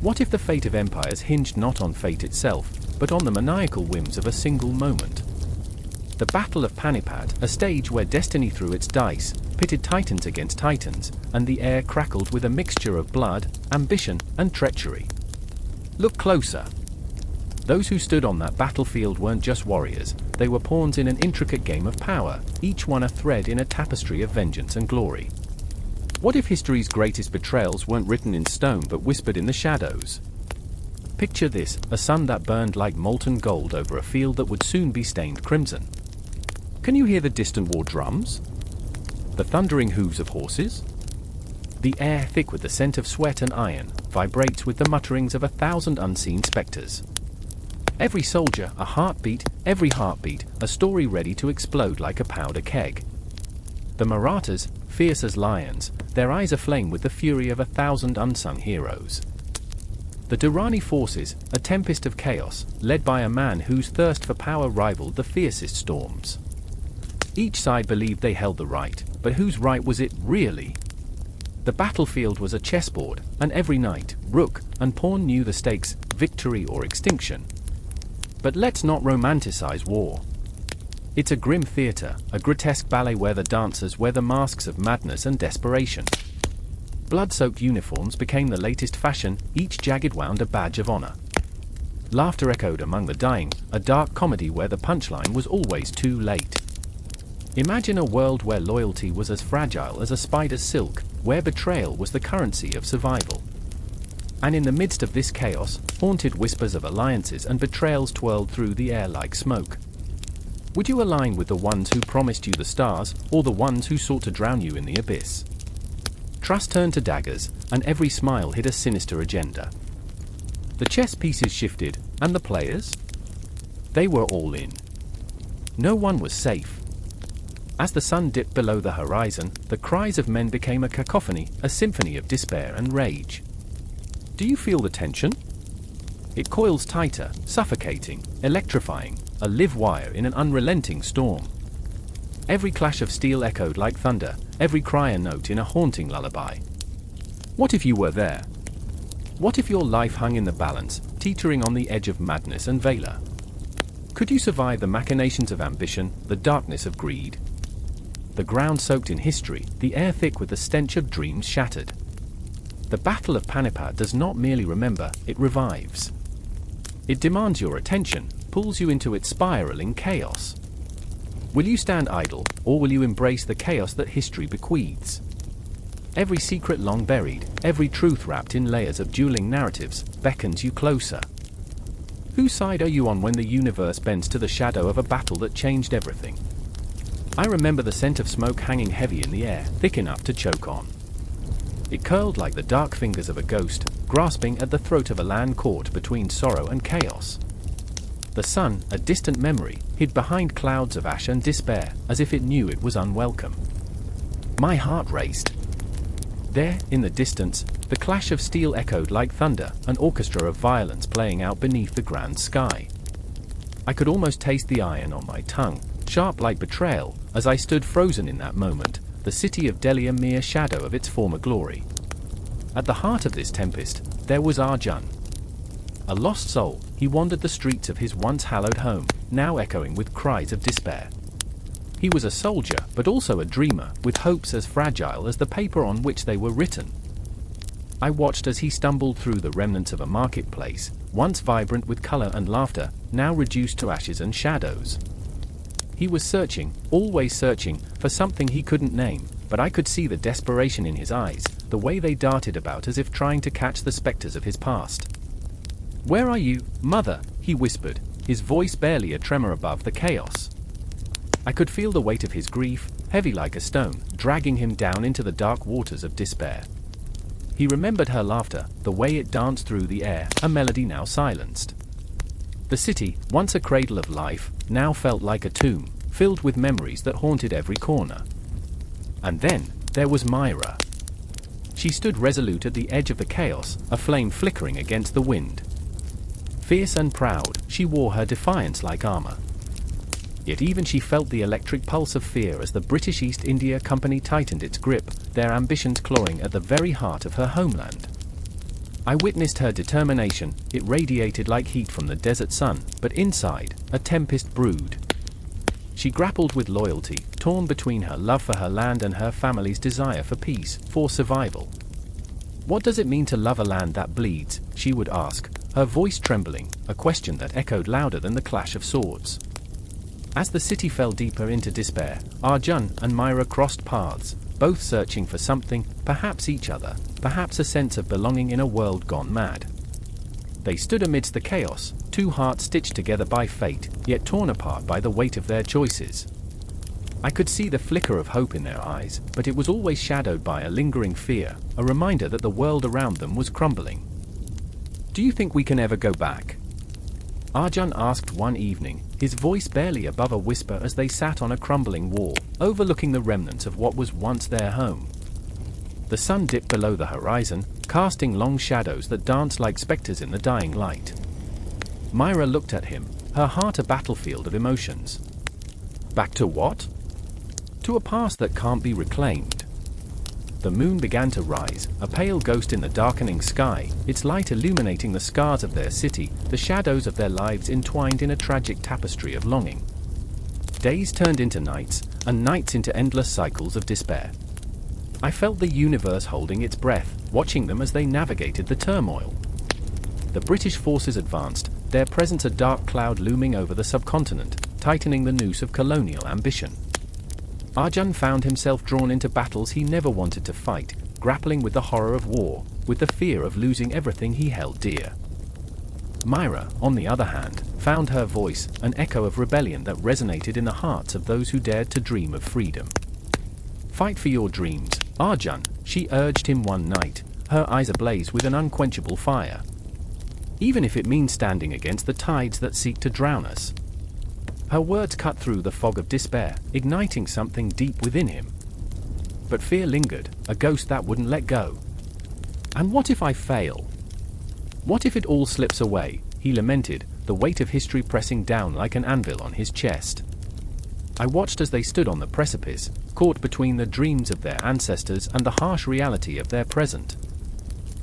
What if the fate of empires hinged not on fate itself, but on the maniacal whims of a single moment? The Battle of Panipat, a stage where destiny threw its dice, pitted titans against titans, and the air crackled with a mixture of blood, ambition, and treachery. Look closer. Those who stood on that battlefield weren't just warriors, they were pawns in an intricate game of power, each one a thread in a tapestry of vengeance and glory. What if history's greatest betrayals weren't written in stone but whispered in the shadows? Picture this, a sun that burned like molten gold over a field that would soon be stained crimson. Can you hear the distant war drums? The thundering hooves of horses? The air, thick with the scent of sweat and iron, vibrates with the mutterings of 1,000 unseen specters. Every soldier, a heartbeat, every heartbeat, a story ready to explode like a powder keg. The Marathas, fierce as lions, their eyes aflame with the fury of 1,000 unsung heroes. The Durrani forces, a tempest of chaos, led by a man whose thirst for power rivaled the fiercest storms. Each side believed they held the right, but whose right was it really? The battlefield was a chessboard, and every knight, rook, and pawn knew the stakes, victory or extinction. But let's not romanticize war. It's a grim theater, a grotesque ballet where the dancers wear the masks of madness and desperation. Blood-soaked uniforms became the latest fashion, each jagged wound a badge of honor. Laughter echoed among the dying, a dark comedy where the punchline was always too late. Imagine a world where loyalty was as fragile as a spider's silk, where betrayal was the currency of survival. And in the midst of this chaos, haunted whispers of alliances and betrayals twirled through the air like smoke. Would you align with the ones who promised you the stars, or the ones who sought to drown you in the abyss? Trust turned to daggers, and every smile hid a sinister agenda. The chess pieces shifted, and the players? They were all in. No one was safe. As the sun dipped below the horizon, the cries of men became a cacophony, a symphony of despair and rage. Do you feel the tension? It coils tighter, suffocating, electrifying, a live wire in an unrelenting storm. Every clash of steel echoed like thunder, every cry a note in a haunting lullaby. What if you were there? What if your life hung in the balance, teetering on the edge of madness and valor? Could you survive the machinations of ambition, the darkness of greed? The ground soaked in history, the air thick with the stench of dreams shattered. The Battle of Panipat does not merely remember, it revives. It demands your attention, pulls you into its spiraling chaos. Will you stand idle, or will you embrace the chaos that history bequeaths? Every secret long buried, every truth wrapped in layers of dueling narratives, beckons you closer. Whose side are you on when the universe bends to the shadow of a battle that changed everything? I remember the scent of smoke hanging heavy in the air, thick enough to choke on. It curled like the dark fingers of a ghost, grasping at the throat of a land caught between sorrow and chaos. The sun, a distant memory, hid behind clouds of ash and despair, as if it knew it was unwelcome. My heart raced. There, in the distance, the clash of steel echoed like thunder, an orchestra of violence playing out beneath the grand sky. I could almost taste the iron on my tongue, sharp like betrayal, as I stood frozen in that moment, the city of Delhi a mere shadow of its former glory. At the heart of this tempest, there was Arjun. A lost soul, he wandered the streets of his once hallowed home, now echoing with cries of despair. He was a soldier, but also a dreamer, with hopes as fragile as the paper on which they were written. I watched as he stumbled through the remnants of a marketplace, once vibrant with color and laughter, now reduced to ashes and shadows. He was searching, always searching, for something he couldn't name, but I could see the desperation in his eyes, the way they darted about as if trying to catch the specters of his past. "Where are you, mother?" he whispered, his voice barely a tremor above the chaos. I could feel the weight of his grief, heavy like a stone, dragging him down into the dark waters of despair. He remembered her laughter, the way it danced through the air, a melody now silenced. The city, once a cradle of life, now felt like a tomb, filled with memories that haunted every corner. And then, there was Myra. She stood resolute at the edge of the chaos, a flame flickering against the wind. Fierce and proud, she wore her defiance like armor. Yet even she felt the electric pulse of fear as the British East India Company tightened its grip, their ambitions clawing at the very heart of her homeland. I witnessed her determination. It radiated like heat from the desert sun, but inside, a tempest brewed. She grappled with loyalty, torn between her love for her land and her family's desire for peace, for survival. "What does it mean to love a land that bleeds?" she would ask, her voice trembling, a question that echoed louder than the clash of swords. As the city fell deeper into despair, Arjun and Myra crossed paths, both searching for something, perhaps each other, perhaps a sense of belonging in a world gone mad. They stood amidst the chaos, two hearts stitched together by fate, yet torn apart by the weight of their choices. I could see the flicker of hope in their eyes, but it was always shadowed by a lingering fear, a reminder that the world around them was crumbling. "Do you think we can ever go back?" Arjun asked one evening, his voice barely above a whisper as they sat on a crumbling wall, overlooking the remnants of what was once their home. The sun dipped below the horizon, casting long shadows that danced like specters in the dying light. Myra looked at him, her heart a battlefield of emotions. "Back to what?" "To a past that can't be reclaimed." The moon began to rise, a pale ghost in the darkening sky, its light illuminating the scars of their city, the shadows of their lives entwined in a tragic tapestry of longing. Days turned into nights, and nights into endless cycles of despair. I felt the universe holding its breath, watching them as they navigated the turmoil. The British forces advanced, their presence a dark cloud looming over the subcontinent, tightening the noose of colonial ambition. Arjun found himself drawn into battles he never wanted to fight, grappling with the horror of war, with the fear of losing everything he held dear. Myra, on the other hand, found her voice, an echo of rebellion that resonated in the hearts of those who dared to dream of freedom. "Fight for your dreams, Arjun," she urged him one night, her eyes ablaze with an unquenchable fire. "Even if it means standing against the tides that seek to drown us." Her words cut through the fog of despair, igniting something deep within him. But fear lingered, a ghost that wouldn't let go. "And what if I fail? What if it all slips away?" he lamented, the weight of history pressing down like an anvil on his chest. I watched as they stood on the precipice, caught between the dreams of their ancestors and the harsh reality of their present.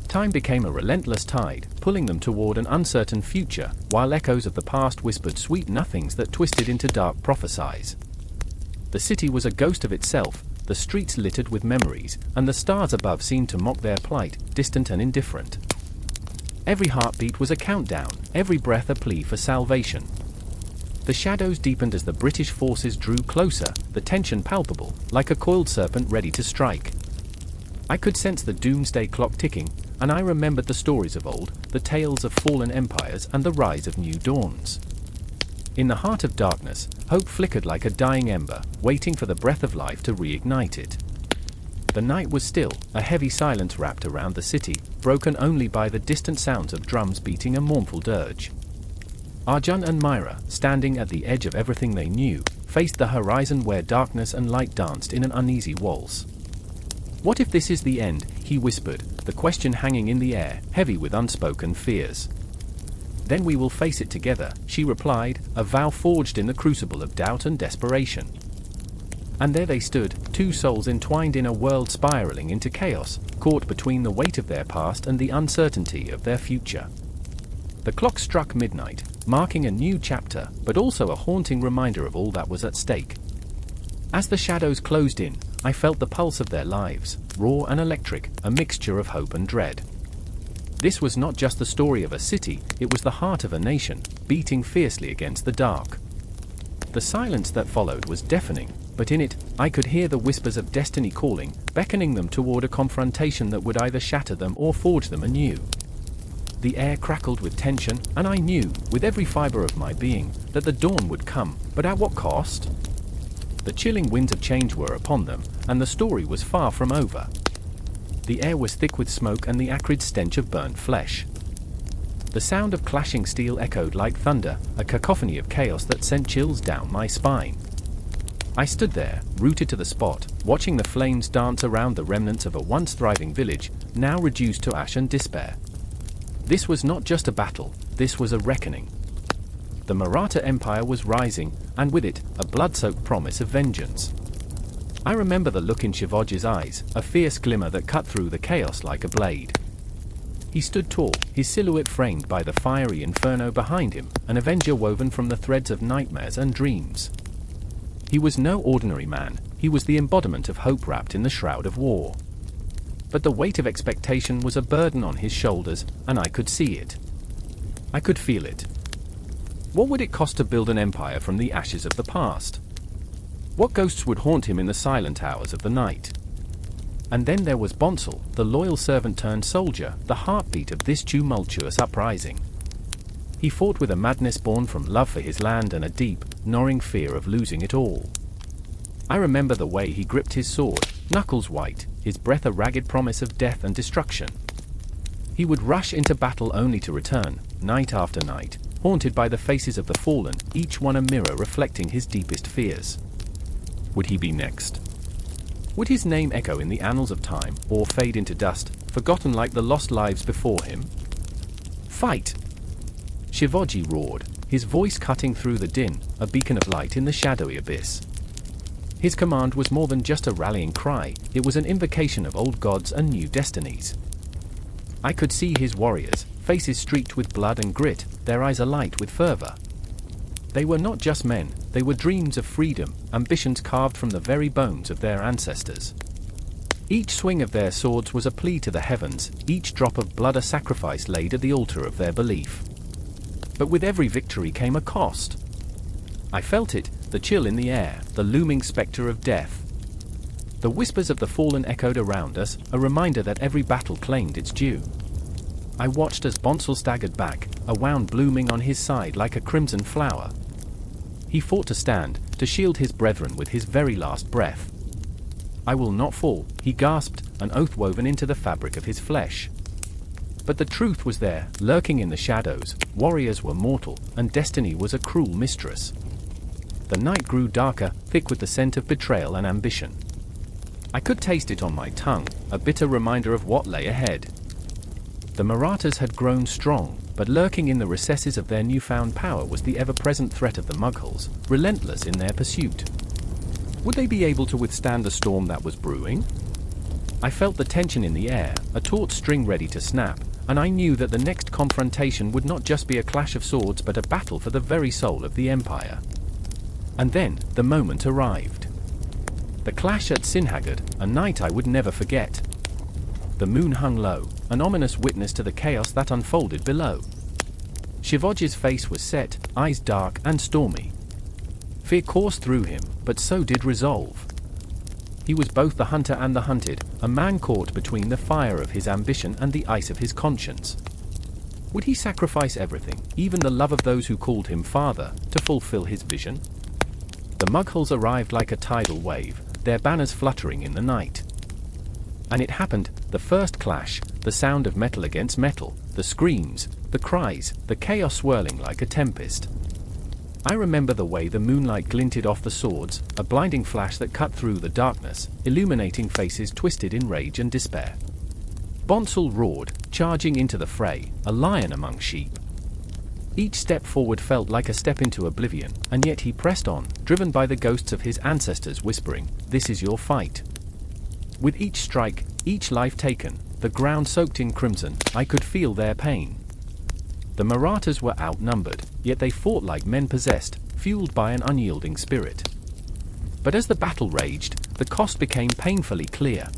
Time became a relentless tide, pulling them toward an uncertain future, while echoes of the past whispered sweet nothings that twisted into dark prophecies. The city was a ghost of itself, the streets littered with memories, and the stars above seemed to mock their plight, distant and indifferent. Every heartbeat was a countdown, every breath a plea for salvation. The shadows deepened as the British forces drew closer, the tension palpable, like a coiled serpent ready to strike. I could sense the doomsday clock ticking, and I remembered the stories of old, the tales of fallen empires and the rise of new dawns. In the heart of darkness, hope flickered like a dying ember, waiting for the breath of life to reignite it. The night was still, a heavy silence wrapped around the city, broken only by the distant sounds of drums beating a mournful dirge. Arjun and Myra, standing at the edge of everything they knew, faced the horizon where darkness and light danced in an uneasy waltz. "What if this is the end?" he whispered, the question hanging in the air, heavy with unspoken fears. "Then we will face it together," she replied, a vow forged in the crucible of doubt and desperation. And there they stood, two souls entwined in a world spiraling into chaos, caught between the weight of their past and the uncertainty of their future. The clock struck midnight, marking a new chapter, but also a haunting reminder of all that was at stake. As the shadows closed in, I felt the pulse of their lives, raw and electric, a mixture of hope and dread. This was not just the story of a city, it was the heart of a nation, beating fiercely against the dark. The silence that followed was deafening, but in it, I could hear the whispers of destiny calling, beckoning them toward a confrontation that would either shatter them or forge them anew. The air crackled with tension, and I knew, with every fiber of my being, that the dawn would come, but at what cost? The chilling winds of change were upon them, and the story was far from over. The air was thick with smoke and the acrid stench of burnt flesh. The sound of clashing steel echoed like thunder, a cacophony of chaos that sent chills down my spine. I stood there, rooted to the spot, watching the flames dance around the remnants of a once thriving village, now reduced to ash and despair. This was not just a battle, this was a reckoning. The Maratha Empire was rising, and with it, a blood-soaked promise of vengeance. I remember the look in Shivaji's eyes, a fierce glimmer that cut through the chaos like a blade. He stood tall, his silhouette framed by the fiery inferno behind him, an avenger woven from the threads of nightmares and dreams. He was no ordinary man, he was the embodiment of hope wrapped in the shroud of war. But the weight of expectation was a burden on his shoulders, and I could see it. I could feel it. What would it cost to build an empire from the ashes of the past? What ghosts would haunt him in the silent hours of the night? And then there was Bonsal, the loyal servant turned soldier, the heartbeat of this tumultuous uprising. He fought with a madness born from love for his land and a deep, gnawing fear of losing it all. I remember the way he gripped his sword, knuckles white, his breath a ragged promise of death and destruction. He would rush into battle only to return, night after night, haunted by the faces of the fallen, each one a mirror reflecting his deepest fears. Would he be next? Would his name echo in the annals of time, or fade into dust, forgotten like the lost lives before him? Fight! Shivaji roared, his voice cutting through the din, a beacon of light in the shadowy abyss. His command was more than just a rallying cry, it was an invocation of old gods and new destinies. I could see his warriors, faces streaked with blood and grit, their eyes alight with fervor. They were not just men, they were dreams of freedom, ambitions carved from the very bones of their ancestors. Each swing of their swords was a plea to the heavens, each drop of blood a sacrifice laid at the altar of their belief. But with every victory came a cost. I felt it, the chill in the air, the looming spectre of death. The whispers of the fallen echoed around us, a reminder that every battle claimed its due. I watched as Bonsal staggered back, a wound blooming on his side like a crimson flower. He fought to stand, to shield his brethren with his very last breath. I will not fall, he gasped, an oath woven into the fabric of his flesh. But the truth was there, lurking in the shadows, warriors were mortal, and destiny was a cruel mistress. The night grew darker, thick with the scent of betrayal and ambition. I could taste it on my tongue, a bitter reminder of what lay ahead. The Marathas had grown strong, but lurking in the recesses of their newfound power was the ever-present threat of the Mughals, relentless in their pursuit. Would they be able to withstand the storm that was brewing? I felt the tension in the air, a taut string ready to snap, and I knew that the next confrontation would not just be a clash of swords but a battle for the very soul of the empire. And then, the moment arrived. The clash at Sinhagad, a night I would never forget. The moon hung low, an ominous witness to the chaos that unfolded below. Shivaji's face was set, eyes dark and stormy. Fear coursed through him, but so did resolve. He was both the hunter and the hunted, a man caught between the fire of his ambition and the ice of his conscience. Would he sacrifice everything, even the love of those who called him father, to fulfill his vision? The Mughals arrived like a tidal wave, their banners fluttering in the night. And it happened, the first clash, the sound of metal against metal, the screams, the cries, the chaos swirling like a tempest. I remember the way the moonlight glinted off the swords, a blinding flash that cut through the darkness, illuminating faces twisted in rage and despair. Bonsal roared, charging into the fray, a lion among sheep. Each step forward felt like a step into oblivion, and yet he pressed on, driven by the ghosts of his ancestors whispering, "This is your fight." With each strike, each life taken, the ground soaked in crimson, I could feel their pain. The Marathas were outnumbered, yet they fought like men possessed, fueled by an unyielding spirit. But as the battle raged, the cost became painfully clear.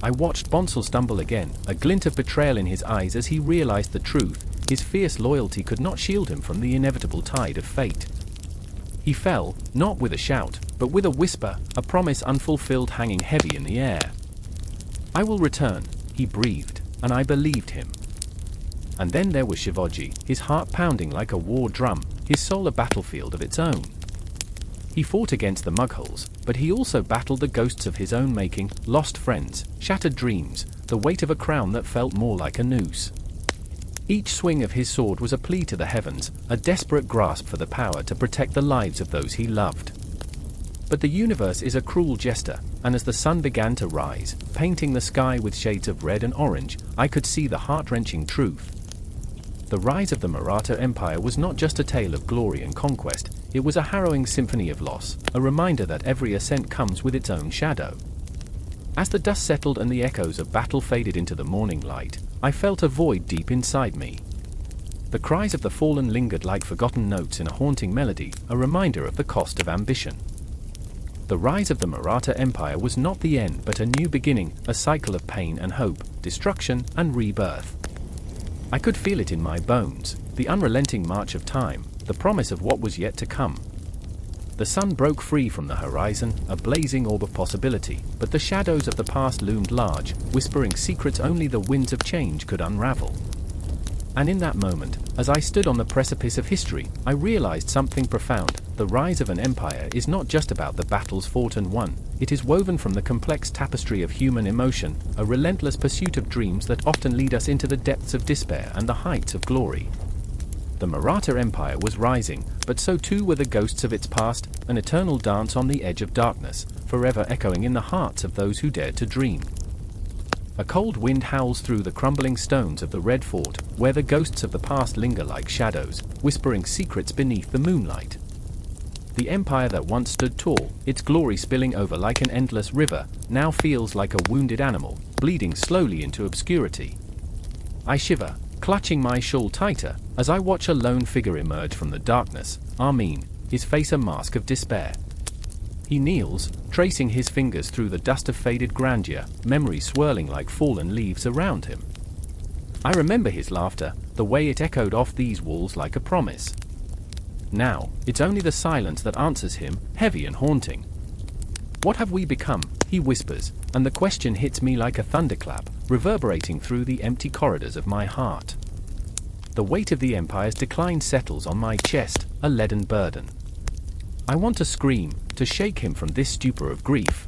I watched Bonsal stumble again, a glint of betrayal in his eyes as he realized the truth. His fierce loyalty could not shield him from the inevitable tide of fate. He fell, not with a shout, but with a whisper, a promise unfulfilled hanging heavy in the air. "I will return," he breathed, and I believed him. And then there was Shivaji, his heart pounding like a war drum, his soul a battlefield of its own. He fought against the Mughals, but he also battled the ghosts of his own making, lost friends, shattered dreams, the weight of a crown that felt more like a noose. Each swing of his sword was a plea to the heavens, a desperate grasp for the power to protect the lives of those he loved. But the universe is a cruel jester, and as the sun began to rise, painting the sky with shades of red and orange, I could see the heart-wrenching truth. The rise of the Maratha Empire was not just a tale of glory and conquest, it was a harrowing symphony of loss, a reminder that every ascent comes with its own shadow. As the dust settled and the echoes of battle faded into the morning light, I felt a void deep inside me. The cries of the fallen lingered like forgotten notes in a haunting melody, a reminder of the cost of ambition. The rise of the Maratha Empire was not the end but a new beginning, a cycle of pain and hope, destruction and rebirth. I could feel it in my bones, the unrelenting march of time, the promise of what was yet to come. The sun broke free from the horizon, a blazing orb of possibility, but the shadows of the past loomed large, whispering secrets only the winds of change could unravel. And in that moment, as I stood on the precipice of history, I realized something profound. The rise of an empire is not just about the battles fought and won, it is woven from the complex tapestry of human emotion, a relentless pursuit of dreams that often lead us into the depths of despair and the heights of glory. The Maratha Empire was rising, but so too were the ghosts of its past, an eternal dance on the edge of darkness, forever echoing in the hearts of those who dared to dream. A cold wind howls through the crumbling stones of the Red Fort, where the ghosts of the past linger like shadows, whispering secrets beneath the moonlight. The empire that once stood tall, its glory spilling over like an endless river, now feels like a wounded animal, bleeding slowly into obscurity. I shiver, clutching my shawl tighter, as I watch a lone figure emerge from the darkness, Amin, his face a mask of despair. He kneels, tracing his fingers through the dust of faded grandeur, memories swirling like fallen leaves around him. I remember his laughter, the way it echoed off these walls like a promise. Now, it's only the silence that answers him, heavy and haunting. What have we become? He whispers, and the question hits me like a thunderclap, reverberating through the empty corridors of my heart. The weight of the empire's decline settles on my chest, a leaden burden. I want to scream, to shake him from this stupor of grief.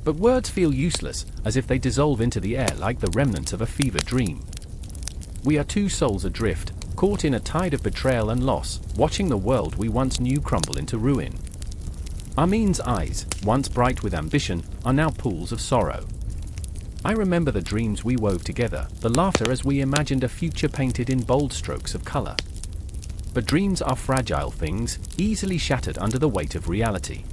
But words feel useless, as if they dissolve into the air like the remnants of a fevered dream. We are two souls adrift, caught in a tide of betrayal and loss, watching the world we once knew crumble into ruin. Amin's eyes, once bright with ambition, are now pools of sorrow. I remember the dreams we wove together, the laughter as we imagined a future painted in bold strokes of color. But dreams are fragile things, easily shattered under the weight of reality.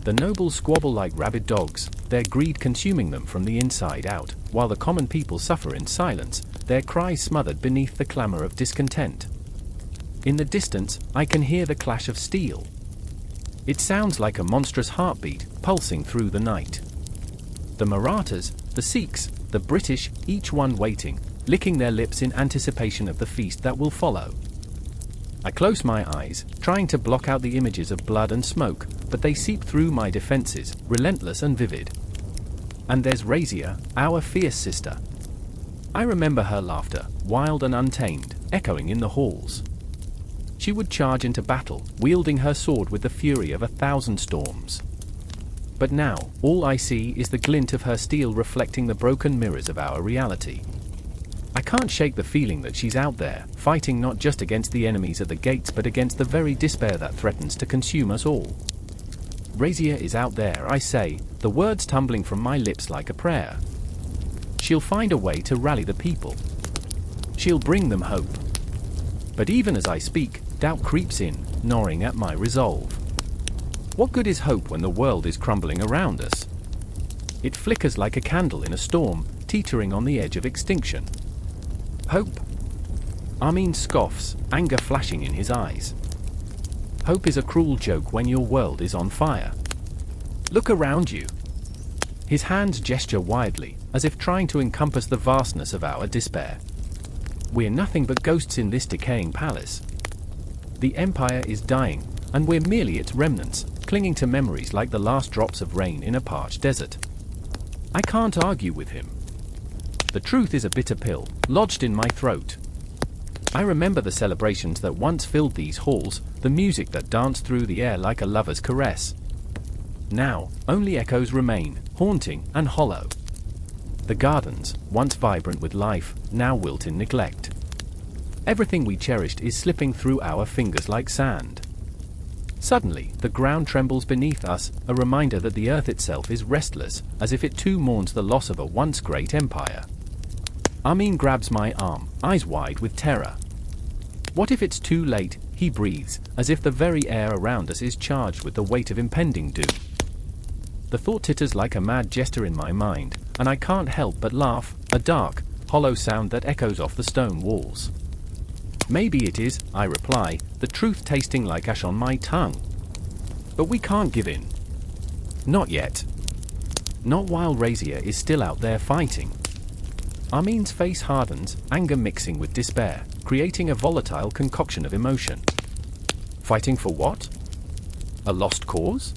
The nobles squabble like rabid dogs, their greed consuming them from the inside out, while the common people suffer in silence, their cries smothered beneath the clamor of discontent. In the distance, I can hear the clash of steel. It sounds like a monstrous heartbeat, pulsing through the night. The Marathas, the Sikhs, the British, each one waiting, licking their lips in anticipation of the feast that will follow. I close my eyes, trying to block out the images of blood and smoke, but they seep through my defenses, relentless and vivid. And there's Razia, our fierce sister. I remember her laughter, wild and untamed, echoing in the halls. She would charge into battle, wielding her sword with the fury of 1,000 storms. But now, all I see is the glint of her steel reflecting the broken mirrors of our reality. I can't shake the feeling that she's out there, fighting not just against the enemies at the gates but against the very despair that threatens to consume us all. Razia is out there, I say, the words tumbling from my lips like a prayer. She'll find a way to rally the people. She'll bring them hope. But even as I speak, doubt creeps in, gnawing at my resolve. What good is hope when the world is crumbling around us? It flickers like a candle in a storm, teetering on the edge of extinction. Hope? Amin scoffs, anger flashing in his eyes. Hope is a cruel joke when your world is on fire. Look around you. His hands gesture widely, as if trying to encompass the vastness of our despair. We're nothing but ghosts in this decaying palace. The empire is dying, and we're merely its remnants, clinging to memories like the last drops of rain in a parched desert. I can't argue with him. The truth is a bitter pill, lodged in my throat. I remember the celebrations that once filled these halls, the music that danced through the air like a lover's caress. Now, only echoes remain, haunting and hollow. The gardens, once vibrant with life, now wilt in neglect. Everything we cherished is slipping through our fingers like sand. Suddenly, the ground trembles beneath us, a reminder that the earth itself is restless, as if it too mourns the loss of a once great empire. Amin grabs my arm, eyes wide with terror. What if it's too late? He breathes, as if the very air around us is charged with the weight of impending doom. The thought titters like a mad jester in my mind, and I can't help but laugh, a dark, hollow sound that echoes off the stone walls. Maybe it is, I reply, the truth tasting like ash on my tongue. But we can't give in. Not yet. Not while Razia is still out there fighting. Armin's face hardens, anger mixing with despair, creating a volatile concoction of emotion. Fighting for what? A lost cause?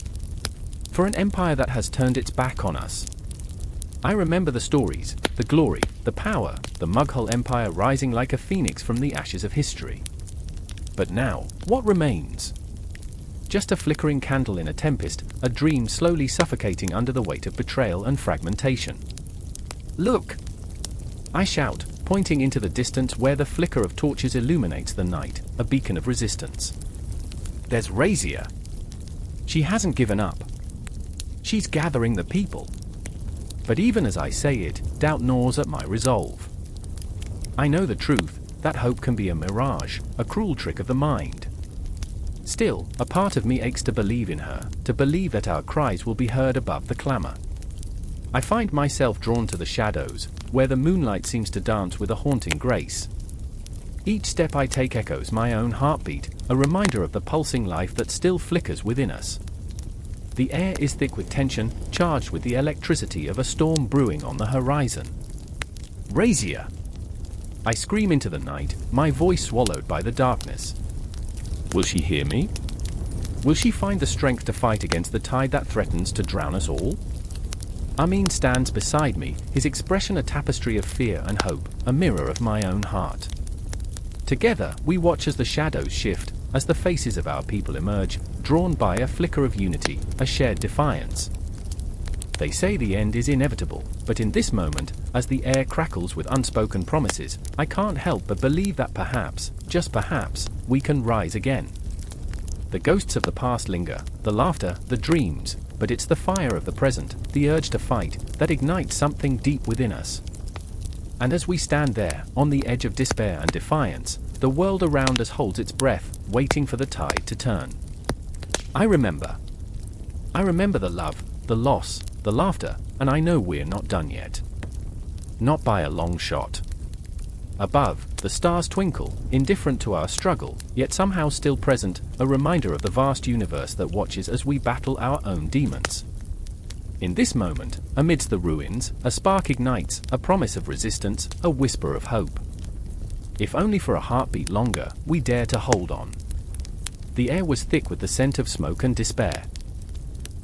For an empire that has turned its back on us. I remember the stories, the glory, the power, the Mughal Empire rising like a phoenix from the ashes of history. But now, what remains? Just a flickering candle in a tempest, a dream slowly suffocating under the weight of betrayal and fragmentation. Look! I shout, pointing into the distance where the flicker of torches illuminates the night, a beacon of resistance. There's Razia. She hasn't given up. She's gathering the people. But even as I say it, doubt gnaws at my resolve. I know the truth, that hope can be a mirage, a cruel trick of the mind. Still, a part of me aches to believe in her, to believe that our cries will be heard above the clamor. I find myself drawn to the shadows, where the moonlight seems to dance with a haunting grace. Each step I take echoes my own heartbeat, a reminder of the pulsing life that still flickers within us. The air is thick with tension, charged with the electricity of a storm brewing on the horizon. Razia! I scream into the night, my voice swallowed by the darkness. Will she hear me? Will she find the strength to fight against the tide that threatens to drown us all? Armin stands beside me, his expression a tapestry of fear and hope, a mirror of my own heart. Together, we watch as the shadows shift, as the faces of our people emerge, drawn by a flicker of unity, a shared defiance. They say the end is inevitable, but in this moment, as the air crackles with unspoken promises, I can't help but believe that perhaps, just perhaps, we can rise again. The ghosts of the past linger, the laughter, the dreams, but it's the fire of the present, the urge to fight, that ignites something deep within us. And as we stand there, on the edge of despair and defiance, the world around us holds its breath, waiting for the tide to turn. I remember the love, the loss, the laughter, and I know we're not done yet. Not by a long shot. Above, the stars twinkle, indifferent to our struggle, yet somehow still present, a reminder of the vast universe that watches as we battle our own demons. In this moment, amidst the ruins, a spark ignites, a promise of resistance, a whisper of hope. If only for a heartbeat longer, we dare to hold on. The air was thick with the scent of smoke and despair.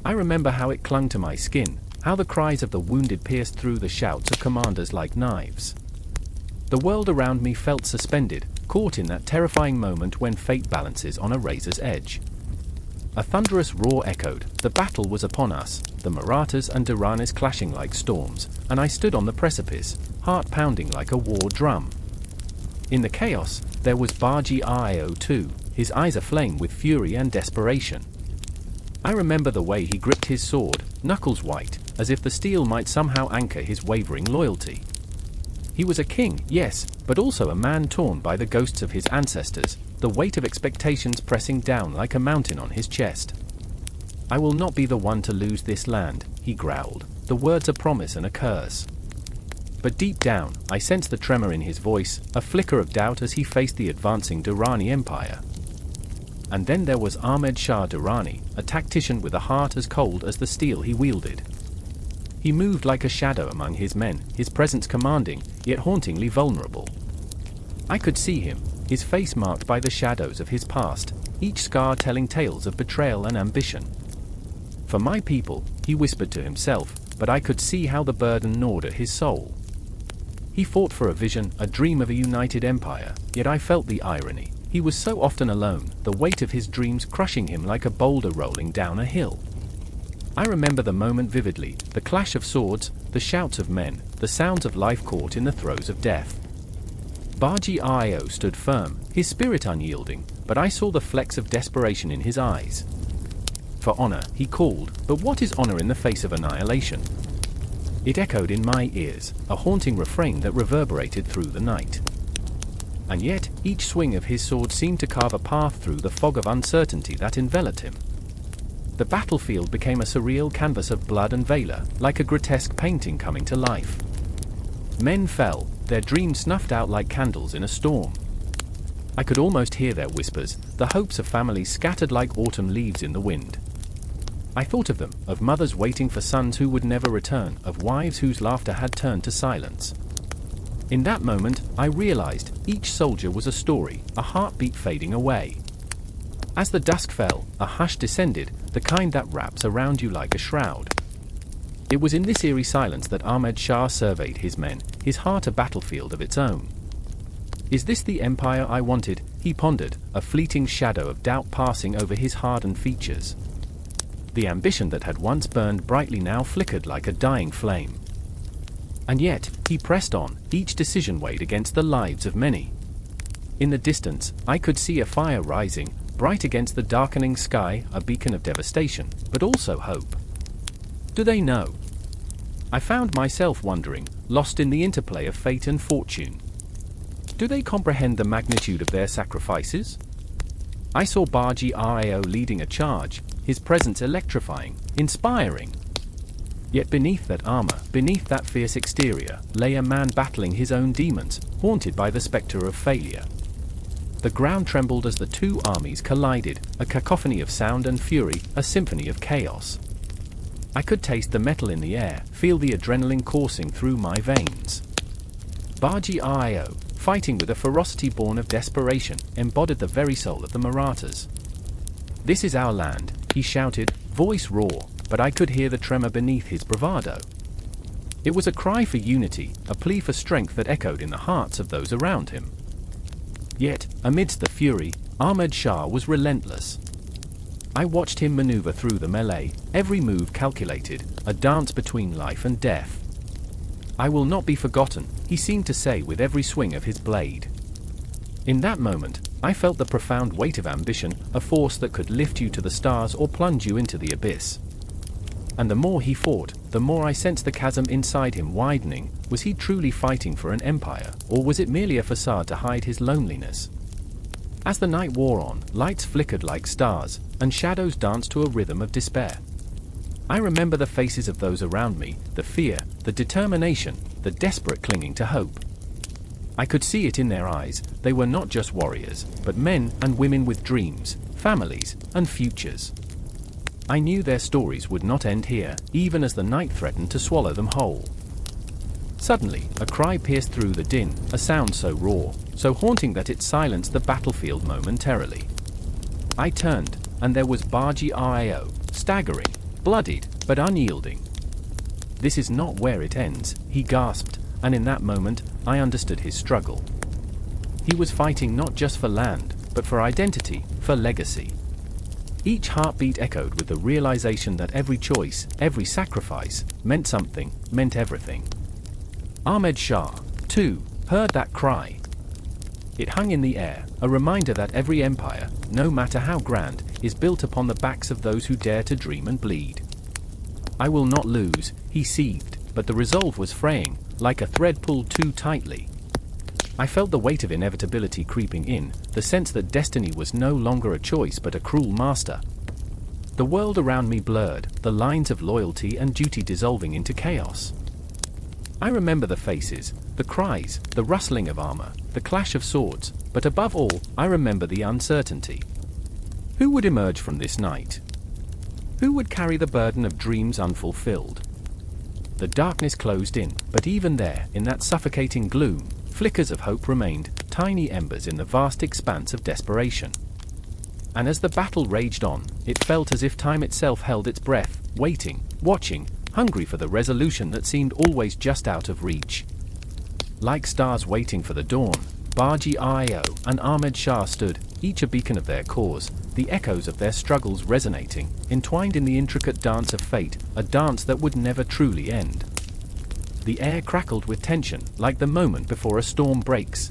I remember how it clung to my skin, how the cries of the wounded pierced through the shouts of commanders like knives. The world around me felt suspended, caught in that terrifying moment when fate balances on a razor's edge. A thunderous roar echoed, the battle was upon us, the Marathas and Durranis clashing like storms, and I stood on the precipice, heart pounding like a war drum. In the chaos, there was Baji Rao too, his eyes aflame with fury and desperation. I remember the way he gripped his sword, knuckles white, as if the steel might somehow anchor his wavering loyalty. He was a king, yes, but also a man torn by the ghosts of his ancestors, the weight of expectations pressing down like a mountain on his chest. I will not be the one to lose this land, he growled, the words a promise and a curse. But deep down, I sensed the tremor in his voice, a flicker of doubt as he faced the advancing Durrani Empire. And then there was Ahmad Shah Durrani, a tactician with a heart as cold as the steel he wielded. He moved like a shadow among his men, his presence commanding, yet hauntingly vulnerable. I could see him, his face marked by the shadows of his past, each scar telling tales of betrayal and ambition. For my people, he whispered to himself, but I could see how the burden gnawed at his soul. He fought for a vision, a dream of a united empire, yet I felt the irony. He was so often alone, the weight of his dreams crushing him like a boulder rolling down a hill. I remember the moment vividly, the clash of swords, the shouts of men, the sounds of life caught in the throes of death. Baji Rao stood firm, his spirit unyielding, but I saw the flecks of desperation in his eyes. For honor, he called, but what is honor in the face of annihilation? It echoed in my ears, a haunting refrain that reverberated through the night. And yet, each swing of his sword seemed to carve a path through the fog of uncertainty that enveloped him. The battlefield became a surreal canvas of blood and valor, like a grotesque painting coming to life. Men fell, their dreams snuffed out like candles in a storm. I could almost hear their whispers, the hopes of families scattered like autumn leaves in the wind. I thought of them, of mothers waiting for sons who would never return, of wives whose laughter had turned to silence. In that moment, I realized each soldier was a story, a heartbeat fading away. As the dusk fell, a hush descended, the kind that wraps around you like a shroud. It was in this eerie silence that Ahmad Shah surveyed his men, his heart a battlefield of its own. Is this the empire I wanted? He pondered, a fleeting shadow of doubt passing over his hardened features. The ambition that had once burned brightly now flickered like a dying flame. And yet, he pressed on, each decision weighed against the lives of many. In the distance, I could see a fire rising, bright against the darkening sky, a beacon of devastation, but also hope. Do they know? I found myself wondering, lost in the interplay of fate and fortune. Do they comprehend the magnitude of their sacrifices? I saw Baji Rao leading a charge, his presence electrifying, inspiring. Yet beneath that armor, beneath that fierce exterior, lay a man battling his own demons, haunted by the specter of failure. The ground trembled as the two armies collided, a cacophony of sound and fury, a symphony of chaos. I could taste the metal in the air, feel the adrenaline coursing through my veins. Baji Rao, fighting with a ferocity born of desperation, embodied the very soul of the Marathas. "This is our land," he shouted, voice raw, but I could hear the tremor beneath his bravado. It was a cry for unity, a plea for strength that echoed in the hearts of those around him. Yet, amidst the fury, Ahmad Shah was relentless. I watched him maneuver through the melee, every move calculated, a dance between life and death. "I will not be forgotten," he seemed to say with every swing of his blade. In that moment, I felt the profound weight of ambition, a force that could lift you to the stars or plunge you into the abyss. And the more he fought, the more I sensed the chasm inside him widening. Was he truly fighting for an empire, or was it merely a facade to hide his loneliness? As the night wore on, lights flickered like stars, and shadows danced to a rhythm of despair. I remember the faces of those around me, the fear, the determination, the desperate clinging to hope. I could see it in their eyes. They were not just warriors, but men and women with dreams, families, and futures. I knew their stories would not end here, even as the night threatened to swallow them whole. Suddenly, a cry pierced through the din, a sound so raw, so haunting that it silenced the battlefield momentarily. I turned, and there was Baji Rao, staggering, bloodied, but unyielding. "This is not where it ends," he gasped, and in that moment, I understood his struggle. He was fighting not just for land, but for identity, for legacy. Each heartbeat echoed with the realization that every choice, every sacrifice, meant something, meant everything. Ahmad Shah, too, heard that cry. It hung in the air, a reminder that every empire, no matter how grand, is built upon the backs of those who dare to dream and bleed. "I will not lose," he seethed, but the resolve was fraying, like a thread pulled too tightly. I felt the weight of inevitability creeping in, the sense that destiny was no longer a choice but a cruel master. The world around me blurred, the lines of loyalty and duty dissolving into chaos. I remember the faces, the cries, the rustling of armor, the clash of swords, but above all, I remember the uncertainty. Who would emerge from this night? Who would carry the burden of dreams unfulfilled? The darkness closed in, but even there, in that suffocating gloom, flickers of hope remained, tiny embers in the vast expanse of desperation. And as the battle raged on, it felt as if time itself held its breath, waiting, watching, hungry for the resolution that seemed always just out of reach. Like stars waiting for the dawn, Baji Rao and Ahmad Shah stood, each a beacon of their cause, the echoes of their struggles resonating, entwined in the intricate dance of fate, a dance that would never truly end. The air crackled with tension, like the moment before a storm breaks.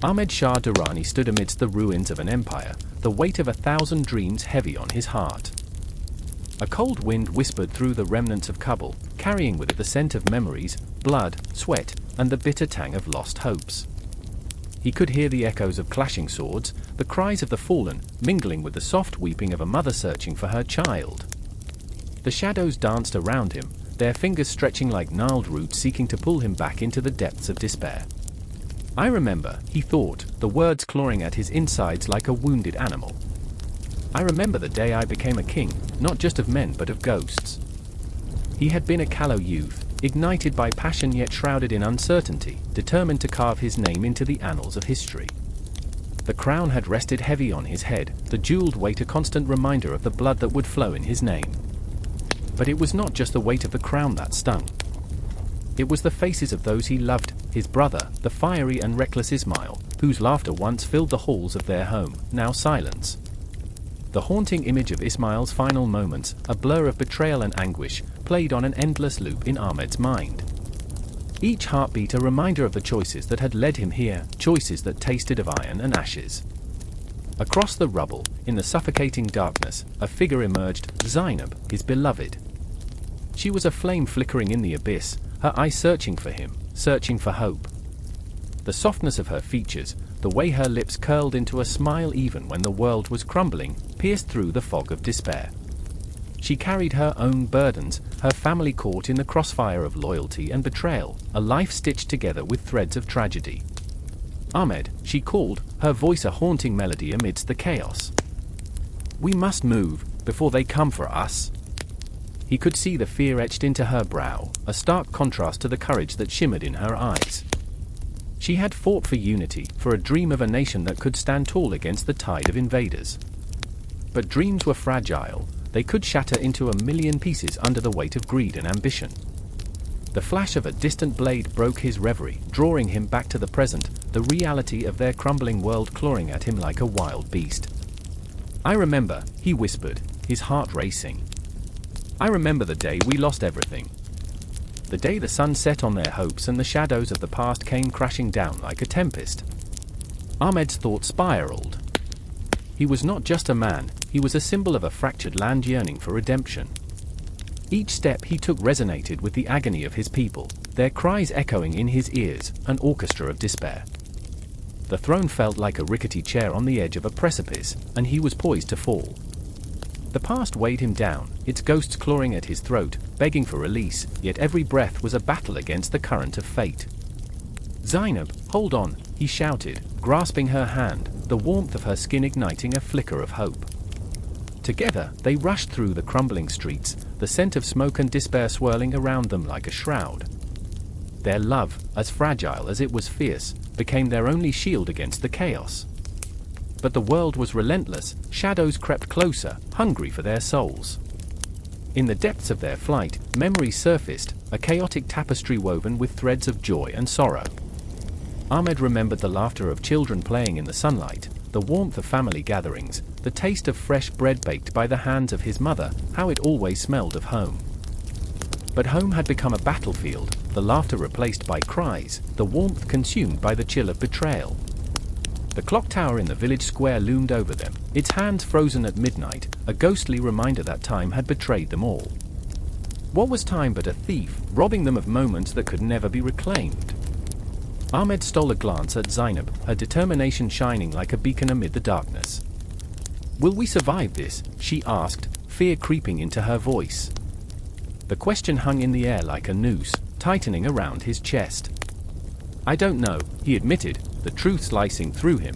Ahmad Shah Durrani stood amidst the ruins of an empire, the weight of 1,000 dreams heavy on his heart. A cold wind whispered through the remnants of Kabul, carrying with it the scent of memories, blood, sweat, and the bitter tang of lost hopes. He could hear the echoes of clashing swords, the cries of the fallen, mingling with the soft weeping of a mother searching for her child. The shadows danced around him, their fingers stretching like gnarled roots seeking to pull him back into the depths of despair. I remember, he thought, the words clawing at his insides like a wounded animal. I remember the day I became a king, not just of men but of ghosts. He had been a callow youth, ignited by passion yet shrouded in uncertainty, determined to carve his name into the annals of history. The crown had rested heavy on his head, the jeweled weight a constant reminder of the blood that would flow in his name. But it was not just the weight of the crown that stung. It was the faces of those he loved, his brother, the fiery and reckless Ismail, whose laughter once filled the halls of their home, now silence. The haunting image of Ismail's final moments, a blur of betrayal and anguish, played on an endless loop in Ahmed's mind. Each heartbeat a reminder of the choices that had led him here, choices that tasted of iron and ashes. Across the rubble, in the suffocating darkness, a figure emerged, Zainab, his beloved. She was a flame flickering in the abyss, her eyes searching for him, searching for hope. The softness of her features, the way her lips curled into a smile even when the world was crumbling, pierced through the fog of despair. She carried her own burdens, her family caught in the crossfire of loyalty and betrayal, a life stitched together with threads of tragedy. Ahmed, she called, her voice a haunting melody amidst the chaos. We must move, before they come for us. He could see the fear etched into her brow, a stark contrast to the courage that shimmered in her eyes. She had fought for unity, for a dream of a nation that could stand tall against the tide of invaders. But dreams were fragile, they could shatter into a million pieces under the weight of greed and ambition. The flash of a distant blade broke his reverie, drawing him back to the present, the reality of their crumbling world clawing at him like a wild beast. I remember, he whispered, his heart racing. I remember the day we lost everything. The day the sun set on their hopes and the shadows of the past came crashing down like a tempest. Ahmed's thoughts spiraled. He was not just a man, he was a symbol of a fractured land yearning for redemption. Each step he took resonated with the agony of his people, their cries echoing in his ears, an orchestra of despair. The throne felt like a rickety chair on the edge of a precipice, and he was poised to fall. The past weighed him down, its ghosts clawing at his throat, begging for release, yet every breath was a battle against the current of fate. Zainab, hold on, he shouted, grasping her hand, the warmth of her skin igniting a flicker of hope. Together, they rushed through the crumbling streets, the scent of smoke and despair swirling around them like a shroud. Their love, as fragile as it was fierce, became their only shield against the chaos. But the world was relentless, shadows crept closer, hungry for their souls. In the depths of their flight, memories surfaced, a chaotic tapestry woven with threads of joy and sorrow. Ahmed remembered the laughter of children playing in the sunlight, the warmth of family gatherings, the taste of fresh bread baked by the hands of his mother, how it always smelled of home. But home had become a battlefield, the laughter replaced by cries, the warmth consumed by the chill of betrayal. The clock tower in the village square loomed over them, its hands frozen at midnight, a ghostly reminder that time had betrayed them all. What was time but a thief, robbing them of moments that could never be reclaimed? Ahmed stole a glance at Zainab, her determination shining like a beacon amid the darkness. Will we survive this? She asked, fear creeping into her voice. The question hung in the air like a noose, tightening around his chest. I don't know, he admitted, the truth slicing through him.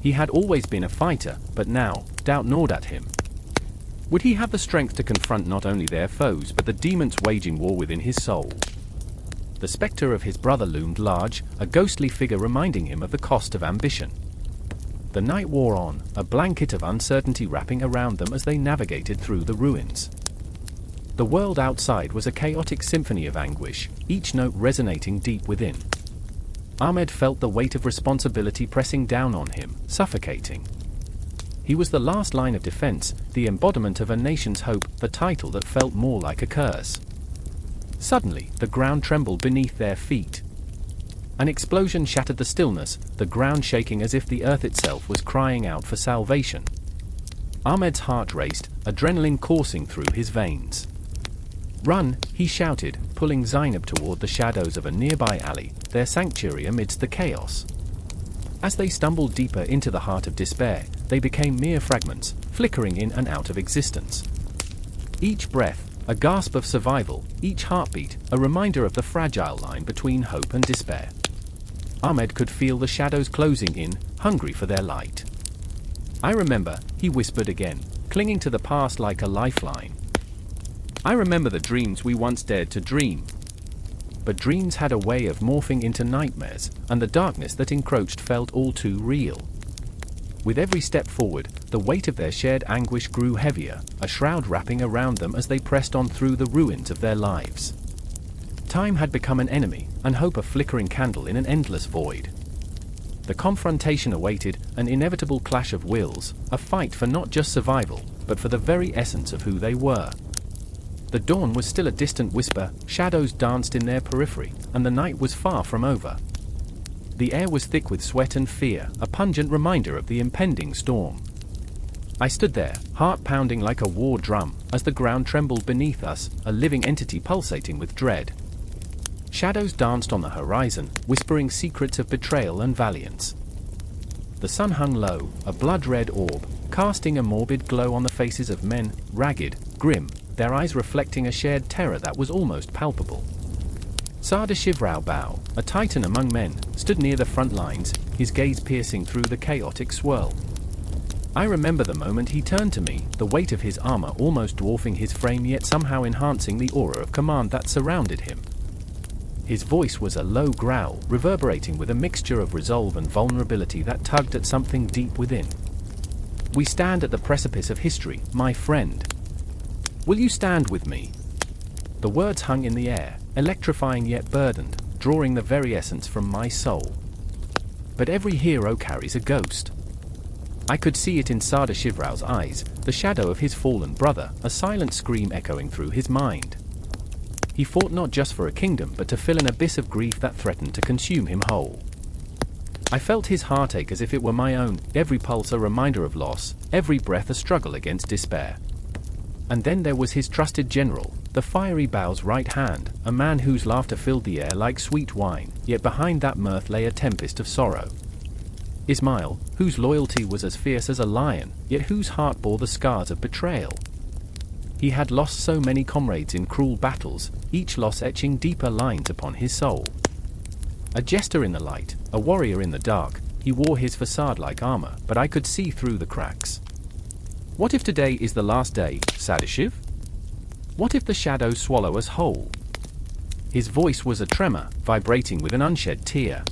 He had always been a fighter, but now, doubt gnawed at him. Would he have the strength to confront not only their foes but the demons waging war within his soul? The specter of his brother loomed large, a ghostly figure reminding him of the cost of ambition. The night wore on, a blanket of uncertainty wrapping around them as they navigated through the ruins. The world outside was a chaotic symphony of anguish, each note resonating deep within. Ahmed felt the weight of responsibility pressing down on him, suffocating. He was the last line of defense, the embodiment of a nation's hope, the title that felt more like a curse. Suddenly, the ground trembled beneath their feet. An explosion shattered the stillness, the ground shaking as if the earth itself was crying out for salvation. Ahmed's heart raced, adrenaline coursing through his veins. Run, he shouted, pulling Zainab toward the shadows of a nearby alley, their sanctuary amidst the chaos. As they stumbled deeper into the heart of despair, they became mere fragments, flickering in and out of existence. Each breath, a gasp of survival, each heartbeat, a reminder of the fragile line between hope and despair. Ahmed could feel the shadows closing in, hungry for their light. "I remember," he whispered again, clinging to the past like a lifeline. "I remember the dreams we once dared to dream." But dreams had a way of morphing into nightmares, and the darkness that encroached felt all too real. With every step forward, the weight of their shared anguish grew heavier, a shroud wrapping around them as they pressed on through the ruins of their lives. Time had become an enemy, and hope a flickering candle in an endless void. The confrontation awaited, an inevitable clash of wills, a fight for not just survival, but for the very essence of who they were. The dawn was still a distant whisper, shadows danced in their periphery, and the night was far from over. The air was thick with sweat and fear, a pungent reminder of the impending storm. I stood there, heart pounding like a war drum, as the ground trembled beneath us, a living entity pulsating with dread. Shadows danced on the horizon, whispering secrets of betrayal and valiance. The sun hung low, a blood-red orb, casting a morbid glow on the faces of men, ragged, grim, their eyes reflecting a shared terror that was almost palpable. Sadashivrao Bao, a titan among men, stood near the front lines, his gaze piercing through the chaotic swirl. I remember the moment he turned to me, the weight of his armor almost dwarfing his frame yet somehow enhancing the aura of command that surrounded him. His voice was a low growl, reverberating with a mixture of resolve and vulnerability that tugged at something deep within. "We stand at the precipice of history, my friend. Will you stand with me?" The words hung in the air, electrifying yet burdened, drawing the very essence from my soul. But every hero carries a ghost. I could see it in Sadashivrao's eyes, the shadow of his fallen brother, a silent scream echoing through his mind. He fought not just for a kingdom but to fill an abyss of grief that threatened to consume him whole. I felt his heartache as if it were my own, every pulse a reminder of loss, every breath a struggle against despair. And then there was his trusted general, the fiery Bao's right hand, a man whose laughter filled the air like sweet wine, yet behind that mirth lay a tempest of sorrow. Ismail, whose loyalty was as fierce as a lion, yet whose heart bore the scars of betrayal. He had lost so many comrades in cruel battles, each loss etching deeper lines upon his soul. A jester in the light, a warrior in the dark, he wore his facade like armor, but I could see through the cracks. What if today is the last day, Sadashiv? What if the shadows swallow us whole? His voice was a tremor, vibrating with an unshed tear.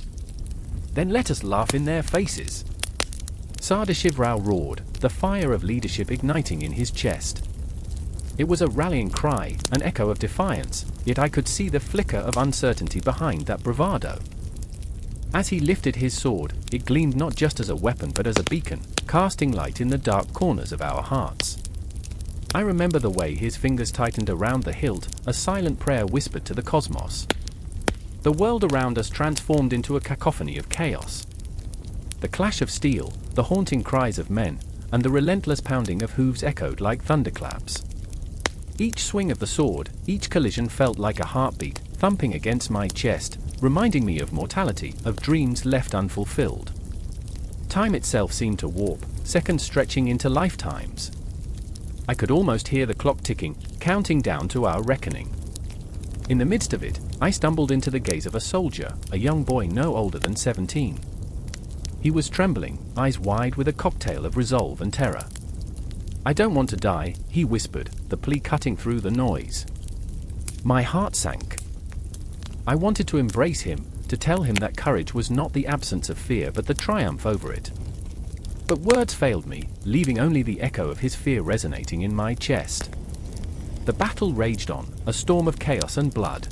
Then let us laugh in their faces. Sadashivrao roared, the fire of leadership igniting in his chest. It was a rallying cry, an echo of defiance, yet I could see the flicker of uncertainty behind that bravado. As he lifted his sword, it gleamed not just as a weapon but as a beacon, casting light in the dark corners of our hearts. I remember the way his fingers tightened around the hilt, a silent prayer whispered to the cosmos. The world around us transformed into a cacophony of chaos. The clash of steel, the haunting cries of men, and the relentless pounding of hooves echoed like thunderclaps. Each swing of the sword, each collision felt like a heartbeat, thumping against my chest, reminding me of mortality, of dreams left unfulfilled. Time itself seemed to warp, seconds stretching into lifetimes. I could almost hear the clock ticking, counting down to our reckoning. In the midst of it, I stumbled into the gaze of a soldier, a young boy no older than 17. He was trembling, eyes wide with a cocktail of resolve and terror. "I don't want to die," he whispered, the plea cutting through the noise. My heart sank. I wanted to embrace him, to tell him that courage was not the absence of fear but the triumph over it. But words failed me, leaving only the echo of his fear resonating in my chest. The battle raged on, a storm of chaos and blood.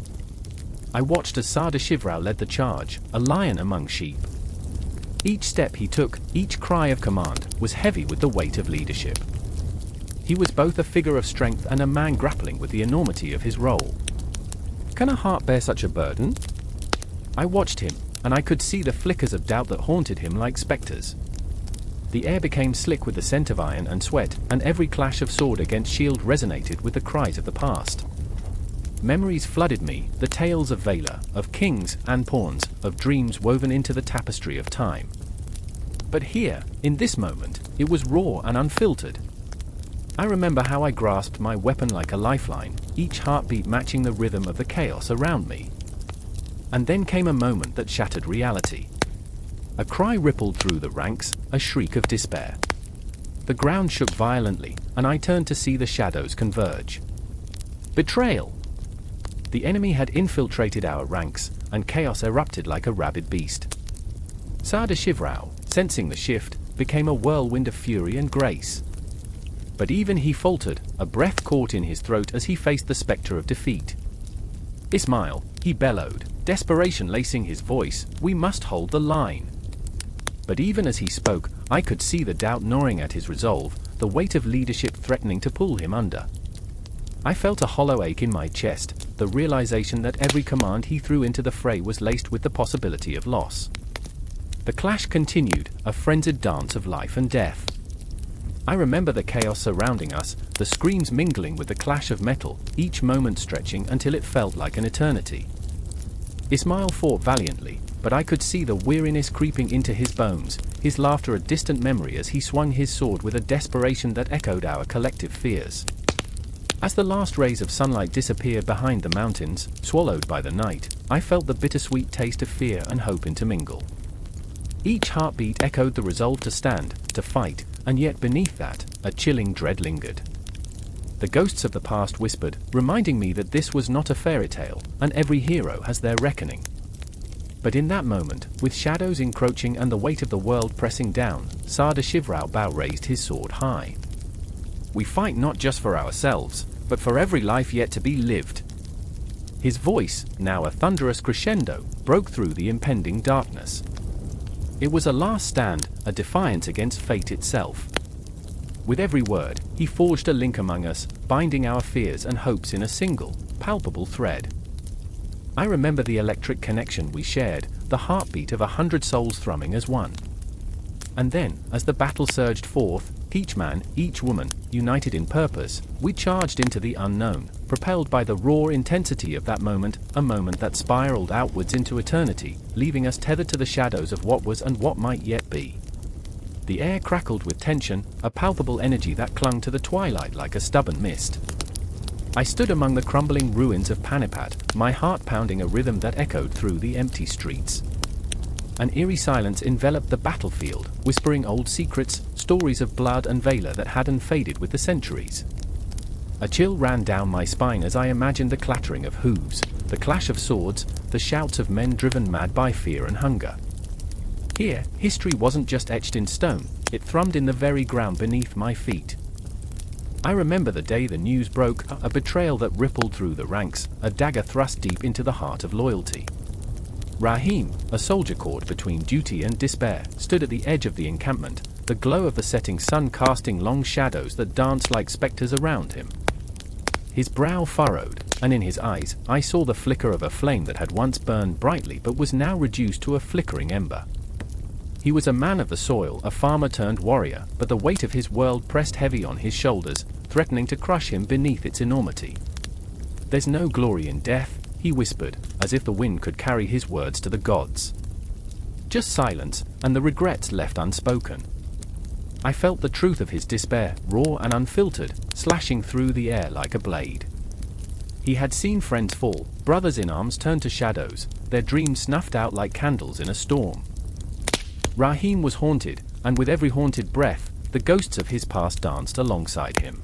I watched as Sadashivrao led the charge, a lion among sheep. Each step he took, each cry of command, was heavy with the weight of leadership. He was both a figure of strength and a man grappling with the enormity of his role. Can a heart bear such a burden? I watched him, and I could see the flickers of doubt that haunted him like specters. The air became slick with the scent of iron and sweat, and every clash of sword against shield resonated with the cries of the past. Memories flooded me, the tales of valor, of kings and pawns, of dreams woven into the tapestry of time. But here, in this moment, it was raw and unfiltered. I remember how I grasped my weapon like a lifeline, each heartbeat matching the rhythm of the chaos around me. And then came a moment that shattered reality. A cry rippled through the ranks, a shriek of despair. The ground shook violently, and I turned to see the shadows converge. Betrayal! The enemy had infiltrated our ranks, and chaos erupted like a rabid beast. Sadashivrao, sensing the shift, became a whirlwind of fury and grace. But even he faltered, a breath caught in his throat as he faced the spectre of defeat. "Ismail," he bellowed, desperation lacing his voice, "we must hold the line." But even as he spoke, I could see the doubt gnawing at his resolve, the weight of leadership threatening to pull him under. I felt a hollow ache in my chest, the realization that every command he threw into the fray was laced with the possibility of loss. The clash continued, a frenzied dance of life and death. I remember the chaos surrounding us, the screams mingling with the clash of metal, each moment stretching until it felt like an eternity. Ismail fought valiantly, but I could see the weariness creeping into his bones, his laughter a distant memory as he swung his sword with a desperation that echoed our collective fears. As the last rays of sunlight disappeared behind the mountains, swallowed by the night, I felt the bittersweet taste of fear and hope intermingle. Each heartbeat echoed the resolve to stand, to fight, and yet beneath that, a chilling dread lingered. The ghosts of the past whispered, reminding me that this was not a fairy tale, and every hero has their reckoning. But in that moment, with shadows encroaching and the weight of the world pressing down, Sadashivrao Bao raised his sword high. "We fight not just for ourselves, but for every life yet to be lived." His voice, now a thunderous crescendo, broke through the impending darkness. It was a last stand, a defiance against fate itself. With every word, he forged a link among us, binding our fears and hopes in a single, palpable thread. I remember the electric connection we shared, the heartbeat of 100 souls thrumming as one. And then, as the battle surged forth, each man, each woman, united in purpose, we charged into the unknown, propelled by the raw intensity of that moment, a moment that spiraled outwards into eternity, leaving us tethered to the shadows of what was and what might yet be. The air crackled with tension, a palpable energy that clung to the twilight like a stubborn mist. I stood among the crumbling ruins of Panipat, my heart pounding a rhythm that echoed through the empty streets. An eerie silence enveloped the battlefield, whispering old secrets, stories of blood and valor that hadn't faded with the centuries. A chill ran down my spine as I imagined the clattering of hooves, the clash of swords, the shouts of men driven mad by fear and hunger. Here, history wasn't just etched in stone, it thrummed in the very ground beneath my feet. I remember the day the news broke, a betrayal that rippled through the ranks, a dagger thrust deep into the heart of loyalty. Rahim, a soldier caught between duty and despair, stood at the edge of the encampment, the glow of the setting sun casting long shadows that danced like specters around him. His brow furrowed, and in his eyes, I saw the flicker of a flame that had once burned brightly but was now reduced to a flickering ember. He was a man of the soil, a farmer turned warrior, but the weight of his world pressed heavy on his shoulders, threatening to crush him beneath its enormity. "There's no glory in death," he whispered, as if the wind could carry his words to the gods. Just silence, and the regrets left unspoken. I felt the truth of his despair, raw and unfiltered, slashing through the air like a blade. He had seen friends fall, brothers in arms turn to shadows, their dreams snuffed out like candles in a storm. Rahim was haunted, and with every haunted breath, the ghosts of his past danced alongside him.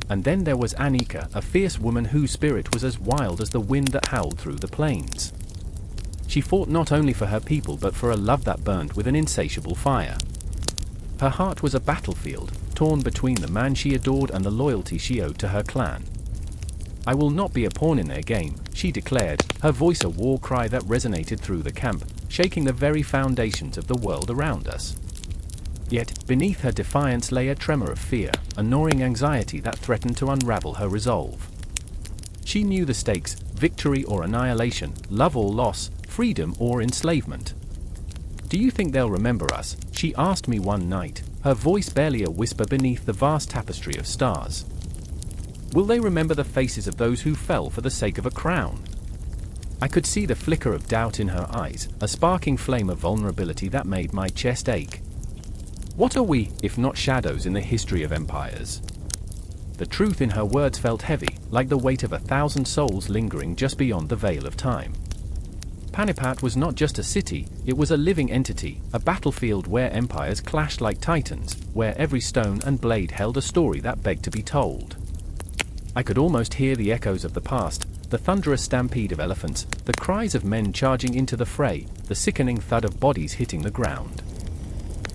And then there was Anika, a fierce woman whose spirit was as wild as the wind that howled through the plains. She fought not only for her people but for a love that burned with an insatiable fire. Her heart was a battlefield, torn between the man she adored and the loyalty she owed to her clan. "I will not be a pawn in their game," she declared, her voice a war cry that resonated through the camp, shaking the very foundations of the world around us. Yet, beneath her defiance lay a tremor of fear, a gnawing anxiety that threatened to unravel her resolve. She knew the stakes, victory or annihilation, love or loss, freedom or enslavement. "Do you think they'll remember us?" she asked me one night, her voice barely a whisper beneath the vast tapestry of stars. "Will they remember the faces of those who fell for the sake of a crown?" I could see the flicker of doubt in her eyes, a sparking flame of vulnerability that made my chest ache. What are we, if not shadows in the history of empires? The truth in her words felt heavy, like the weight of 1,000 souls lingering just beyond the veil of time. Panipat was not just a city, it was a living entity, a battlefield where empires clashed like titans, where every stone and blade held a story that begged to be told. I could almost hear the echoes of the past, the thunderous stampede of elephants, the cries of men charging into the fray, the sickening thud of bodies hitting the ground.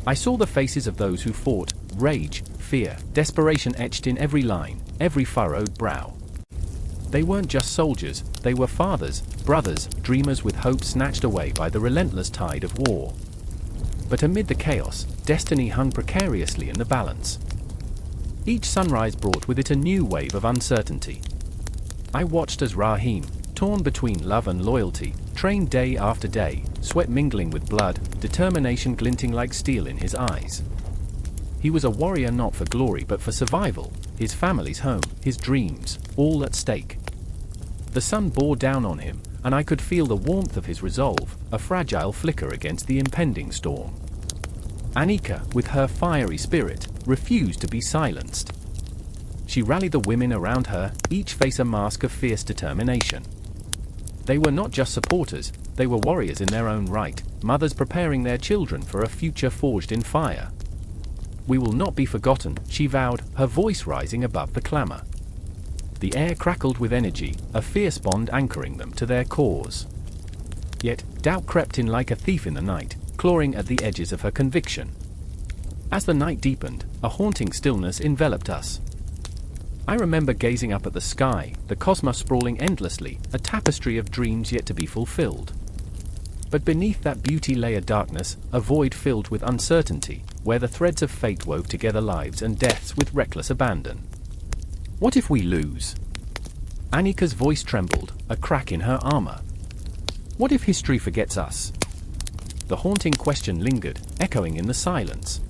I saw the faces of those who fought, rage, fear, desperation etched in every line, every furrowed brow. They weren't just soldiers, they were fathers, brothers, dreamers with hope snatched away by the relentless tide of war. But amid the chaos, destiny hung precariously in the balance. Each sunrise brought with it a new wave of uncertainty. I watched as Rahim, torn between love and loyalty, trained day after day, sweat mingling with blood, determination glinting like steel in his eyes. He was a warrior not for glory but for survival, his family's home, his dreams, all at stake. The sun bore down on him, and I could feel the warmth of his resolve, a fragile flicker against the impending storm. Anika, with her fiery spirit, refused to be silenced. She rallied the women around her, each face a mask of fierce determination. They were not just supporters, they were warriors in their own right, mothers preparing their children for a future forged in fire. We will not be forgotten, she vowed, her voice rising above the clamor. The air crackled with energy, a fierce bond anchoring them to their cause. Yet, doubt crept in like a thief in the night, clawing at the edges of her conviction. As the night deepened, a haunting stillness enveloped us. I remember gazing up at the sky, the cosmos sprawling endlessly, a tapestry of dreams yet to be fulfilled. But beneath that beauty lay a darkness, a void filled with uncertainty, where the threads of fate wove together lives and deaths with reckless abandon. What if we lose? Anika's voice trembled, a crack in her armor. What if history forgets us? The haunting question lingered, echoing in the silence.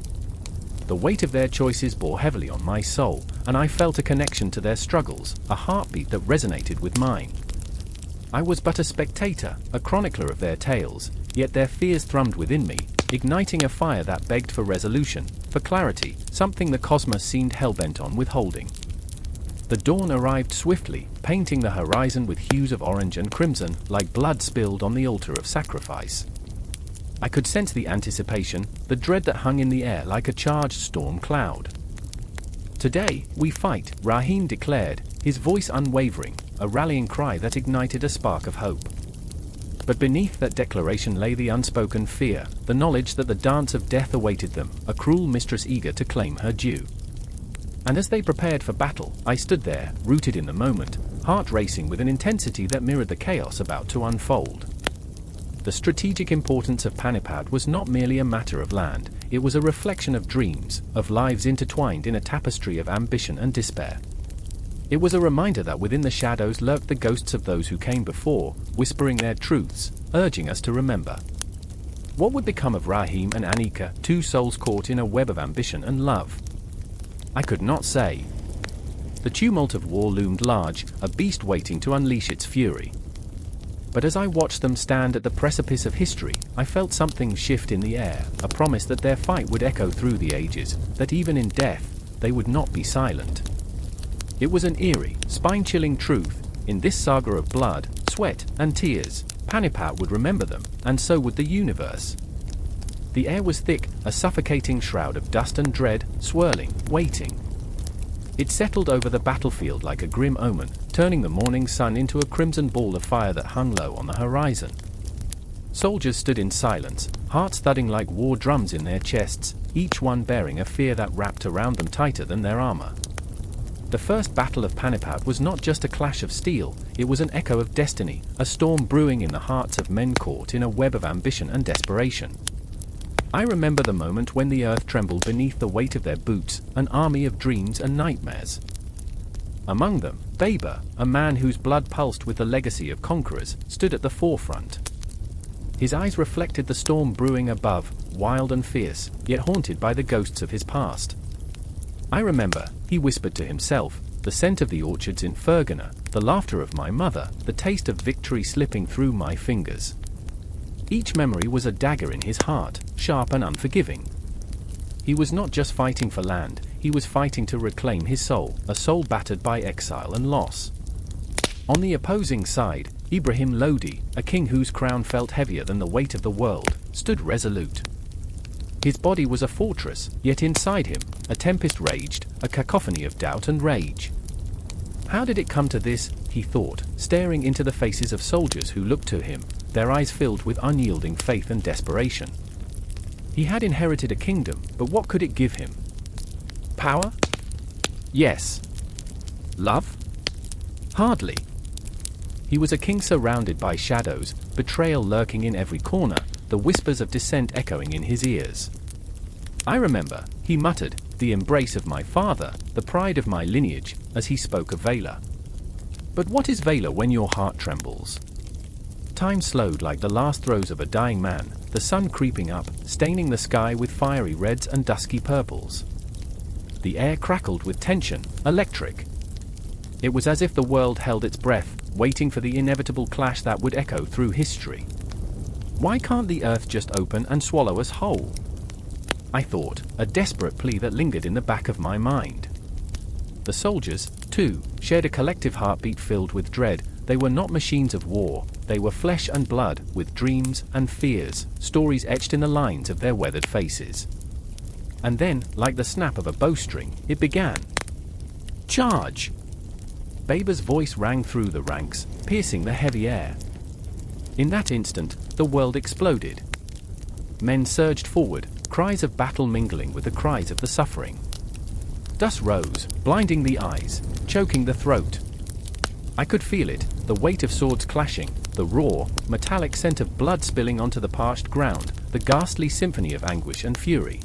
The weight of their choices bore heavily on my soul, and I felt a connection to their struggles, a heartbeat that resonated with mine. I was but a spectator, a chronicler of their tales, yet their fears thrummed within me, igniting a fire that begged for resolution, for clarity, something the cosmos seemed hell-bent on withholding. The dawn arrived swiftly, painting the horizon with hues of orange and crimson, like blood spilled on the altar of sacrifice. I could sense the anticipation, the dread that hung in the air like a charged storm cloud. Today, we fight, Rahim declared, his voice unwavering, a rallying cry that ignited a spark of hope. But beneath that declaration lay the unspoken fear, the knowledge that the dance of death awaited them, a cruel mistress eager to claim her due. And as they prepared for battle, I stood there, rooted in the moment, heart racing with an intensity that mirrored the chaos about to unfold. The strategic importance of Panipat was not merely a matter of land, it was a reflection of dreams, of lives intertwined in a tapestry of ambition and despair. It was a reminder that within the shadows lurked the ghosts of those who came before, whispering their truths, urging us to remember. What would become of Rahim and Anika, two souls caught in a web of ambition and love? I could not say. The tumult of war loomed large, a beast waiting to unleash its fury. But as I watched them stand at the precipice of history, I felt something shift in the air, a promise that their fight would echo through the ages, that even in death, they would not be silent. It was an eerie, spine-chilling truth. In this saga of blood, sweat, and tears, Panipat would remember them, and so would the universe. The air was thick, a suffocating shroud of dust and dread, swirling, waiting. It settled over the battlefield like a grim omen, turning the morning sun into a crimson ball of fire that hung low on the horizon. Soldiers stood in silence, hearts thudding like war drums in their chests, each one bearing a fear that wrapped around them tighter than their armor. The first Battle of Panipat was not just a clash of steel, it was an echo of destiny, a storm brewing in the hearts of men caught in a web of ambition and desperation. I remember the moment when the earth trembled beneath the weight of their boots, an army of dreams and nightmares. Among them, Babur, a man whose blood pulsed with the legacy of conquerors, stood at the forefront. His eyes reflected the storm brewing above, wild and fierce, yet haunted by the ghosts of his past. I remember, he whispered to himself, the scent of the orchards in Fergana, the laughter of my mother, the taste of victory slipping through my fingers. Each memory was a dagger in his heart, sharp and unforgiving. He was not just fighting for land, he was fighting to reclaim his soul, a soul battered by exile and loss. On the opposing side, Ibrahim Lodi, a king whose crown felt heavier than the weight of the world, stood resolute. His body was a fortress, yet inside him, a tempest raged, a cacophony of doubt and rage. How did it come to this, he thought, staring into the faces of soldiers who looked to him, their eyes filled with unyielding faith and desperation. He had inherited a kingdom, but what could it give him? Power? Yes. Love? Hardly. He was a king surrounded by shadows, betrayal lurking in every corner, the whispers of dissent echoing in his ears. I remember, he muttered, the embrace of my father, the pride of my lineage, as he spoke of valor. But what is valor when your heart trembles? Time slowed like the last throes of a dying man, the sun creeping up, staining the sky with fiery reds and dusky purples. The air crackled with tension, electric. It was as if the world held its breath, waiting for the inevitable clash that would echo through history. Why can't the earth just open and swallow us whole? I thought, a desperate plea that lingered in the back of my mind. The soldiers, too, shared a collective heartbeat filled with dread. They were not machines of war, they were flesh and blood, with dreams and fears, stories etched in the lines of their weathered faces. And then, like the snap of a bowstring, it began. Charge! Babur's voice rang through the ranks, piercing the heavy air. In that instant, the world exploded. Men surged forward, cries of battle mingling with the cries of the suffering. Dust rose, blinding the eyes, choking the throat. I could feel it, the weight of swords clashing, the raw, metallic scent of blood spilling onto the parched ground, the ghastly symphony of anguish and fury.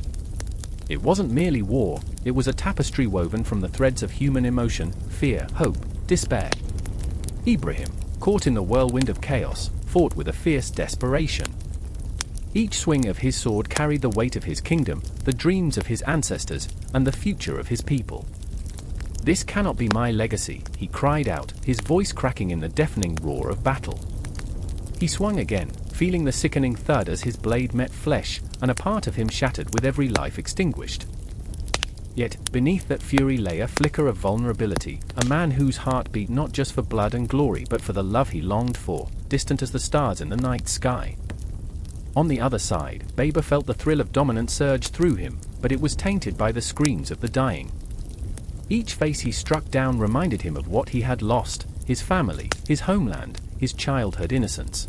It wasn't merely war, it was a tapestry woven from the threads of human emotion, fear, hope, despair. Ibrahim, caught in the whirlwind of chaos, fought with a fierce desperation. Each swing of his sword carried the weight of his kingdom, the dreams of his ancestors, and the future of his people. This cannot be my legacy, he cried out, his voice cracking in the deafening roar of battle. He swung again, feeling the sickening thud as his blade met flesh, and a part of him shattered with every life extinguished. Yet, beneath that fury lay a flicker of vulnerability, a man whose heart beat not just for blood and glory but for the love he longed for, distant as the stars in the night sky. On the other side, Babur felt the thrill of dominance surge through him, but it was tainted by the screams of the dying. Each face he struck down reminded him of what he had lost, his family, his homeland, his childhood innocence.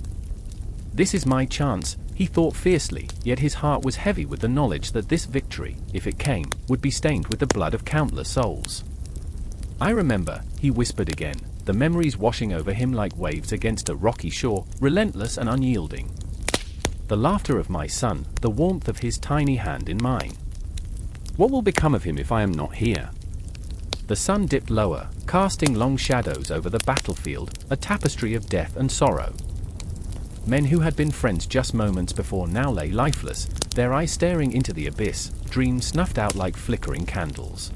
This is my chance, he thought fiercely, yet his heart was heavy with the knowledge that this victory, if it came, would be stained with the blood of countless souls. I remember, he whispered again, the memories washing over him like waves against a rocky shore, relentless and unyielding. The laughter of my son, the warmth of his tiny hand in mine. What will become of him if I am not here? The sun dipped lower, casting long shadows over the battlefield, a tapestry of death and sorrow. Men who had been friends just moments before now lay lifeless, their eyes staring into the abyss, dreams snuffed out like flickering candles.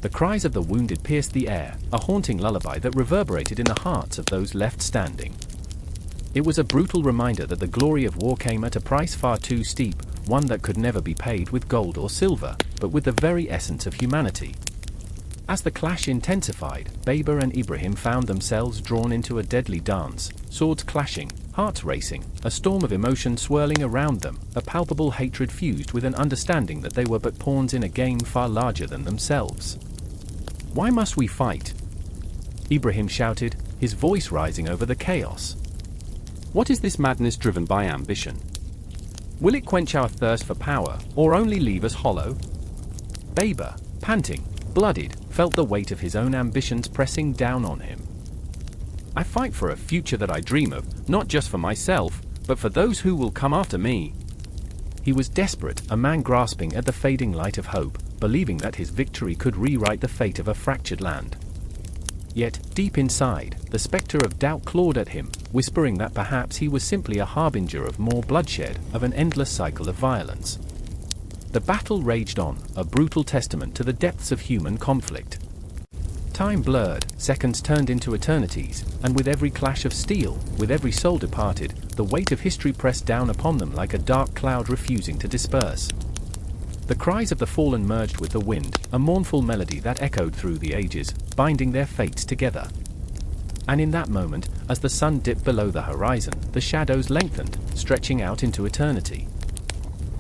The cries of the wounded pierced the air, a haunting lullaby that reverberated in the hearts of those left standing. It was a brutal reminder that the glory of war came at a price far too steep, one that could never be paid with gold or silver, but with the very essence of humanity. As the clash intensified, Babur and Ibrahim found themselves drawn into a deadly dance, swords clashing, hearts racing, a storm of emotion swirling around them, a palpable hatred fused with an understanding that they were but pawns in a game far larger than themselves. Why must we fight? Ibrahim shouted, his voice rising over the chaos. What is this madness driven by ambition? Will it quench our thirst for power, or only leave us hollow? Babur, panting, bloodied, felt the weight of his own ambitions pressing down on him. I fight for a future that I dream of, not just for myself, but for those who will come after me. He was desperate, a man grasping at the fading light of hope, believing that his victory could rewrite the fate of a fractured land. Yet, deep inside, the spectre of doubt clawed at him, whispering that perhaps he was simply a harbinger of more bloodshed, of an endless cycle of violence. The battle raged on, a brutal testament to the depths of human conflict. Time blurred, seconds turned into eternities, and with every clash of steel, with every soul departed, the weight of history pressed down upon them like a dark cloud refusing to disperse. The cries of the fallen merged with the wind, a mournful melody that echoed through the ages, binding their fates together. And in that moment, as the sun dipped below the horizon, the shadows lengthened, stretching out into eternity.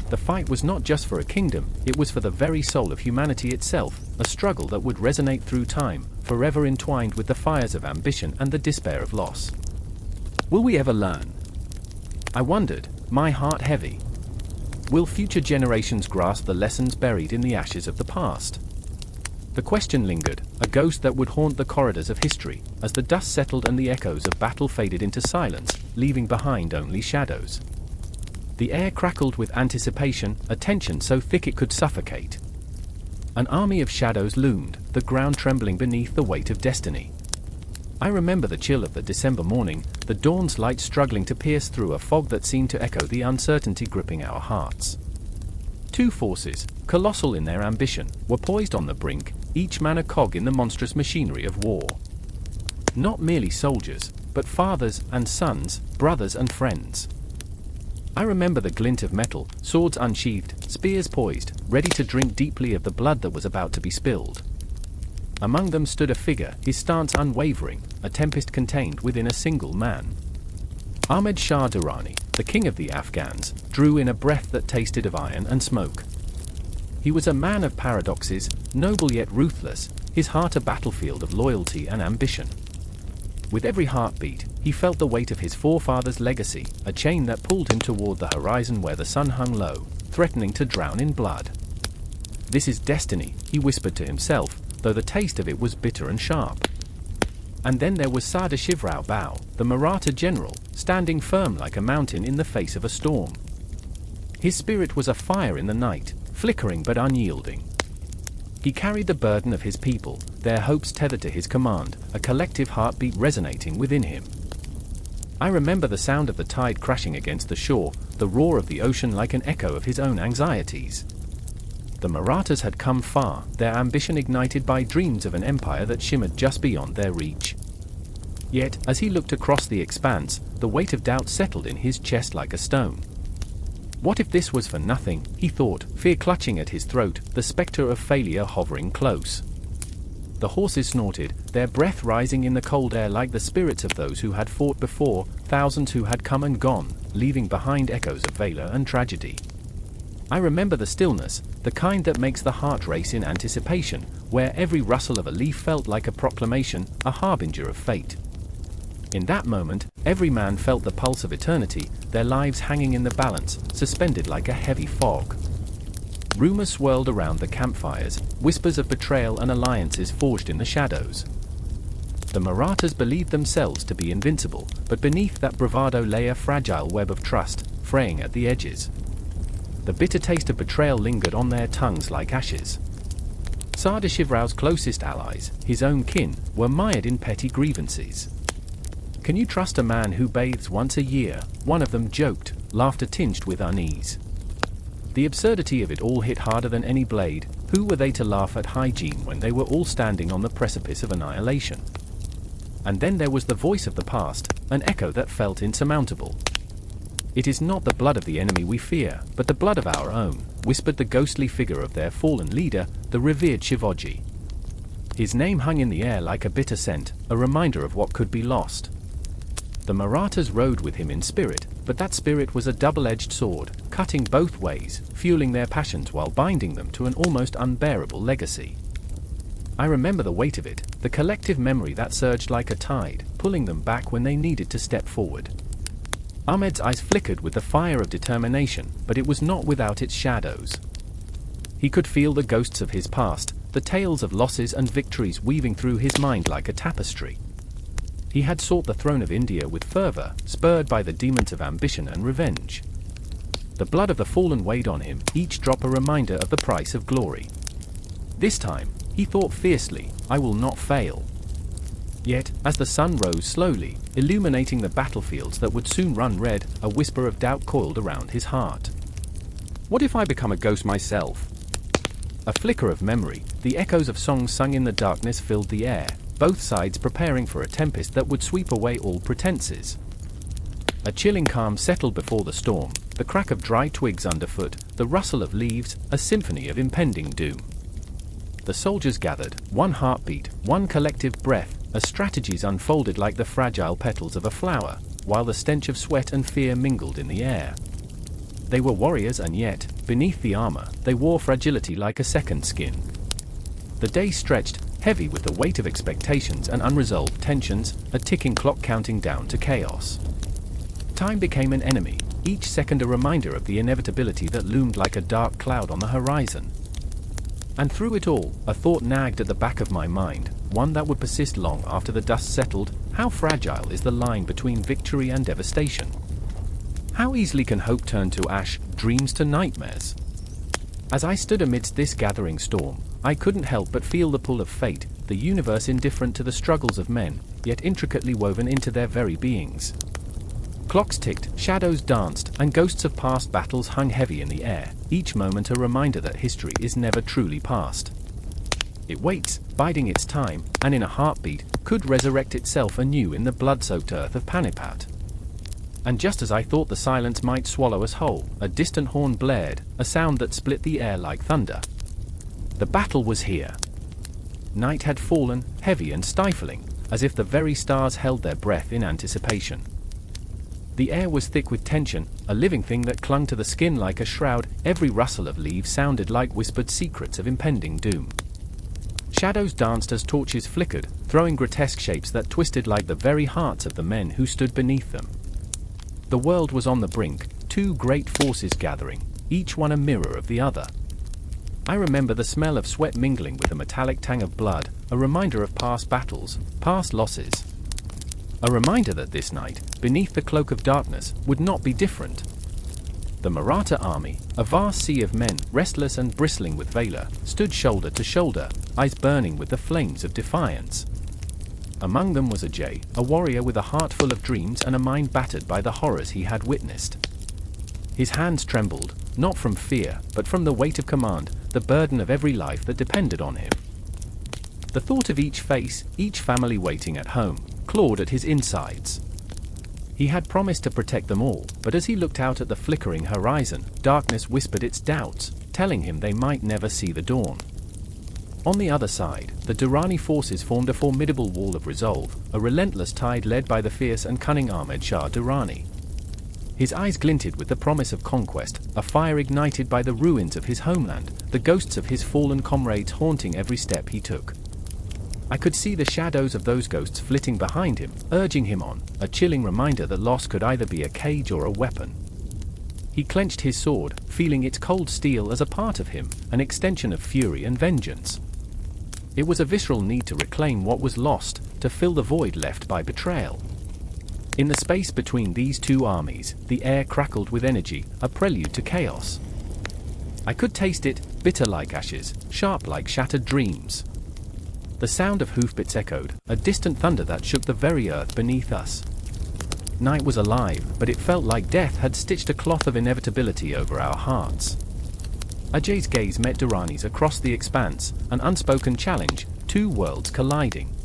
The fight was not just for a kingdom, it was for the very soul of humanity itself, a struggle that would resonate through time, forever entwined with the fires of ambition and the despair of loss. Will we ever learn? I wondered, my heart heavy. Will future generations grasp the lessons buried in the ashes of the past? The question lingered, a ghost that would haunt the corridors of history, as the dust settled and the echoes of battle faded into silence, leaving behind only shadows. The air crackled with anticipation, a tension so thick it could suffocate. An army of shadows loomed, the ground trembling beneath the weight of destiny. I remember the chill of the December morning, the dawn's light struggling to pierce through a fog that seemed to echo the uncertainty gripping our hearts. Two forces, colossal in their ambition, were poised on the brink, each man a cog in the monstrous machinery of war. Not merely soldiers, but fathers and sons, brothers and friends. I remember the glint of metal, swords unsheathed, spears poised, ready to drink deeply of the blood that was about to be spilled. Among them stood a figure, his stance unwavering, a tempest contained within a single man. Ahmad Shah Durrani, the king of the Afghans, drew in a breath that tasted of iron and smoke. He was a man of paradoxes, noble yet ruthless, his heart a battlefield of loyalty and ambition. With every heartbeat, he felt the weight of his forefathers' legacy, a chain that pulled him toward the horizon where the sun hung low, threatening to drown in blood. "This is destiny," he whispered to himself, though the taste of it was bitter and sharp. And then there was Sadashivrao Bau, the Maratha general, standing firm like a mountain in the face of a storm. His spirit was a fire in the night, flickering but unyielding. He carried the burden of his people, their hopes tethered to his command, a collective heartbeat resonating within him. I remember the sound of the tide crashing against the shore, the roar of the ocean like an echo of his own anxieties. The Marathas had come far, their ambition ignited by dreams of an empire that shimmered just beyond their reach. Yet, as he looked across the expanse, the weight of doubt settled in his chest like a stone. What if this was for nothing, he thought, fear clutching at his throat, the spectre of failure hovering close. The horses snorted, their breath rising in the cold air like the spirits of those who had fought before, thousands who had come and gone, leaving behind echoes of valor and tragedy. I remember the stillness, the kind that makes the heart race in anticipation, where every rustle of a leaf felt like a proclamation, a harbinger of fate. In that moment, every man felt the pulse of eternity, their lives hanging in the balance, suspended like a heavy fog. Rumors swirled around the campfires, whispers of betrayal and alliances forged in the shadows. The Marathas believed themselves to be invincible, but beneath that bravado lay a fragile web of trust, fraying at the edges. The bitter taste of betrayal lingered on their tongues like ashes. Sadashivrao's closest allies, his own kin, were mired in petty grievances. "Can you trust a man who bathes once a year?" one of them joked, laughter tinged with unease. The absurdity of it all hit harder than any blade. Who were they to laugh at hygiene when they were all standing on the precipice of annihilation? And then there was the voice of the past, an echo that felt insurmountable. "It is not the blood of the enemy we fear, but the blood of our own," whispered the ghostly figure of their fallen leader, the revered Shivaji. His name hung in the air like a bitter scent, a reminder of what could be lost. The Marathas rode with him in spirit, but that spirit was a double-edged sword, cutting both ways, fueling their passions while binding them to an almost unbearable legacy. I remember the weight of it, the collective memory that surged like a tide, pulling them back when they needed to step forward. Ahmed's eyes flickered with the fire of determination, but it was not without its shadows. He could feel the ghosts of his past, the tales of losses and victories weaving through his mind like a tapestry. He had sought the throne of India with fervor, spurred by the demons of ambition and revenge. The blood of the fallen weighed on him, each drop a reminder of the price of glory. This time, he thought fiercely, "I will not fail." Yet, as the sun rose slowly, illuminating the battlefields that would soon run red, a whisper of doubt coiled around his heart. What if I become a ghost myself? A flicker of memory, the echoes of songs sung in the darkness filled the air, both sides preparing for a tempest that would sweep away all pretenses. A chilling calm settled before the storm, the crack of dry twigs underfoot, the rustle of leaves, a symphony of impending doom. The soldiers gathered, one heartbeat, one collective breath, as strategies unfolded like the fragile petals of a flower, while the stench of sweat and fear mingled in the air. They were warriors, and yet, beneath the armor, they wore fragility like a second skin. The day stretched, heavy with the weight of expectations and unresolved tensions, a ticking clock counting down to chaos. Time became an enemy, each second a reminder of the inevitability that loomed like a dark cloud on the horizon. And through it all, a thought nagged at the back of my mind, one that would persist long after the dust settled: how fragile is the line between victory and devastation? How easily can hope turn to ash, dreams to nightmares? As I stood amidst this gathering storm, I couldn't help but feel the pull of fate, the universe indifferent to the struggles of men, yet intricately woven into their very beings. Clocks ticked, shadows danced, and ghosts of past battles hung heavy in the air, each moment a reminder that history is never truly past. It waits, biding its time, and in a heartbeat, could resurrect itself anew in the blood-soaked earth of Panipat. And just as I thought the silence might swallow us whole, a distant horn blared, a sound that split the air like thunder. The battle was here. Night had fallen, heavy and stifling, as if the very stars held their breath in anticipation. The air was thick with tension, a living thing that clung to the skin like a shroud. Every rustle of leaves sounded like whispered secrets of impending doom. Shadows danced as torches flickered, throwing grotesque shapes that twisted like the very hearts of the men who stood beneath them. The world was on the brink, two great forces gathering, each one a mirror of the other. I remember the smell of sweat mingling with the metallic tang of blood, a reminder of past battles, past losses. A reminder that this night, beneath the cloak of darkness, would not be different. The Maratha army, a vast sea of men, restless and bristling with valor, stood shoulder to shoulder, eyes burning with the flames of defiance. Among them was Ajay, a warrior with a heart full of dreams and a mind battered by the horrors he had witnessed. His hands trembled, not from fear, but from the weight of command, the burden of every life that depended on him. The thought of each face, each family waiting at home, clawed at his insides. He had promised to protect them all, but as he looked out at the flickering horizon, darkness whispered its doubts, telling him they might never see the dawn. On the other side, the Durrani forces formed a formidable wall of resolve, a relentless tide led by the fierce and cunning Ahmad Shah Durrani. His eyes glinted with the promise of conquest, a fire ignited by the ruins of his homeland, the ghosts of his fallen comrades haunting every step he took. I could see the shadows of those ghosts flitting behind him, urging him on, a chilling reminder that loss could either be a cage or a weapon. He clenched his sword, feeling its cold steel as a part of him, an extension of fury and vengeance. It was a visceral need to reclaim what was lost, to fill the void left by betrayal. In the space between these two armies, the air crackled with energy, a prelude to chaos. I could taste it, bitter like ashes, sharp like shattered dreams. The sound of hoofbeats echoed, a distant thunder that shook the very earth beneath us. Night was alive, but it felt like death had stitched a cloth of inevitability over our hearts. Ajay's gaze met Durrani's across the expanse, an unspoken challenge, two worlds colliding.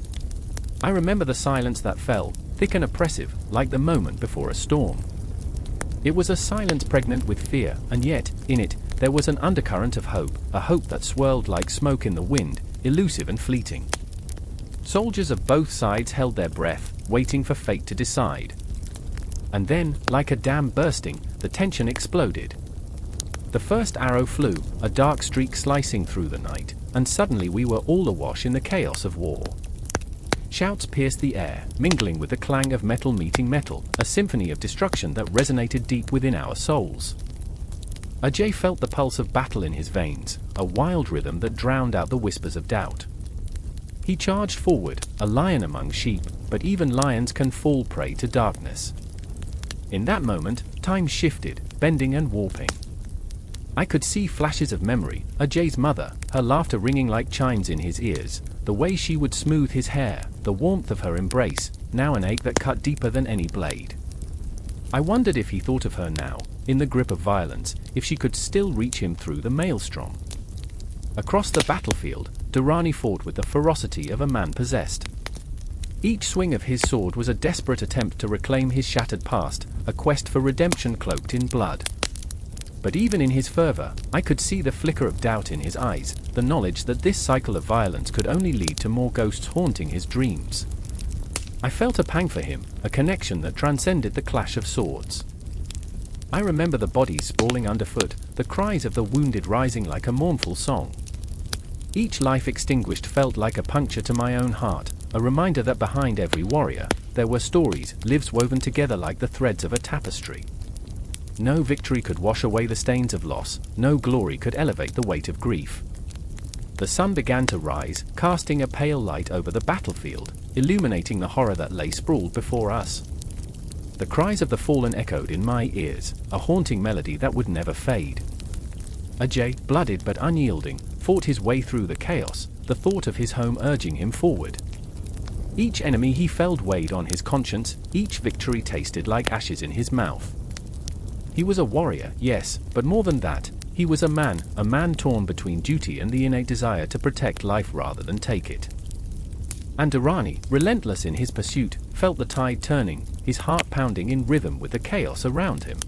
I remember the silence that fell, thick and oppressive, like the moment before a storm. It was a silence pregnant with fear, and yet, in it, there was an undercurrent of hope, a hope that swirled like smoke in the wind, elusive and fleeting. Soldiers of both sides held their breath, waiting for fate to decide. And then, like a dam bursting, the tension exploded. The first arrow flew, a dark streak slicing through the night, and suddenly we were all awash in the chaos of war. Shouts pierced the air, mingling with the clang of metal meeting metal, a symphony of destruction that resonated deep within our souls. Ajay felt the pulse of battle in his veins, a wild rhythm that drowned out the whispers of doubt. He charged forward, a lion among sheep, but even lions can fall prey to darkness. In that moment, time shifted, bending and warping. I could see flashes of memory, Ajay's mother, her laughter ringing like chimes in his ears, the way she would smooth his hair, the warmth of her embrace, now an ache that cut deeper than any blade. I wondered if he thought of her now, in the grip of violence, if she could still reach him through the maelstrom. Across the battlefield, Durrani fought with the ferocity of a man possessed. Each swing of his sword was a desperate attempt to reclaim his shattered past, a quest for redemption cloaked in blood. But even in his fervor, I could see the flicker of doubt in his eyes, the knowledge that this cycle of violence could only lead to more ghosts haunting his dreams. I felt a pang for him, a connection that transcended the clash of swords. I remember the bodies sprawling underfoot, the cries of the wounded rising like a mournful song. Each life extinguished felt like a puncture to my own heart, a reminder that behind every warrior, there were stories, lives woven together like the threads of a tapestry. No victory could wash away the stains of loss, no glory could elevate the weight of grief. The sun began to rise, casting a pale light over the battlefield, illuminating the horror that lay sprawled before us. The cries of the fallen echoed in my ears, a haunting melody that would never fade. Ajay, blooded but unyielding, fought his way through the chaos, the thought of his home urging him forward. Each enemy he felled weighed on his conscience, each victory tasted like ashes in his mouth. He was a warrior, yes, but more than that, he was a man torn between duty and the innate desire to protect life rather than take it. And Durrani, relentless in his pursuit, felt the tide turning, his heart pounding in rhythm with the chaos around him.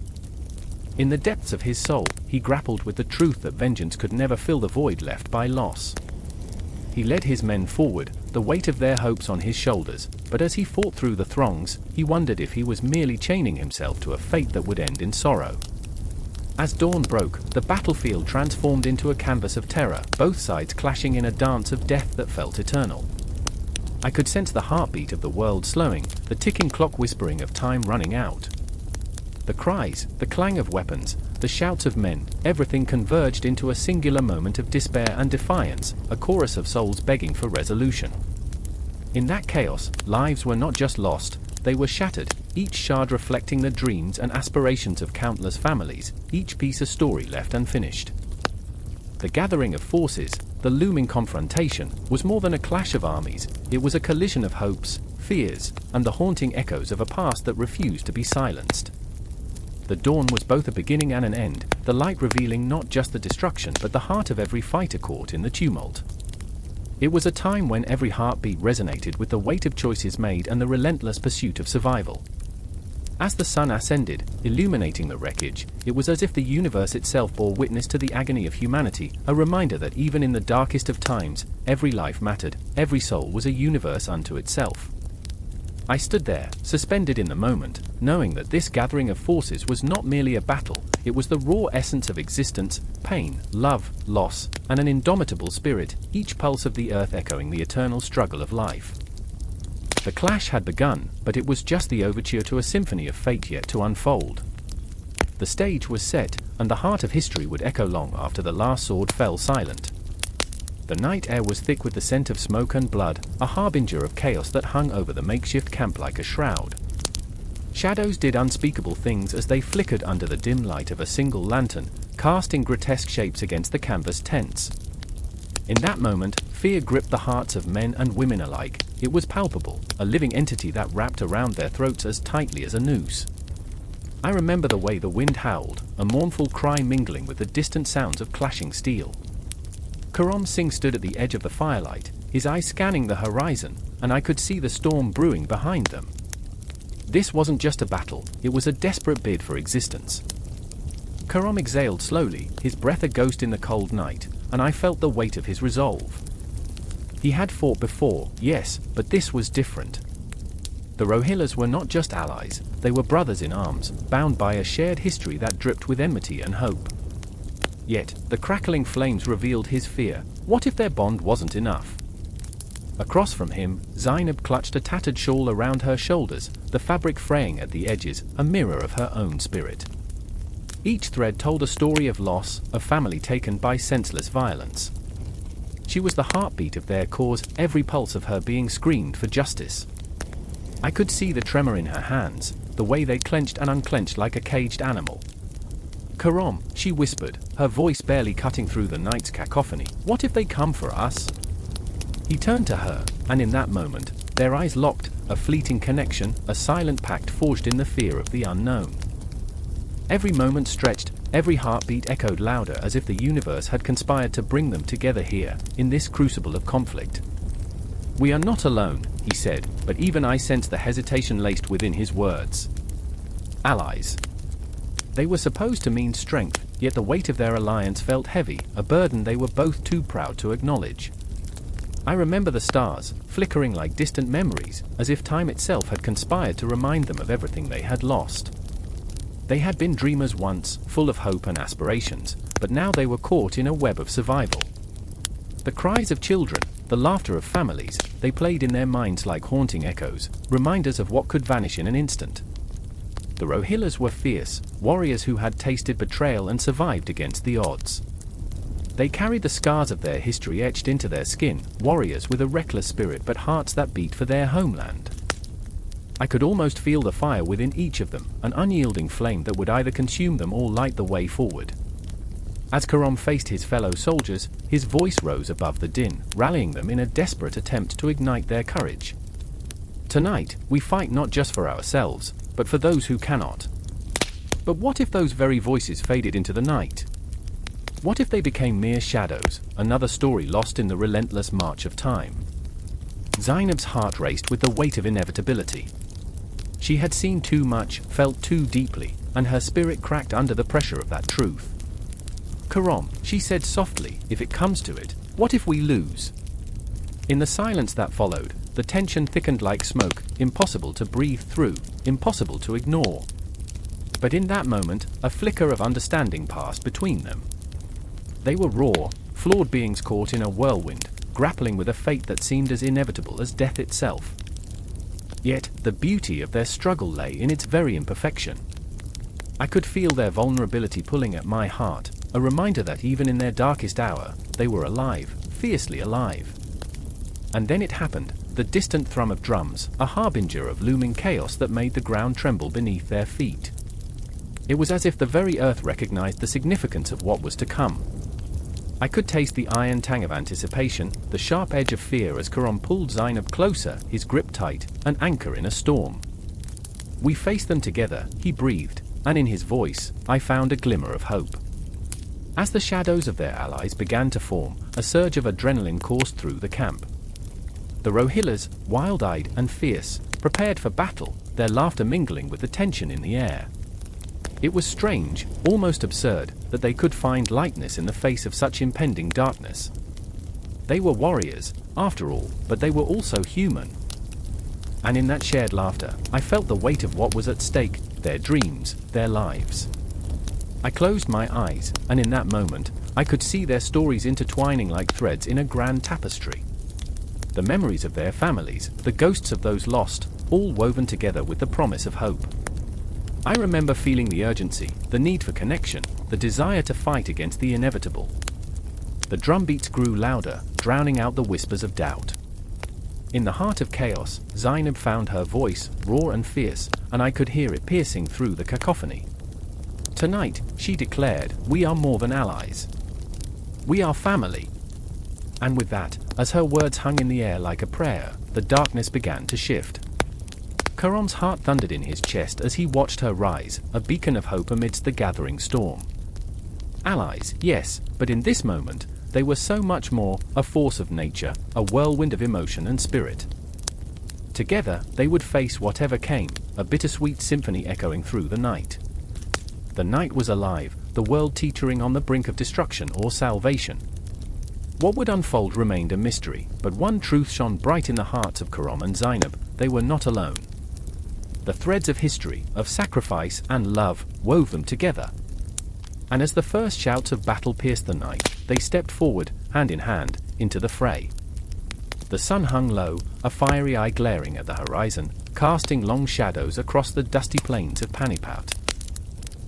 In the depths of his soul, he grappled with the truth that vengeance could never fill the void left by loss. He led his men forward, the weight of their hopes on his shoulders, but as he fought through the throngs, he wondered if he was merely chaining himself to a fate that would end in sorrow. As dawn broke, the battlefield transformed into a canvas of terror, both sides clashing in a dance of death that felt eternal. I could sense the heartbeat of the world slowing, the ticking clock whispering of time running out. The cries, the clang of weapons, the shouts of men, everything converged into a singular moment of despair and defiance, a chorus of souls begging for resolution. In that chaos, lives were not just lost, they were shattered, each shard reflecting the dreams and aspirations of countless families, each piece a story left unfinished. The gathering of forces, the looming confrontation, was more than a clash of armies, it was a collision of hopes, fears, and the haunting echoes of a past that refused to be silenced. The dawn was both a beginning and an end, the light revealing not just the destruction but the heart of every fighter caught in the tumult. It was a time when every heartbeat resonated with the weight of choices made and the relentless pursuit of survival. As the sun ascended, illuminating the wreckage, it was as if the universe itself bore witness to the agony of humanity, a reminder that even in the darkest of times, every life mattered, every soul was a universe unto itself. I stood there, suspended in the moment, knowing that this gathering of forces was not merely a battle, it was the raw essence of existence, pain, love, loss, and an indomitable spirit, each pulse of the earth echoing the eternal struggle of life. The clash had begun, but it was just the overture to a symphony of fate yet to unfold. The stage was set, and the heart of history would echo long after the last sword fell silent. The night air was thick with the scent of smoke and blood, a harbinger of chaos that hung over the makeshift camp like a shroud. Shadows did unspeakable things as they flickered under the dim light of a single lantern, casting grotesque shapes against the canvas tents. In that moment, fear gripped the hearts of men and women alike. It was palpable, a living entity that wrapped around their throats as tightly as a noose. I remember the way the wind howled, a mournful cry mingling with the distant sounds of clashing steel. Karam Singh stood at the edge of the firelight, his eyes scanning the horizon, and I could see the storm brewing behind them. This wasn't just a battle, it was a desperate bid for existence. Karam exhaled slowly, his breath a ghost in the cold night, and I felt the weight of his resolve. He had fought before, yes, but this was different. The Rohillas were not just allies, they were brothers in arms, bound by a shared history that dripped with enmity and hope. Yet, the crackling flames revealed his fear. What if their bond wasn't enough? Across from him, Zainab clutched a tattered shawl around her shoulders, the fabric fraying at the edges, a mirror of her own spirit. Each thread told a story of loss, of family taken by senseless violence. She was the heartbeat of their cause, every pulse of her being screamed for justice. I could see the tremor in her hands, the way they clenched and unclenched like a caged animal. "Karam," she whispered, her voice barely cutting through the night's cacophony, "what if they come for us?" He turned to her, and in that moment, their eyes locked, a fleeting connection, a silent pact forged in the fear of the unknown. Every moment stretched, every heartbeat echoed louder as if the universe had conspired to bring them together here, in this crucible of conflict. "We are not alone," he said, but even I sensed the hesitation laced within his words. Allies. They were supposed to mean strength, yet the weight of their alliance felt heavy, a burden they were both too proud to acknowledge. I remember the stars, flickering like distant memories, as if time itself had conspired to remind them of everything they had lost. They had been dreamers once, full of hope and aspirations, but now they were caught in a web of survival. The cries of children, the laughter of families, they played in their minds like haunting echoes, reminders of what could vanish in an instant. The Rohillas were fierce, warriors who had tasted betrayal and survived against the odds. They carried the scars of their history etched into their skin, warriors with a reckless spirit but hearts that beat for their homeland. I could almost feel the fire within each of them, an unyielding flame that would either consume them or light the way forward. As Karam faced his fellow soldiers, his voice rose above the din, rallying them in a desperate attempt to ignite their courage. Tonight, we fight not just for ourselves, but for those who cannot. But what if those very voices faded into the night? What if they became mere shadows, another story lost in the relentless march of time? Zainab's heart raced with the weight of inevitability. She had seen too much, felt too deeply, and her spirit cracked under the pressure of that truth. Karam, she said softly, if it comes to it, what if we lose? In the silence that followed, the tension thickened like smoke, impossible to breathe through, impossible to ignore. But in that moment, a flicker of understanding passed between them. They were raw, flawed beings caught in a whirlwind, grappling with a fate that seemed as inevitable as death itself. Yet, the beauty of their struggle lay in its very imperfection. I could feel their vulnerability pulling at my heart, a reminder that even in their darkest hour, they were alive, fiercely alive. And then it happened, the distant thrum of drums, a harbinger of looming chaos that made the ground tremble beneath their feet. It was as if the very earth recognized the significance of what was to come. I could taste the iron tang of anticipation, the sharp edge of fear as Karam pulled Zainab closer, his grip tight, an anchor in a storm. We faced them together, he breathed, and in his voice, I found a glimmer of hope. As the shadows of their allies began to form, a surge of adrenaline coursed through the camp. The Rohillas, wild-eyed and fierce, prepared for battle, their laughter mingling with the tension in the air. It was strange, almost absurd, that they could find lightness in the face of such impending darkness. They were warriors, after all, but they were also human. And in that shared laughter, I felt the weight of what was at stake, their dreams, their lives. I closed my eyes, and in that moment, I could see their stories intertwining like threads in a grand tapestry. The memories of their families, the ghosts of those lost, all woven together with the promise of hope. I remember feeling the urgency, the need for connection, the desire to fight against the inevitable. The drumbeats grew louder, drowning out the whispers of doubt. In the heart of chaos, Zainab found her voice, raw and fierce, and I could hear it piercing through the cacophony. Tonight, she declared, we are more than allies. We are family. And with that, as her words hung in the air like a prayer, the darkness began to shift. Karam's heart thundered in his chest as he watched her rise, a beacon of hope amidst the gathering storm. Allies, yes, but in this moment, they were so much more, a force of nature, a whirlwind of emotion and spirit. Together, they would face whatever came, a bittersweet symphony echoing through the night. The night was alive, the world teetering on the brink of destruction or salvation. What would unfold remained a mystery, but one truth shone bright in the hearts of Karam and Zainab: they were not alone. The threads of history, of sacrifice and love, wove them together. And as the first shouts of battle pierced the night, they stepped forward, hand in hand, into the fray. The sun hung low, a fiery eye glaring at the horizon, casting long shadows across the dusty plains of Panipat.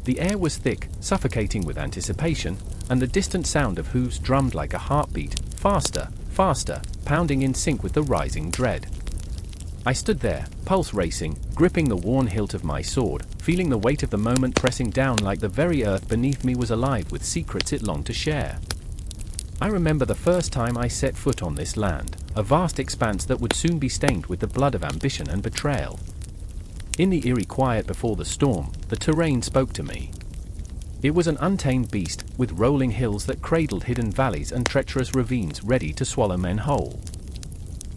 The air was thick, suffocating with anticipation, and the distant sound of hooves drummed like a heartbeat, faster, faster, pounding in sync with the rising dread. I stood there, pulse racing, gripping the worn hilt of my sword, feeling the weight of the moment pressing down like the very earth beneath me was alive with secrets it longed to share. I remember the first time I set foot on this land, a vast expanse that would soon be stained with the blood of ambition and betrayal. In the eerie quiet before the storm, the terrain spoke to me. It was an untamed beast, with rolling hills that cradled hidden valleys and treacherous ravines ready to swallow men whole.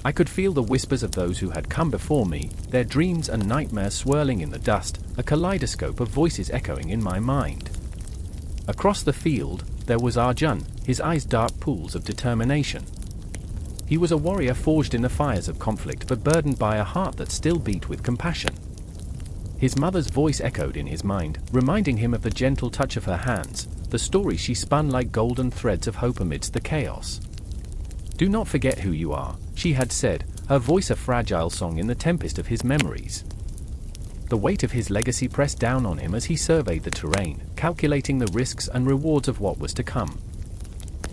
I could feel the whispers of those who had come before me, their dreams and nightmares swirling in the dust, a kaleidoscope of voices echoing in my mind. Across the field, there was Arjun, his eyes dark pools of determination. He was a warrior forged in the fires of conflict but burdened by a heart that still beat with compassion. His mother's voice echoed in his mind, reminding him of the gentle touch of her hands, the story she spun like golden threads of hope amidst the chaos. "Do not forget who you are," she had said, her voice a fragile song in the tempest of his memories. The weight of his legacy pressed down on him as he surveyed the terrain, calculating the risks and rewards of what was to come.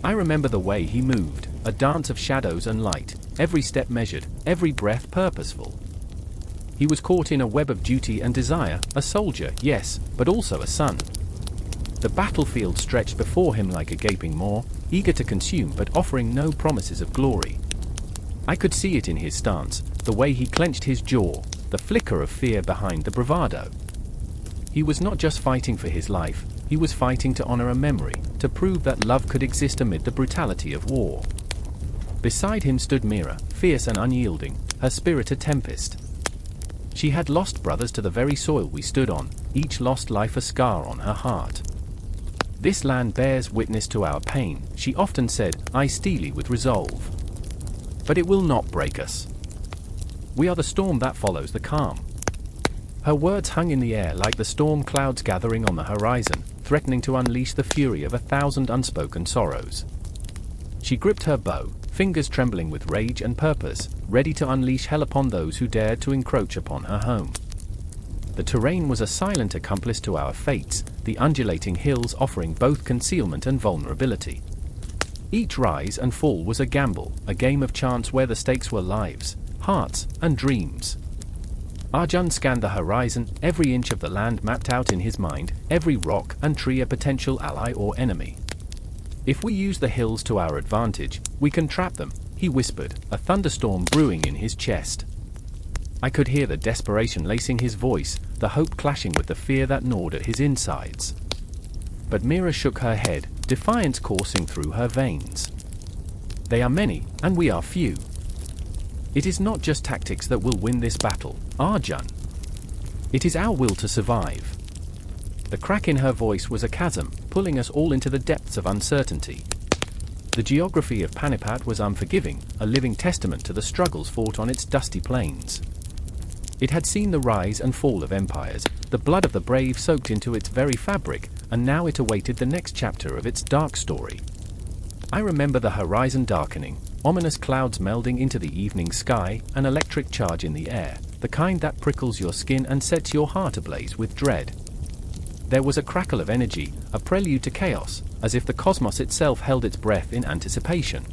I remember the way he moved, a dance of shadows and light, every step measured, every breath purposeful. He was caught in a web of duty and desire, a soldier, yes, but also a son. The battlefield stretched before him like a gaping maw, eager to consume but offering no promises of glory. I could see it in his stance, the way he clenched his jaw, the flicker of fear behind the bravado. He was not just fighting for his life, he was fighting to honor a memory, to prove that love could exist amid the brutality of war. Beside him stood Mira, fierce and unyielding, her spirit a tempest. She had lost brothers to the very soil we stood on, each lost life a scar on her heart. "This land bears witness to our pain," she often said, eyes steely with resolve. "But it will not break us. We are the storm that follows the calm." Her words hung in the air like the storm clouds gathering on the horizon, threatening to unleash the fury of 1,000 unspoken sorrows. She gripped her bow, fingers trembling with rage and purpose, ready to unleash hell upon those who dared to encroach upon her home. The terrain was a silent accomplice to our fates, the undulating hills offering both concealment and vulnerability. Each rise and fall was a gamble, a game of chance where the stakes were lives, hearts, and dreams. Arjun scanned the horizon, every inch of the land mapped out in his mind, every rock and tree a potential ally or enemy. "If we use the hills to our advantage, we can trap them," he whispered, a thunderstorm brewing in his chest. I could hear the desperation lacing his voice, the hope clashing with the fear that gnawed at his insides. But Mira shook her head, defiance coursing through her veins. "They are many, and we are few. It is not just tactics that will win this battle, Arjun. It is our will to survive." The crack in her voice was a chasm, pulling us all into the depths of uncertainty. The geography of Panipat was unforgiving, a living testament to the struggles fought on its dusty plains. It had seen the rise and fall of empires, the blood of the brave soaked into its very fabric, and now it awaited the next chapter of its dark story. I remember the horizon darkening, ominous clouds melding into the evening sky, an electric charge in the air, the kind that prickles your skin and sets your heart ablaze with dread. There was a crackle of energy, a prelude to chaos, as if the cosmos itself held its breath in anticipation.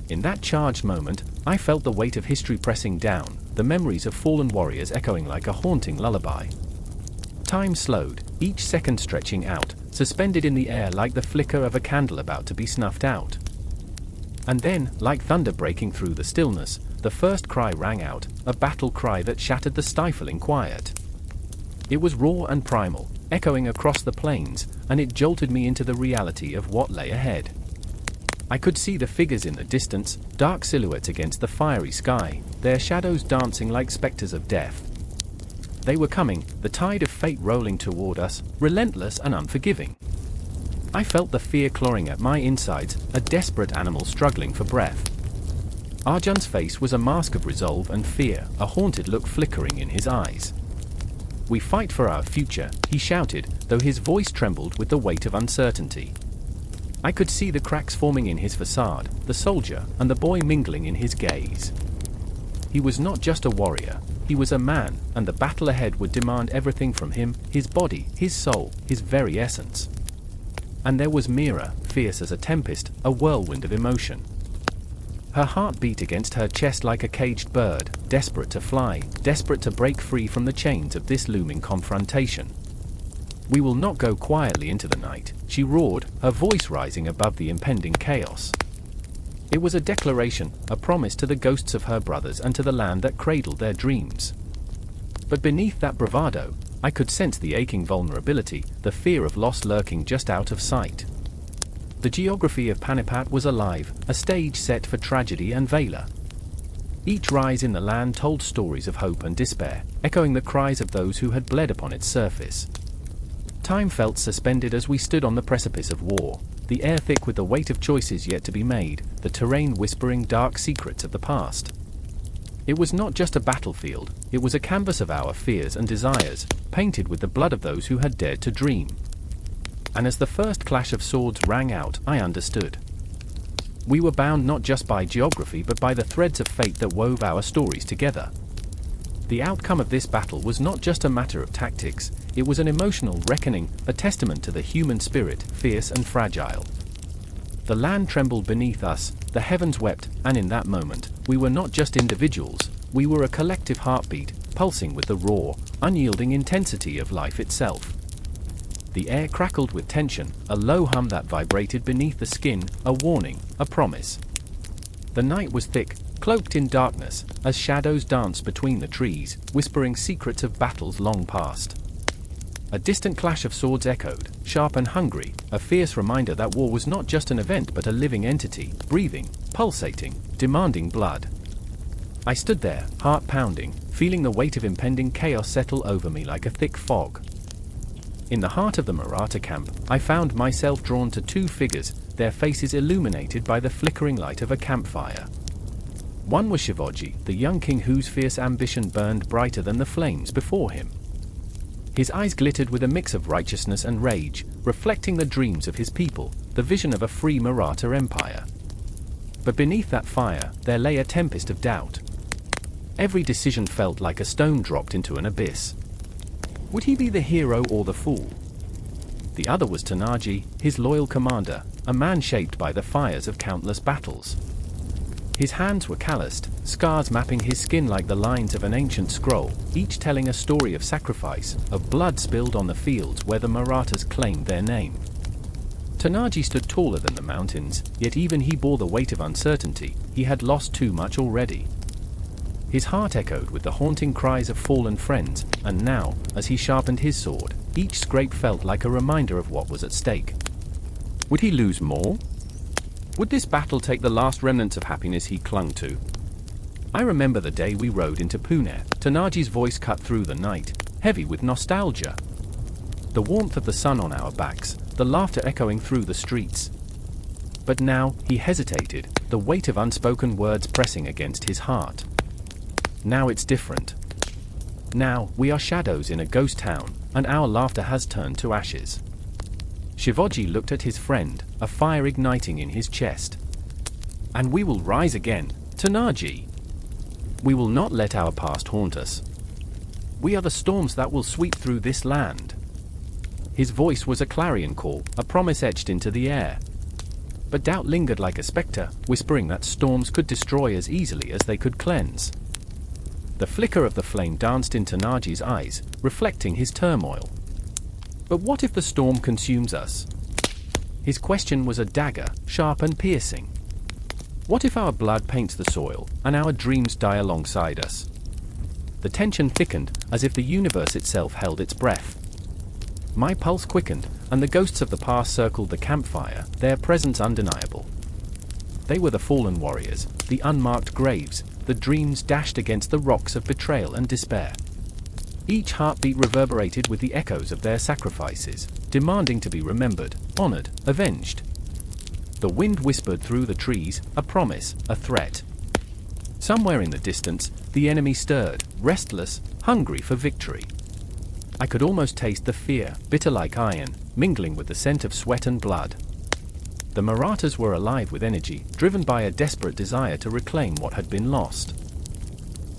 In that charged moment, I felt the weight of history pressing down, the memories of fallen warriors echoing like a haunting lullaby. Time slowed, each second stretching out, suspended in the air like the flicker of a candle about to be snuffed out. And then, like thunder breaking through the stillness, the first cry rang out, a battle cry that shattered the stifling quiet. It was raw and primal, echoing across the plains, and it jolted me into the reality of what lay ahead. I could see the figures in the distance, dark silhouettes against the fiery sky, their shadows dancing like specters of death. They were coming, the tide of fate rolling toward us, relentless and unforgiving. I felt the fear clawing at my insides, a desperate animal struggling for breath. Arjun's face was a mask of resolve and fear, a haunted look flickering in his eyes. "We fight for our future," he shouted, though his voice trembled with the weight of uncertainty. I could see the cracks forming in his facade, the soldier and the boy mingling in his gaze. He was not just a warrior, he was a man, and the battle ahead would demand everything from him, his body, his soul, his very essence. And there was Mira, fierce as a tempest, a whirlwind of emotion. Her heart beat against her chest like a caged bird, desperate to fly, desperate to break free from the chains of this looming confrontation. "We will not go quietly into the night," she roared, her voice rising above the impending chaos. It was a declaration, a promise to the ghosts of her brothers and to the land that cradled their dreams. But beneath that bravado, I could sense the aching vulnerability, the fear of loss lurking just out of sight. The geography of Panipat was alive, a stage set for tragedy and valor. Each rise in the land told stories of hope and despair, echoing the cries of those who had bled upon its surface. Time felt suspended as we stood on the precipice of war, the air thick with the weight of choices yet to be made, the terrain whispering dark secrets of the past. It was not just a battlefield, it was a canvas of our fears and desires, painted with the blood of those who had dared to dream. And as the first clash of swords rang out, I understood. We were bound not just by geography but by the threads of fate that wove our stories together. The outcome of this battle was not just a matter of tactics, it was an emotional reckoning, a testament to the human spirit, fierce and fragile. The land trembled beneath us, the heavens wept, and in that moment, we were not just individuals, we were a collective heartbeat, pulsing with the raw, unyielding intensity of life itself. The air crackled with tension, a low hum that vibrated beneath the skin, a warning, a promise. The night was thick, cloaked in darkness, as shadows danced between the trees, whispering secrets of battles long past. A distant clash of swords echoed, sharp and hungry, a fierce reminder that war was not just an event but a living entity, breathing, pulsating, demanding blood. I stood there, heart pounding, feeling the weight of impending chaos settle over me like a thick fog. In the heart of the Maratha camp, I found myself drawn to two figures, their faces illuminated by the flickering light of a campfire. One was Shivaji, the young king whose fierce ambition burned brighter than the flames before him. His eyes glittered with a mix of righteousness and rage, reflecting the dreams of his people, the vision of a free Maratha empire. But beneath that fire, there lay a tempest of doubt. Every decision felt like a stone dropped into an abyss. Would he be the hero or the fool? The other was Tanaji, his loyal commander, a man shaped by the fires of countless battles. His hands were calloused, scars mapping his skin like the lines of an ancient scroll, each telling a story of sacrifice, of blood spilled on the fields where the Marathas claimed their name. Tanaji stood taller than the mountains, yet even he bore the weight of uncertainty. He had lost too much already. His heart echoed with the haunting cries of fallen friends, and now, as he sharpened his sword, each scrape felt like a reminder of what was at stake. Would he lose more? Would this battle take the last remnants of happiness he clung to? I remember the day we rode into Pune. Tanaji's voice cut through the night, heavy with nostalgia. The warmth of the sun on our backs, the laughter echoing through the streets. But now, he hesitated, the weight of unspoken words pressing against his heart. Now it's different. Now, we are shadows in a ghost town, and our laughter has turned to ashes. Shivaji looked at his friend, a fire igniting in his chest. And we will rise again, Tanaji. We will not let our past haunt us. We are the storms that will sweep through this land. His voice was a clarion call, a promise etched into the air. But doubt lingered like a spectre, whispering that storms could destroy as easily as they could cleanse. The flicker of the flame danced in Tanaji's eyes, reflecting his turmoil. But what if the storm consumes us? His question was a dagger, sharp and piercing. What if our blood paints the soil, and our dreams die alongside us? The tension thickened, as if the universe itself held its breath. My pulse quickened, and the ghosts of the past circled the campfire, their presence undeniable. They were the fallen warriors, the unmarked graves, the dreams dashed against the rocks of betrayal and despair. Each heartbeat reverberated with the echoes of their sacrifices, demanding to be remembered, honored, avenged. The wind whispered through the trees, a promise, a threat. Somewhere in the distance, the enemy stirred, restless, hungry for victory. I could almost taste the fear, bitter like iron, mingling with the scent of sweat and blood. The Marathas were alive with energy, driven by a desperate desire to reclaim what had been lost.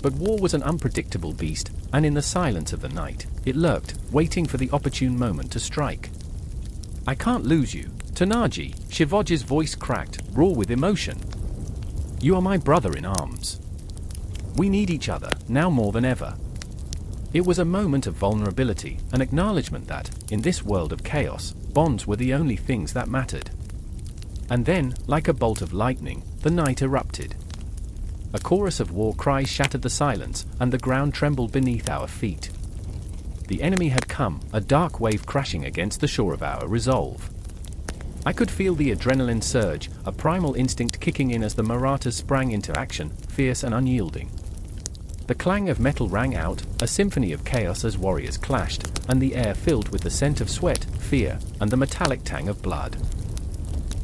But war was an unpredictable beast, and in the silence of the night, it lurked, waiting for the opportune moment to strike. I can't lose you, Tanaji, Shivaji's voice cracked, raw with emotion. You are my brother in arms. We need each other, now more than ever. It was a moment of vulnerability, an acknowledgement that, in this world of chaos, bonds were the only things that mattered. And then, like a bolt of lightning, the night erupted. A chorus of war cries shattered the silence, and the ground trembled beneath our feet. The enemy had come, a dark wave crashing against the shore of our resolve. I could feel the adrenaline surge, a primal instinct kicking in as the Marathas sprang into action, fierce and unyielding. The clang of metal rang out, a symphony of chaos as warriors clashed, and the air filled with the scent of sweat, fear, and the metallic tang of blood.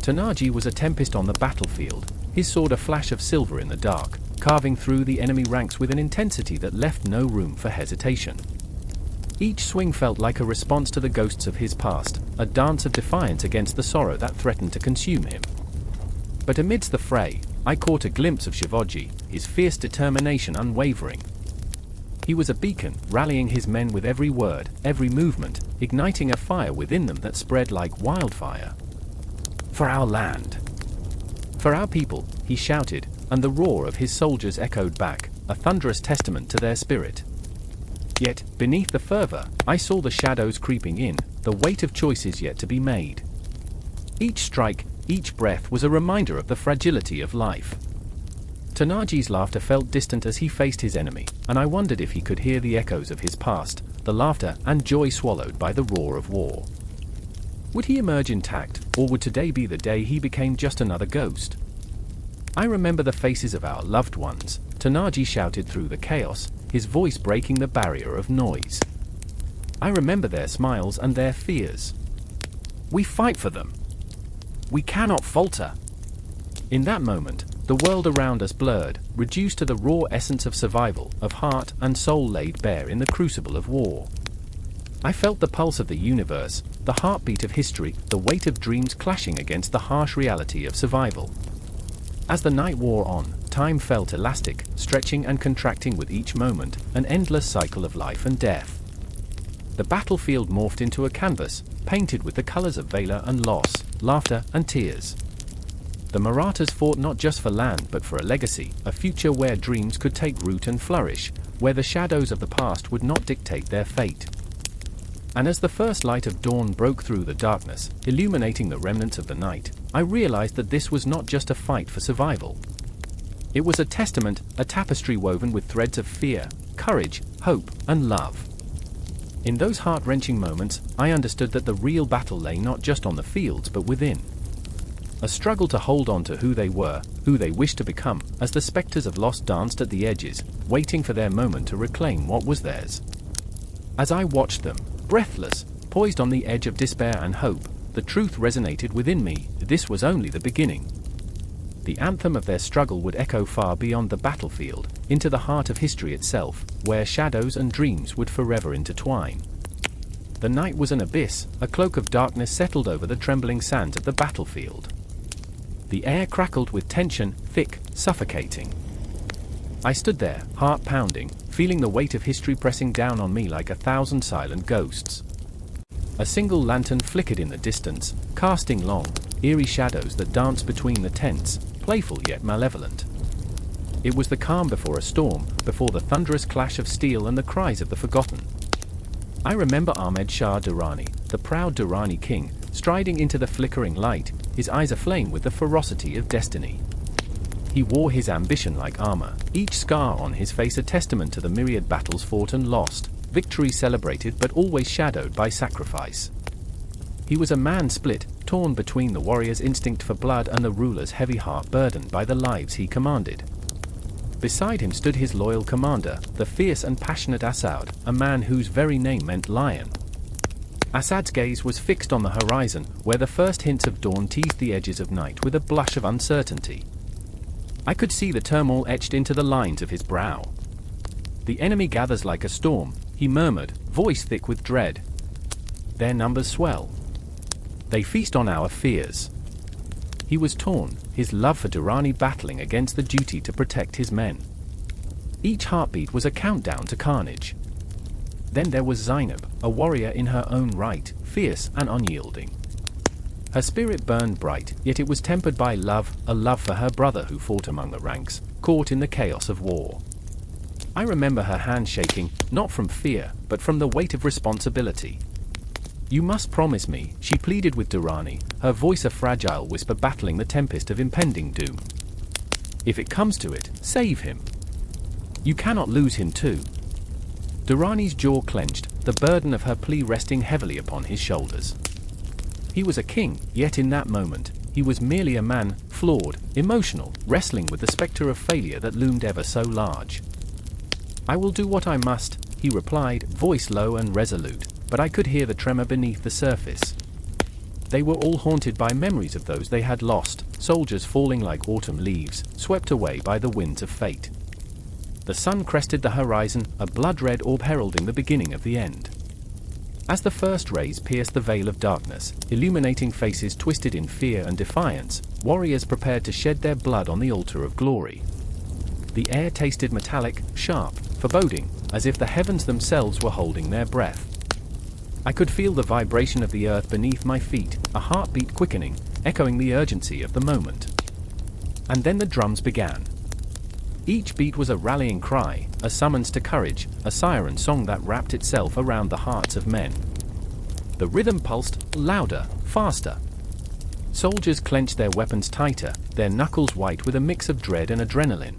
Tanaji was a tempest on the battlefield, his sword a flash of silver in the dark, carving through the enemy ranks with an intensity that left no room for hesitation. Each swing felt like a response to the ghosts of his past, a dance of defiance against the sorrow that threatened to consume him. But amidst the fray, I caught a glimpse of Shivaji, his fierce determination unwavering. He was a beacon, rallying his men with every word, every movement, igniting a fire within them that spread like wildfire. For our land! For our people, he shouted, and the roar of his soldiers echoed back, a thunderous testament to their spirit. Yet, beneath the fervor, I saw the shadows creeping in, the weight of choices yet to be made. Each strike, each breath was a reminder of the fragility of life. Tanaji's laughter felt distant as he faced his enemy, and I wondered if he could hear the echoes of his past, the laughter and joy swallowed by the roar of war. Would he emerge intact, or would today be the day he became just another ghost? I remember the faces of our loved ones. Tanaji shouted through the chaos, his voice breaking the barrier of noise. I remember their smiles and their fears. We fight for them. We cannot falter. In that moment, the world around us blurred, reduced to the raw essence of survival, of heart and soul laid bare in the crucible of war. I felt the pulse of the universe, the heartbeat of history, the weight of dreams clashing against the harsh reality of survival. As the night wore on, time felt elastic, stretching and contracting with each moment, an endless cycle of life and death. The battlefield morphed into a canvas, painted with the colors of valor and loss, laughter and tears. The Marathas fought not just for land but for a legacy, a future where dreams could take root and flourish, where the shadows of the past would not dictate their fate. And as the first light of dawn broke through the darkness, illuminating the remnants of the night, I realized that this was not just a fight for survival. It was a testament, a tapestry woven with threads of fear, courage, hope, and love. In those heart-wrenching moments, I understood that the real battle lay not just on the fields but within. A struggle to hold on to who they were, who they wished to become, as the specters of loss danced at the edges, waiting for their moment to reclaim what was theirs. As I watched them, breathless, poised on the edge of despair and hope, the truth resonated within me: this was only the beginning. The anthem of their struggle would echo far beyond the battlefield, into the heart of history itself, where shadows and dreams would forever intertwine. The night was an abyss, a cloak of darkness settled over the trembling sands of the battlefield. The air crackled with tension, thick, suffocating. I stood there, heart pounding, feeling the weight of history pressing down on me like 1,000 silent ghosts. A single lantern flickered in the distance, casting long, eerie shadows that danced between the tents, playful yet malevolent. It was the calm before a storm, before the thunderous clash of steel and the cries of the forgotten. I remember Shah Durrani, the proud Durrani king, striding into the flickering light, his eyes aflame with the ferocity of destiny. He wore his ambition like armor, each scar on his face a testament to the myriad battles fought and lost, victories celebrated but always shadowed by sacrifice. He was a man split, torn between the warrior's instinct for blood and the ruler's heavy heart burdened by the lives he commanded. Beside him stood his loyal commander, the fierce and passionate Asad, a man whose very name meant lion. Asad's gaze was fixed on the horizon, where the first hints of dawn teased the edges of night with a blush of uncertainty. I could see the turmoil etched into the lines of his brow. "The enemy gathers like a storm," he murmured, voice thick with dread. "Their numbers swell. They feast on our fears." He was torn, his love for Durrani battling against the duty to protect his men. Each heartbeat was a countdown to carnage. Then there was Zainab, a warrior in her own right, fierce and unyielding. Her spirit burned bright, yet it was tempered by love, a love for her brother who fought among the ranks, caught in the chaos of war. I remember her hand shaking, not from fear, but from the weight of responsibility. "You must promise me," she pleaded with Durrani, her voice a fragile whisper battling the tempest of impending doom. "If it comes to it, save him. You cannot lose him too." Durrani's jaw clenched, the burden of her plea resting heavily upon his shoulders. He was a king, yet in that moment, he was merely a man, flawed, emotional, wrestling with the specter of failure that loomed ever so large. "I will do what I must," he replied, voice low and resolute, but I could hear the tremor beneath the surface. They were all haunted by memories of those they had lost, soldiers falling like autumn leaves, swept away by the winds of fate. The sun crested the horizon, a blood-red orb heralding the beginning of the end. As the first rays pierced the veil of darkness, illuminating faces twisted in fear and defiance, warriors prepared to shed their blood on the altar of glory. The air tasted metallic, sharp, foreboding, as if the heavens themselves were holding their breath. I could feel the vibration of the earth beneath my feet, a heartbeat quickening, echoing the urgency of the moment. And then the drums began. Each beat was a rallying cry, a summons to courage, a siren song that wrapped itself around the hearts of men. The rhythm pulsed, louder, faster. Soldiers clenched their weapons tighter, their knuckles white with a mix of dread and adrenaline.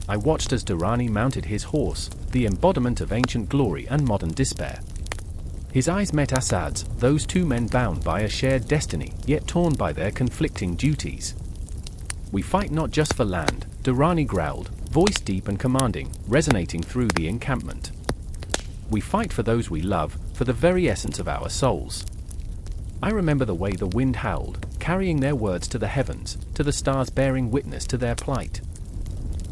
I watched as Durrani mounted his horse, the embodiment of ancient glory and modern despair. His eyes met Assad's, those two men bound by a shared destiny, yet torn by their conflicting duties. "We fight not just for land," Durrani growled, voice deep and commanding, resonating through the encampment. "We fight for those we love, for the very essence of our souls." I remember the way the wind howled, carrying their words to the heavens, to the stars bearing witness to their plight.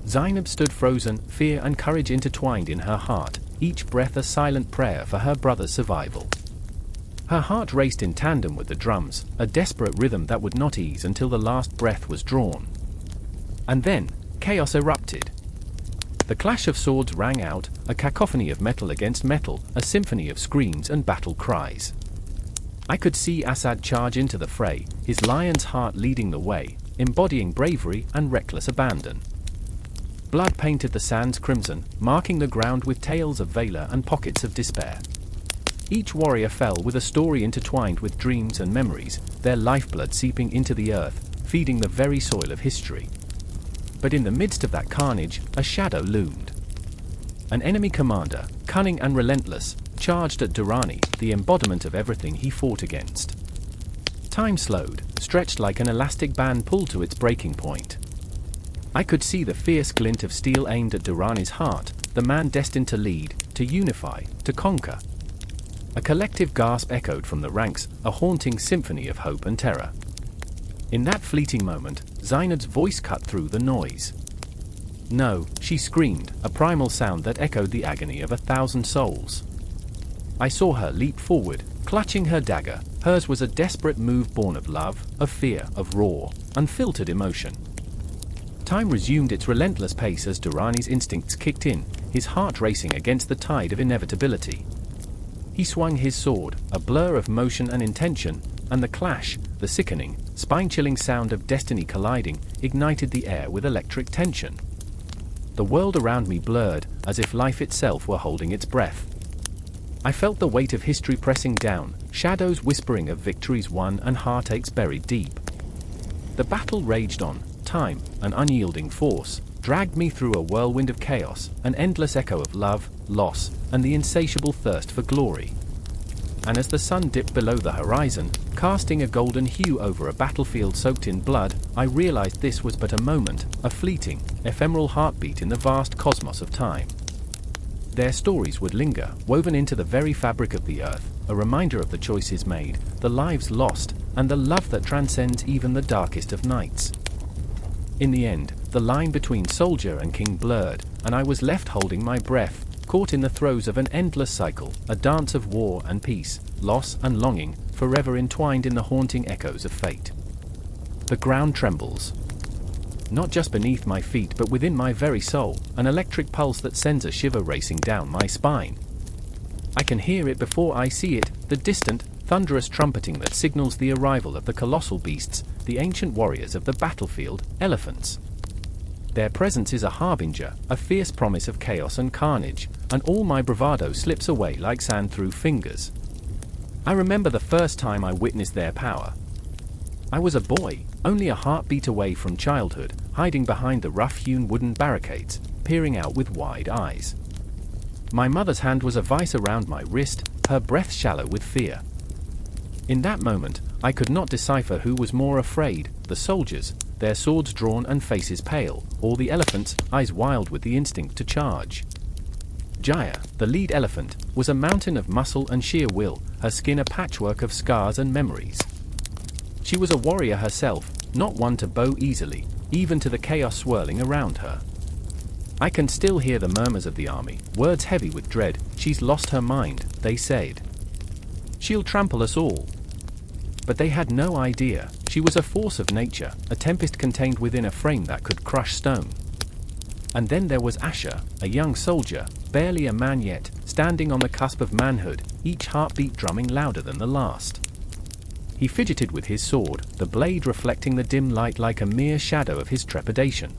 Zainab stood frozen, fear and courage intertwined in her heart, each breath a silent prayer for her brother's survival. Her heart raced in tandem with the drums, a desperate rhythm that would not ease until the last breath was drawn. And then, chaos erupted. The clash of swords rang out, a cacophony of metal against metal, a symphony of screams and battle cries. I could see Assad charge into the fray, his lion's heart leading the way, embodying bravery and reckless abandon. Blood painted the sands crimson, marking the ground with tales of valor and pockets of despair. Each warrior fell with a story intertwined with dreams and memories, their lifeblood seeping into the earth, feeding the very soil of history. But in the midst of that carnage, a shadow loomed. An enemy commander, cunning and relentless, charged at Durrani, the embodiment of everything he fought against. Time slowed, stretched like an elastic band pulled to its breaking point. I could see the fierce glint of steel aimed at Durrani's heart, the man destined to lead, to unify, to conquer. A collective gasp echoed from the ranks, a haunting symphony of hope and terror. In that fleeting moment, Zainab's voice cut through the noise. "No," she screamed, a primal sound that echoed the agony of 1,000 souls. I saw her leap forward, clutching her dagger. Hers was a desperate move born of love, of fear, of raw, unfiltered emotion. Time resumed its relentless pace as Durrani's instincts kicked in, his heart racing against the tide of inevitability. He swung his sword, a blur of motion and intention, and the clash, the sickening, spine-chilling sound of destiny colliding, ignited the air with electric tension. The world around me blurred, as if life itself were holding its breath. I felt the weight of history pressing down, shadows whispering of victories won and heartaches buried deep. The battle raged on. Time, an unyielding force, dragged me through a whirlwind of chaos, an endless echo of love, loss, and the insatiable thirst for glory. And as the sun dipped below the horizon, casting a golden hue over a battlefield soaked in blood, I realized this was but a moment, a fleeting, ephemeral heartbeat in the vast cosmos of time. Their stories would linger, woven into the very fabric of the earth, a reminder of the choices made, the lives lost, and the love that transcends even the darkest of nights. In the end, the line between soldier and king blurred, and I was left holding my breath, caught in the throes of an endless cycle, a dance of war and peace, loss and longing, forever entwined in the haunting echoes of fate. The ground trembles. Not just beneath my feet but within my very soul, an electric pulse that sends a shiver racing down my spine. I can hear it before I see it, the distant, thunderous trumpeting that signals the arrival of the colossal beasts, the ancient warriors of the battlefield, elephants. Their presence is a harbinger, a fierce promise of chaos and carnage, and all my bravado slips away like sand through fingers. I remember the first time I witnessed their power. I was a boy, only a heartbeat away from childhood, hiding behind the rough-hewn wooden barricades, peering out with wide eyes. My mother's hand was a vice around my wrist, her breath shallow with fear. In that moment, I could not decipher who was more afraid, the soldiers, their swords drawn and faces pale, or the elephants, eyes wild with the instinct to charge. Jaya, the lead elephant, was a mountain of muscle and sheer will, her skin a patchwork of scars and memories. She was a warrior herself, not one to bow easily, even to the chaos swirling around her. I can still hear the murmurs of the army, words heavy with dread. She's lost her mind, they said. She'll trample us all. But they had no idea, she was a force of nature, a tempest contained within a frame that could crush stone. And then there was Asher, a young soldier, barely a man yet, standing on the cusp of manhood, each heartbeat drumming louder than the last. He fidgeted with his sword, the blade reflecting the dim light like a mere shadow of his trepidation.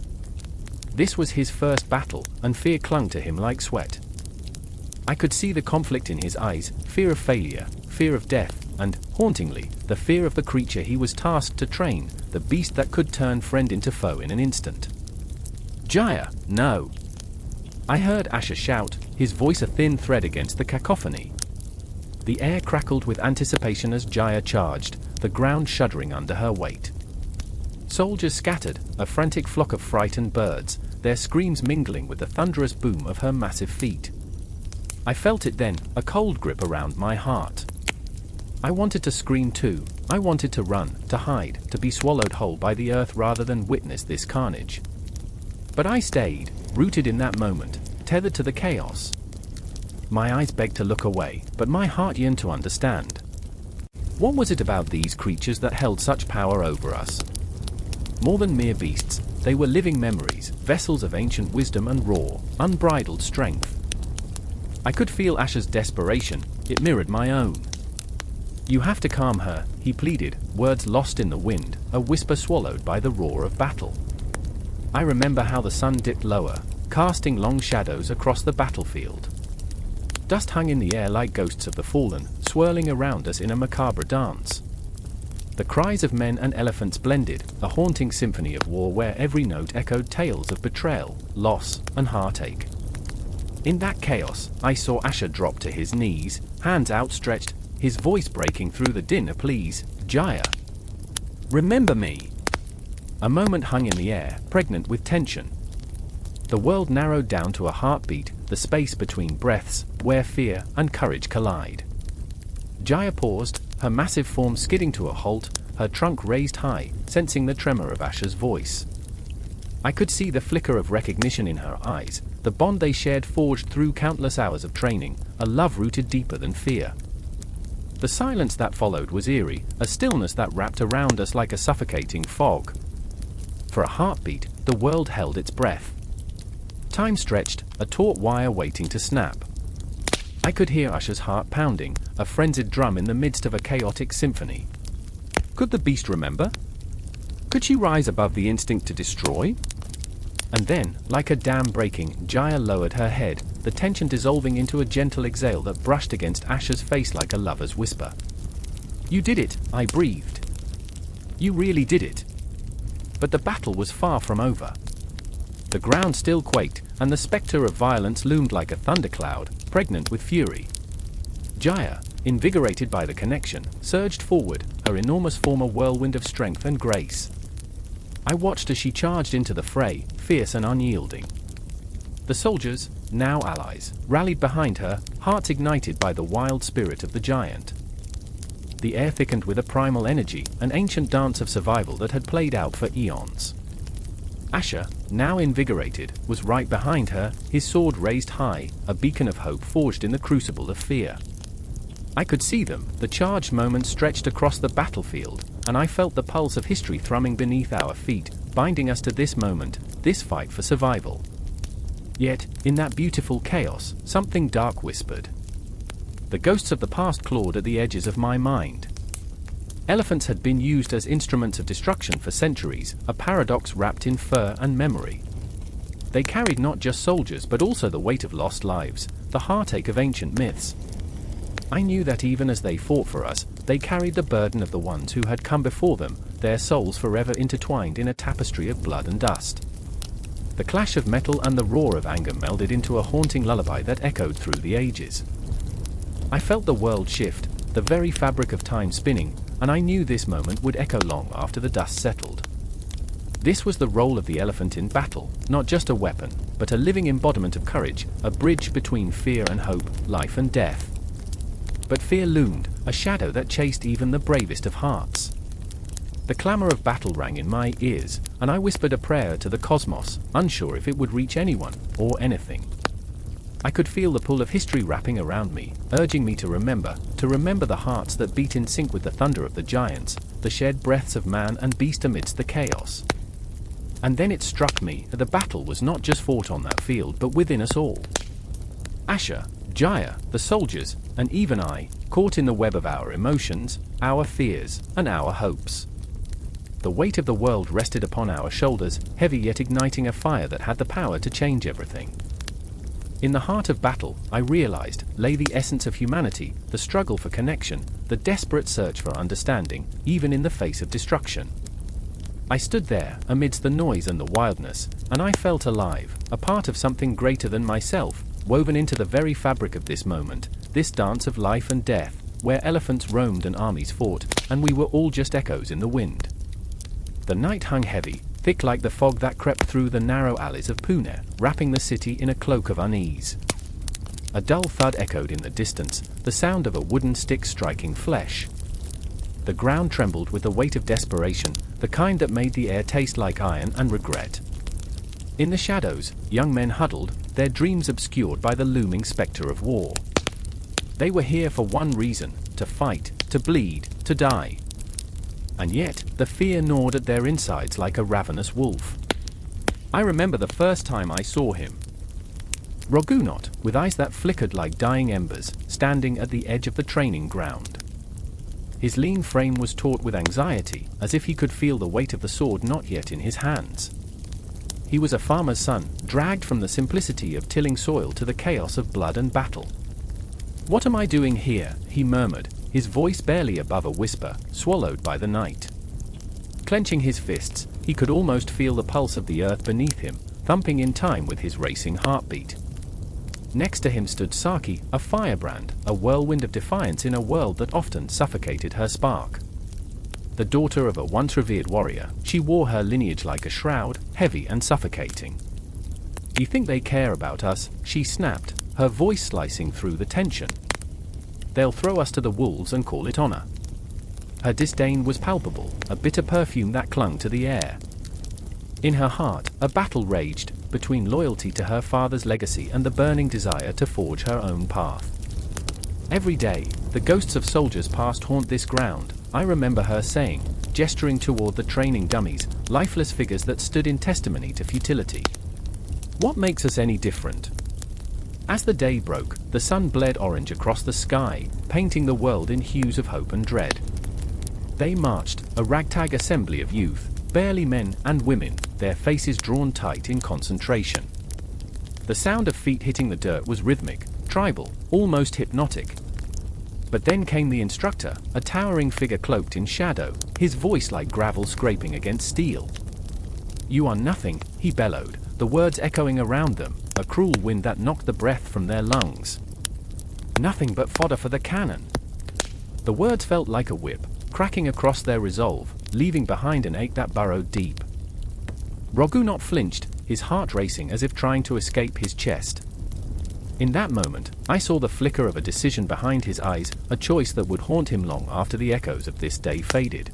This was his first battle, and fear clung to him like sweat. I could see the conflict in his eyes, fear of failure, fear of death, and, hauntingly, the fear of the creature he was tasked to train, the beast that could turn friend into foe in an instant. Jaya, no! I heard Asher shout, his voice a thin thread against the cacophony. The air crackled with anticipation as Jaya charged, the ground shuddering under her weight. Soldiers scattered, a frantic flock of frightened birds, their screams mingling with the thunderous boom of her massive feet. I felt it then, a cold grip around my heart. I wanted to scream too, I wanted to run, to hide, to be swallowed whole by the earth rather than witness this carnage. But I stayed, rooted in that moment, tethered to the chaos. My eyes begged to look away, but my heart yearned to understand. What was it about these creatures that held such power over us? More than mere beasts, they were living memories, vessels of ancient wisdom and raw, unbridled strength. I could feel Asher's desperation, it mirrored my own. You have to calm her, he pleaded, words lost in the wind, a whisper swallowed by the roar of battle. I remember how the sun dipped lower, casting long shadows across the battlefield. Dust hung in the air like ghosts of the fallen, swirling around us in a macabre dance. The cries of men and elephants blended, a haunting symphony of war where every note echoed tales of betrayal, loss, and heartache. In that chaos, I saw Asher drop to his knees, hands outstretched, his voice breaking through the din a pleas, Jaya. Remember me! A moment hung in the air, pregnant with tension. The world narrowed down to a heartbeat, the space between breaths, where fear and courage collide. Jaya paused, her massive form skidding to a halt, her trunk raised high, sensing the tremor of Asher's voice. I could see the flicker of recognition in her eyes, the bond they shared forged through countless hours of training, a love rooted deeper than fear. The silence that followed was eerie, a stillness that wrapped around us like a suffocating fog. For a heartbeat, the world held its breath. Time stretched, a taut wire waiting to snap. I could hear Asher's heart pounding, a frenzied drum in the midst of a chaotic symphony. Could the beast remember? Could she rise above the instinct to destroy? And then, like a dam breaking, Jaya lowered her head, the tension dissolving into a gentle exhale that brushed against Asher's face like a lover's whisper. You did it, I breathed. You really did it. But the battle was far from over. The ground still quaked, and the spectre of violence loomed like a thundercloud, pregnant with fury. Jaya, invigorated by the connection, surged forward, her enormous form a whirlwind of strength and grace. I watched as she charged into the fray, fierce and unyielding. The soldiers, now allies, rallied behind her, hearts ignited by the wild spirit of the giant. The air thickened with a primal energy, an ancient dance of survival that had played out for eons. Asher, now invigorated, was right behind her, his sword raised high, a beacon of hope forged in the crucible of fear. I could see them, the charged moment stretched across the battlefield, and I felt the pulse of history thrumming beneath our feet, binding us to this moment, this fight for survival. Yet, in that beautiful chaos, something dark whispered. The ghosts of the past clawed at the edges of my mind. Elephants had been used as instruments of destruction for centuries, a paradox wrapped in fur and memory. They carried not just soldiers but also the weight of lost lives, the heartache of ancient myths. I knew that even as they fought for us, they carried the burden of the ones who had come before them, their souls forever intertwined in a tapestry of blood and dust. The clash of metal and the roar of anger melded into a haunting lullaby that echoed through the ages. I felt the world shift, the very fabric of time spinning, and I knew this moment would echo long after the dust settled. This was the role of the elephant in battle, not just a weapon, but a living embodiment of courage, a bridge between fear and hope, life and death. But fear loomed, a shadow that chased even the bravest of hearts. The clamor of battle rang in my ears, and I whispered a prayer to the cosmos, unsure if it would reach anyone, or anything. I could feel the pull of history wrapping around me, urging me to remember the hearts that beat in sync with the thunder of the giants, the shared breaths of man and beast amidst the chaos. And then it struck me that the battle was not just fought on that field but within us all. Asher, Jaya, the soldiers, and even I, caught in the web of our emotions, our fears, and our hopes. The weight of the world rested upon our shoulders, heavy yet igniting a fire that had the power to change everything. In the heart of battle, I realized, lay the essence of humanity, the struggle for connection, the desperate search for understanding, even in the face of destruction. I stood there, amidst the noise and the wildness, and I felt alive, a part of something greater than myself, woven into the very fabric of this moment, this dance of life and death, where elephants roamed and armies fought, and we were all just echoes in the wind. The night hung heavy, thick like the fog that crept through the narrow alleys of Pune, wrapping the city in a cloak of unease. A dull thud echoed in the distance, the sound of a wooden stick striking flesh. The ground trembled with the weight of desperation, the kind that made the air taste like iron and regret. In the shadows, young men huddled, their dreams obscured by the looming specter of war. They were here for one reason: to fight, to bleed, to die. And yet, the fear gnawed at their insides like a ravenous wolf. I remember the first time I saw him. Rogunot, with eyes that flickered like dying embers, standing at the edge of the training ground. His lean frame was taut with anxiety, as if he could feel the weight of the sword not yet in his hands. He was a farmer's son, dragged from the simplicity of tilling soil to the chaos of blood and battle. "What am I doing here?" he murmured, his voice barely above a whisper, swallowed by the night. Clenching his fists, he could almost feel the pulse of the earth beneath him, thumping in time with his racing heartbeat. Next to him stood Saki, a firebrand, a whirlwind of defiance in a world that often suffocated her spark. The daughter of a once revered warrior, she wore her lineage like a shroud, heavy and suffocating. "You think they care about us?" she snapped, her voice slicing through the tension. "They'll throw us to the wolves and call it honor." Her disdain was palpable, a bitter perfume that clung to the air. In her heart, a battle raged, between loyalty to her father's legacy and the burning desire to forge her own path. Every day, the ghosts of soldiers past haunt this ground, I remember her saying, gesturing toward the training dummies, lifeless figures that stood in testimony to futility. "What makes us any different?" As the day broke, the sun bled orange across the sky, painting the world in hues of hope and dread. They marched, a ragtag assembly of youth, barely men and women, their faces drawn tight in concentration. The sound of feet hitting the dirt was rhythmic, tribal, almost hypnotic. But then came the instructor, a towering figure cloaked in shadow, his voice like gravel scraping against steel. "You are nothing," he bellowed, the words echoing around them, a cruel wind that knocked the breath from their lungs. "Nothing but fodder for the cannon." The words felt like a whip, cracking across their resolve, leaving behind an ache that burrowed deep. Rogunot flinched, his heart racing as if trying to escape his chest. In that moment, I saw the flicker of a decision behind his eyes, a choice that would haunt him long after the echoes of this day faded.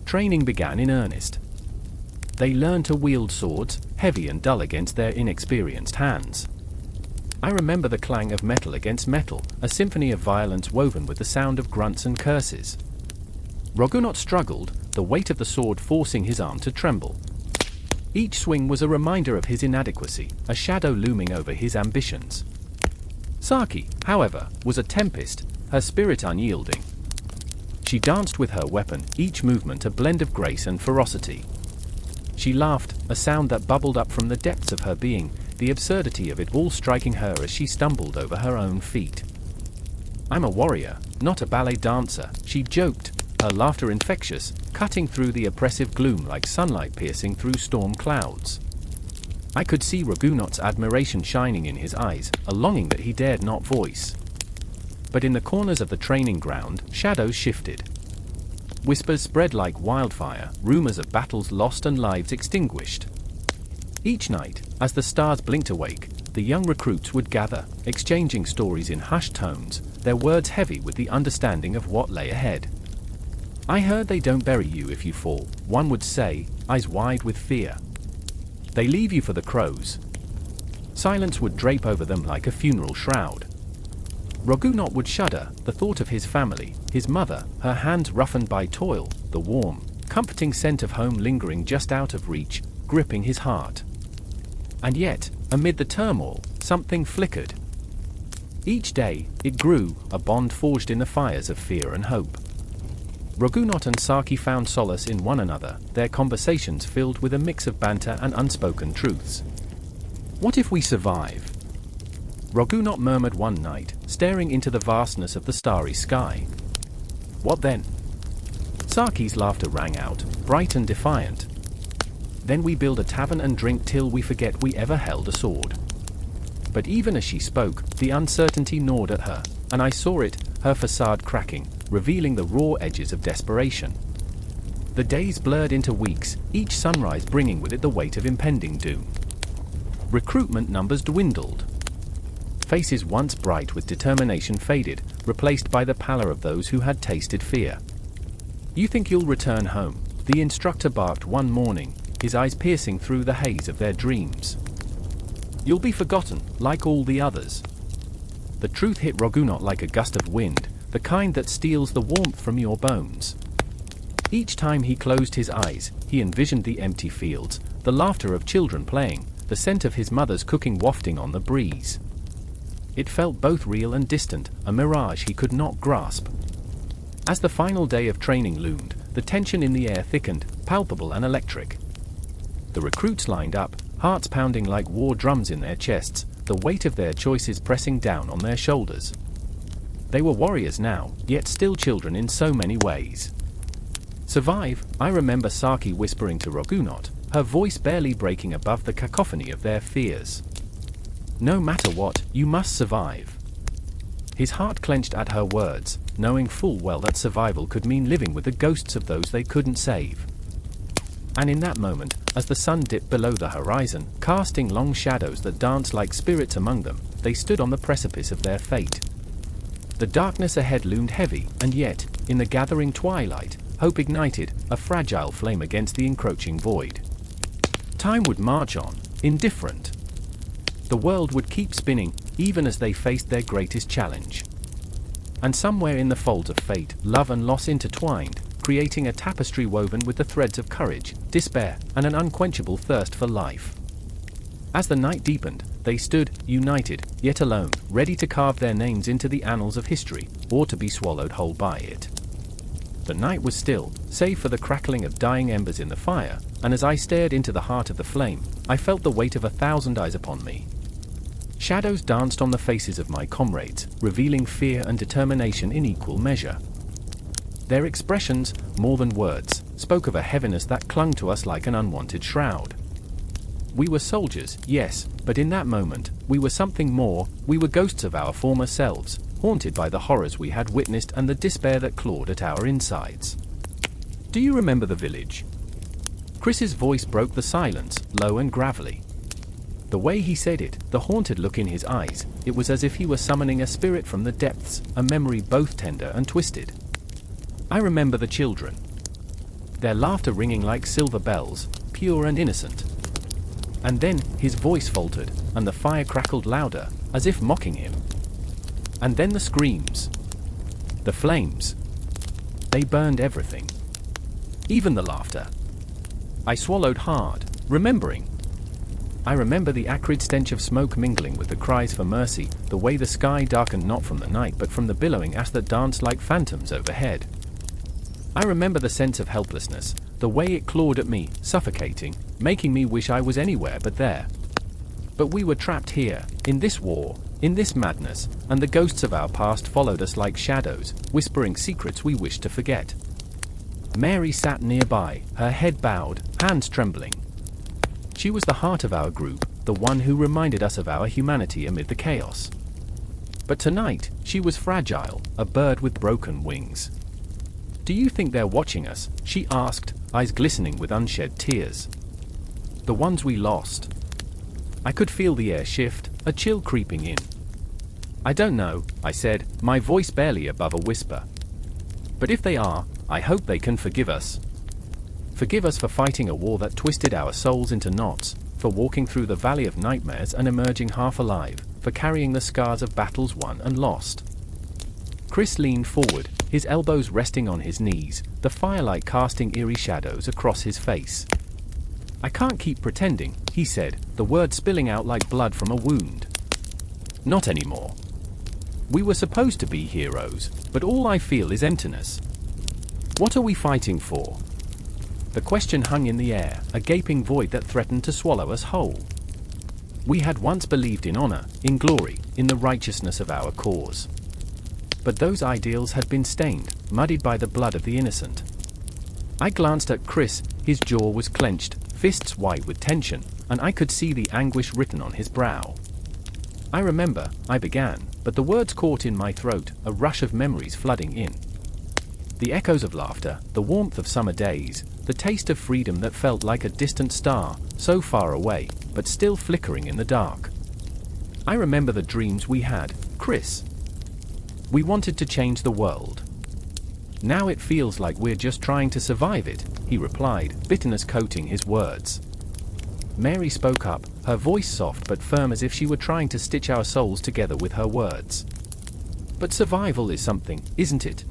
Training began in earnest. They learned to wield swords, heavy and dull against their inexperienced hands. I remember the clang of metal against metal, a symphony of violence woven with the sound of grunts and curses. Rogunot struggled, the weight of the sword forcing his arm to tremble. Each swing was a reminder of his inadequacy, a shadow looming over his ambitions. Saki, however, was a tempest, her spirit unyielding. She danced with her weapon, each movement a blend of grace and ferocity. She laughed, a sound that bubbled up from the depths of her being, the absurdity of it all striking her as she stumbled over her own feet. "I'm a warrior, not a ballet dancer," she joked, her laughter infectious, cutting through the oppressive gloom like sunlight piercing through storm clouds. I could see Rogunot's admiration shining in his eyes, a longing that he dared not voice. But in the corners of the training ground, shadows shifted. whispers spread like wildfire, rumors of battles lost and lives extinguished. Each night, as the stars blinked awake, the young recruits would gather, exchanging stories in hushed tones, their words heavy with the understanding of what lay ahead. "I heard they don't bury you if you fall," one would say, eyes wide with fear. "They leave you for the crows." Silence would drape over them like a funeral shroud. Rogunot would shudder, the thought of his family, his mother, her hands roughened by toil, the warm, comforting scent of home lingering just out of reach, gripping his heart. And yet, amid the turmoil, something flickered. Each day, it grew, a bond forged in the fires of fear and hope. Rogunot and Saki found solace in one another, their conversations filled with a mix of banter and unspoken truths. "What if we survive?" Rogunot murmured one night, staring into the vastness of the starry sky. "What then?" Saki's laughter rang out, bright and defiant. "Then we build a tavern and drink till we forget we ever held a sword." But even as she spoke, the uncertainty gnawed at her, and I saw it, her facade cracking, revealing the raw edges of desperation. The days blurred into weeks, each sunrise bringing with it the weight of impending doom. Recruitment numbers dwindled. Faces once bright with determination faded, replaced by the pallor of those who had tasted fear. "You think you'll return home?" the instructor barked one morning, his eyes piercing through the haze of their dreams. "You'll be forgotten, like all the others." The truth hit Rogunot like a gust of wind, the kind that steals the warmth from your bones. Each time he closed his eyes, he envisioned the empty fields, the laughter of children playing, the scent of his mother's cooking wafting on the breeze. It felt both real and distant, a mirage he could not grasp. As the final day of training loomed, the tension in the air thickened, palpable and electric. The recruits lined up, hearts pounding like war drums in their chests, the weight of their choices pressing down on their shoulders. They were warriors now, yet still children in so many ways. "Survive," I remember Saki whispering to Rogunot, her voice barely breaking above the cacophony of their fears. "No matter what, you must survive." His heart clenched at her words, knowing full well that survival could mean living with the ghosts of those they couldn't save. And in that moment, as the sun dipped below the horizon, casting long shadows that danced like spirits among them, they stood on the precipice of their fate. The darkness ahead loomed heavy, and yet, in the gathering twilight, hope ignited, a fragile flame against the encroaching void. Time would march on, indifferent. The world would keep spinning, even as they faced their greatest challenge. And somewhere in the folds of fate, love and loss intertwined, creating a tapestry woven with the threads of courage, despair, and an unquenchable thirst for life. As the night deepened, they stood, united, yet alone, ready to carve their names into the annals of history, or to be swallowed whole by it. The night was still, save for the crackling of dying embers in the fire, and as I stared into the heart of the flame, I felt the weight of 1,000 eyes upon me. Shadows danced on the faces of my comrades, revealing fear and determination in equal measure. Their expressions, more than words, spoke of a heaviness that clung to us like an unwanted shroud. We were soldiers, yes, but in that moment, we were something more. We were ghosts of our former selves, haunted by the horrors we had witnessed and the despair that clawed at our insides. "Do you remember the village?" Chris's voice broke the silence, low and gravelly. The way he said it, the haunted look in his eyes, it was as if he were summoning a spirit from the depths, a memory both tender and twisted. "I remember the children. Their laughter ringing like silver bells, pure and innocent." And then, his voice faltered, and the fire crackled louder, as if mocking him. And then the screams. The flames. They burned everything. Even the laughter. I swallowed hard, remembering. I remember the acrid stench of smoke mingling with the cries for mercy, the way the sky darkened not from the night but from the billowing ash that danced like phantoms overhead. I remember the sense of helplessness, the way it clawed at me, suffocating, making me wish I was anywhere but there. But we were trapped here, in this war, in this madness, and the ghosts of our past followed us like shadows, whispering secrets we wished to forget. Mary sat nearby, her head bowed, hands trembling. She was the heart of our group, the one who reminded us of our humanity amid the chaos. But tonight, she was fragile, a bird with broken wings. "Do you think they're watching us?" she asked, eyes glistening with unshed tears. "The ones we lost." I could feel the air shift, a chill creeping in. "I don't know," I said, my voice barely above a whisper. "But if they are, I hope they can forgive us. Forgive us for fighting a war that twisted our souls into knots, for walking through the valley of nightmares and emerging half alive, for carrying the scars of battles won and lost." Chris leaned forward, his elbows resting on his knees, the firelight casting eerie shadows across his face. "I can't keep pretending," he said, the words spilling out like blood from a wound. "Not anymore. We were supposed to be heroes, but all I feel is emptiness. What are we fighting for?" The question hung in the air, a gaping void that threatened to swallow us whole. We had once believed in honor, in glory, in the righteousness of our cause. But those ideals had been stained, muddied by the blood of the innocent. I glanced at Chris, his jaw was clenched, fists white with tension, and I could see the anguish written on his brow. "I remember," I began, but the words caught in my throat, a rush of memories flooding in. The echoes of laughter, the warmth of summer days, the taste of freedom that felt like a distant star, so far away, but still flickering in the dark. I remember the dreams we had, Chris. We wanted to change the world. Now it feels like we're just trying to survive it, he replied, bitterness coating his words. Mary spoke up, her voice soft but firm as if she were trying to stitch our souls together with her words. "But survival is something, isn't it?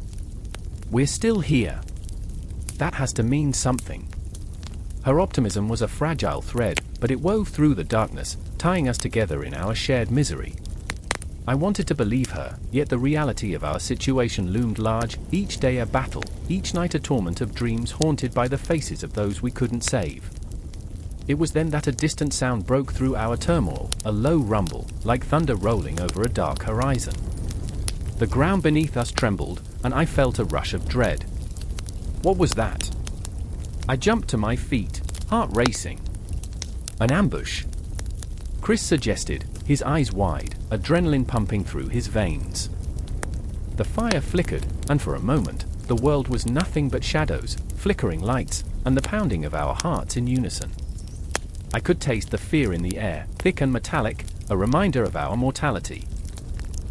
We're still here. That has to mean something." Her optimism was a fragile thread, but it wove through the darkness, tying us together in our shared misery. I wanted to believe her, yet the reality of our situation loomed large, each day a battle, each night a torment of dreams haunted by the faces of those we couldn't save. It was then that a distant sound broke through our turmoil, a low rumble, like thunder rolling over a dark horizon. The ground beneath us trembled, and I felt a rush of dread. What was that? I jumped to my feet, heart racing. "An ambush," Chris suggested, his eyes wide, adrenaline pumping through his veins. The fire flickered, and for a moment, the world was nothing but shadows, flickering lights, and the pounding of our hearts in unison. I could taste the fear in the air, thick and metallic, a reminder of our mortality.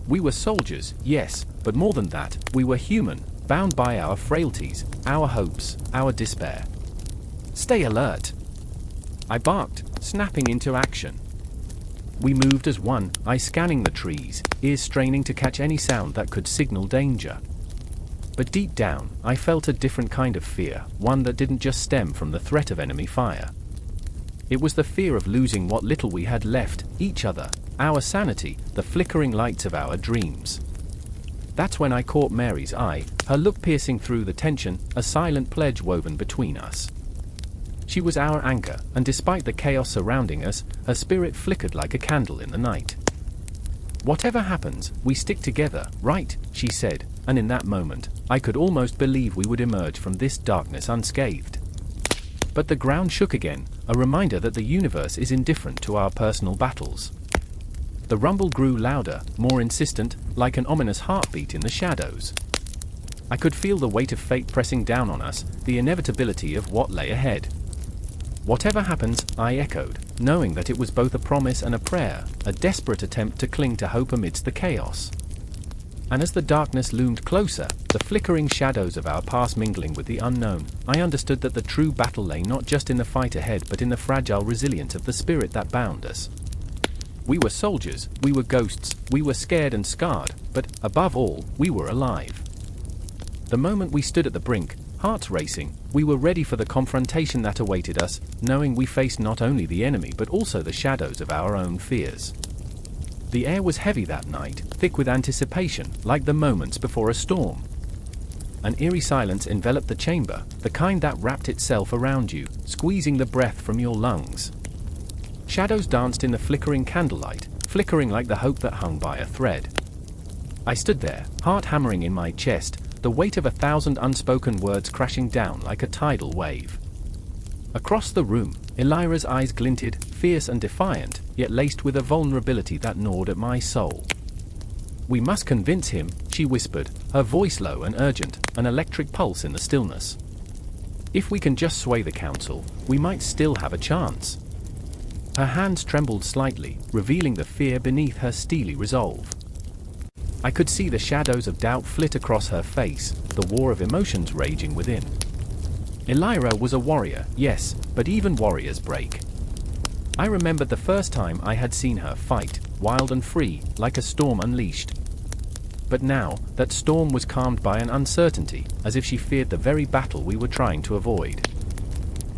We were soldiers, yes, but more than that, we were human, bound by our frailties, our hopes, our despair. "Stay alert!" I barked, snapping into action. We moved as one, I scanning the trees, ears straining to catch any sound that could signal danger. But deep down, I felt a different kind of fear, one that didn't just stem from the threat of enemy fire. It was the fear of losing what little we had left, each other, our sanity, the flickering lights of our dreams. That's when I caught Mary's eye, her look piercing through the tension, a silent pledge woven between us. She was our anchor, and despite the chaos surrounding us, her spirit flickered like a candle in the night. "Whatever happens, we stick together, right?" she said, and in that moment, I could almost believe we would emerge from this darkness unscathed. But the ground shook again, a reminder that the universe is indifferent to our personal battles. The rumble grew louder, more insistent, like an ominous heartbeat in the shadows. I could feel the weight of fate pressing down on us, the inevitability of what lay ahead. "Whatever happens," I echoed, knowing that it was both a promise and a prayer, a desperate attempt to cling to hope amidst the chaos. And as the darkness loomed closer, the flickering shadows of our past mingling with the unknown, I understood that the true battle lay not just in the fight ahead but in the fragile resilience of the spirit that bound us. We were soldiers, we were ghosts, we were scared and scarred, but, above all, we were alive. The moment we stood at the brink, hearts racing, we were ready for the confrontation that awaited us, knowing we faced not only the enemy but also the shadows of our own fears. The air was heavy that night, thick with anticipation, like the moments before a storm. An eerie silence enveloped the chamber, the kind that wrapped itself around you, squeezing the breath from your lungs. Shadows danced in the flickering candlelight, flickering like the hope that hung by a thread. I stood there, heart hammering in my chest, the weight of 1,000 unspoken words crashing down like a tidal wave. Across the room, Elira's eyes glinted, fierce and defiant, yet laced with a vulnerability that gnawed at my soul. "We must convince him," she whispered, her voice low and urgent, an electric pulse in the stillness. "If we can just sway the council, we might still have a chance." Her hands trembled slightly, revealing the fear beneath her steely resolve. I could see the shadows of doubt flit across her face, the war of emotions raging within. Elira was a warrior, yes, but even warriors break. I remembered the first time I had seen her fight, wild and free, like a storm unleashed. But now, that storm was calmed by an uncertainty, as if she feared the very battle we were trying to avoid.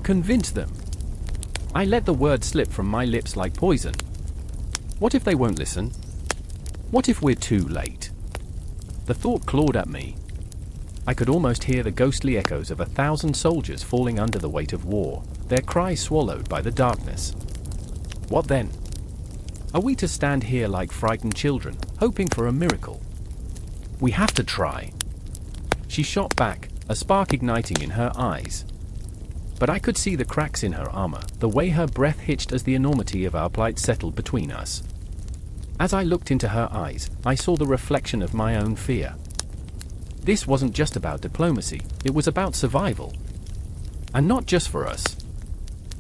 Convince them. I let the word slip from my lips like poison. What if they won't listen? What if we're too late? The thought clawed at me. I could almost hear the ghostly echoes of 1,000 soldiers falling under the weight of war, their cries swallowed by the darkness. What then? Are we to stand here like frightened children, hoping for a miracle? We have to try. She shot back, a spark igniting in her eyes. But I could see the cracks in her armor, the way her breath hitched as the enormity of our plight settled between us. As I looked into her eyes, I saw the reflection of my own fear. This wasn't just about diplomacy, it was about survival. And not just for us.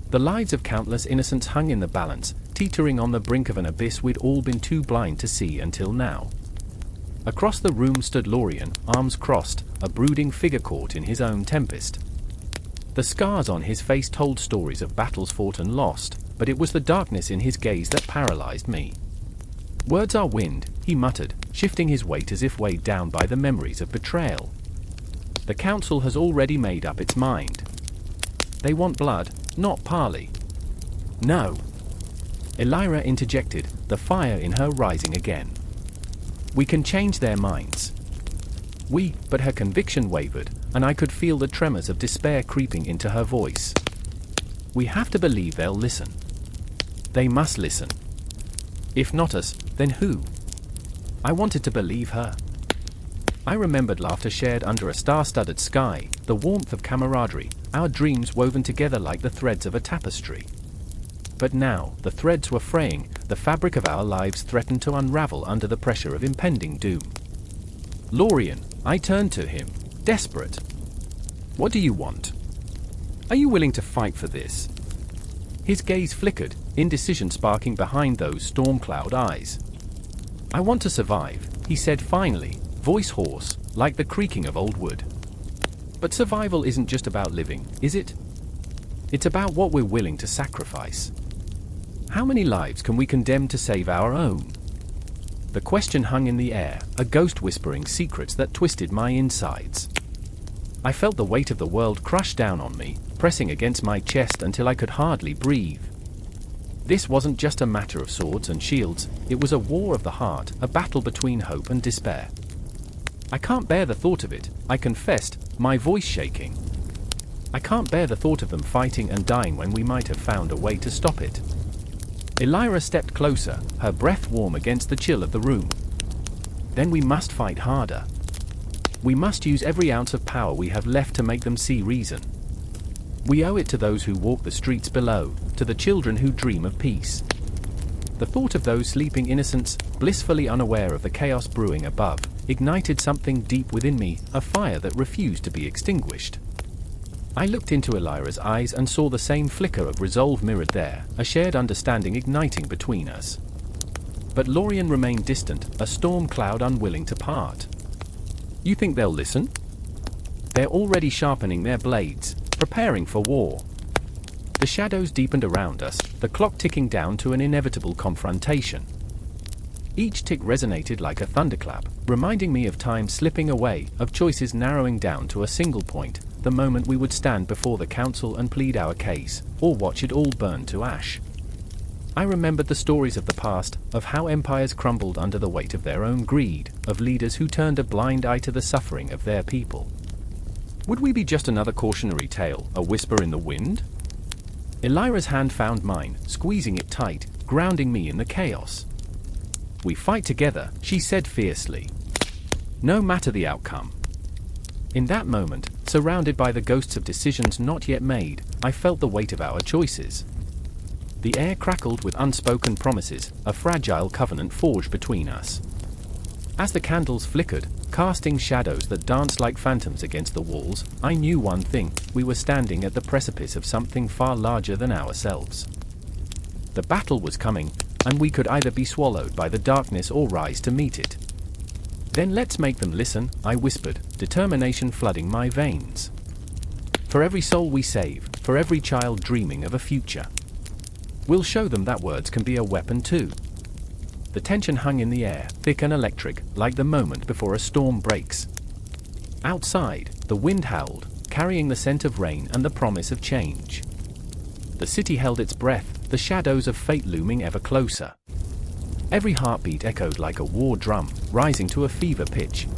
The lives of countless innocents hung in the balance, teetering on the brink of an abyss we'd all been too blind to see until now. Across the room stood Lorien, arms crossed, a brooding figure caught in his own tempest. The scars on his face told stories of battles fought and lost, but it was the darkness in his gaze that paralyzed me. "Words are wind," he muttered, shifting his weight as if weighed down by the memories of betrayal. "The council has already made up its mind. They want blood, not parley." "No." Elira interjected, the fire in her rising again. "We can change their minds." But her conviction wavered, and I could feel the tremors of despair creeping into her voice. "We have to believe they'll listen. They must listen. If not us, then who?" I wanted to believe her. I remembered laughter shared under a star-studded sky, the warmth of camaraderie, our dreams woven together like the threads of a tapestry. But now, the threads were fraying, the fabric of our lives threatened to unravel under the pressure of impending doom. "Lorien," I turned to him, desperate. "What do you want? Are you willing to fight for this?" His gaze flickered, indecision sparking behind those storm cloud eyes. "I want to survive," he said finally, voice hoarse, like the creaking of old wood. "But survival isn't just about living, is it? It's about what we're willing to sacrifice. How many lives can we condemn to save our own?" The question hung in the air, a ghost whispering secrets that twisted my insides. I felt the weight of the world crush down on me, pressing against my chest until I could hardly breathe. This wasn't just a matter of swords and shields, it was a war of the heart, a battle between hope and despair. "I can't bear the thought of it," I confessed, my voice shaking. "I can't bear the thought of them fighting and dying when we might have found a way to stop it." Elira stepped closer, her breath warm against the chill of the room. "Then we must fight harder. We must use every ounce of power we have left to make them see reason. We owe it to those who walk the streets below, to the children who dream of peace." The thought of those sleeping innocents, blissfully unaware of the chaos brewing above, ignited something deep within me, a fire that refused to be extinguished. I looked into Elira's eyes and saw the same flicker of resolve mirrored there, a shared understanding igniting between us. But Lorien remained distant, a storm cloud unwilling to part. "You think they'll listen? They're already sharpening their blades, preparing for war." The shadows deepened around us, the clock ticking down to an inevitable confrontation. Each tick resonated like a thunderclap, reminding me of time slipping away, of choices narrowing down to a single point, the moment we would stand before the council and plead our case, or watch it all burn to ash. I remembered the stories of the past, of how empires crumbled under the weight of their own greed, of leaders who turned a blind eye to the suffering of their people. Would we be just another cautionary tale, a whisper in the wind? Elira's hand found mine, squeezing it tight, grounding me in the chaos. "We fight together," she said fiercely. "No matter the outcome." In that moment, surrounded by the ghosts of decisions not yet made, I felt the weight of our choices. The air crackled with unspoken promises, a fragile covenant forged between us. As the candles flickered, casting shadows that danced like phantoms against the walls, I knew one thing: we were standing at the precipice of something far larger than ourselves. The battle was coming, and we could either be swallowed by the darkness or rise to meet it. "Then let's make them listen," I whispered, determination flooding my veins. "For every soul we save, for every child dreaming of a future. We'll show them that words can be a weapon too." The tension hung in the air, thick and electric, like the moment before a storm breaks. Outside, the wind howled, carrying the scent of rain and the promise of change. The city held its breath, the shadows of fate looming ever closer. Every heartbeat echoed like a war drum, rising to a fever pitch.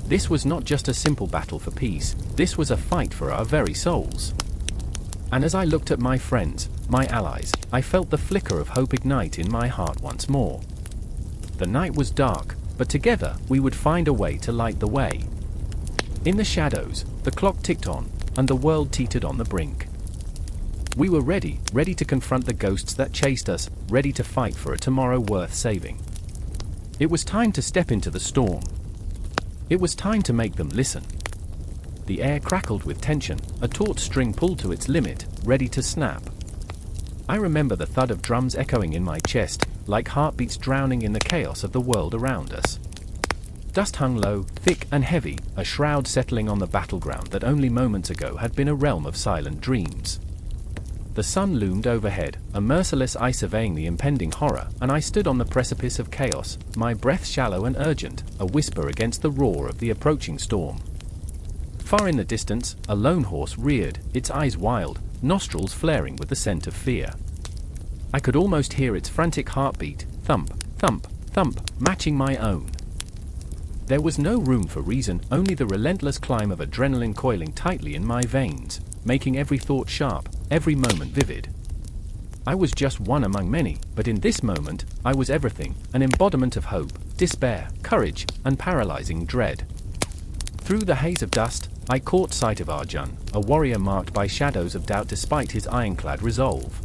This was not just a simple battle for peace, this was a fight for our very souls. And as I looked at my friends, my allies, I felt the flicker of hope ignite in my heart once more. The night was dark, but together we would find a way to light the way. In the shadows, the clock ticked on, and the world teetered on the brink. We were ready to confront the ghosts that chased us, ready to fight for a tomorrow worth saving. It was time to step into the storm. It was time to make them listen. The air crackled with tension, a taut string pulled to its limit, ready to snap. I remember the thud of drums echoing in my chest, like heartbeats drowning in the chaos of the world around us. Dust hung low, thick and heavy, a shroud settling on the battleground that only moments ago had been a realm of silent dreams. The sun loomed overhead, a merciless eye surveying the impending horror, and I stood on the precipice of chaos, my breath shallow and urgent, a whisper against the roar of the approaching storm. Far in the distance, a lone horse reared, its eyes wild, nostrils flaring with the scent of fear. I could almost hear its frantic heartbeat, thump, thump, thump, matching my own. There was no room for reason, only the relentless climb of adrenaline coiling tightly in my veins, making every thought sharp, every moment vivid. I was just one among many, but in this moment, I was everything, an embodiment of hope, despair, courage, and paralyzing dread. Through the haze of dust, I caught sight of Arjun, a warrior marked by shadows of doubt despite his ironclad resolve.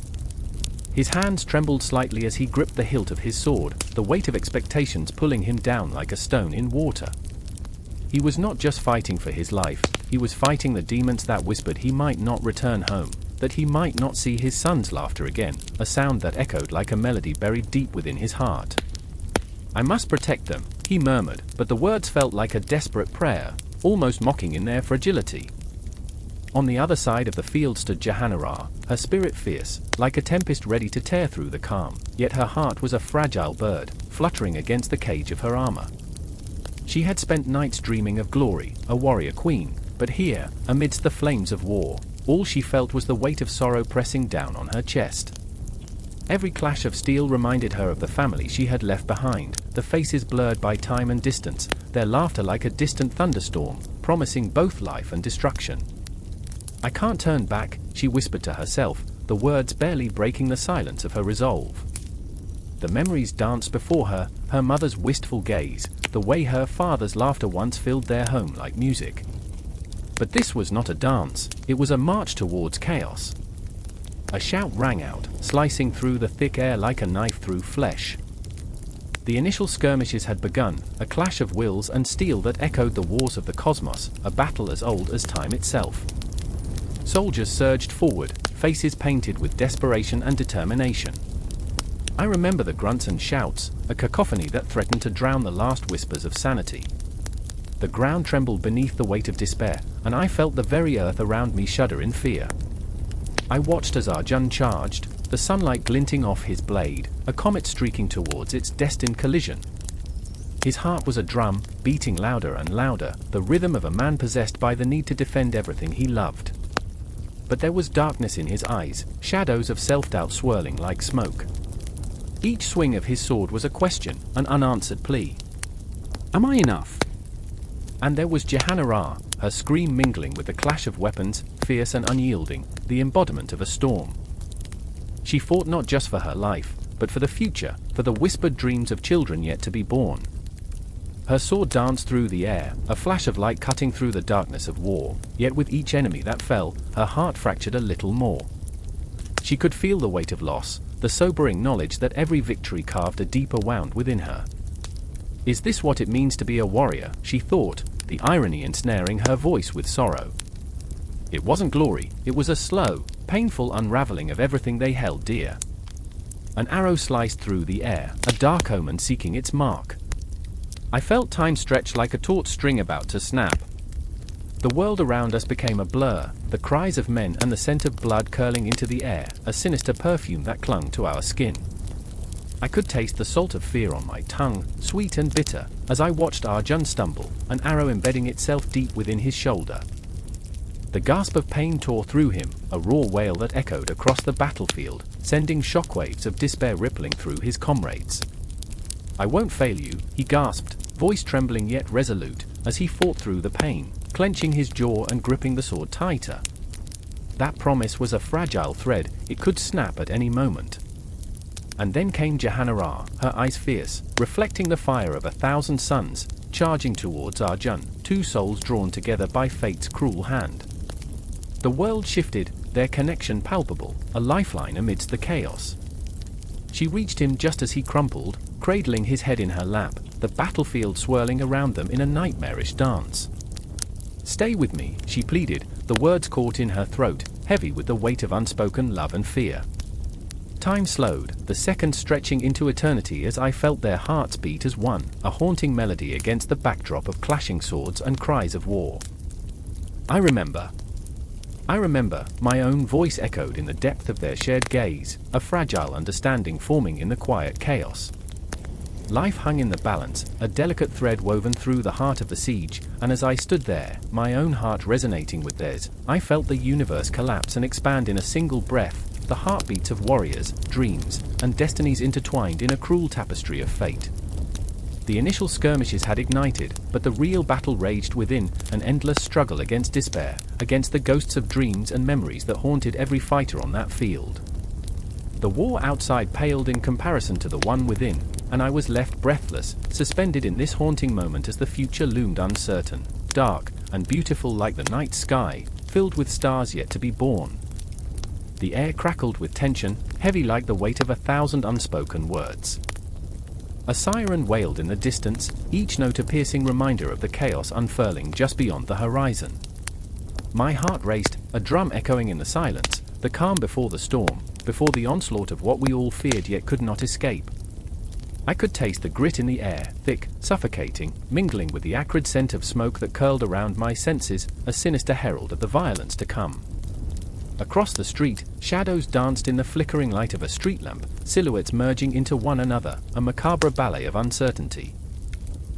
His hands trembled slightly as he gripped the hilt of his sword, the weight of expectations pulling him down like a stone in water. He was not just fighting for his life, he was fighting the demons that whispered he might not return home, that he might not see his son's laughter again, a sound that echoed like a melody buried deep within his heart. "I must protect them," he murmured, but the words felt like a desperate prayer, almost mocking in their fragility. On the other side of the field stood Jahanara, her spirit fierce, like a tempest ready to tear through the calm, yet her heart was a fragile bird, fluttering against the cage of her armor. She had spent nights dreaming of glory, a warrior queen, but here, amidst the flames of war, all she felt was the weight of sorrow pressing down on her chest. Every clash of steel reminded her of the family she had left behind, the faces blurred by time and distance, their laughter like a distant thunderstorm, promising both life and destruction. "I can't turn back," she whispered to herself, the words barely breaking the silence of her resolve. The memories danced before her, her mother's wistful gaze, the way her father's laughter once filled their home like music. But this was not a dance, it was a march towards chaos. A shout rang out, slicing through the thick air like a knife through flesh. The initial skirmishes had begun, a clash of wills and steel that echoed the wars of the cosmos, a battle as old as time itself. Soldiers surged forward, faces painted with desperation and determination. I remember the grunts and shouts, a cacophony that threatened to drown the last whispers of sanity. The ground trembled beneath the weight of despair, and I felt the very earth around me shudder in fear. I watched as Arjun charged, the sunlight glinting off his blade, a comet streaking towards its destined collision. His heart was a drum, beating louder and louder, the rhythm of a man possessed by the need to defend everything he loved. But there was darkness in his eyes, shadows of self-doubt swirling like smoke. Each swing of his sword was a question, an unanswered plea. "Am I enough?" And there was Jahanara, her scream mingling with the clash of weapons, fierce and unyielding, the embodiment of a storm. She fought not just for her life, but for the future, for the whispered dreams of children yet to be born. Her sword danced through the air, a flash of light cutting through the darkness of war, yet with each enemy that fell, her heart fractured a little more. She could feel the weight of loss, the sobering knowledge that every victory carved a deeper wound within her. Is this what it means to be a warrior, she thought, the irony ensnaring her voice with sorrow. It wasn't glory, it was a slow, painful unraveling of everything they held dear. An arrow sliced through the air, a dark omen seeking its mark. I felt time stretch like a taut string about to snap. The world around us became a blur, the cries of men and the scent of blood curling into the air, a sinister perfume that clung to our skin. I could taste the salt of fear on my tongue, sweet and bitter, as I watched Arjun stumble, an arrow embedding itself deep within his shoulder. The gasp of pain tore through him, a raw wail that echoed across the battlefield, sending shockwaves of despair rippling through his comrades. "I won't fail you," he gasped, voice trembling yet resolute, as he fought through the pain, clenching his jaw and gripping the sword tighter. That promise was a fragile thread, it could snap at any moment. And then came Jahanara, her eyes fierce, reflecting the fire of 1,000 suns, charging towards Arjun, two souls drawn together by fate's cruel hand. The world shifted, their connection palpable, a lifeline amidst the chaos. She reached him just as he crumpled, cradling his head in her lap, the battlefield swirling around them in a nightmarish dance. "Stay with me," she pleaded, the words caught in her throat, heavy with the weight of unspoken love and fear. Time slowed, the seconds stretching into eternity as I felt their hearts beat as one, a haunting melody against the backdrop of clashing swords and cries of war. I remember, my own voice echoed in the depth of their shared gaze, a fragile understanding forming in the quiet chaos. Life hung in the balance, a delicate thread woven through the heart of the siege, and as I stood there, my own heart resonating with theirs, I felt the universe collapse and expand in a single breath, the heartbeats of warriors, dreams, and destinies intertwined in a cruel tapestry of fate. The initial skirmishes had ignited, but the real battle raged within, an endless struggle against despair, against the ghosts of dreams and memories that haunted every fighter on that field. The war outside paled in comparison to the one within, and I was left breathless, suspended in this haunting moment as the future loomed uncertain, dark, and beautiful like the night sky, filled with stars yet to be born. The air crackled with tension, heavy like the weight of 1,000 unspoken words. A siren wailed in the distance, each note a piercing reminder of the chaos unfurling just beyond the horizon. My heart raced, a drum echoing in the silence, the calm before the storm, before the onslaught of what we all feared yet could not escape. I could taste the grit in the air, thick, suffocating, mingling with the acrid scent of smoke that curled around my senses, a sinister herald of the violence to come. Across the street, shadows danced in the flickering light of a street lamp, silhouettes merging into one another, a macabre ballet of uncertainty.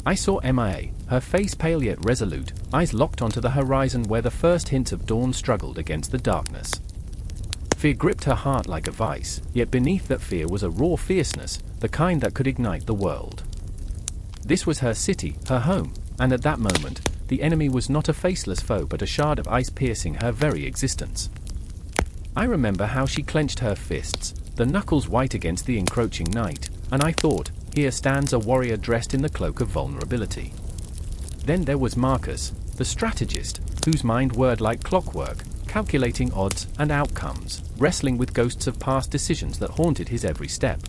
I saw MIA, her face pale yet resolute, eyes locked onto the horizon where the first hints of dawn struggled against the darkness. Fear gripped her heart like a vice, yet beneath that fear was a raw fierceness, the kind that could ignite the world. This was her city, her home, and at that moment, the enemy was not a faceless foe but a shard of ice piercing her very existence. I remember how she clenched her fists, the knuckles white against the encroaching night, and I thought, here stands a warrior dressed in the cloak of vulnerability. Then there was Marcus, the strategist, whose mind whirred like clockwork, calculating odds and outcomes, wrestling with ghosts of past decisions that haunted his every step.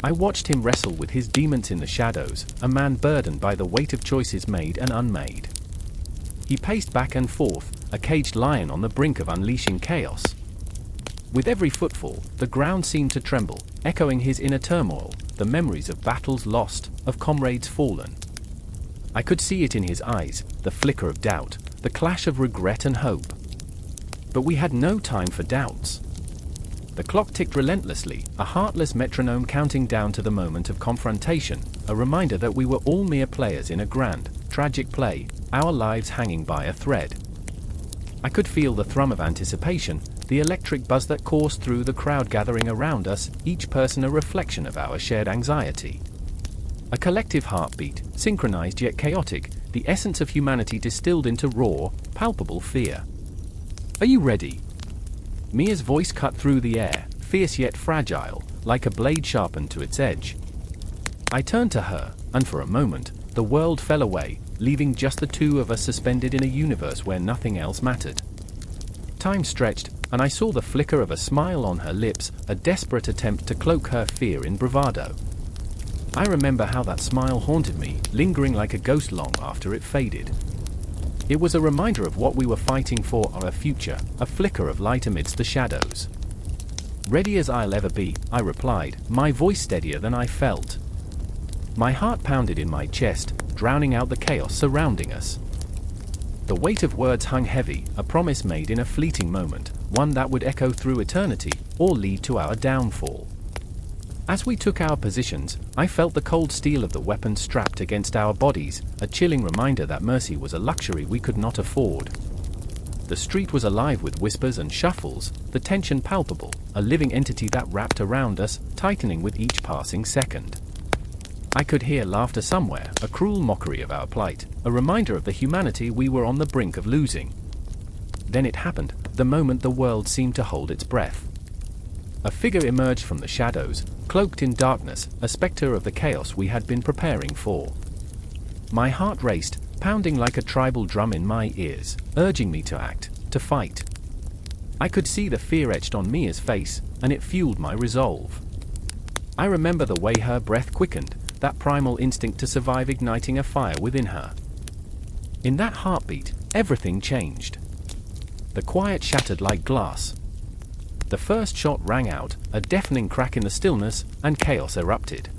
I watched him wrestle with his demons in the shadows, a man burdened by the weight of choices made and unmade. He paced back and forth, a caged lion on the brink of unleashing chaos. With every footfall, the ground seemed to tremble, echoing his inner turmoil, the memories of battles lost, of comrades fallen. I could see it in his eyes, the flicker of doubt, the clash of regret and hope. But we had no time for doubts. The clock ticked relentlessly, a heartless metronome counting down to the moment of confrontation, a reminder that we were all mere players in a grand, tragic play, our lives hanging by a thread. I could feel the thrum of anticipation, the electric buzz that coursed through the crowd gathering around us, each person a reflection of our shared anxiety. A collective heartbeat, synchronized yet chaotic, the essence of humanity distilled into raw, palpable fear. "Are you ready?" Mia's voice cut through the air, fierce yet fragile, like a blade sharpened to its edge. I turned to her, and for a moment, the world fell away, leaving just the two of us suspended in a universe where nothing else mattered. Time stretched, and I saw the flicker of a smile on her lips, a desperate attempt to cloak her fear in bravado. I remember how that smile haunted me, lingering like a ghost long after it faded. It was a reminder of what we were fighting for, our future, a flicker of light amidst the shadows. "Ready as I'll ever be," I replied, my voice steadier than I felt. My heart pounded in my chest, drowning out the chaos surrounding us. The weight of words hung heavy, a promise made in a fleeting moment, one that would echo through eternity, or lead to our downfall. As we took our positions, I felt the cold steel of the weapons strapped against our bodies, a chilling reminder that mercy was a luxury we could not afford. The street was alive with whispers and shuffles, the tension palpable, a living entity that wrapped around us, tightening with each passing second. I could hear laughter somewhere, a cruel mockery of our plight, a reminder of the humanity we were on the brink of losing. Then it happened, the moment the world seemed to hold its breath. A figure emerged from the shadows, cloaked in darkness, a spectre of the chaos we had been preparing for. My heart raced, pounding like a tribal drum in my ears, urging me to act, to fight. I could see the fear etched on Mia's face, and it fueled my resolve. I remember the way her breath quickened, that primal instinct to survive igniting a fire within her. In that heartbeat, everything changed. The quiet shattered like glass. The first shot rang out, a deafening crack in the stillness, and chaos erupted.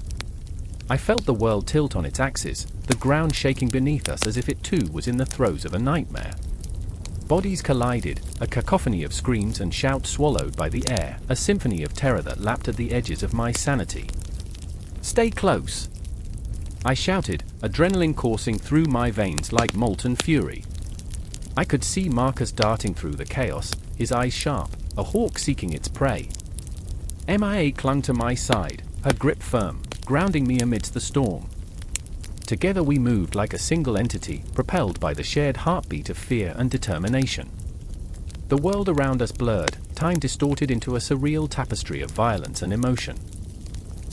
I felt the world tilt on its axis, the ground shaking beneath us as if it too was in the throes of a nightmare. Bodies collided, a cacophony of screams and shouts swallowed by the air, a symphony of terror that lapped at the edges of my sanity. "Stay close!" I shouted, adrenaline coursing through my veins like molten fury. I could see Marcus darting through the chaos, his eyes sharp, a hawk seeking its prey. Mia clung to my side, her grip firm, grounding me amidst the storm. Together we moved like a single entity, propelled by the shared heartbeat of fear and determination. The world around us blurred, time distorted into a surreal tapestry of violence and emotion.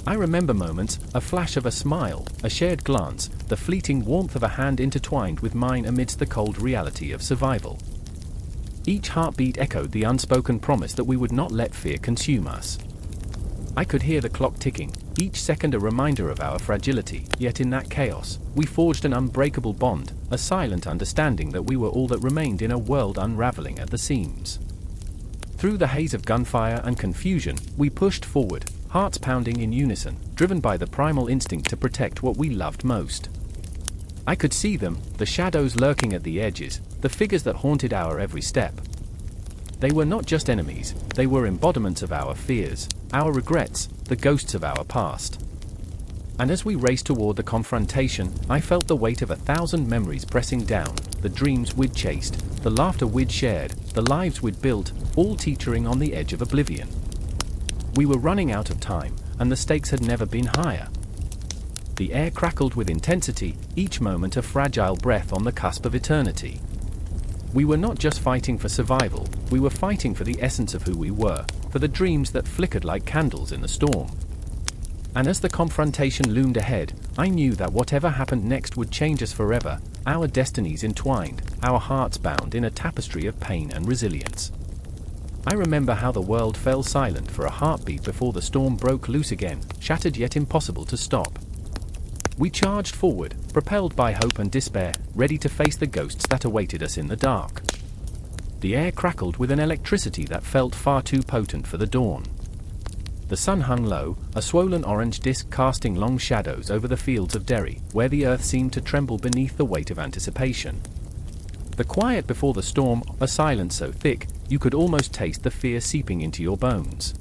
I remember moments, a flash of a smile, a shared glance, the fleeting warmth of a hand intertwined with mine amidst the cold reality of survival. Each heartbeat echoed the unspoken promise that we would not let fear consume us. I could hear the clock ticking, each second a reminder of our fragility, yet in that chaos, we forged an unbreakable bond, a silent understanding that we were all that remained in a world unraveling at the seams. Through the haze of gunfire and confusion, we pushed forward, hearts pounding in unison, driven by the primal instinct to protect what we loved most. I could see them, the shadows lurking at the edges, the figures that haunted our every step. They were not just enemies, they were embodiments of our fears, our regrets, the ghosts of our past. And as we raced toward the confrontation, I felt the weight of 1,000 memories pressing down, the dreams we'd chased, the laughter we'd shared, the lives we'd built, all teetering on the edge of oblivion. We were running out of time, and the stakes had never been higher. The air crackled with intensity, each moment a fragile breath on the cusp of eternity. We were not just fighting for survival, we were fighting for the essence of who we were, for the dreams that flickered like candles in the storm. And as the confrontation loomed ahead, I knew that whatever happened next would change us forever, our destinies entwined, our hearts bound in a tapestry of pain and resilience. I remember how the world fell silent for a heartbeat before the storm broke loose again, shattered yet impossible to stop. We charged forward, propelled by hope and despair, ready to face the ghosts that awaited us in the dark. The air crackled with an electricity that felt far too potent for the dawn. The sun hung low, a swollen orange disk casting long shadows over the fields of Derry, where the earth seemed to tremble beneath the weight of anticipation. The quiet before the storm, a silence so thick, you could almost taste the fear seeping into your bones.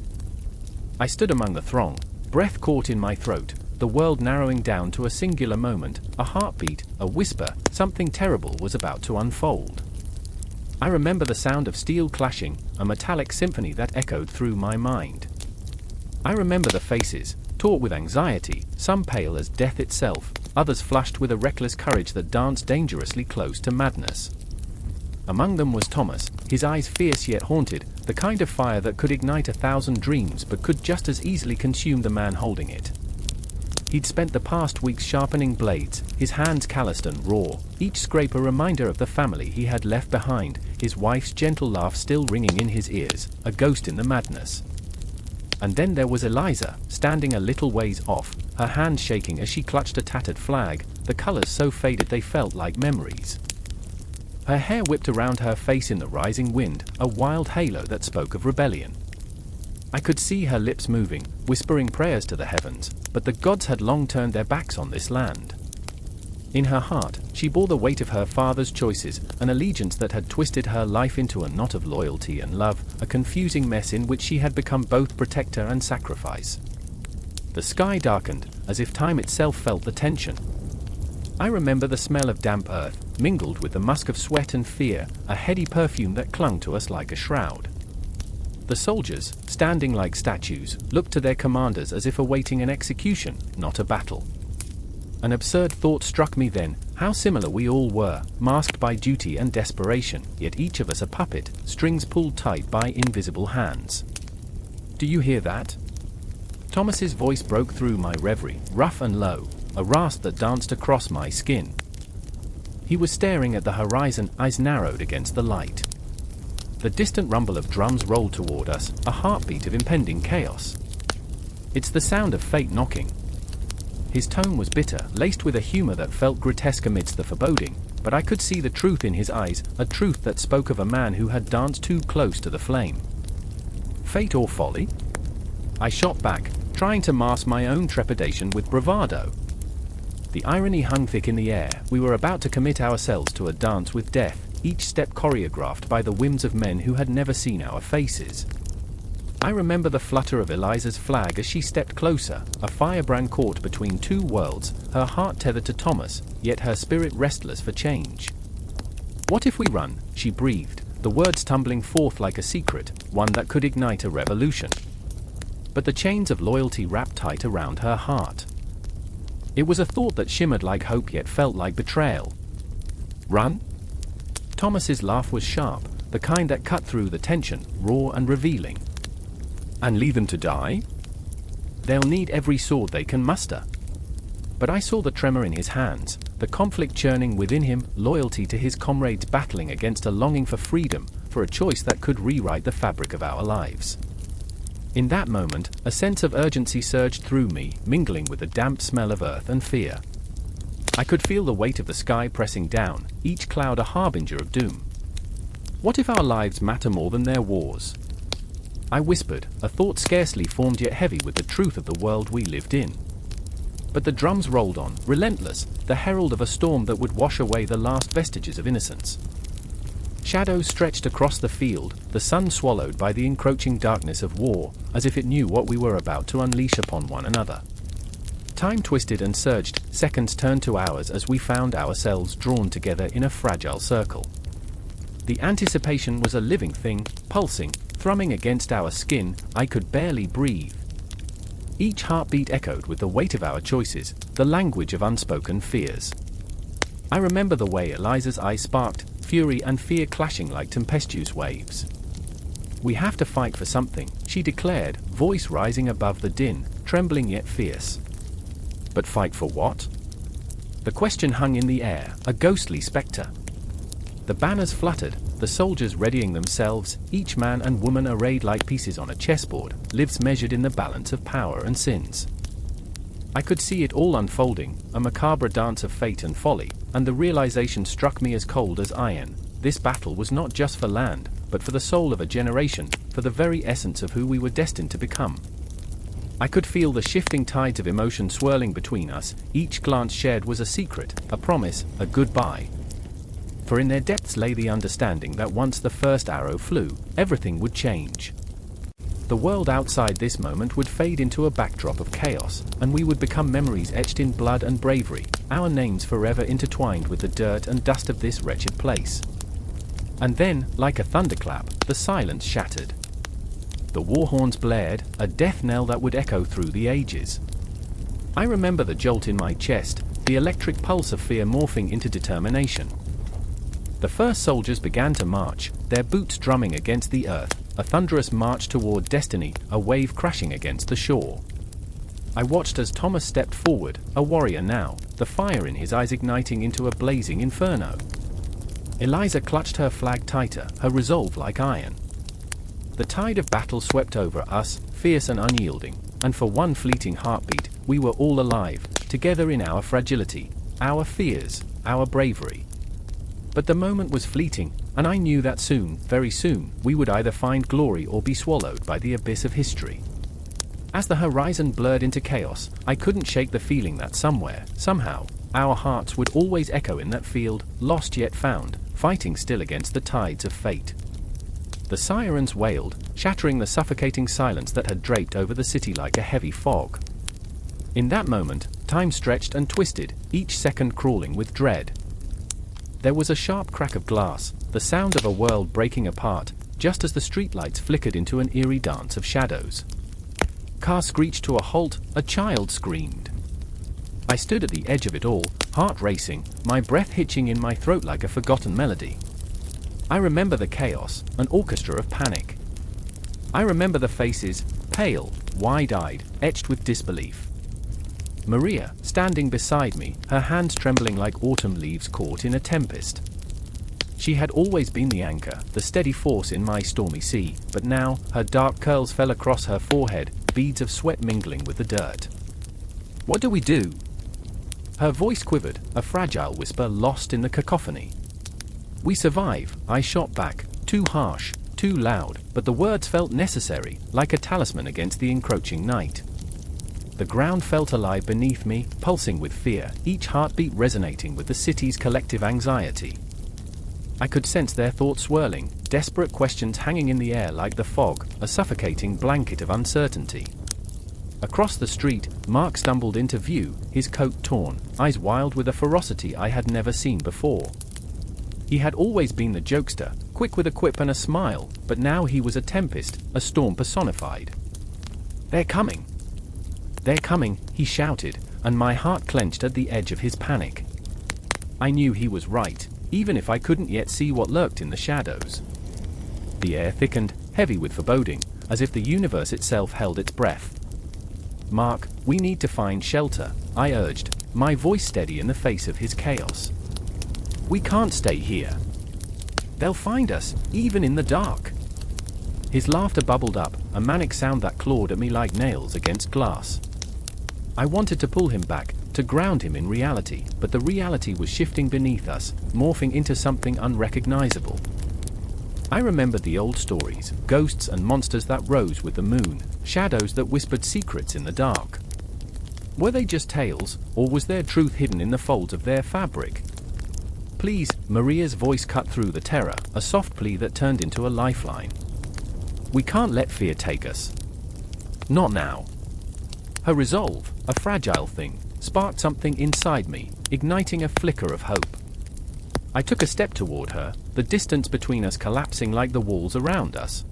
I stood among the throng, breath caught in my throat, the world narrowing down to a singular moment, a heartbeat, a whisper, something terrible was about to unfold. I remember the sound of steel clashing, a metallic symphony that echoed through my mind. I remember the faces, taut with anxiety, some pale as death itself, others flushed with a reckless courage that danced dangerously close to madness. Among them was Thomas, his eyes fierce yet haunted, the kind of fire that could ignite 1,000 dreams but could just as easily consume the man holding it. He'd spent the past weeks sharpening blades, his hands calloused and raw, each scrape a reminder of the family he had left behind, his wife's gentle laugh still ringing in his ears, a ghost in the madness. And then there was Eliza, standing a little ways off, her hands shaking as she clutched a tattered flag, the colors so faded they felt like memories. Her hair whipped around her face in the rising wind, a wild halo that spoke of rebellion. I could see her lips moving, whispering prayers to the heavens, but the gods had long turned their backs on this land. In her heart, she bore the weight of her father's choices, an allegiance that had twisted her life into a knot of loyalty and love, a confusing mess in which she had become both protector and sacrifice. The sky darkened, as if time itself felt the tension. I remember the smell of damp earth, mingled with the musk of sweat and fear, a heady perfume that clung to us like a shroud. The soldiers, standing like statues, looked to their commanders as if awaiting an execution, not a battle. An absurd thought struck me then, how similar we all were, masked by duty and desperation, yet each of us a puppet, strings pulled tight by invisible hands. "Do you hear that?" Thomas's voice broke through my reverie, rough and low, a rasp that danced across my skin. He was staring at the horizon, eyes narrowed against the light. The distant rumble of drums rolled toward us, a heartbeat of impending chaos. "It's the sound of fate knocking." His tone was bitter, laced with a humor that felt grotesque amidst the foreboding, but I could see the truth in his eyes, a truth that spoke of a man who had danced too close to the flame. Fate or folly? I shot back, trying to mask my own trepidation with bravado. The irony hung thick in the air. We were about to commit ourselves to a dance with death, each step choreographed by the whims of men who had never seen our faces. I remember the flutter of Eliza's flag as she stepped closer, a firebrand caught between two worlds, her heart tethered to Thomas, yet her spirit restless for change. "What if we run?" she breathed, the words tumbling forth like a secret, one that could ignite a revolution. But the chains of loyalty wrapped tight around her heart. It was a thought that shimmered like hope yet felt like betrayal. "Run?" Thomas's laugh was sharp, the kind that cut through the tension, raw and revealing. "And leave them to die? They'll need every sword they can muster." But I saw the tremor in his hands, the conflict churning within him, loyalty to his comrades battling against a longing for freedom, for a choice that could rewrite the fabric of our lives. In that moment, a sense of urgency surged through me, mingling with the damp smell of earth and fear. I could feel the weight of the sky pressing down, each cloud a harbinger of doom. What if our lives matter more than their wars? I whispered, a thought scarcely formed yet heavy with the truth of the world we lived in. But the drums rolled on, relentless, the herald of a storm that would wash away the last vestiges of innocence. Shadows stretched across the field, the sun swallowed by the encroaching darkness of war, as if it knew what we were about to unleash upon one another. Time twisted and surged, seconds turned to hours as we found ourselves drawn together in a fragile circle. The anticipation was a living thing, pulsing, thrumming against our skin. I could barely breathe. Each heartbeat echoed with the weight of our choices, the language of unspoken fears. I remember the way Eliza's eyes sparked, fury and fear clashing like tempestuous waves. "We have to fight for something," she declared, voice rising above the din, trembling yet fierce. But fight for what? The question hung in the air, a ghostly spectre. The banners fluttered, the soldiers readying themselves, each man and woman arrayed like pieces on a chessboard, lives measured in the balance of power and sins. I could see it all unfolding, a macabre dance of fate and folly, and the realization struck me as cold as iron. This battle was not just for land, but for the soul of a generation, for the very essence of who we were destined to become. I could feel the shifting tides of emotion swirling between us. Each glance shared was a secret, a promise, a goodbye. For in their depths lay the understanding that once the first arrow flew, everything would change. The world outside this moment would fade into a backdrop of chaos, and we would become memories etched in blood and bravery, our names forever intertwined with the dirt and dust of this wretched place. And then, like a thunderclap, the silence shattered. The war horns blared, a death knell that would echo through the ages. I remember the jolt in my chest, the electric pulse of fear morphing into determination. The first soldiers began to march, their boots drumming against the earth, a thunderous march toward destiny, a wave crashing against the shore. I watched as Thomas stepped forward, a warrior now, the fire in his eyes igniting into a blazing inferno. Eliza clutched her flag tighter, her resolve like iron. The tide of battle swept over us, fierce and unyielding, and for one fleeting heartbeat, we were all alive, together in our fragility, our fears, our bravery. But the moment was fleeting, and I knew that soon, very soon, we would either find glory or be swallowed by the abyss of history. As the horizon blurred into chaos, I couldn't shake the feeling that somewhere, somehow, our hearts would always echo in that field, lost yet found, fighting still against the tides of fate. The sirens wailed, shattering the suffocating silence that had draped over the city like a heavy fog. In that moment, time stretched and twisted, each second crawling with dread. There was a sharp crack of glass, the sound of a world breaking apart, just as the streetlights flickered into an eerie dance of shadows. Car screeched to a halt, a child screamed. I stood at the edge of it all, heart racing, my breath hitching in my throat like a forgotten melody. I remember the chaos, an orchestra of panic. I remember the faces, pale, wide-eyed, etched with disbelief. Maria, standing beside me, her hands trembling like autumn leaves caught in a tempest. She had always been the anchor, the steady force in my stormy sea, but now, her dark curls fell across her forehead, beads of sweat mingling with the dirt. "What do we do?" Her voice quivered, a fragile whisper lost in the cacophony. "We survive," I shot back, too harsh, too loud, but the words felt necessary, like a talisman against the encroaching night. The ground felt alive beneath me, pulsing with fear, each heartbeat resonating with the city's collective anxiety. I could sense their thoughts swirling, desperate questions hanging in the air like the fog, a suffocating blanket of uncertainty. Across the street, Mark stumbled into view, his coat torn, eyes wild with a ferocity I had never seen before. He had always been the jokester, quick with a quip and a smile, but now he was a tempest, a storm personified. "They're coming! They're coming," he shouted, and my heart clenched at the edge of his panic. I knew he was right, even if I couldn't yet see what lurked in the shadows. The air thickened, heavy with foreboding, as if the universe itself held its breath. "Mark, we need to find shelter," I urged, my voice steady in the face of his chaos. "We can't stay here. They'll find us, even in the dark." His laughter bubbled up, a manic sound that clawed at me like nails against glass. I wanted to pull him back, to ground him in reality, but the reality was shifting beneath us, morphing into something unrecognizable. I remembered the old stories, ghosts and monsters that rose with the moon, shadows that whispered secrets in the dark. Were they just tales, or was there truth hidden in the folds of their fabric? "Please," Maria's voice cut through the terror, a soft plea that turned into a lifeline. "We can't let fear take us. Not now." Her resolve, a fragile thing, sparked something inside me, igniting a flicker of hope. I took a step toward her, the distance between us collapsing like the walls around us.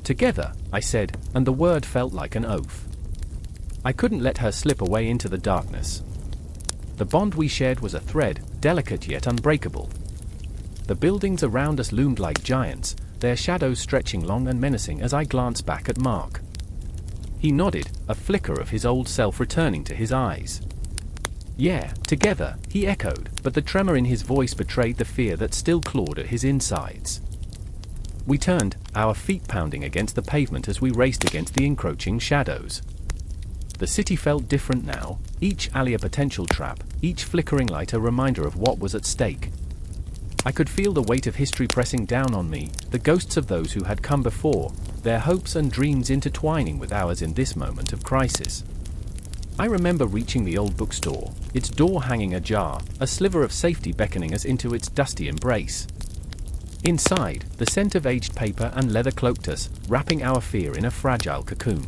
"Together," I said, and the word felt like an oath. I couldn't let her slip away into the darkness. The bond we shared was a thread, delicate yet unbreakable. The buildings around us loomed like giants, their shadows stretching long and menacing as I glanced back at Mark. He nodded, a flicker of his old self returning to his eyes. "Yeah, together," he echoed, but the tremor in his voice betrayed the fear that still clawed at his insides. We turned, our feet pounding against the pavement as we raced against the encroaching shadows. The city felt different now, each alley a potential trap, each flickering light a reminder of what was at stake. I could feel the weight of history pressing down on me, the ghosts of those who had come before, their hopes and dreams intertwining with ours in this moment of crisis. I remember reaching the old bookstore, its door hanging ajar, a sliver of safety beckoning us into its dusty embrace. Inside, the scent of aged paper and leather cloaked us, wrapping our fear in a fragile cocoon.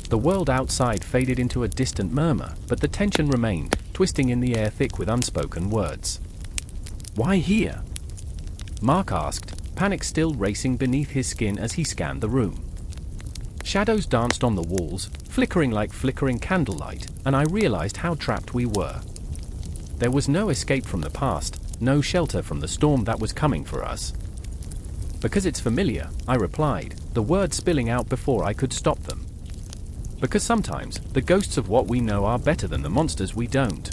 The world outside faded into a distant murmur, but the tension remained, twisting in the air thick with unspoken words. "Why here?" Mark asked, panic still racing beneath his skin as he scanned the room. Shadows danced on the walls, flickering like flickering candlelight, and I realized how trapped we were. There was no escape from the past, no shelter from the storm that was coming for us. "Because it's familiar," I replied, the words spilling out before I could stop them. "Because sometimes, the ghosts of what we know are better than the monsters we don't."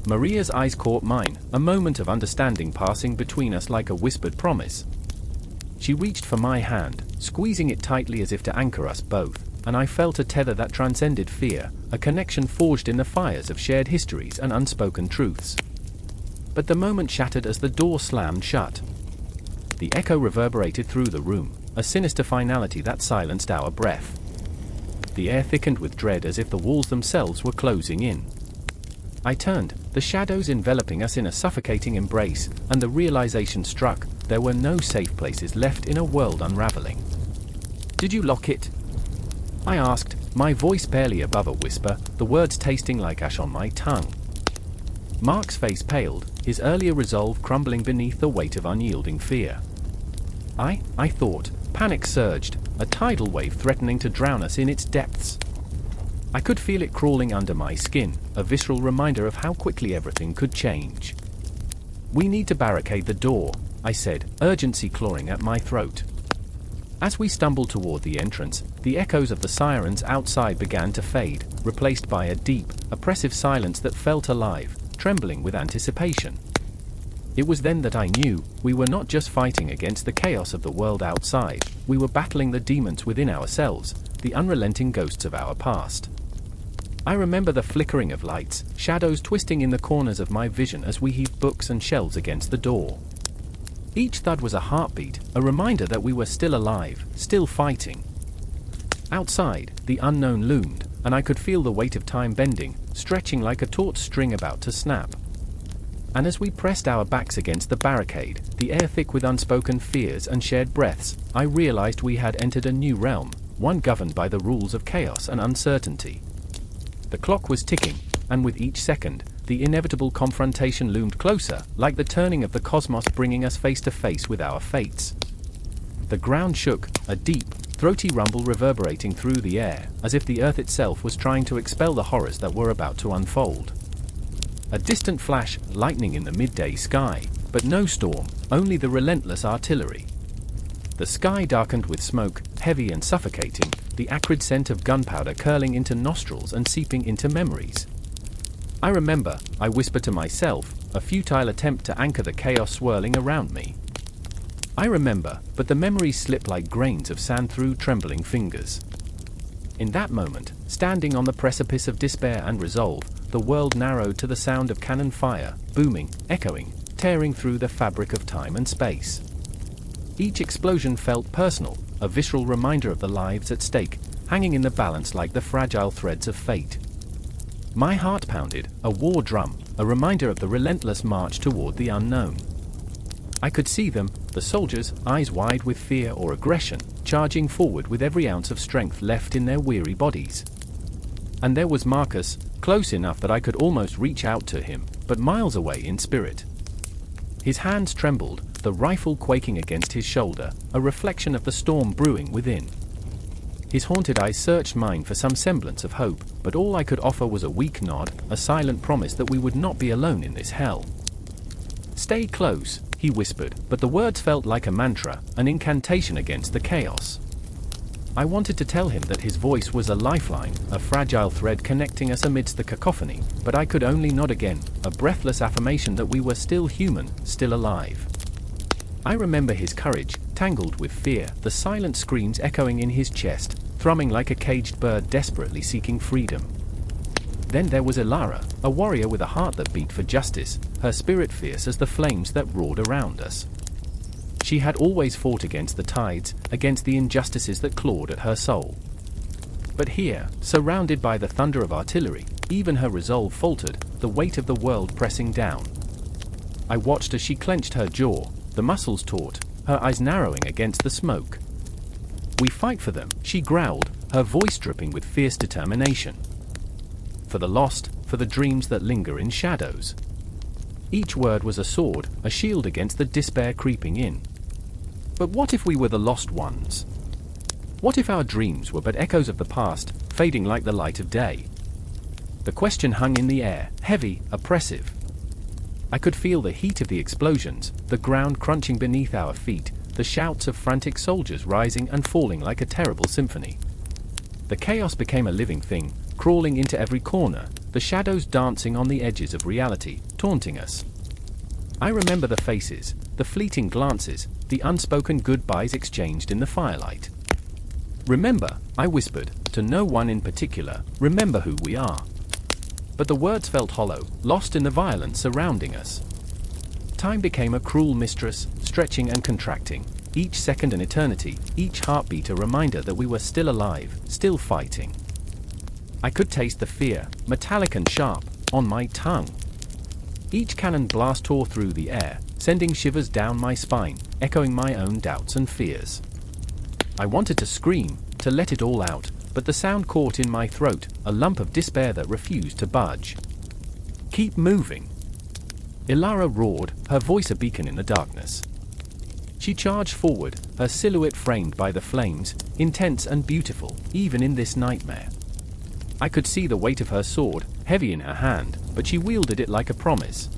Maria's eyes caught mine, a moment of understanding passing between us like a whispered promise. She reached for my hand, squeezing it tightly as if to anchor us both, and I felt a tether that transcended fear, a connection forged in the fires of shared histories and unspoken truths. But the moment shattered as the door slammed shut. The echo reverberated through the room, a sinister finality that silenced our breath. The air thickened with dread as if the walls themselves were closing in. I turned, the shadows enveloping us in a suffocating embrace, and the realization struck, there were no safe places left in a world unraveling. "Did you lock it?" I asked, my voice barely above a whisper, the words tasting like ash on my tongue. Mark's face paled, his earlier resolve crumbling beneath the weight of unyielding fear. I thought. Panic surged, a tidal wave threatening to drown us in its depths. I could feel it crawling under my skin, a visceral reminder of how quickly everything could change. "We need to barricade the door," I said, urgency clawing at my throat. As we stumbled toward the entrance, the echoes of the sirens outside began to fade, replaced by a deep, oppressive silence that felt alive, trembling with anticipation. It was then that I knew, we were not just fighting against the chaos of the world outside, we were battling the demons within ourselves, the unrelenting ghosts of our past. I remember the flickering of lights, shadows twisting in the corners of my vision as we heaved books and shelves against the door. Each thud was a heartbeat, a reminder that we were still alive, still fighting. Outside, the unknown loomed, and I could feel the weight of time bending, stretching like a taut string about to snap. And as we pressed our backs against the barricade, the air thick with unspoken fears and shared breaths, I realized we had entered a new realm, one governed by the rules of chaos and uncertainty. The clock was ticking, and with each second, the inevitable confrontation loomed closer, like the turning of the cosmos bringing us face to face with our fates. The ground shook, a deep, throaty rumble reverberating through the air, as if the earth itself was trying to expel the horrors that were about to unfold. A distant flash, lightning in the midday sky, but no storm, only the relentless artillery. The sky darkened with smoke, heavy and suffocating, the acrid scent of gunpowder curling into nostrils and seeping into memories. I remember, I whispered to myself, a futile attempt to anchor the chaos swirling around me. I remember, but the memories slipped like grains of sand through trembling fingers. In that moment, standing on the precipice of despair and resolve, the world narrowed to the sound of cannon fire, booming, echoing, tearing through the fabric of time and space. Each explosion felt personal, a visceral reminder of the lives at stake, hanging in the balance like the fragile threads of fate. My heart pounded, a war drum, a reminder of the relentless march toward the unknown. I could see them, the soldiers, eyes wide with fear or aggression, charging forward with every ounce of strength left in their weary bodies. And there was Marcus, close enough that I could almost reach out to him, but miles away in spirit. His hands trembled, the rifle quaking against his shoulder, a reflection of the storm brewing within. His haunted eyes searched mine for some semblance of hope, but all I could offer was a weak nod, a silent promise that we would not be alone in this hell. "Stay close," he whispered, but the words felt like a mantra, an incantation against the chaos. I wanted to tell him that his voice was a lifeline, a fragile thread connecting us amidst the cacophony, but I could only nod again, a breathless affirmation that we were still human, still alive. I remember his courage, tangled with fear, the silent screams echoing in his chest, thrumming like a caged bird desperately seeking freedom. Then there was Ilara, a warrior with a heart that beat for justice, her spirit fierce as the flames that roared around us. She had always fought against the tides, against the injustices that clawed at her soul. But here, surrounded by the thunder of artillery, even her resolve faltered, the weight of the world pressing down. I watched as she clenched her jaw, the muscles taut, her eyes narrowing against the smoke. "We fight for them," she growled, her voice dripping with fierce determination. "For the lost, for the dreams that linger in shadows." Each word was a sword, a shield against the despair creeping in. But what if we were the lost ones? What if our dreams were but echoes of the past, fading like the light of day? The question hung in the air, heavy, oppressive. I could feel the heat of the explosions, the ground crunching beneath our feet, the shouts of frantic soldiers rising and falling like a terrible symphony. The chaos became a living thing, crawling into every corner, the shadows dancing on the edges of reality, taunting us. I remember the faces, the fleeting glances, the unspoken goodbyes exchanged in the firelight. "Remember," I whispered, to no one in particular, "remember who we are." But the words felt hollow, lost in the violence surrounding us. Time became a cruel mistress, stretching and contracting, each second an eternity, each heartbeat a reminder that we were still alive, still fighting. I could taste the fear, metallic and sharp, on my tongue. Each cannon blast tore through the air, sending shivers down my spine, echoing my own doubts and fears. I wanted to scream, to let it all out, but the sound caught in my throat, a lump of despair that refused to budge. "Keep moving!" Ilara roared, her voice a beacon in the darkness. She charged forward, her silhouette framed by the flames, intense and beautiful, even in this nightmare. I could see the weight of her sword, heavy in her hand, but she wielded it like a promise.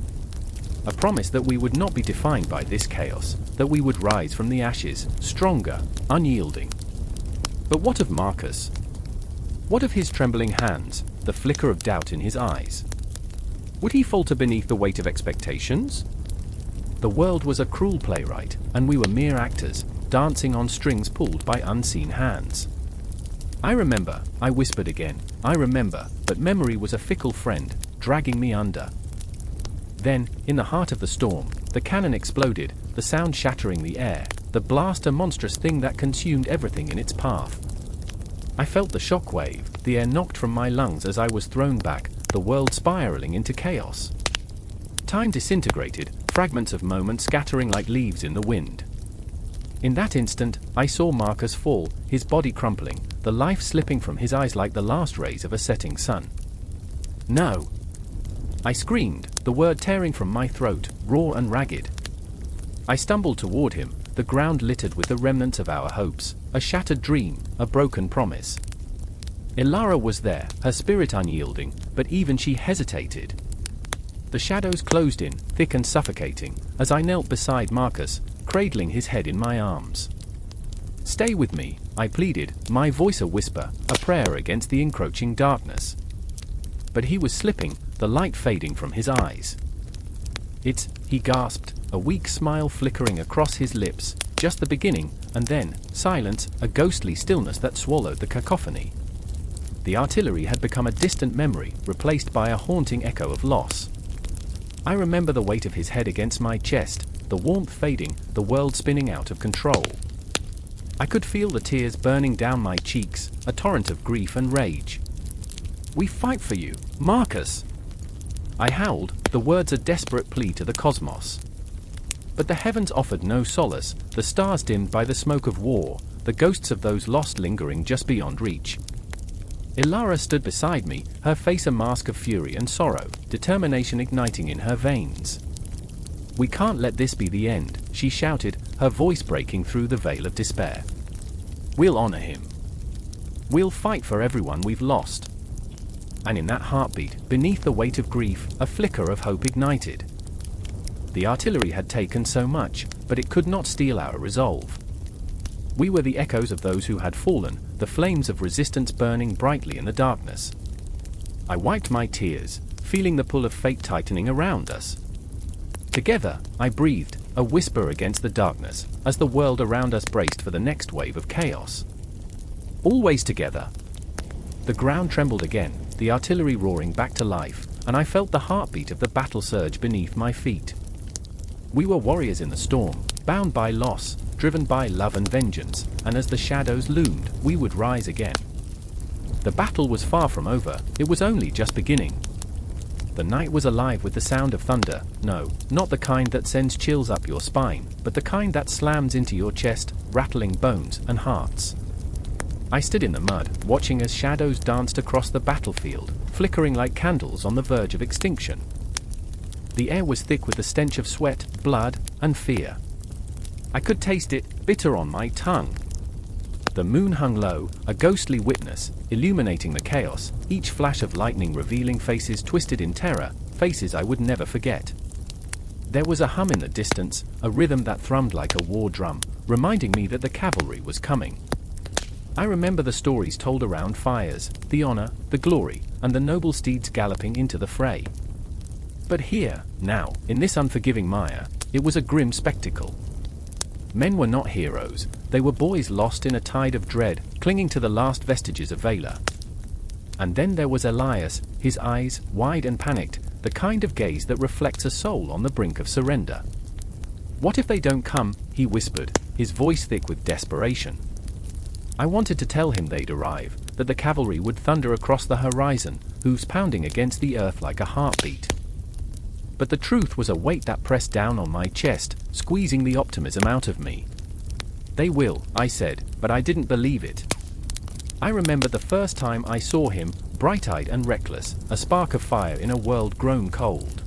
A promise that we would not be defined by this chaos, that we would rise from the ashes, stronger, unyielding. But what of Marcus? What of his trembling hands, the flicker of doubt in his eyes? Would he falter beneath the weight of expectations? The world was a cruel playwright, and we were mere actors, dancing on strings pulled by unseen hands. "I remember," I whispered again, "I remember," but memory was a fickle friend, dragging me under. Then, in the heart of the storm, the cannon exploded, the sound shattering the air, the blast a monstrous thing that consumed everything in its path. I felt the shockwave, the air knocked from my lungs as I was thrown back, the world spiraling into chaos. Time disintegrated, fragments of moments scattering like leaves in the wind. In that instant, I saw Marcus fall, his body crumpling, the life slipping from his eyes like the last rays of a setting sun. "No!" I screamed, the word tearing from my throat, raw and ragged. I stumbled toward him, the ground littered with the remnants of our hopes, a shattered dream, a broken promise. Ilara was there, her spirit unyielding, but even she hesitated. The shadows closed in, thick and suffocating, as I knelt beside Marcus, cradling his head in my arms. "Stay with me," I pleaded, my voice a whisper, a prayer against the encroaching darkness. But he was slipping, the light fading from his eyes. He gasped, a weak smile flickering across his lips, just the beginning, and then, silence, a ghostly stillness that swallowed the cacophony. The artillery had become a distant memory, replaced by a haunting echo of loss. I remember the weight of his head against my chest, the warmth fading, the world spinning out of control. I could feel the tears burning down my cheeks, a torrent of grief and rage. "We fight for you, Marcus!" I howled, the words a desperate plea to the cosmos. But the heavens offered no solace, the stars dimmed by the smoke of war, the ghosts of those lost lingering just beyond reach. Ilara stood beside me, her face a mask of fury and sorrow, determination igniting in her veins. "We can't let this be the end," she shouted, her voice breaking through the veil of despair. "We'll honor him. We'll fight for everyone we've lost." And in that heartbeat, beneath the weight of grief, a flicker of hope ignited. The artillery had taken so much, but it could not steal our resolve. We were the echoes of those who had fallen, the flames of resistance burning brightly in the darkness. I wiped my tears, feeling the pull of fate tightening around us. Together, I breathed, a whisper against the darkness, as the world around us braced for the next wave of chaos. Always together. The ground trembled again, the artillery roaring back to life, and I felt the heartbeat of the battle surge beneath my feet. We were warriors in the storm, bound by loss, driven by love and vengeance, and as the shadows loomed, we would rise again. The battle was far from over, it was only just beginning. The night was alive with the sound of thunder, no, not the kind that sends chills up your spine, but the kind that slams into your chest, rattling bones and hearts. I stood in the mud, watching as shadows danced across the battlefield, flickering like candles on the verge of extinction. The air was thick with the stench of sweat, blood, and fear. I could taste it, bitter on my tongue. The moon hung low, a ghostly witness, illuminating the chaos, each flash of lightning revealing faces twisted in terror, faces I would never forget. There was a hum in the distance, a rhythm that thrummed like a war drum, reminding me that the cavalry was coming. I remember the stories told around fires, the honor, the glory, and the noble steeds galloping into the fray. But here, now, in this unforgiving mire, it was a grim spectacle. Men were not heroes, they were boys lost in a tide of dread, clinging to the last vestiges of valor. And then there was Elias, his eyes, wide and panicked, the kind of gaze that reflects a soul on the brink of surrender. "What if they don't come?" he whispered, his voice thick with desperation. I wanted to tell him they'd arrive, that the cavalry would thunder across the horizon, hooves pounding against the earth like a heartbeat. But the truth was a weight that pressed down on my chest, squeezing the optimism out of me. "They will," I said, but I didn't believe it. I remember the first time I saw him, bright-eyed and reckless, a spark of fire in a world grown cold.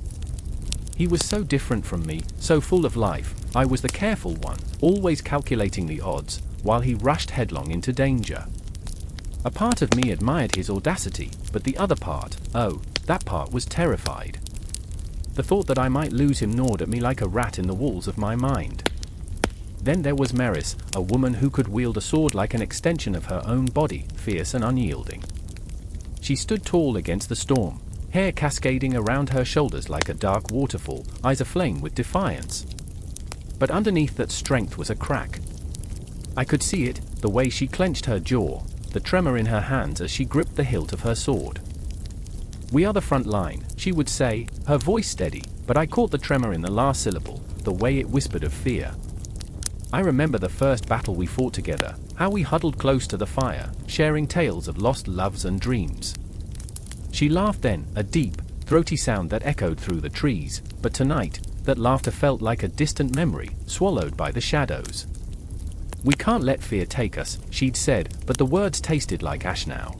He was so different from me, so full of life. I was the careful one, always calculating the odds, while he rushed headlong into danger. A part of me admired his audacity, but the other part, oh, that part was terrified. The thought that I might lose him gnawed at me like a rat in the walls of my mind. Then there was Maris, a woman who could wield a sword like an extension of her own body, fierce and unyielding. She stood tall against the storm, hair cascading around her shoulders like a dark waterfall, eyes aflame with defiance. But underneath that strength was a crack. I could see it, the way she clenched her jaw, the tremor in her hands as she gripped the hilt of her sword. "We are the front line," she would say, her voice steady, but I caught the tremor in the last syllable, the way it whispered of fear. I remember the first battle we fought together, how we huddled close to the fire, sharing tales of lost loves and dreams. She laughed then, a deep, throaty sound that echoed through the trees, but tonight, that laughter felt like a distant memory, swallowed by the shadows. "We can't let fear take us," she'd said, but the words tasted like ash now.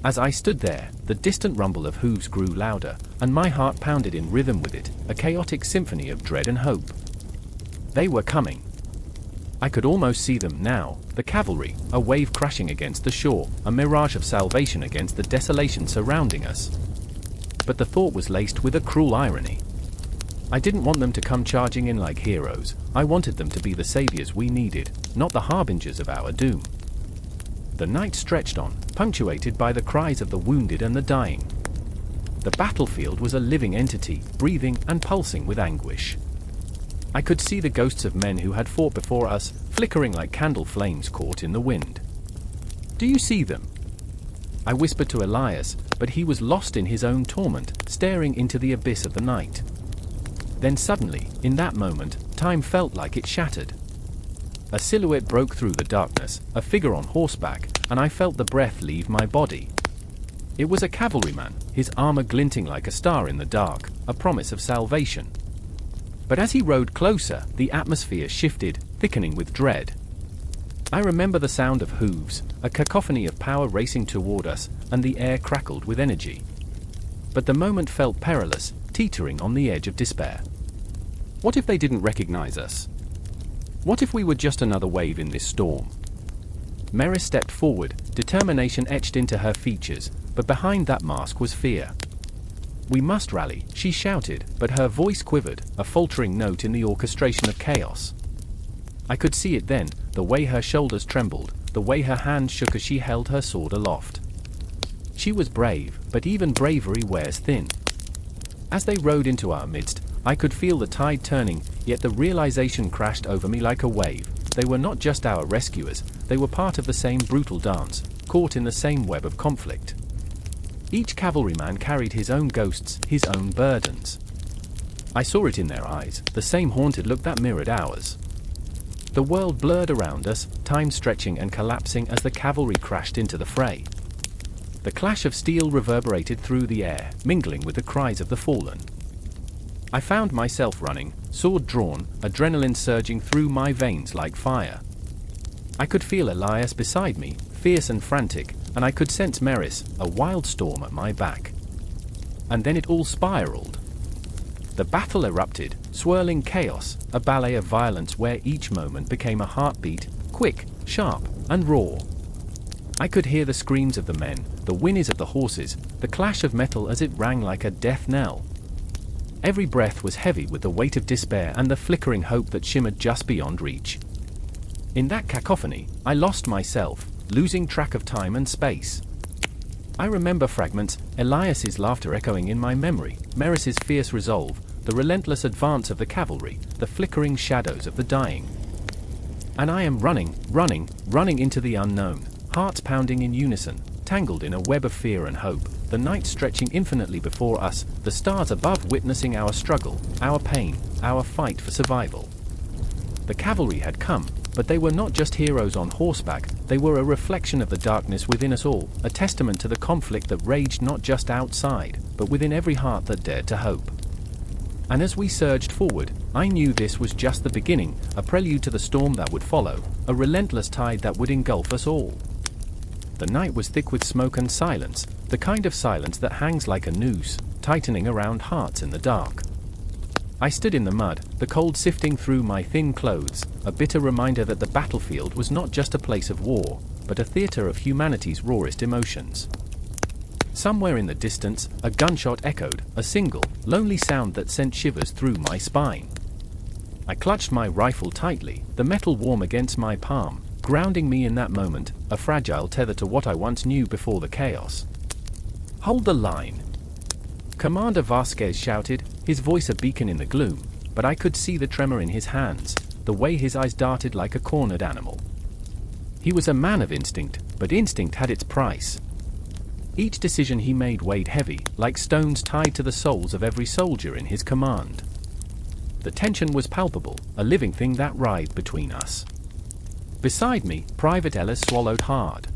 As I stood there, the distant rumble of hooves grew louder, and my heart pounded in rhythm with it, a chaotic symphony of dread and hope. They were coming. I could almost see them now, the cavalry, a wave crashing against the shore, a mirage of salvation against the desolation surrounding us. But the thought was laced with a cruel irony. I didn't want them to come charging in like heroes. I wanted them to be the saviors we needed, not the harbingers of our doom. The night stretched on, punctuated by the cries of the wounded and the dying. The battlefield was a living entity, breathing and pulsing with anguish. I could see the ghosts of men who had fought before us, flickering like candle flames caught in the wind. "Do you see them?" I whispered to Elias, but he was lost in his own torment, staring into the abyss of the night. Then suddenly, in that moment, time felt like it shattered. A silhouette broke through the darkness, a figure on horseback, and I felt the breath leave my body. It was a cavalryman, his armor glinting like a star in the dark, a promise of salvation. But as he rode closer, the atmosphere shifted, thickening with dread. I remember the sound of hooves, a cacophony of power racing toward us, and the air crackled with energy. But the moment felt perilous, teetering on the edge of despair. What if they didn't recognize us? What if we were just another wave in this storm? Maris stepped forward, determination etched into her features, but behind that mask was fear. "We must rally," she shouted, but her voice quivered, a faltering note in the orchestration of chaos. I could see it then, the way her shoulders trembled, the way her hands shook as she held her sword aloft. She was brave, but even bravery wears thin. As they rode into our midst, I could feel the tide turning, yet the realization crashed over me like a wave. They were not just our rescuers, they were part of the same brutal dance, caught in the same web of conflict. Each cavalryman carried his own ghosts, his own burdens. I saw it in their eyes, the same haunted look that mirrored ours. The world blurred around us, time stretching and collapsing as the cavalry crashed into the fray. The clash of steel reverberated through the air, mingling with the cries of the fallen. I found myself running, sword drawn, adrenaline surging through my veins like fire. I could feel Elias beside me, fierce and frantic, and I could sense Maris, a wild storm at my back. And then it all spiraled. The battle erupted, swirling chaos, a ballet of violence where each moment became a heartbeat, quick, sharp, and raw. I could hear the screams of the men, the whinnies of the horses, the clash of metal as it rang like a death knell. Every breath was heavy with the weight of despair and the flickering hope that shimmered just beyond reach. In that cacophony, I lost myself, losing track of time and space. I remember fragments, Elias's laughter echoing in my memory, Maris's fierce resolve, the relentless advance of the cavalry, the flickering shadows of the dying. And I am running into the unknown, hearts pounding in unison, tangled in a web of fear and hope, the night stretching infinitely before us, the stars above witnessing our struggle, our pain, our fight for survival. The cavalry had come, but they were not just heroes on horseback, they were a reflection of the darkness within us all, a testament to the conflict that raged not just outside, but within every heart that dared to hope. And as we surged forward, I knew this was just the beginning, a prelude to the storm that would follow, a relentless tide that would engulf us all. The night was thick with smoke and silence, the kind of silence that hangs like a noose, tightening around hearts in the dark. I stood in the mud, the cold sifting through my thin clothes, a bitter reminder that the battlefield was not just a place of war, but a theater of humanity's rawest emotions. Somewhere in the distance, a gunshot echoed, a single, lonely sound that sent shivers through my spine. I clutched my rifle tightly, the metal warm against my palm, grounding me in that moment, a fragile tether to what I once knew before the chaos. "Hold the line!" Commander Vasquez shouted, his voice a beacon in the gloom, but I could see the tremor in his hands, the way his eyes darted like a cornered animal. He was a man of instinct, but instinct had its price. Each decision he made weighed heavy, like stones tied to the souls of every soldier in his command. The tension was palpable, a living thing that writhed between us. Beside me, Private Ellis swallowed hard.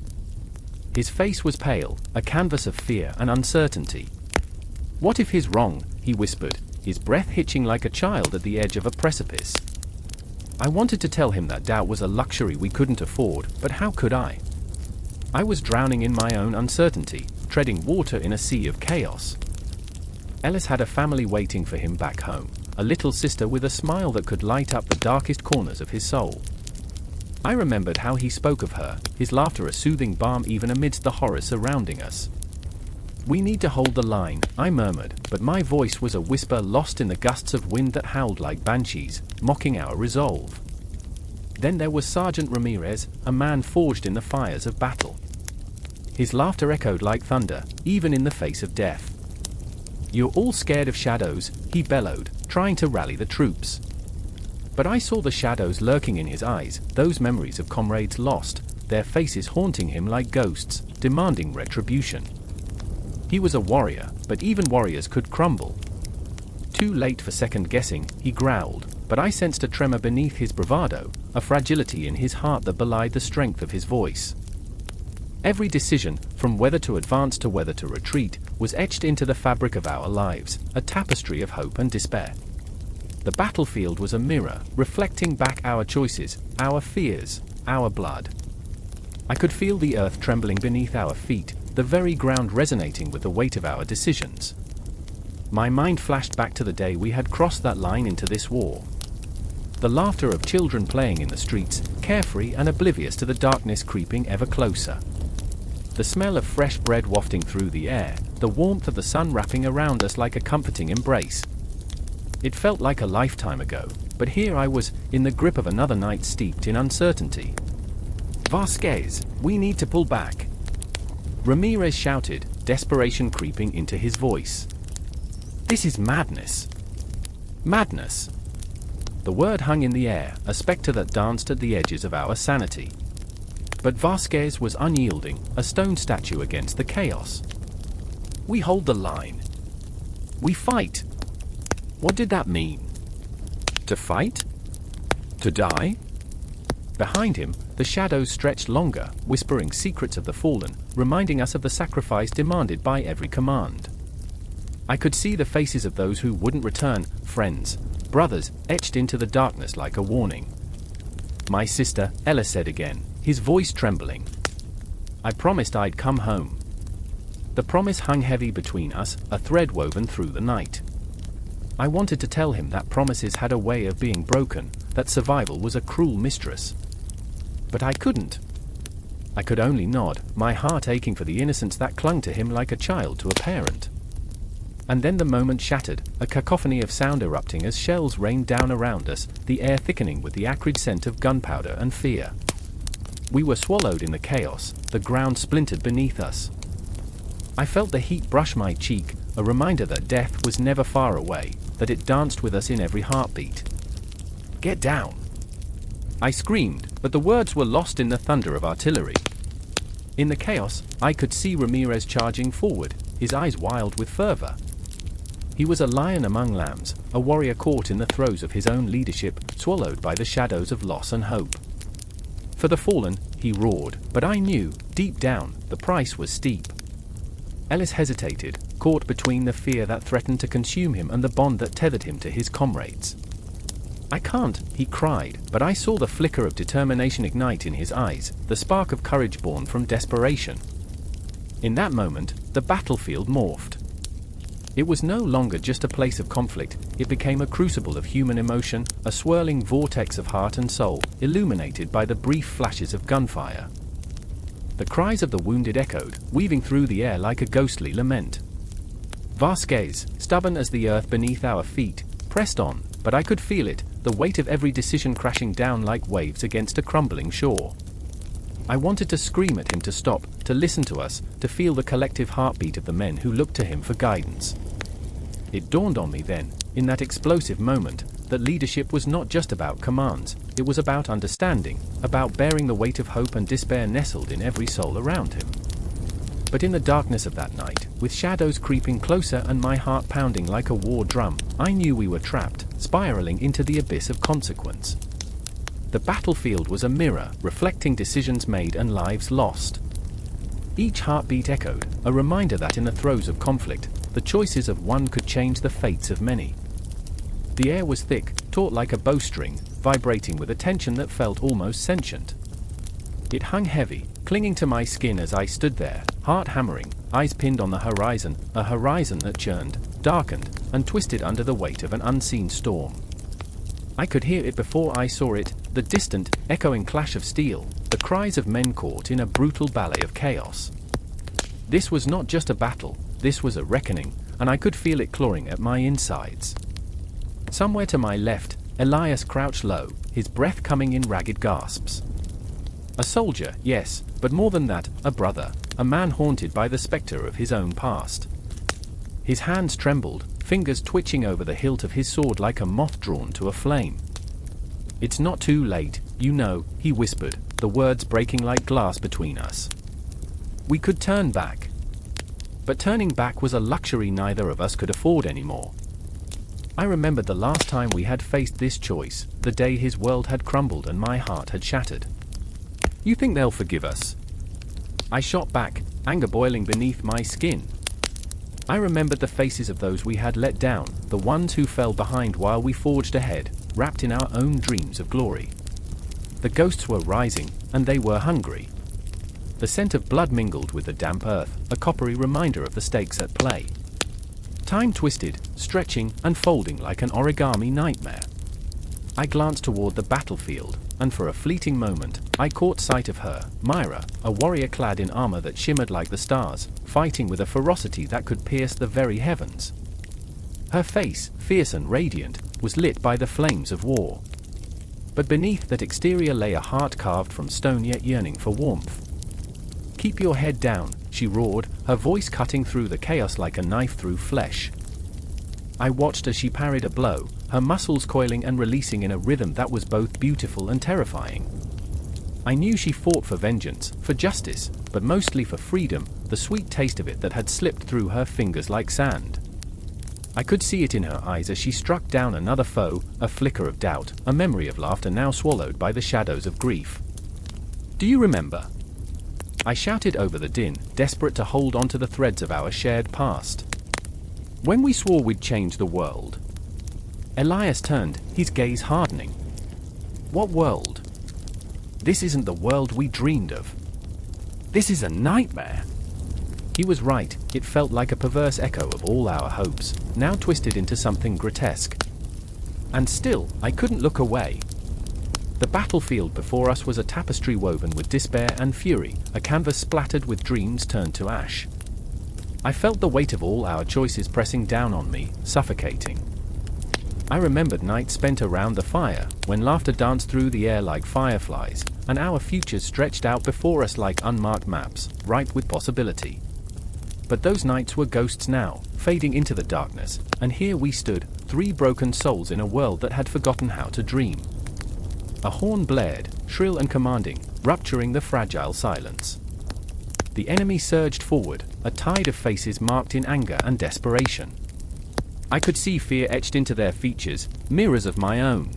His face was pale, a canvas of fear and uncertainty. "What if he's wrong?" he whispered, his breath hitching like a child at the edge of a precipice. I wanted to tell him that doubt was a luxury we couldn't afford, but how could I? I was drowning in my own uncertainty, treading water in a sea of chaos. Ellis had a family waiting for him back home, a little sister with a smile that could light up the darkest corners of his soul. I remembered how he spoke of her, his laughter a soothing balm even amidst the horror surrounding us. "We need to hold the line," I murmured, but my voice was a whisper lost in the gusts of wind that howled like banshees, mocking our resolve. Then there was Sergeant Ramirez, a man forged in the fires of battle. His laughter echoed like thunder, even in the face of death. "You're all scared of shadows," he bellowed, trying to rally the troops. But I saw the shadows lurking in his eyes, those memories of comrades lost, their faces haunting him like ghosts, demanding retribution. He was a warrior, but even warriors could crumble. Too late for second guessing, he growled, but I sensed a tremor beneath his bravado, a fragility in his heart that belied the strength of his voice. Every decision, from whether to advance to whether to retreat, was etched into the fabric of our lives, a tapestry of hope and despair. The battlefield was a mirror, reflecting back our choices, our fears, our blood. I could feel the earth trembling beneath our feet, the very ground resonating with the weight of our decisions. My mind flashed back to the day we had crossed that line into this war. The laughter of children playing in the streets, carefree and oblivious to the darkness creeping ever closer. The smell of fresh bread wafting through the air, the warmth of the sun wrapping around us like a comforting embrace. It felt like a lifetime ago, but here I was, in the grip of another night steeped in uncertainty. "Vasquez, we need to pull back," Ramirez shouted, desperation creeping into his voice. "This is madness." Madness. The word hung in the air, a specter that danced at the edges of our sanity. But Vasquez was unyielding, a stone statue against the chaos. "We hold the line. We fight." What did that mean? To fight? To die? Behind him, the shadows stretched longer, whispering secrets of the fallen, reminding us of the sacrifice demanded by every command. I could see the faces of those who wouldn't return, friends, brothers, etched into the darkness like a warning. "My sister," Ellis said again, his voice trembling. "I promised I'd come home." The promise hung heavy between us, a thread woven through the night. I wanted to tell him that promises had a way of being broken, that survival was a cruel mistress. But I couldn't. I could only nod, my heart aching for the innocence that clung to him like a child to a parent. And then the moment shattered, a cacophony of sound erupting as shells rained down around us, the air thickening with the acrid scent of gunpowder and fear. We were swallowed in the chaos, the ground splintered beneath us. I felt the heat brush my cheek, a reminder that death was never far away, that it danced with us in every heartbeat. "Get down!" I screamed, but the words were lost in the thunder of artillery. In the chaos, I could see Ramirez charging forward, his eyes wild with fervor. He was a lion among lambs, a warrior caught in the throes of his own leadership, swallowed by the shadows of loss and hope. For the fallen, he roared, but I knew, deep down, the price was steep. Ellis hesitated, caught between the fear that threatened to consume him and the bond that tethered him to his comrades. I can't, he cried, but I saw the flicker of determination ignite in his eyes, the spark of courage born from desperation. In that moment, the battlefield morphed. It was no longer just a place of conflict, it became a crucible of human emotion, a swirling vortex of heart and soul, illuminated by the brief flashes of gunfire. The cries of the wounded echoed, weaving through the air like a ghostly lament. Vasquez, stubborn as the earth beneath our feet, pressed on, but I could feel it, the weight of every decision crashing down like waves against a crumbling shore. I wanted to scream at him to stop, to listen to us, to feel the collective heartbeat of the men who looked to him for guidance. It dawned on me then, in that explosive moment, that leadership was not just about commands, it was about understanding, about bearing the weight of hope and despair nestled in every soul around him. But in the darkness of that night, with shadows creeping closer and my heart pounding like a war drum, I knew we were trapped, spiraling into the abyss of consequence. The battlefield was a mirror, reflecting decisions made and lives lost. Each heartbeat echoed, a reminder that in the throes of conflict, the choices of one could change the fates of many. The air was thick, taut like a bowstring, vibrating with a tension that felt almost sentient. It hung heavy, clinging to my skin as I stood there, heart hammering, eyes pinned on the horizon, a horizon that churned, darkened, and twisted under the weight of an unseen storm. I could hear it before I saw it, the distant, echoing clash of steel, the cries of men caught in a brutal ballet of chaos. This was not just a battle, this was a reckoning, and I could feel it clawing at my insides. Somewhere to my left, Elias crouched low, his breath coming in ragged gasps. A soldier, yes, but more than that, a brother, a man haunted by the spectre of his own past. His hands trembled, fingers twitching over the hilt of his sword like a moth drawn to a flame. "It's not too late, you know," he whispered, the words breaking like glass between us. We could turn back. But turning back was a luxury neither of us could afford anymore. I remembered the last time we had faced this choice, the day his world had crumbled and my heart had shattered. "You think they'll forgive us?" I shot back, anger boiling beneath my skin. I remembered the faces of those we had let down, the ones who fell behind while we forged ahead, wrapped in our own dreams of glory. The ghosts were rising, and they were hungry. The scent of blood mingled with the damp earth, a coppery reminder of the stakes at play. Time twisted, stretching, unfolding like an origami nightmare. I glanced toward the battlefield, and for a fleeting moment, I caught sight of her, Myra, a warrior clad in armor that shimmered like the stars, fighting with a ferocity that could pierce the very heavens. Her face, fierce and radiant, was lit by the flames of war. But beneath that exterior lay a heart carved from stone yet yearning for warmth. "Keep your head down," she roared, her voice cutting through the chaos like a knife through flesh. I watched as she parried a blow, her muscles coiling and releasing in a rhythm that was both beautiful and terrifying. I knew she fought for vengeance, for justice, but mostly for freedom, the sweet taste of it that had slipped through her fingers like sand. I could see it in her eyes as she struck down another foe, a flicker of doubt, a memory of laughter now swallowed by the shadows of grief. "Do you remember?" I shouted over the din, desperate to hold on to the threads of our shared past. "When we swore we'd change the world." Elias turned, his gaze hardening. "What world? This isn't the world we dreamed of. This is a nightmare." He was right, it felt like a perverse echo of all our hopes, now twisted into something grotesque. And still, I couldn't look away. The battlefield before us was a tapestry woven with despair and fury, a canvas splattered with dreams turned to ash. I felt the weight of all our choices pressing down on me, suffocating. I remembered nights spent around the fire, when laughter danced through the air like fireflies, and our futures stretched out before us like unmarked maps, ripe with possibility. But those nights were ghosts now, fading into the darkness, and here we stood, three broken souls in a world that had forgotten how to dream. A horn blared, shrill and commanding, rupturing the fragile silence. The enemy surged forward, a tide of faces marked in anger and desperation. I could see fear etched into their features, mirrors of my own.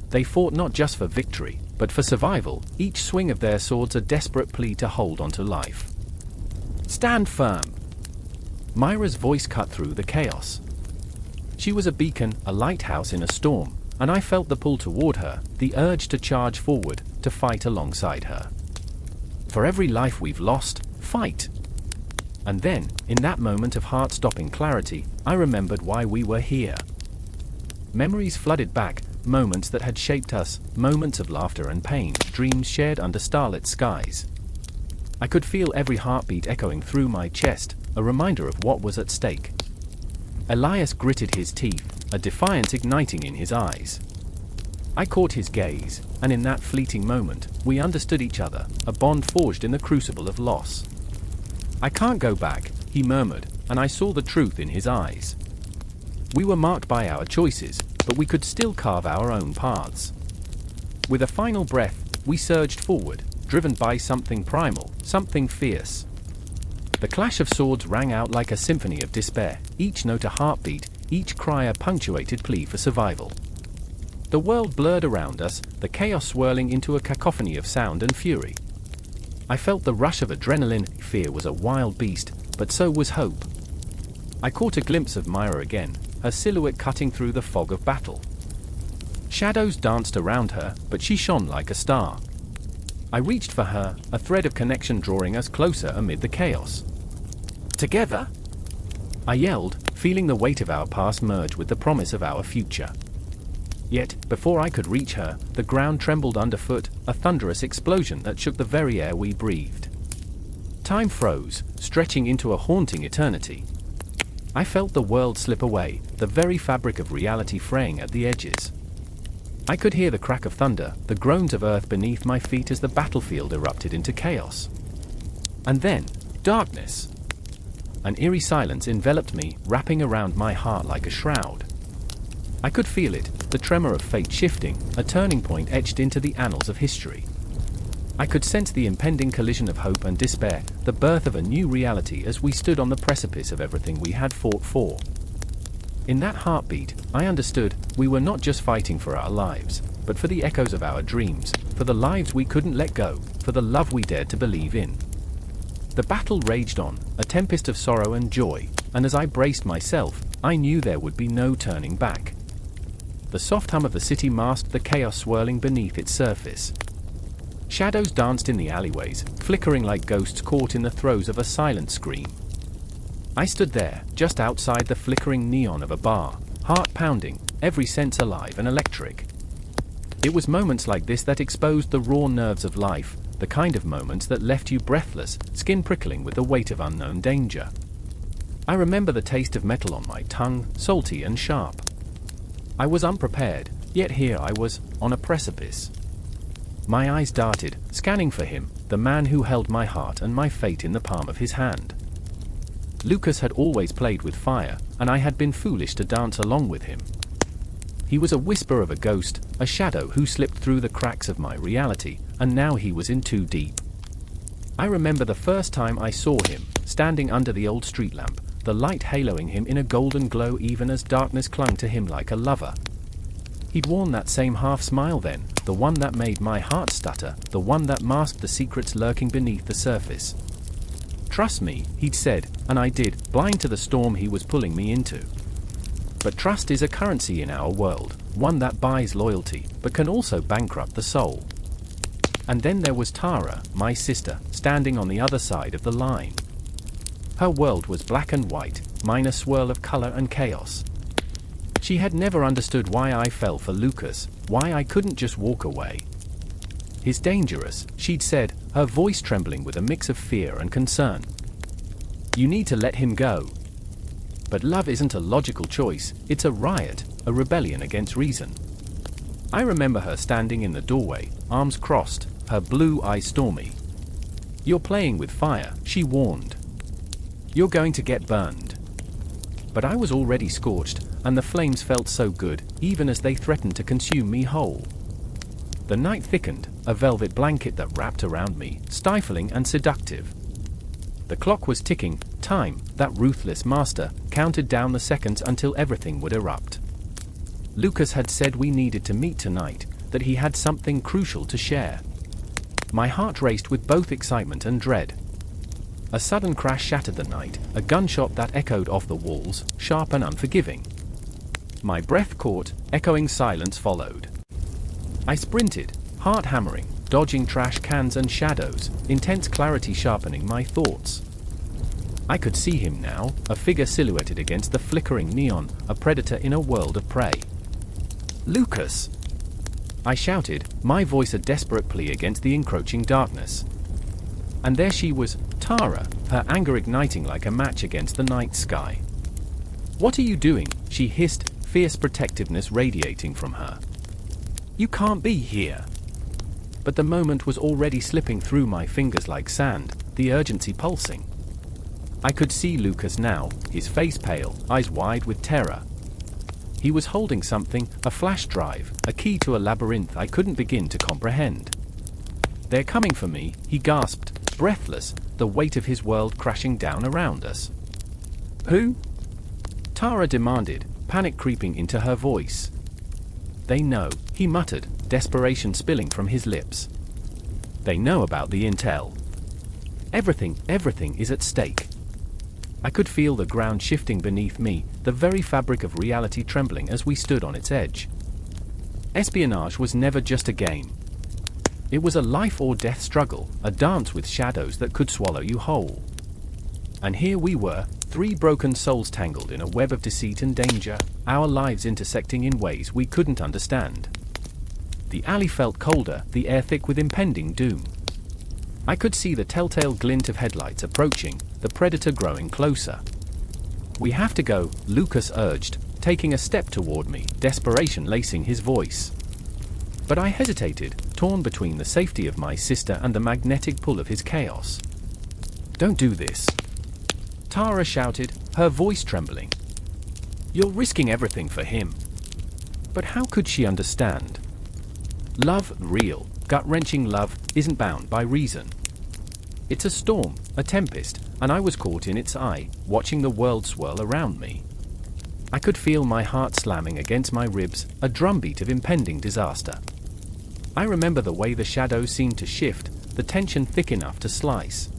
They fought not just for victory, but for survival, each swing of their swords a desperate plea to hold onto life. "Stand firm!" Myra's voice cut through the chaos. She was a beacon, a lighthouse in a storm, and I felt the pull toward her, the urge to charge forward, to fight alongside her. For every life we've lost, fight! And then, in that moment of heart-stopping clarity, I remembered why we were here. Memories flooded back, moments that had shaped us, moments of laughter and pain, dreams shared under starlit skies. I could feel every heartbeat echoing through my chest, a reminder of what was at stake. Elias gritted his teeth, a defiance igniting in his eyes. I caught his gaze, and in that fleeting moment, we understood each other, a bond forged in the crucible of loss. "I can't go back," he murmured, and I saw the truth in his eyes. We were marked by our choices, but we could still carve our own paths. With a final breath, we surged forward, driven by something primal, something fierce. The clash of swords rang out like a symphony of despair, each note a heartbeat, each cry a punctuated plea for survival. The world blurred around us, the chaos swirling into a cacophony of sound and fury. I felt the rush of adrenaline. Fear was a wild beast, but so was hope. I caught a glimpse of Myra again, her silhouette cutting through the fog of battle. Shadows danced around her, but she shone like a star. I reached for her, a thread of connection drawing us closer amid the chaos. "Together!" I yelled, feeling the weight of our past merge with the promise of our future. Yet, before I could reach her, the ground trembled underfoot, a thunderous explosion that shook the very air we breathed. Time froze, stretching into a haunting eternity. I felt the world slip away, the very fabric of reality fraying at the edges. I could hear the crack of thunder, the groans of earth beneath my feet as the battlefield erupted into chaos. And then, darkness. An eerie silence enveloped me, wrapping around my heart like a shroud. I could feel it, the tremor of fate shifting, a turning point etched into the annals of history. I could sense the impending collision of hope and despair, the birth of a new reality as we stood on the precipice of everything we had fought for. In that heartbeat, I understood, we were not just fighting for our lives, but for the echoes of our dreams, for the lives we couldn't let go, for the love we dared to believe in. The battle raged on, a tempest of sorrow and joy, and as I braced myself, I knew there would be no turning back. The soft hum of the city masked the chaos swirling beneath its surface. Shadows danced in the alleyways, flickering like ghosts caught in the throes of a silent scream. I stood there, just outside the flickering neon of a bar, heart pounding, every sense alive and electric. It was moments like this that exposed the raw nerves of life, the kind of moments that left you breathless, skin prickling with the weight of unknown danger. I remember the taste of metal on my tongue, salty and sharp. I was unprepared, yet here I was, on a precipice. My eyes darted, scanning for him, the man who held my heart and my fate in the palm of his hand. Lucas had always played with fire, and I had been foolish to dance along with him. He was a whisper of a ghost, a shadow who slipped through the cracks of my reality, and now he was in too deep. I remember the first time I saw him, standing under the old street lamp, the light haloing him in a golden glow even as darkness clung to him like a lover. He'd worn that same half-smile then, the one that made my heart stutter, the one that masked the secrets lurking beneath the surface. "Trust me," he'd said, and I did, blind to the storm he was pulling me into. But trust is a currency in our world, one that buys loyalty, but can also bankrupt the soul. And then there was Tara, my sister, standing on the other side of the line. Her world was black and white, mine a swirl of color and chaos. She had never understood why I fell for Lucas, why I couldn't just walk away. "He's dangerous," she'd said, her voice trembling with a mix of fear and concern. "You need to let him go." But love isn't a logical choice, it's a riot, a rebellion against reason. I remember her standing in the doorway, arms crossed, her blue eyes stormy. "You're playing with fire," she warned. "You're going to get burned." But I was already scorched, and the flames felt so good, even as they threatened to consume me whole. The night thickened, a velvet blanket that wrapped around me, stifling and seductive. The clock was ticking. Time, that ruthless master, counted down the seconds until everything would erupt. Lucas had said we needed to meet tonight, that he had something crucial to share. My heart raced with both excitement and dread. A sudden crash shattered the night, a gunshot that echoed off the walls, sharp and unforgiving. My breath caught, echoing silence followed. I sprinted, heart hammering, dodging trash cans and shadows, intense clarity sharpening my thoughts. I could see him now, a figure silhouetted against the flickering neon, a predator in a world of prey. "Lucas!" I shouted, my voice a desperate plea against the encroaching darkness. And there she was, Tara, her anger igniting like a match against the night sky. "What are you doing?" she hissed, fierce protectiveness radiating from her. "You can't be here." But the moment was already slipping through my fingers like sand, the urgency pulsing. I could see Lucas now, his face pale, eyes wide with terror. He was holding something, a flash drive, a key to a labyrinth I couldn't begin to comprehend. "They're coming for me," he gasped, breathless, the weight of his world crashing down around us. "Who?" Tara demanded, panic creeping into her voice. "They know," he muttered, desperation spilling from his lips. "They know about the intel. Everything is at stake." I could feel the ground shifting beneath me, the very fabric of reality trembling as we stood on its edge. Espionage was never just a game. It was a life-or-death struggle, a dance with shadows that could swallow you whole. And here we were, three broken souls tangled in a web of deceit and danger, our lives intersecting in ways we couldn't understand. The alley felt colder, the air thick with impending doom. I could see the telltale glint of headlights approaching, the predator growing closer. "We have to go," Lucas urged, taking a step toward me, desperation lacing his voice. But I hesitated, torn between the safety of my sister and the magnetic pull of his chaos. "Don't do this," Tara shouted, her voice trembling. "You're risking everything for him." But how could she understand? Love, real, gut-wrenching love, isn't bound by reason. It's a storm, a tempest, and I was caught in its eye, watching the world swirl around me. I could feel my heart slamming against my ribs, a drumbeat of impending disaster. I remember the way the shadows seemed to shift, the tension thick enough to slice.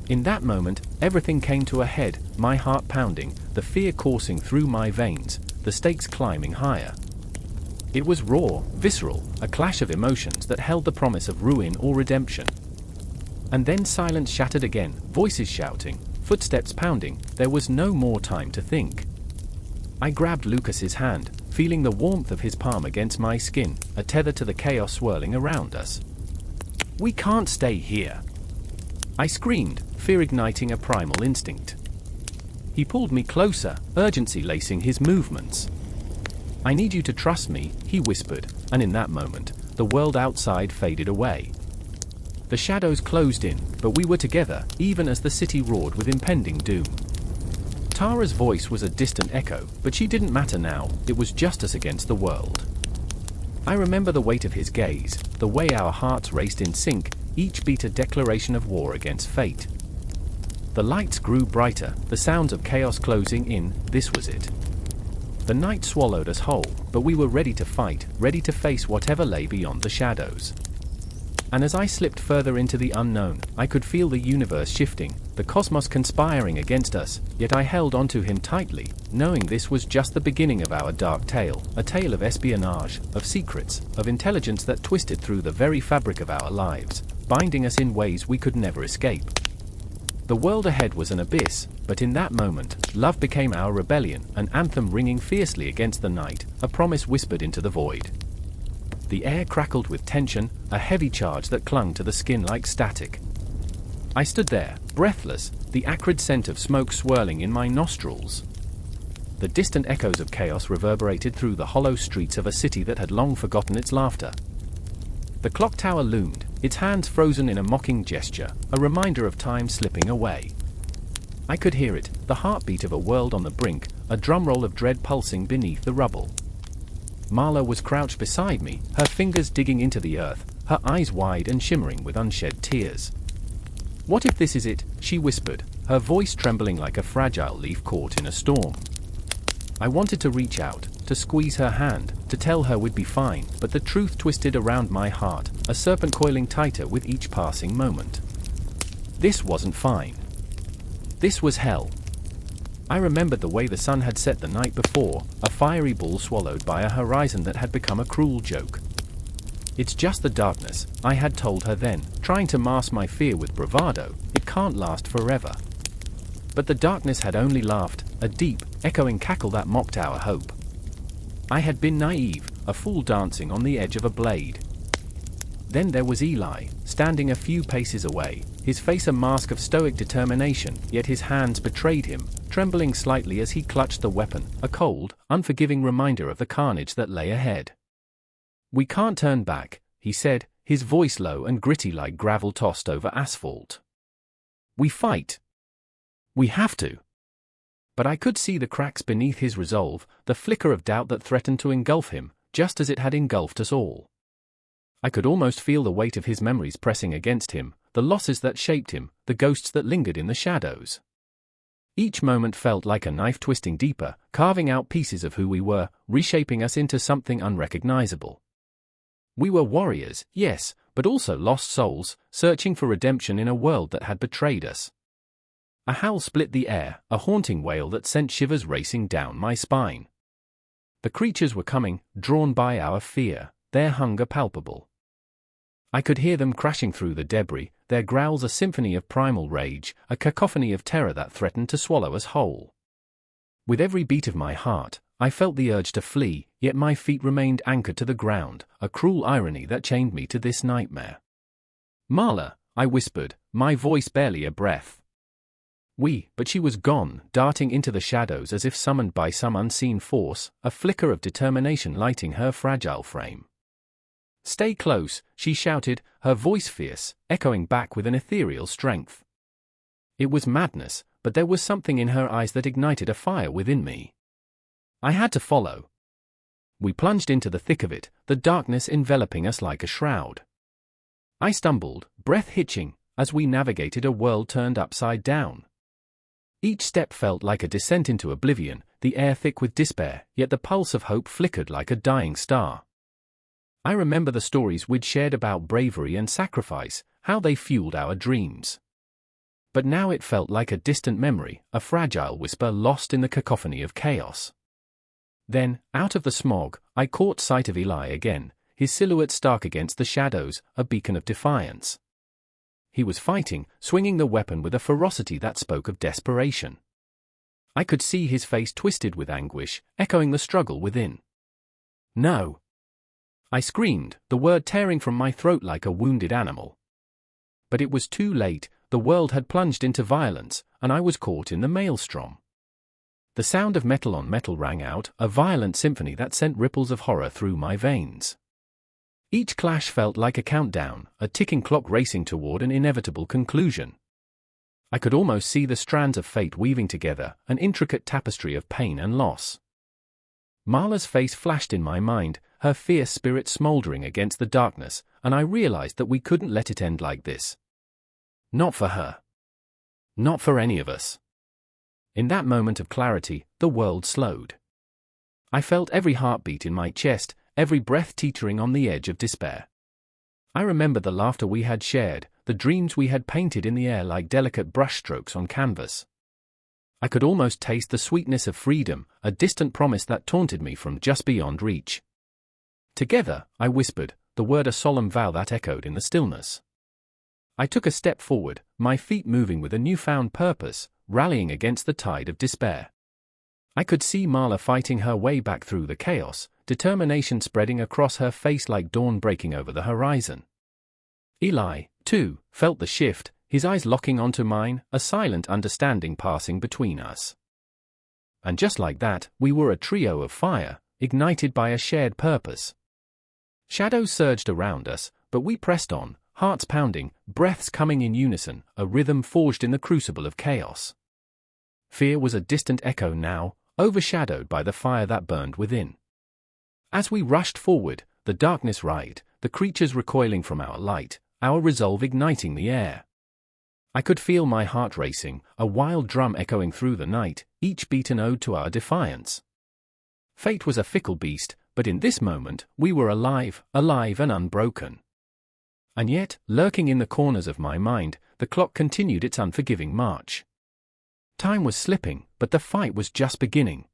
In that moment, everything came to a head, my heart pounding, the fear coursing through my veins, the stakes climbing higher. It was raw, visceral, a clash of emotions that held the promise of ruin or redemption. And then silence shattered again, voices shouting, footsteps pounding, there was no more time to think. I grabbed Lucas's hand, feeling the warmth of his palm against my skin, a tether to the chaos swirling around us. "We can't stay here," I screamed, fear igniting a primal instinct. He pulled me closer, urgency lacing his movements. "I need you to trust me," he whispered, and in that moment, the world outside faded away. The shadows closed in, but we were together, even as the city roared with impending doom. Tara's voice was a distant echo, but she didn't matter now, it was justice against the world. I remember the weight of his gaze, the way our hearts raced in sync, each beat a declaration of war against fate. The lights grew brighter, the sounds of chaos closing in, this was it. The night swallowed us whole, but we were ready to fight, ready to face whatever lay beyond the shadows. And as I slipped further into the unknown, I could feel the universe shifting, the cosmos conspiring against us, yet I held onto him tightly, knowing this was just the beginning of our dark tale, a tale of espionage, of secrets, of intelligence that twisted through the very fabric of our lives, binding us in ways we could never escape. The world ahead was an abyss, but in that moment, love became our rebellion, an anthem ringing fiercely against the night, a promise whispered into the void. The air crackled with tension, a heavy charge that clung to the skin like static. I stood there, breathless, the acrid scent of smoke swirling in my nostrils. The distant echoes of chaos reverberated through the hollow streets of a city that had long forgotten its laughter. The clock tower loomed, its hands frozen in a mocking gesture, a reminder of time slipping away. I could hear it, the heartbeat of a world on the brink, a drumroll of dread pulsing beneath the rubble. Marla was crouched beside me, her fingers digging into the earth, her eyes wide and shimmering with unshed tears. "What if this is it?" she whispered, her voice trembling like a fragile leaf caught in a storm. I wanted to reach out, to squeeze her hand, to tell her we'd be fine, but the truth twisted around my heart, a serpent coiling tighter with each passing moment. This wasn't fine. This was hell. I remembered the way the sun had set the night before, a fiery ball swallowed by a horizon that had become a cruel joke. "It's just the darkness," I had told her then, trying to mask my fear with bravado. "It can't last forever." But the darkness had only laughed, a deep, echoing cackle that mocked our hope. I had been naive, a fool dancing on the edge of a blade. Then there was Eli, standing a few paces away, his face a mask of stoic determination, yet his hands betrayed him, trembling slightly as he clutched the weapon, a cold, unforgiving reminder of the carnage that lay ahead. "We can't turn back," he said, his voice low and gritty like gravel tossed over asphalt. "We fight. We have to." But I could see the cracks beneath his resolve, the flicker of doubt that threatened to engulf him, just as it had engulfed us all. I could almost feel the weight of his memories pressing against him, the losses that shaped him, the ghosts that lingered in the shadows. Each moment felt like a knife twisting deeper, carving out pieces of who we were, reshaping us into something unrecognizable. We were warriors, yes, but also lost souls, searching for redemption in a world that had betrayed us. A howl split the air, a haunting wail that sent shivers racing down my spine. The creatures were coming, drawn by our fear, their hunger palpable. I could hear them crashing through the debris, their growls a symphony of primal rage, a cacophony of terror that threatened to swallow us whole. With every beat of my heart, I felt the urge to flee, yet my feet remained anchored to the ground, a cruel irony that chained me to this nightmare. "Marla," I whispered, my voice barely a breath. But she was gone, darting into the shadows as if summoned by some unseen force, a flicker of determination lighting her fragile frame. "Stay close," she shouted, her voice fierce, echoing back with an ethereal strength. It was madness, but there was something in her eyes that ignited a fire within me. I had to follow. We plunged into the thick of it, the darkness enveloping us like a shroud. I stumbled, breath hitching, as we navigated a world turned upside down. Each step felt like a descent into oblivion, the air thick with despair, yet the pulse of hope flickered like a dying star. I remember the stories we'd shared about bravery and sacrifice, how they fueled our dreams. But now it felt like a distant memory, a fragile whisper lost in the cacophony of chaos. Then, out of the smog, I caught sight of Eli again, his silhouette stark against the shadows, a beacon of defiance. He was fighting, swinging the weapon with a ferocity that spoke of desperation. I could see his face twisted with anguish, echoing the struggle within. "No!" I screamed, the word tearing from my throat like a wounded animal. But it was too late, the world had plunged into violence, and I was caught in the maelstrom. The sound of metal on metal rang out, a violent symphony that sent ripples of horror through my veins. Each clash felt like a countdown, a ticking clock racing toward an inevitable conclusion. I could almost see the strands of fate weaving together, an intricate tapestry of pain and loss. Marla's face flashed in my mind, her fierce spirit smoldering against the darkness, and I realized that we couldn't let it end like this. Not for her. Not for any of us. In that moment of clarity, the world slowed. I felt every heartbeat in my chest, every breath teetering on the edge of despair. I remember the laughter we had shared, the dreams we had painted in the air like delicate brushstrokes on canvas. I could almost taste the sweetness of freedom, a distant promise that taunted me from just beyond reach. "Together," I whispered, the word a solemn vow that echoed in the stillness. I took a step forward, my feet moving with a newfound purpose, rallying against the tide of despair. I could see Marla fighting her way back through the chaos, determination spreading across her face like dawn breaking over the horizon. Eli, too, felt the shift, his eyes locking onto mine, a silent understanding passing between us. And just like that, we were a trio of fire, ignited by a shared purpose. Shadows surged around us, but we pressed on, hearts pounding, breaths coming in unison, a rhythm forged in the crucible of chaos. Fear was a distant echo now, overshadowed by the fire that burned within. As we rushed forward, the darkness writhed, the creatures recoiling from our light, our resolve igniting the air. I could feel my heart racing, a wild drum echoing through the night, each beat an ode to our defiance. Fate was a fickle beast, but in this moment, we were alive and unbroken. And yet, lurking in the corners of my mind, the clock continued its unforgiving march. Time was slipping, but the fight was just beginning.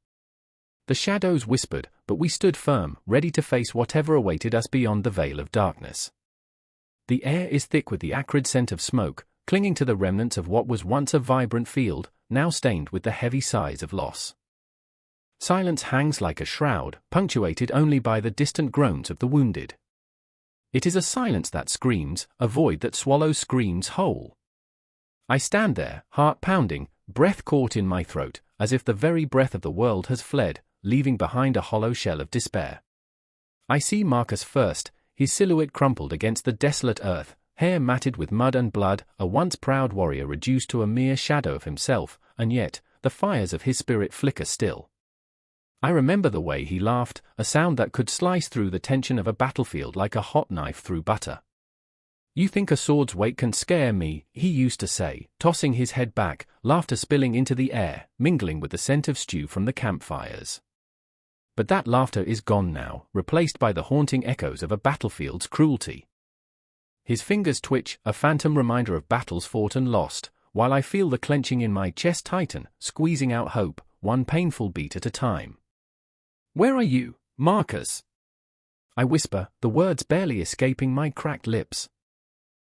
The shadows whispered, but we stood firm, ready to face whatever awaited us beyond the veil of darkness. The air is thick with the acrid scent of smoke, clinging to the remnants of what was once a vibrant field, now stained with the heavy sighs of loss. Silence hangs like a shroud, punctuated only by the distant groans of the wounded. It is a silence that screams, a void that swallows screams whole. I stand there, heart pounding, breath caught in my throat, as if the very breath of the world has fled, leaving behind a hollow shell of despair. I see Marcus first, his silhouette crumpled against the desolate earth, hair matted with mud and blood, a once proud warrior reduced to a mere shadow of himself, and yet, the fires of his spirit flicker still. I remember the way he laughed, a sound that could slice through the tension of a battlefield like a hot knife through butter. "You think a sword's weight can scare me," he used to say, tossing his head back, laughter spilling into the air, mingling with the scent of stew from the campfires. But that laughter is gone now, replaced by the haunting echoes of a battlefield's cruelty. His fingers twitch, a phantom reminder of battles fought and lost, while I feel the clenching in my chest tighten, squeezing out hope, one painful beat at a time. "Where are you, Marcus?" I whisper, the words barely escaping my cracked lips.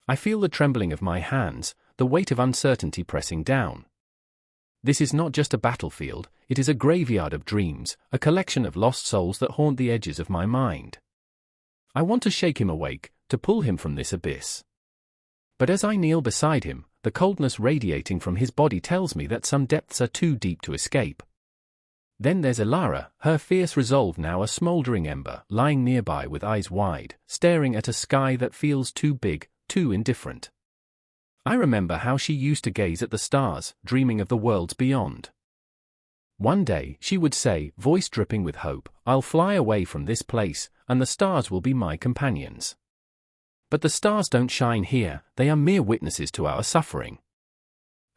I feel the trembling of my hands, the weight of uncertainty pressing down. This is not just a battlefield, it is a graveyard of dreams, a collection of lost souls that haunt the edges of my mind. I want to shake him awake, to pull him from this abyss. But as I kneel beside him, the coldness radiating from his body tells me that some depths are too deep to escape. Then there's Ilara, her fierce resolve now a smoldering ember, lying nearby with eyes wide, staring at a sky that feels too big, too indifferent. I remember how she used to gaze at the stars, dreaming of the worlds beyond. One day, she would say, voice dripping with hope, "I'll fly away from this place, and the stars will be my companions." But the stars don't shine here, they are mere witnesses to our suffering.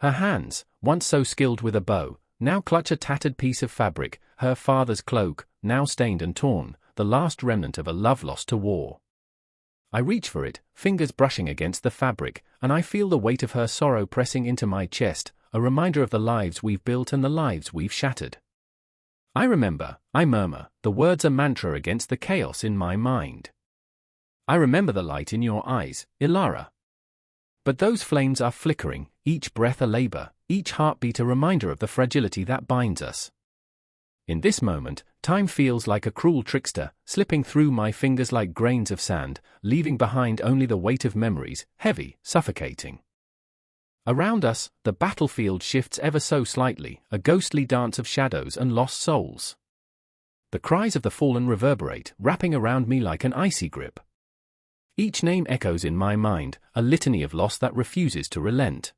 Her hands, once so skilled with a bow, now clutch a tattered piece of fabric, her father's cloak, now stained and torn, the last remnant of a love lost to war. I reach for it, fingers brushing against the fabric, and I feel the weight of her sorrow pressing into my chest, a reminder of the lives we've built and the lives we've shattered. I remember, I murmur, the words a mantra against the chaos in my mind. I remember the light in your eyes, Ilara. But those flames are flickering, each breath a labor, each heartbeat a reminder of the fragility that binds us. In this moment, time feels like a cruel trickster, slipping through my fingers like grains of sand, leaving behind only the weight of memories, heavy, suffocating. Around us, the battlefield shifts ever so slightly, a ghostly dance of shadows and lost souls. The cries of the fallen reverberate, wrapping around me like an icy grip. Each name echoes in my mind, a litany of loss that refuses to relent.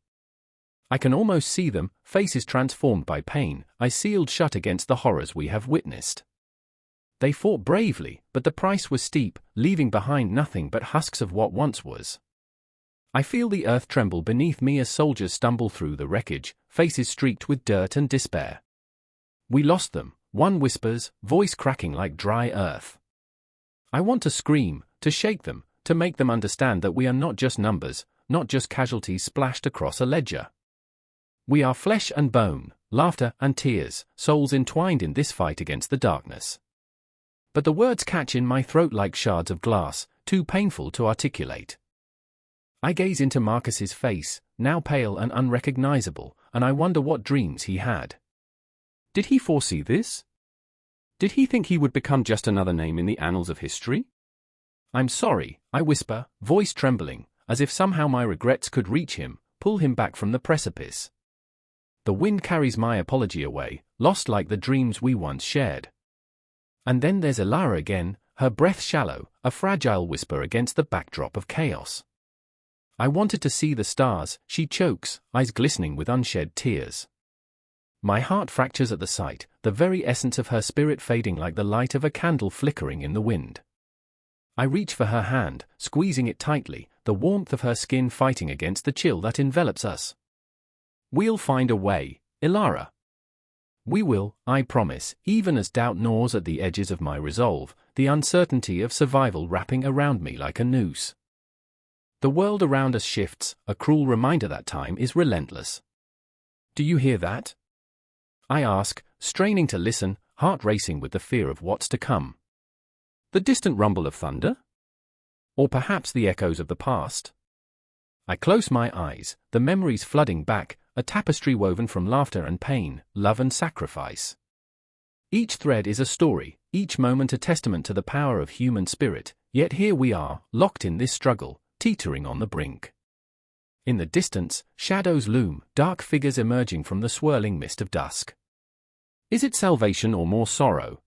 I can almost see them, faces transformed by pain, eyes sealed shut against the horrors we have witnessed. They fought bravely, but the price was steep, leaving behind nothing but husks of what once was. I feel the earth tremble beneath me as soldiers stumble through the wreckage, faces streaked with dirt and despair. "We lost them," one whispers, voice cracking like dry earth. I want to scream, to shake them, to make them understand that we are not just numbers, not just casualties splashed across a ledger. We are flesh and bone, laughter and tears, souls entwined in this fight against the darkness. But the words catch in my throat like shards of glass, too painful to articulate. I gaze into Marcus's face, now pale and unrecognizable, and I wonder what dreams he had. Did he foresee this? Did he think he would become just another name in the annals of history? "I'm sorry," I whisper, voice trembling, as if somehow my regrets could reach him, pull him back from the precipice. The wind carries my apology away, lost like the dreams we once shared. And then there's Ilara again, her breath shallow, a fragile whisper against the backdrop of chaos. "I wanted to see the stars," she chokes, eyes glistening with unshed tears. My heart fractures at the sight, the very essence of her spirit fading like the light of a candle flickering in the wind. I reach for her hand, squeezing it tightly, the warmth of her skin fighting against the chill that envelops us. We'll find a way, Ilara. We will, I promise, even as doubt gnaws at the edges of my resolve, the uncertainty of survival wrapping around me like a noose. The world around us shifts, a cruel reminder that time is relentless. Do you hear that? I ask, straining to listen, heart racing with the fear of what's to come. The distant rumble of thunder? Or perhaps the echoes of the past? I close my eyes, the memories flooding back, a tapestry woven from laughter and pain, love and sacrifice. Each thread is a story, each moment a testament to the power of human spirit, yet here we are, locked in this struggle, teetering on the brink. In the distance, shadows loom, dark figures emerging from the swirling mist of dusk. Is it salvation or more sorrow?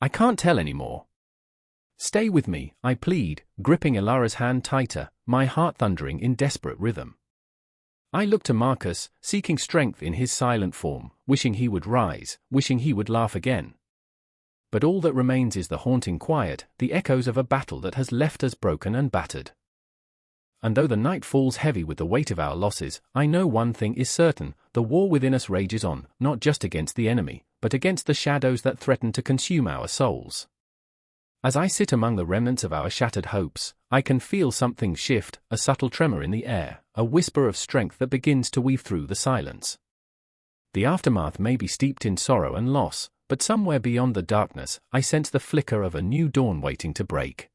I can't tell anymore. Stay with me, I plead, gripping Ilara's hand tighter, my heart thundering in desperate rhythm. I look to Marcus, seeking strength in his silent form, wishing he would rise, wishing he would laugh again. But all that remains is the haunting quiet, the echoes of a battle that has left us broken and battered. And though the night falls heavy with the weight of our losses, I know one thing is certain, the war within us rages on, not just against the enemy, but against the shadows that threaten to consume our souls. As I sit among the remnants of our shattered hopes, I can feel something shift, a subtle tremor in the air, a whisper of strength that begins to weave through the silence. The aftermath may be steeped in sorrow and loss, but somewhere beyond the darkness, I sense the flicker of a new dawn waiting to break.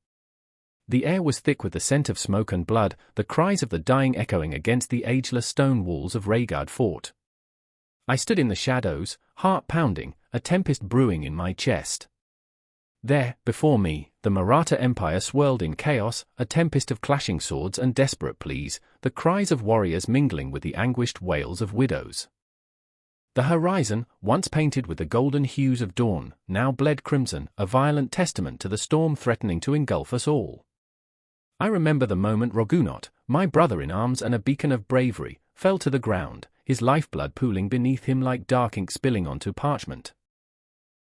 The air was thick with the scent of smoke and blood, the cries of the dying echoing against the ageless stone walls of Raygard Fort. I stood in the shadows, heart pounding, a tempest brewing in my chest. There, before me, the Maratha Empire swirled in chaos, a tempest of clashing swords and desperate pleas, the cries of warriors mingling with the anguished wails of widows. The horizon, once painted with the golden hues of dawn, now bled crimson, a violent testament to the storm threatening to engulf us all. I remember the moment Rogunot, my brother in arms and a beacon of bravery, fell to the ground, his lifeblood pooling beneath him like dark ink spilling onto parchment.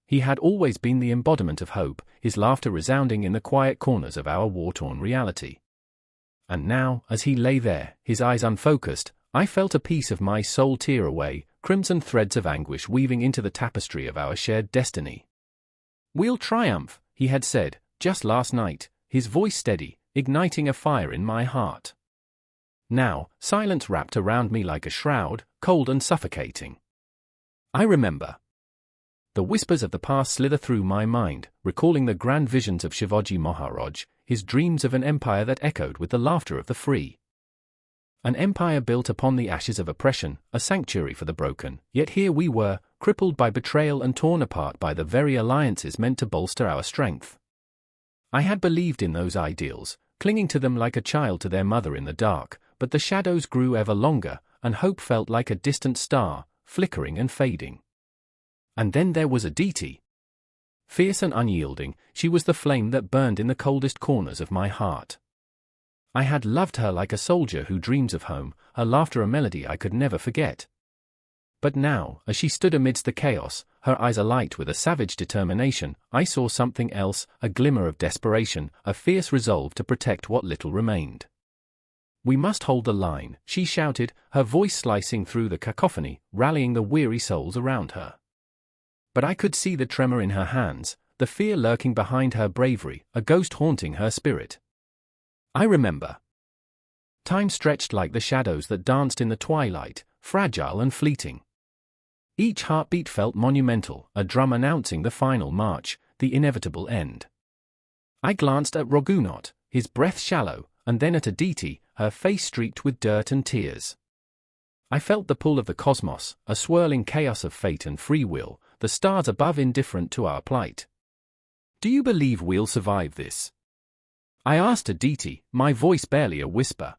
He had always been the embodiment of hope, his laughter resounding in the quiet corners of our war-torn reality. And now, as he lay there, his eyes unfocused, I felt a piece of my soul tear away, crimson threads of anguish weaving into the tapestry of our shared destiny. "We'll triumph," he had said, just last night, his voice steady, igniting a fire in my heart. Now, silence wrapped around me like a shroud, cold and suffocating. I remember. The whispers of the past slither through my mind, recalling the grand visions of Shivaji Maharaj, his dreams of an empire that echoed with the laughter of the free. An empire built upon the ashes of oppression, a sanctuary for the broken, yet here we were, crippled by betrayal and torn apart by the very alliances meant to bolster our strength. I had believed in those ideals, clinging to them like a child to their mother in the dark, but the shadows grew ever longer, and hope felt like a distant star, flickering and fading. And then there was Aditi. Fierce and unyielding, she was the flame that burned in the coldest corners of my heart. I had loved her like a soldier who dreams of home, her laughter a melody I could never forget. But now, as she stood amidst the chaos, her eyes alight with a savage determination, I saw something else, a glimmer of desperation, a fierce resolve to protect what little remained. "We must hold the line," she shouted, her voice slicing through the cacophony, rallying the weary souls around her. But I could see the tremor in her hands, the fear lurking behind her bravery, a ghost haunting her spirit. I remember. Time stretched like the shadows that danced in the twilight, fragile and fleeting. Each heartbeat felt monumental, a drum announcing the final march, the inevitable end. I glanced at Rogunot, his breath shallow, and then at Aditi, her face streaked with dirt and tears. I felt the pull of the cosmos, a swirling chaos of fate and free will, the stars above indifferent to our plight. "Do you believe we'll survive this?" I asked Aditi, my voice barely a whisper.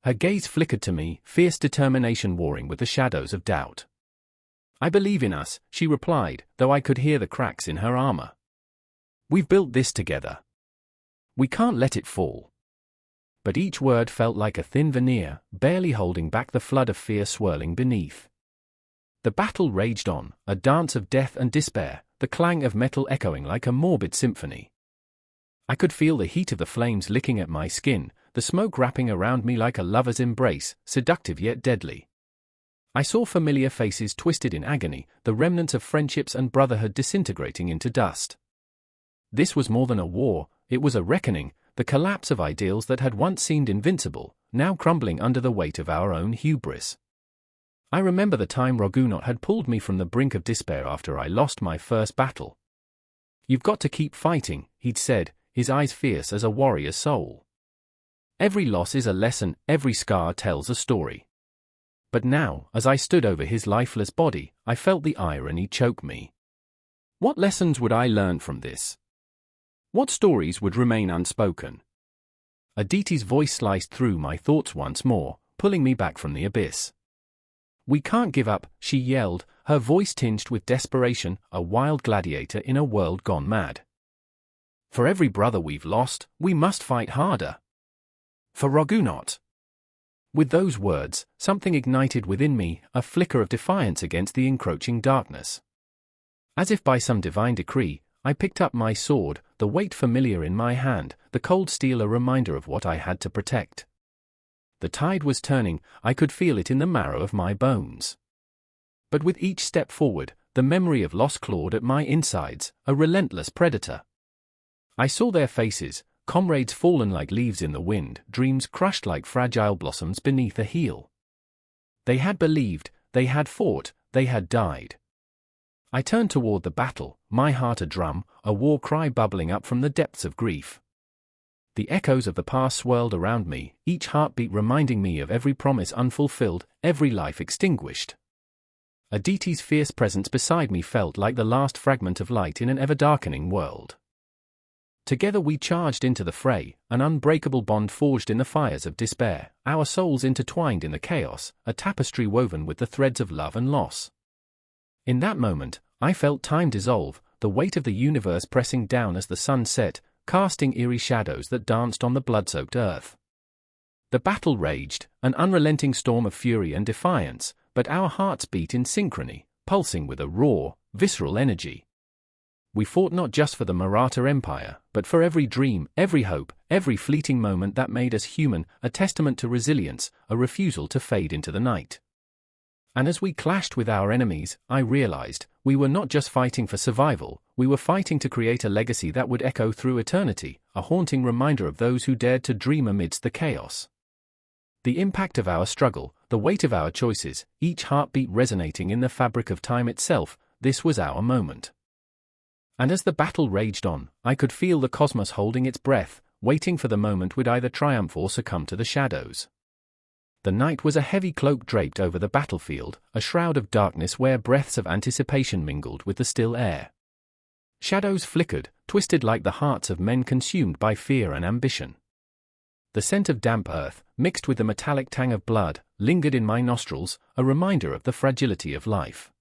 Her gaze flickered to me, fierce determination warring with the shadows of doubt. "I believe in us," she replied, though I could hear the cracks in her armor. "We've built this together. We can't let it fall." But each word felt like a thin veneer, barely holding back the flood of fear swirling beneath. The battle raged on, a dance of death and despair, the clang of metal echoing like a morbid symphony. I could feel the heat of the flames licking at my skin, the smoke wrapping around me like a lover's embrace, seductive yet deadly. I saw familiar faces twisted in agony, the remnants of friendships and brotherhood disintegrating into dust. This was more than a war, it was a reckoning, the collapse of ideals that had once seemed invincible, now crumbling under the weight of our own hubris. I remember the time Rogunot had pulled me from the brink of despair after I lost my first battle. "You've got to keep fighting," he'd said, his eyes fierce as a warrior's soul. "Every loss is a lesson, every scar tells a story." But now, as I stood over his lifeless body, I felt the irony choke me. What lessons would I learn from this? What stories would remain unspoken? Aditi's voice sliced through my thoughts once more, pulling me back from the abyss. "We can't give up," she yelled, her voice tinged with desperation, a wild gladiator in a world gone mad. "For every brother we've lost, we must fight harder. For Rogunot." With those words, something ignited within me, a flicker of defiance against the encroaching darkness. As if by some divine decree, I picked up my sword, the weight familiar in my hand, the cold steel a reminder of what I had to protect. The tide was turning, I could feel it in the marrow of my bones. But with each step forward, the memory of loss clawed at my insides, a relentless predator. I saw their faces, comrades fallen like leaves in the wind, dreams crushed like fragile blossoms beneath a heel. They had believed, they had fought, they had died. I turned toward the battle, my heart a drum, a war cry bubbling up from the depths of grief. The echoes of the past swirled around me, each heartbeat reminding me of every promise unfulfilled, every life extinguished. Aditi's fierce presence beside me felt like the last fragment of light in an ever-darkening world. Together we charged into the fray, an unbreakable bond forged in the fires of despair, our souls intertwined in the chaos, a tapestry woven with the threads of love and loss. In that moment, I felt time dissolve, the weight of the universe pressing down as the sun set, casting eerie shadows that danced on the blood-soaked earth. The battle raged, an unrelenting storm of fury and defiance, but our hearts beat in synchrony, pulsing with a raw, visceral energy. We fought not just for the Maratha Empire, but for every dream, every hope, every fleeting moment that made us human, a testament to resilience, a refusal to fade into the night. And as we clashed with our enemies, I realized, we were not just fighting for survival, we were fighting to create a legacy that would echo through eternity, a haunting reminder of those who dared to dream amidst the chaos. The impact of our struggle, the weight of our choices, each heartbeat resonating in the fabric of time itself, this was our moment. And as the battle raged on, I could feel the cosmos holding its breath, waiting for the moment we'd either triumph or succumb to the shadows. The night was a heavy cloak draped over the battlefield, a shroud of darkness where breaths of anticipation mingled with the still air. Shadows flickered, twisted like the hearts of men consumed by fear and ambition. The scent of damp earth, mixed with the metallic tang of blood, lingered in my nostrils, a reminder of the fragility of life.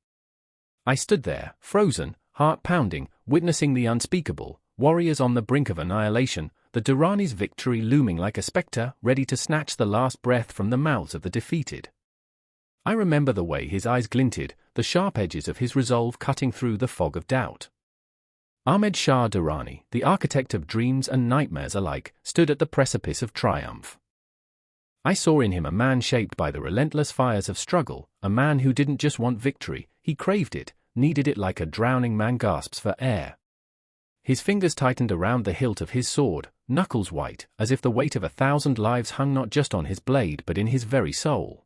I stood there, frozen, heart pounding, witnessing the unspeakable, warriors on the brink of annihilation, the Durrani's victory looming like a spectre, ready to snatch the last breath from the mouths of the defeated. I remember the way his eyes glinted, the sharp edges of his resolve cutting through the fog of doubt. Ahmad Shah Durrani, the architect of dreams and nightmares alike, stood at the precipice of triumph. I saw in him a man shaped by the relentless fires of struggle, a man who didn't just want victory, he craved it, needed it like a drowning man gasps for air. His fingers tightened around the hilt of his sword, knuckles white, as if the weight of 1,000 lives hung not just on his blade but in his very soul.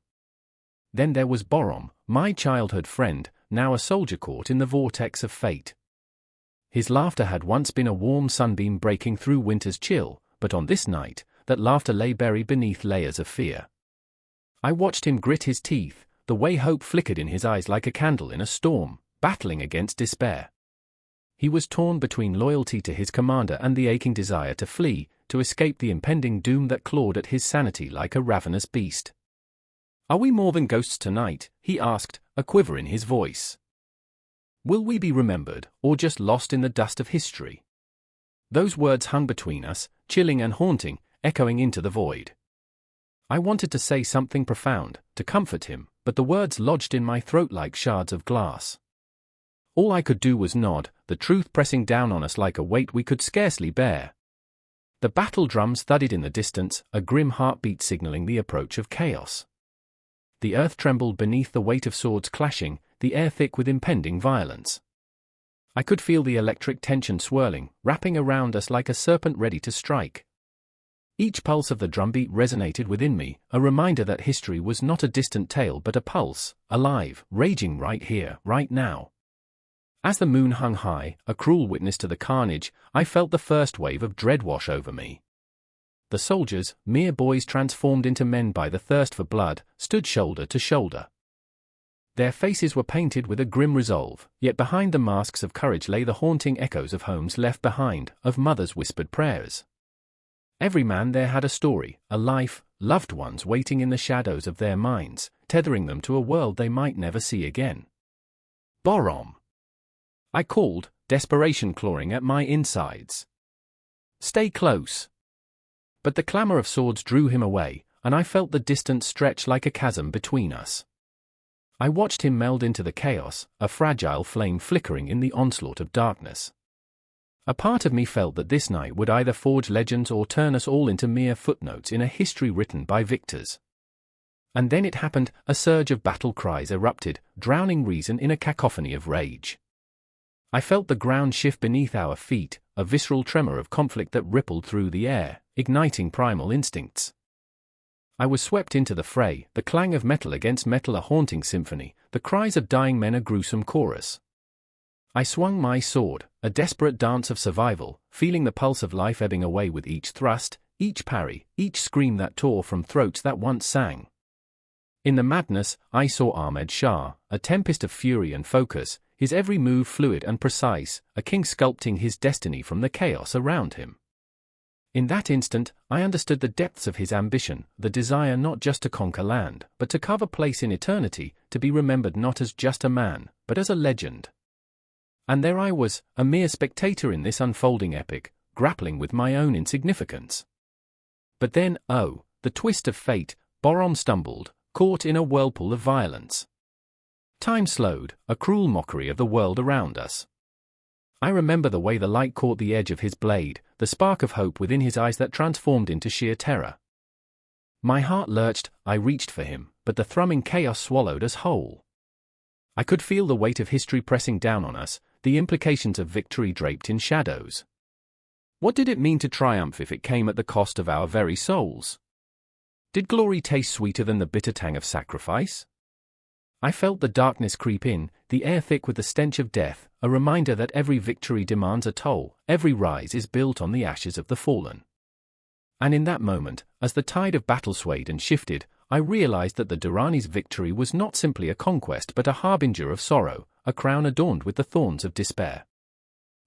Then there was Borom, my childhood friend, now a soldier caught in the vortex of fate. His laughter had once been a warm sunbeam breaking through winter's chill, but on this night, that laughter lay buried beneath layers of fear. I watched him grit his teeth, the way hope flickered in his eyes like a candle in a storm, battling against despair. He was torn between loyalty to his commander and the aching desire to flee, to escape the impending doom that clawed at his sanity like a ravenous beast. "Are we more than ghosts tonight?" he asked, a quiver in his voice. "Will we be remembered, or just lost in the dust of history?" Those words hung between us, chilling and haunting, echoing into the void. I wanted to say something profound, to comfort him, but the words lodged in my throat like shards of glass. All I could do was nod, the truth pressing down on us like a weight we could scarcely bear. The battle drums thudded in the distance, a grim heartbeat signaling the approach of chaos. The earth trembled beneath the weight of swords clashing, the air thick with impending violence. I could feel the electric tension swirling, wrapping around us like a serpent ready to strike. Each pulse of the drumbeat resonated within me, a reminder that history was not a distant tale but a pulse, alive, raging right here, right now. As the moon hung high, a cruel witness to the carnage, I felt the first wave of dread wash over me. The soldiers, mere boys transformed into men by the thirst for blood, stood shoulder to shoulder. Their faces were painted with a grim resolve, yet behind the masks of courage lay the haunting echoes of homes left behind, of mothers' whispered prayers. Every man there had a story, a life, loved ones waiting in the shadows of their minds, tethering them to a world they might never see again. "Borom!" I called, desperation clawing at my insides. "Stay close." But the clamor of swords drew him away, and I felt the distance stretch like a chasm between us. I watched him meld into the chaos, a fragile flame flickering in the onslaught of darkness. A part of me felt that this night would either forge legends or turn us all into mere footnotes in a history written by victors. And then it happened, a surge of battle cries erupted, drowning reason in a cacophony of rage. I felt the ground shift beneath our feet, a visceral tremor of conflict that rippled through the air, igniting primal instincts. I was swept into the fray, the clang of metal against metal a haunting symphony, the cries of dying men a gruesome chorus. I swung my sword, a desperate dance of survival, feeling the pulse of life ebbing away with each thrust, each parry, each scream that tore from throats that once sang. In the madness, I saw Ahmad Shah, a tempest of fury and focus, his every move fluid and precise, a king sculpting his destiny from the chaos around him. In that instant, I understood the depths of his ambition, the desire not just to conquer land, but to carve a place in eternity, to be remembered not as just a man, but as a legend. And there I was, a mere spectator in this unfolding epic, grappling with my own insignificance. But then, oh, the twist of fate, Borom stumbled, caught in a whirlpool of violence. Time slowed, a cruel mockery of the world around us. I remember the way the light caught the edge of his blade, the spark of hope within his eyes that transformed into sheer terror. My heart lurched, I reached for him, but the thrumming chaos swallowed us whole. I could feel the weight of history pressing down on us, the implications of victory draped in shadows. What did it mean to triumph if it came at the cost of our very souls? Did glory taste sweeter than the bitter tang of sacrifice? I felt the darkness creep in, the air thick with the stench of death, a reminder that every victory demands a toll, every rise is built on the ashes of the fallen. And in that moment, as the tide of battle swayed and shifted, I realized that the Durrani's victory was not simply a conquest but a harbinger of sorrow, a crown adorned with the thorns of despair.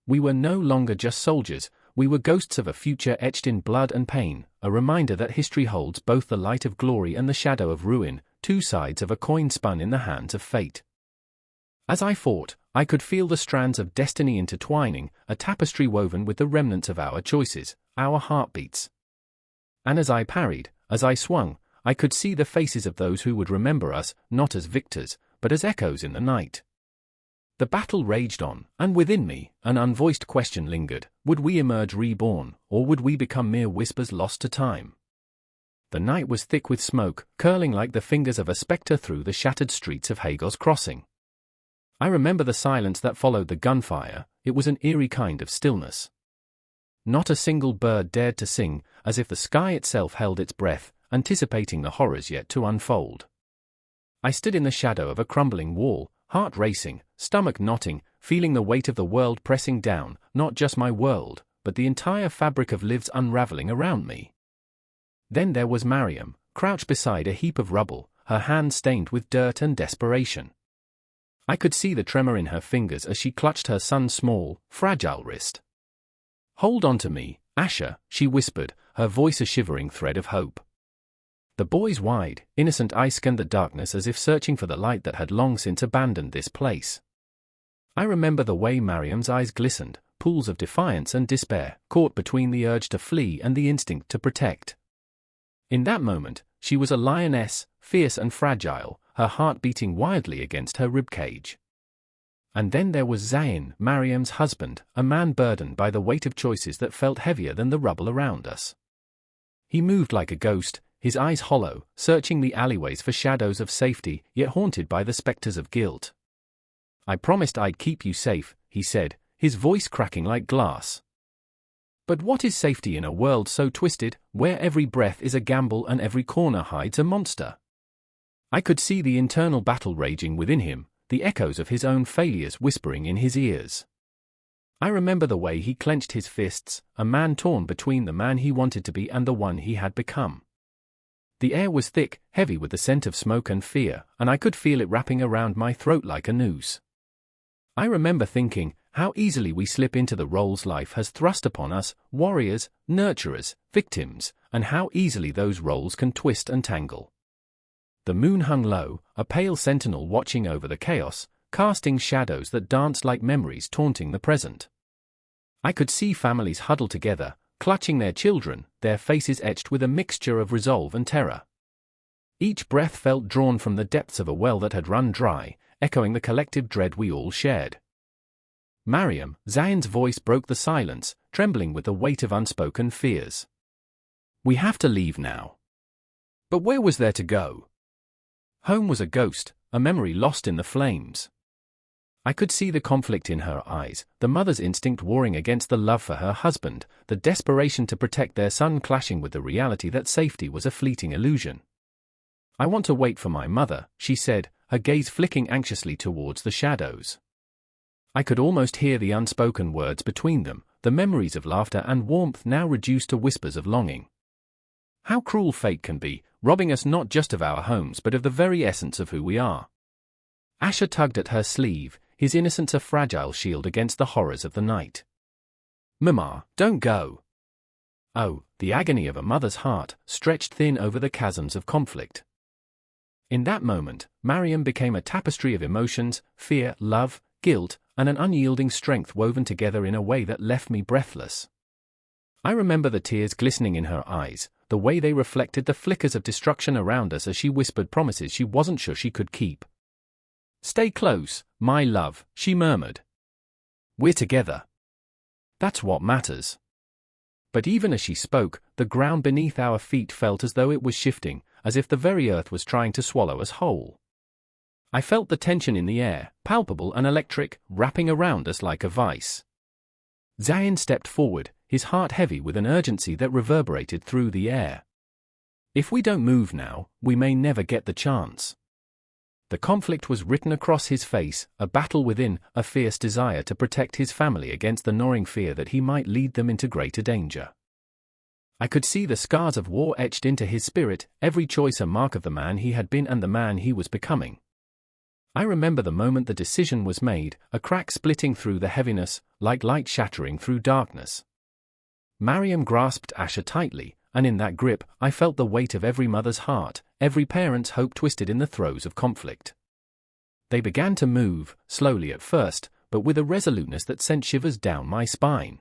We were no longer just soldiers, we were ghosts of a future etched in blood and pain, a reminder that history holds both the light of glory and the shadow of ruin, two sides of a coin spun in the hands of fate. As I fought, I could feel the strands of destiny intertwining, a tapestry woven with the remnants of our choices, our heartbeats. And as I parried, as I swung, I could see the faces of those who would remember us, not as victors, but as echoes in the night. The battle raged on, and within me, an unvoiced question lingered: would we emerge reborn, or would we become mere whispers lost to time? The night was thick with smoke, curling like the fingers of a spectre through the shattered streets of Hago's Crossing. I remember the silence that followed the gunfire, it was an eerie kind of stillness. Not a single bird dared to sing, as if the sky itself held its breath, anticipating the horrors yet to unfold. I stood in the shadow of a crumbling wall, heart racing, stomach knotting, feeling the weight of the world pressing down, not just my world, but the entire fabric of lives unraveling around me. Then there was Mariam, crouched beside a heap of rubble, her hands stained with dirt and desperation. I could see the tremor in her fingers as she clutched her son's small, fragile wrist. "Hold on to me, Asher," she whispered, her voice a shivering thread of hope. The boy's wide, innocent eyes scanned the darkness as if searching for the light that had long since abandoned this place. I remember the way Mariam's eyes glistened, pools of defiance and despair, caught between the urge to flee and the instinct to protect. In that moment, she was a lioness, fierce and fragile, her heart beating wildly against her ribcage. And then there was Zayn, Mariam's husband, a man burdened by the weight of choices that felt heavier than the rubble around us. He moved like a ghost, his eyes hollow, searching the alleyways for shadows of safety, yet haunted by the specters of guilt. "I promised I'd keep you safe," he said, his voice cracking like glass. But what is safety in a world so twisted, where every breath is a gamble and every corner hides a monster? I could see the internal battle raging within him, the echoes of his own failures whispering in his ears. I remember the way he clenched his fists, a man torn between the man he wanted to be and the one he had become. The air was thick, heavy with the scent of smoke and fear, and I could feel it wrapping around my throat like a noose. I remember thinking, how easily we slip into the roles life has thrust upon us, warriors, nurturers, victims, and how easily those roles can twist and tangle. The moon hung low, a pale sentinel watching over the chaos, casting shadows that danced like memories taunting the present. I could see families huddled together, clutching their children, their faces etched with a mixture of resolve and terror. Each breath felt drawn from the depths of a well that had run dry, echoing the collective dread we all shared. Mariam, Zayn's voice broke the silence, trembling with the weight of unspoken fears. "We have to leave now." But where was there to go? Home was a ghost, a memory lost in the flames. I could see the conflict in her eyes, the mother's instinct warring against the love for her husband, the desperation to protect their son clashing with the reality that safety was a fleeting illusion. "I want to wait for my mother," she said, her gaze flicking anxiously towards the shadows. I could almost hear the unspoken words between them, the memories of laughter and warmth now reduced to whispers of longing. How cruel fate can be, robbing us not just of our homes but of the very essence of who we are. Asher tugged at her sleeve, his innocence a fragile shield against the horrors of the night. "Mama, don't go." Oh, the agony of a mother's heart, stretched thin over the chasms of conflict. In that moment, Mariam became a tapestry of emotions, fear, love, guilt, and an unyielding strength woven together in a way that left me breathless. I remember the tears glistening in her eyes, the way they reflected the flickers of destruction around us as she whispered promises she wasn't sure she could keep. "Stay close, my love," she murmured. "We're together. That's what matters." But even as she spoke, the ground beneath our feet felt as though it was shifting, as if the very earth was trying to swallow us whole. I felt the tension in the air, palpable and electric, wrapping around us like a vice. Zayn stepped forward, his heart heavy with an urgency that reverberated through the air. "If we don't move now, we may never get the chance." The conflict was written across his face, a battle within, a fierce desire to protect his family against the gnawing fear that he might lead them into greater danger. I could see the scars of war etched into his spirit, every choice a mark of the man he had been and the man he was becoming. I remember the moment the decision was made, a crack splitting through the heaviness, like light shattering through darkness. Mariam grasped Asher tightly, and in that grip, I felt the weight of every mother's heart, every parent's hope twisted in the throes of conflict. They began to move, slowly at first, but with a resoluteness that sent shivers down my spine.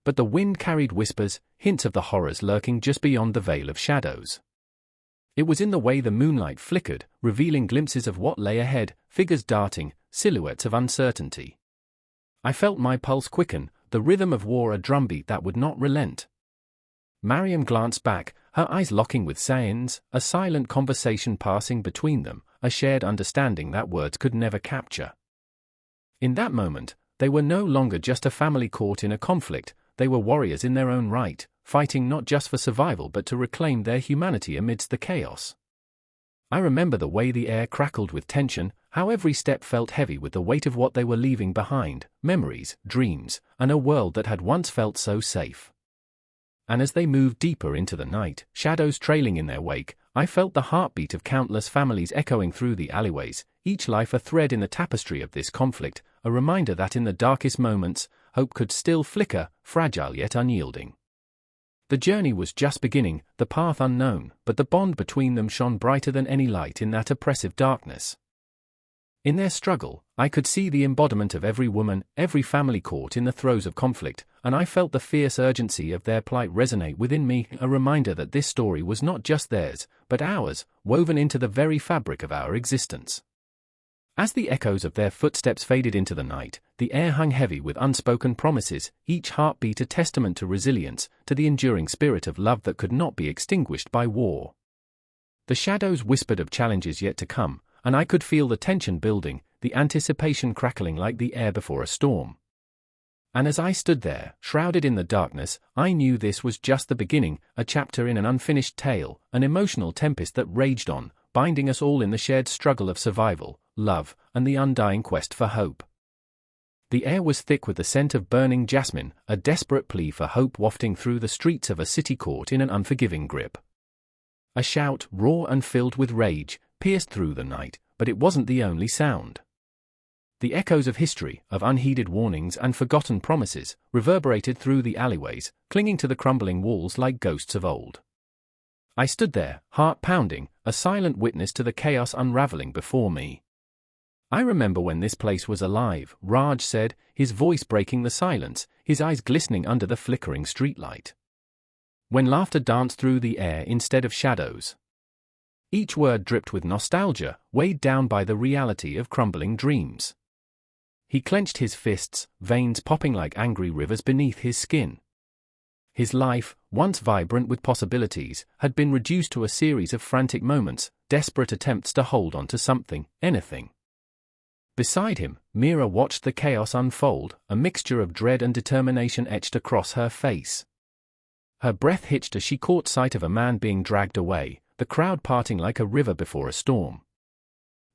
But the wind carried whispers, hints of the horrors lurking just beyond the veil of shadows. It was in the way the moonlight flickered, revealing glimpses of what lay ahead, figures darting, silhouettes of uncertainty. I felt my pulse quicken, the rhythm of war a drumbeat that would not relent. Mariam glanced back, her eyes locking with Zayn's, a silent conversation passing between them, a shared understanding that words could never capture. In that moment, they were no longer just a family caught in a conflict, they were warriors in their own right, fighting not just for survival but to reclaim their humanity amidst the chaos. I remember the way the air crackled with tension, how every step felt heavy with the weight of what they were leaving behind, memories, dreams, and a world that had once felt so safe. And as they moved deeper into the night, shadows trailing in their wake, I felt the heartbeat of countless families echoing through the alleyways, each life a thread in the tapestry of this conflict, a reminder that in the darkest moments, hope could still flicker, fragile yet unyielding. The journey was just beginning, the path unknown, but the bond between them shone brighter than any light in that oppressive darkness. In their struggle, I could see the embodiment of every woman, every family caught in the throes of conflict, and I felt the fierce urgency of their plight resonate within me, a reminder that this story was not just theirs, but ours, woven into the very fabric of our existence. As the echoes of their footsteps faded into the night, the air hung heavy with unspoken promises, each heartbeat a testament to resilience, to the enduring spirit of love that could not be extinguished by war. The shadows whispered of challenges yet to come, and I could feel the tension building, the anticipation crackling like the air before a storm. And as I stood there, shrouded in the darkness, I knew this was just the beginning, a chapter in an unfinished tale, an emotional tempest that raged on, binding us all in the shared struggle of survival, love, and the undying quest for hope. The air was thick with the scent of burning jasmine, a desperate plea for hope wafting through the streets of a city caught in an unforgiving grip. A shout, raw and filled with rage, pierced through the night, but it wasn't the only sound. The echoes of history, of unheeded warnings and forgotten promises, reverberated through the alleyways, clinging to the crumbling walls like ghosts of old. I stood there, heart pounding, a silent witness to the chaos unraveling before me. I remember when this place was alive, Raj said, his voice breaking the silence, his eyes glistening under the flickering streetlight. When laughter danced through the air instead of shadows. Each word dripped with nostalgia, weighed down by the reality of crumbling dreams. He clenched his fists, veins popping like angry rivers beneath his skin. His life, once vibrant with possibilities, had been reduced to a series of frantic moments, desperate attempts to hold on to something, anything. Beside him, Mira watched the chaos unfold, a mixture of dread and determination etched across her face. Her breath hitched as she caught sight of a man being dragged away, the crowd parting like a river before a storm.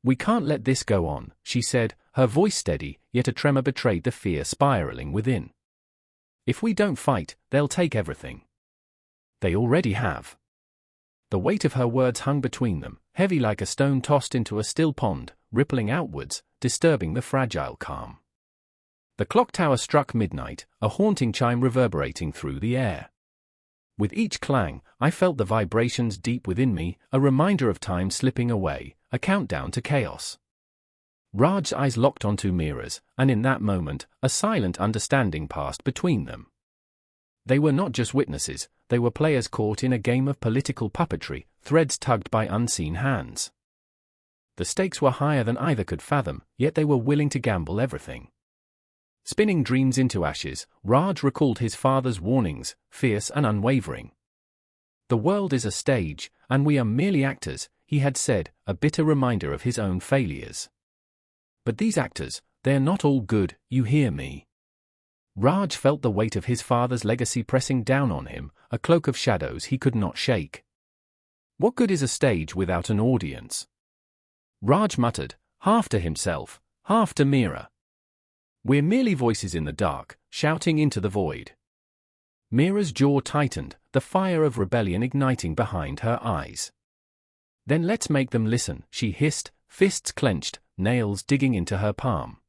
"We can't let this go on," she said, her voice steady, yet a tremor betrayed the fear spiraling within. "If we don't fight, they'll take everything. They already have." The weight of her words hung between them, heavy like a stone tossed into a still pond, rippling outwards, disturbing the fragile calm. The clock tower struck midnight, a haunting chime reverberating through the air. With each clang, I felt the vibrations deep within me, a reminder of time slipping away, a countdown to chaos. Raj's eyes locked onto Mira's, and in that moment, a silent understanding passed between them. They were not just witnesses, they were players caught in a game of political puppetry, threads tugged by unseen hands. The stakes were higher than either could fathom, yet they were willing to gamble everything. Spinning dreams into ashes, Raj recalled his father's warnings, fierce and unwavering. "The world is a stage, and we are merely actors," he had said, a bitter reminder of his own failures. "But these actors, they're not all good, you hear me?" Raj felt the weight of his father's legacy pressing down on him, a cloak of shadows he could not shake. "What good is a stage without an audience?" Raj muttered, half to himself, half to Mira. "We're merely voices in the dark, shouting into the void." Mira's jaw tightened, the fire of rebellion igniting behind her eyes. "Then let's make them listen," she hissed, fists clenched, nails digging into her palm.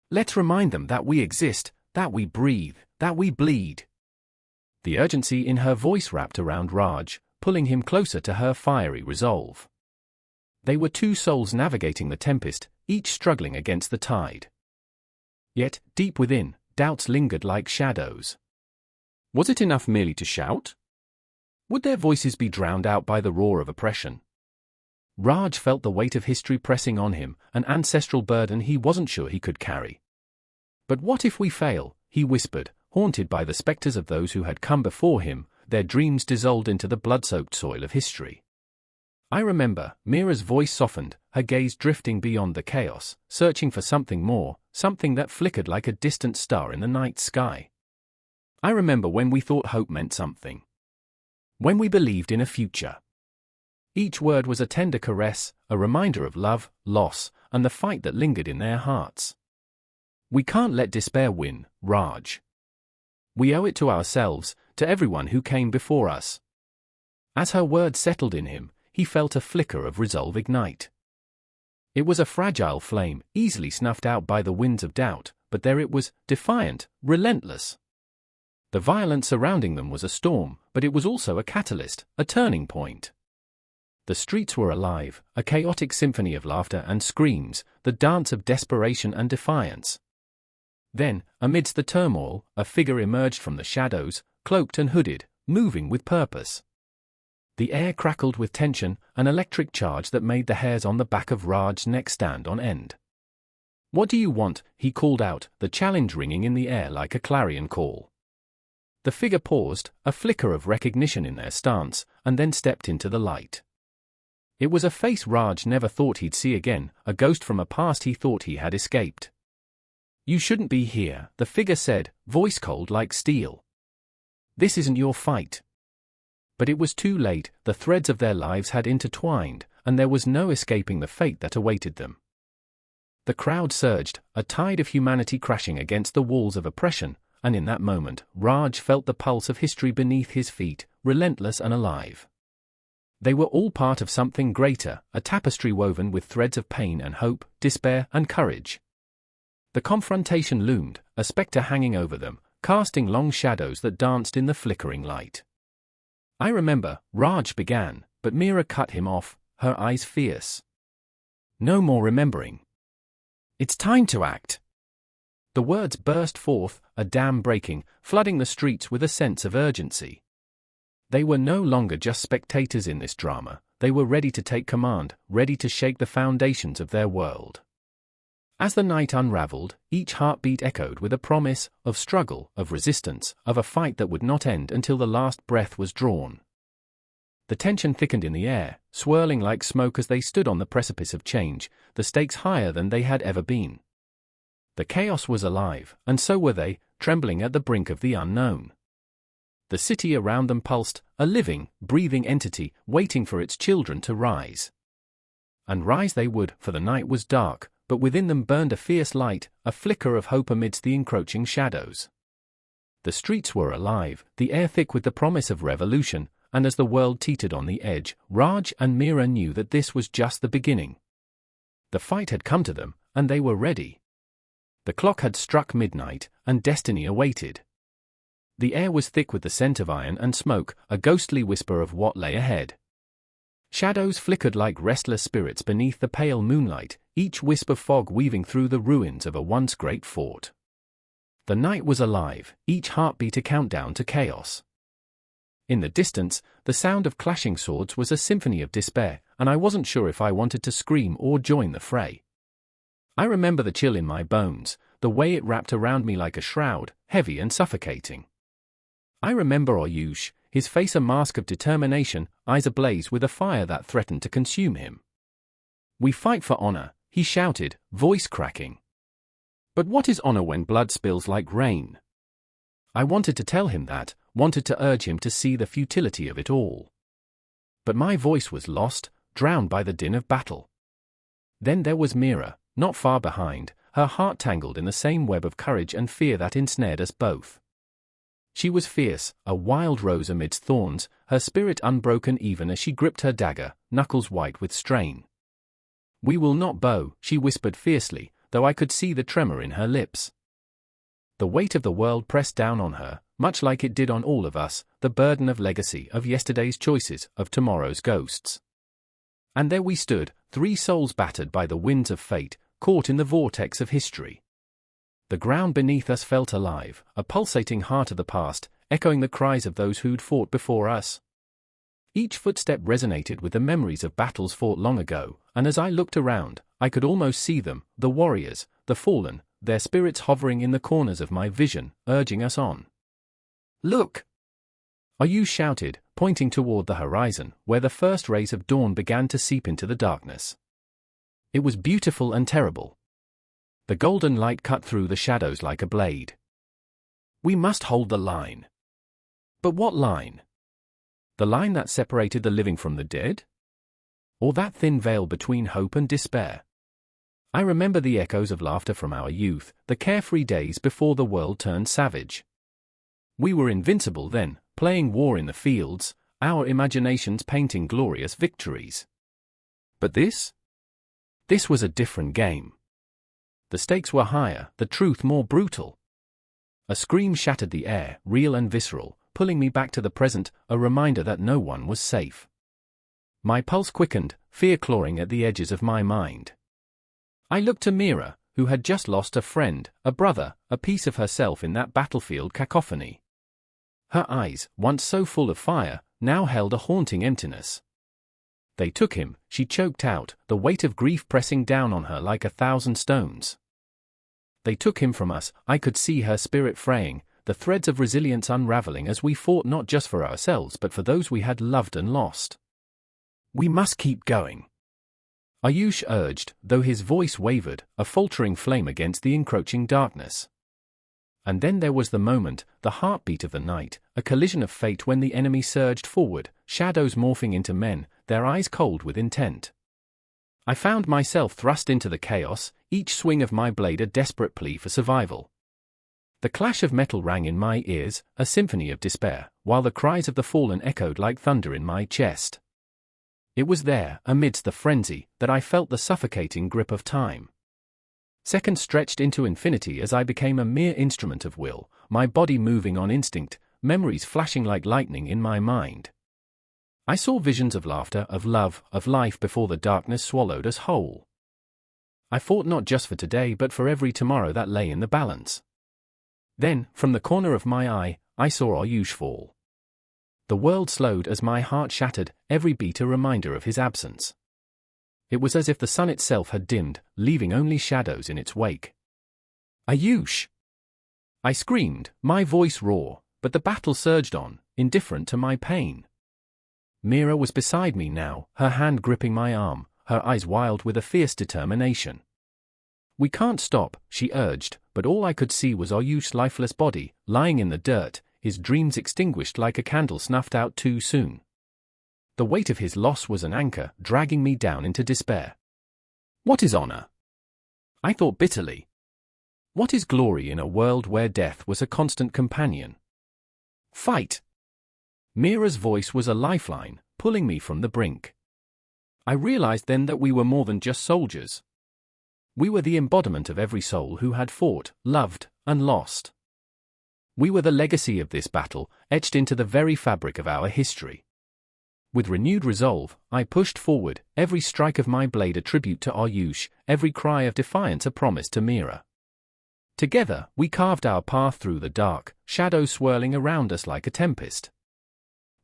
"Let's remind them that we exist, that we breathe, that we bleed." The urgency in her voice wrapped around Raj, pulling him closer to her fiery resolve. They were two souls navigating the tempest, each struggling against the tide. Yet, deep within, doubts lingered like shadows. Was it enough merely to shout? Would their voices be drowned out by the roar of oppression? Raj felt the weight of history pressing on him, an ancestral burden he wasn't sure he could carry. "But what if we fail?" he whispered, haunted by the specters of those who had come before him, their dreams dissolved into the blood-soaked soil of history. I remember, Mira's voice softened, her gaze drifting beyond the chaos, searching for something more, something that flickered like a distant star in the night sky. "I remember when we thought hope meant something. When we believed in a future." Each word was a tender caress, a reminder of love, loss, and the fight that lingered in their hearts. "We can't let despair win, Raj. We owe it to ourselves, to everyone who came before us." As her words settled in him, he felt a flicker of resolve ignite. It was a fragile flame, easily snuffed out by the winds of doubt, but there it was, defiant, relentless. The violence surrounding them was a storm, but it was also a catalyst, a turning point. The streets were alive, a chaotic symphony of laughter and screams, the dance of desperation and defiance. Then, amidst the turmoil, a figure emerged from the shadows, cloaked and hooded, moving with purpose. The air crackled with tension, an electric charge that made the hairs on the back of Raj's neck stand on end. "What do you want?" he called out, the challenge ringing in the air like a clarion call. The figure paused, a flicker of recognition in their stance, and then stepped into the light. It was a face Raj never thought he'd see again, a ghost from a past he thought he had escaped. "You shouldn't be here," the figure said, voice cold like steel. "This isn't your fight." But it was too late, the threads of their lives had intertwined, and there was no escaping the fate that awaited them. The crowd surged, a tide of humanity crashing against the walls of oppression, and in that moment, Raj felt the pulse of history beneath his feet, relentless and alive. They were all part of something greater, a tapestry woven with threads of pain and hope, despair and courage. The confrontation loomed, a spectre hanging over them, casting long shadows that danced in the flickering light. "I remember," Raj began, but Meera cut him off, her eyes fierce. "No more remembering. It's time to act." The words burst forth, a dam breaking, flooding the streets with a sense of urgency. They were no longer just spectators in this drama, they were ready to take command, ready to shake the foundations of their world. As the night unraveled, each heartbeat echoed with a promise of struggle, of resistance, of a fight that would not end until the last breath was drawn. The tension thickened in the air, swirling like smoke as they stood on the precipice of change, the stakes higher than they had ever been. The chaos was alive, and so were they, trembling at the brink of the unknown. The city around them pulsed, a living, breathing entity, waiting for its children to rise. And rise they would, for the night was dark, but within them burned a fierce light, a flicker of hope amidst the encroaching shadows. The streets were alive, the air thick with the promise of revolution, and as the world teetered on the edge, Raj and Meera knew that this was just the beginning. The fight had come to them, and they were ready. The clock had struck midnight, and destiny awaited. The air was thick with the scent of iron and smoke, a ghostly whisper of what lay ahead. Shadows flickered like restless spirits beneath the pale moonlight, each wisp of fog weaving through the ruins of a once great fort. The night was alive, each heartbeat a countdown to chaos. In the distance, the sound of clashing swords was a symphony of despair, and I wasn't sure if I wanted to scream or join the fray. I remember the chill in my bones, the way it wrapped around me like a shroud, heavy and suffocating. I remember Ayush, his face a mask of determination, eyes ablaze with a fire that threatened to consume him. "We fight for honor," he shouted, voice cracking. "But what is honor when blood spills like rain?" I wanted to tell him that, wanted to urge him to see the futility of it all. But my voice was lost, drowned by the din of battle. Then there was Meera, not far behind, her heart tangled in the same web of courage and fear that ensnared us both. She was fierce, a wild rose amidst thorns, her spirit unbroken even as she gripped her dagger, knuckles white with strain. "We will not bow," she whispered fiercely, though I could see the tremor in her lips. The weight of the world pressed down on her, much like it did on all of us, the burden of legacy, of yesterday's choices, of tomorrow's ghosts. And there we stood, three souls battered by the winds of fate, caught in the vortex of history. The ground beneath us felt alive, a pulsating heart of the past, echoing the cries of those who'd fought before us. Each footstep resonated with the memories of battles fought long ago, and as I looked around, I could almost see them, the warriors, the fallen, their spirits hovering in the corners of my vision, urging us on. "Look!" Ayush shouted, pointing toward the horizon, where the first rays of dawn began to seep into the darkness. It was beautiful and terrible. The golden light cut through the shadows like a blade. "We must hold the line." But what line? The line that separated the living from the dead? Or that thin veil between hope and despair? I remember the echoes of laughter from our youth, the carefree days before the world turned savage. We were invincible then, playing war in the fields, our imaginations painting glorious victories. But this? This was a different game. The stakes were higher, the truth more brutal. A scream shattered the air, real and visceral, pulling me back to the present, a reminder that no one was safe. My pulse quickened, fear clawing at the edges of my mind. I looked to Mira, who had just lost a friend, a brother, a piece of herself in that battlefield cacophony. Her eyes, once so full of fire, now held a haunting emptiness. They took him, she choked out, the weight of grief pressing down on her like 1,000 stones. They took him from us, I could see her spirit fraying, the threads of resilience unraveling as we fought not just for ourselves but for those we had loved and lost. We must keep going, Ayush urged, though his voice wavered, a faltering flame against the encroaching darkness. And then there was the moment, the heartbeat of the night, a collision of fate when the enemy surged forward, shadows morphing into men, their eyes cold with intent. I found myself thrust into the chaos, each swing of my blade a desperate plea for survival. The clash of metal rang in my ears, a symphony of despair, while the cries of the fallen echoed like thunder in my chest. It was there, amidst the frenzy, that I felt the suffocating grip of time. Seconds stretched into infinity as I became a mere instrument of will, my body moving on instinct, memories flashing like lightning in my mind. I saw visions of laughter, of love, of life before the darkness swallowed us whole. I fought not just for today but for every tomorrow that lay in the balance. Then, from the corner of my eye, I saw Ayush fall. The world slowed as my heart shattered, every beat a reminder of his absence. It was as if the sun itself had dimmed, leaving only shadows in its wake. Ayush! I screamed, my voice raw, but the battle surged on, indifferent to my pain. Mira was beside me now, her hand gripping my arm, her eyes wild with a fierce determination. We can't stop, she urged, but all I could see was Ayush's lifeless body, lying in the dirt, his dreams extinguished like a candle snuffed out too soon. The weight of his loss was an anchor, dragging me down into despair. What is honor? I thought bitterly. What is glory in a world where death was a constant companion? Fight! Mira's voice was a lifeline, pulling me from the brink. I realized then that we were more than just soldiers. We were the embodiment of every soul who had fought, loved, and lost. We were the legacy of this battle, etched into the very fabric of our history. With renewed resolve, I pushed forward, every strike of my blade a tribute to Ayush, every cry of defiance a promise to Mira. Together, we carved our path through the dark, shadows swirling around us like a tempest.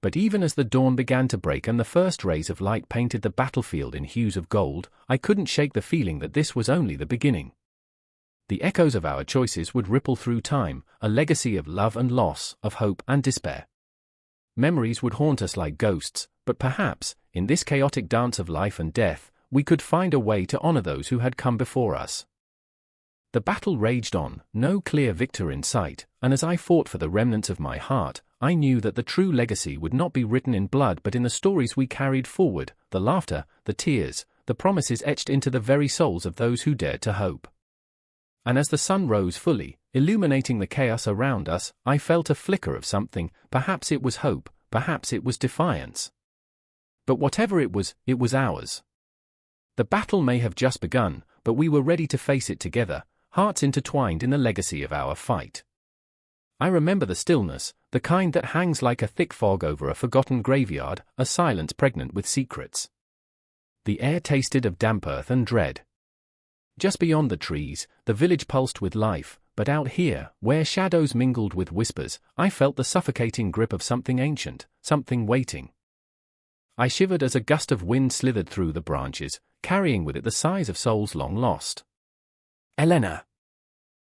But even as the dawn began to break and the first rays of light painted the battlefield in hues of gold, I couldn't shake the feeling that this was only the beginning. The echoes of our choices would ripple through time, a legacy of love and loss, of hope and despair. Memories would haunt us like ghosts, but perhaps, in this chaotic dance of life and death, we could find a way to honor those who had come before us. The battle raged on, no clear victor in sight, and as I fought for the remnants of my heart, I knew that the true legacy would not be written in blood but in the stories we carried forward, the laughter, the tears, the promises etched into the very souls of those who dared to hope. And as the sun rose fully, illuminating the chaos around us, I felt a flicker of something, perhaps it was hope, perhaps it was defiance. But whatever it was ours. The battle may have just begun, but we were ready to face it together, hearts intertwined in the legacy of our fight. I remember the stillness, the kind that hangs like a thick fog over a forgotten graveyard, a silence pregnant with secrets. The air tasted of damp earth and dread. Just beyond the trees, the village pulsed with life, but out here, where shadows mingled with whispers, I felt the suffocating grip of something ancient, something waiting. I shivered as a gust of wind slithered through the branches, carrying with it the sighs of souls long lost. Elena!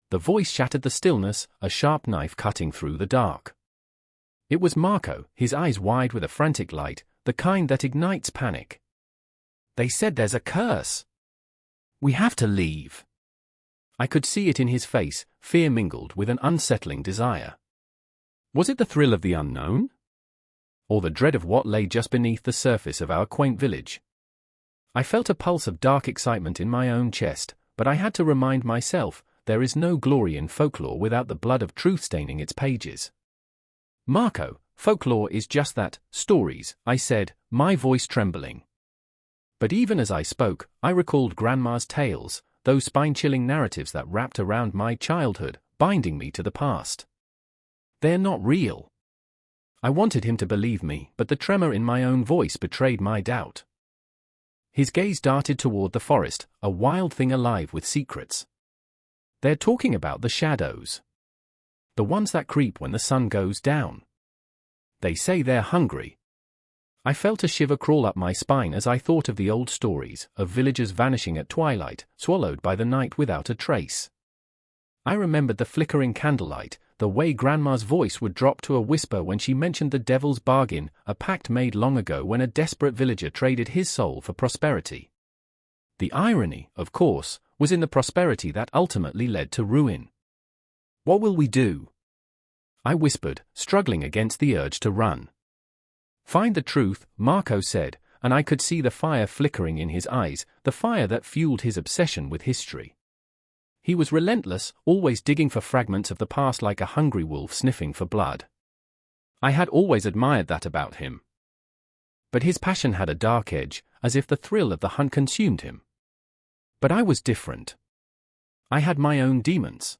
The voice shattered the stillness, a sharp knife cutting through the dark. It was Marco, his eyes wide with a frantic light, the kind that ignites panic. They said there's a curse. We have to leave. I could see it in his face, fear mingled with an unsettling desire. Was it the thrill of the unknown? Or the dread of what lay just beneath the surface of our quaint village? I felt a pulse of dark excitement in my own chest, but I had to remind myself, there is no glory in folklore without the blood of truth staining its pages. Marco, folklore is just that, stories, I said, my voice trembling. But even as I spoke, I recalled Grandma's tales, those spine-chilling narratives that wrapped around my childhood, binding me to the past. They're not real. I wanted him to believe me, but the tremor in my own voice betrayed my doubt. His gaze darted toward the forest, a wild thing alive with secrets. They're talking about the shadows. The ones that creep when the sun goes down. They say they're hungry. I felt a shiver crawl up my spine as I thought of the old stories of villagers vanishing at twilight, swallowed by the night without a trace. I remembered the flickering candlelight, the way Grandma's voice would drop to a whisper when she mentioned the devil's bargain, a pact made long ago when a desperate villager traded his soul for prosperity. The irony, of course, was in the prosperity that ultimately led to ruin. "What will we do?" I whispered, struggling against the urge to run. "Find the truth," Marco said, and I could see the fire flickering in his eyes, the fire that fueled his obsession with history. He was relentless, always digging for fragments of the past like a hungry wolf sniffing for blood. I had always admired that about him. But his passion had a dark edge, as if the thrill of the hunt consumed him. But I was different. I had my own demons.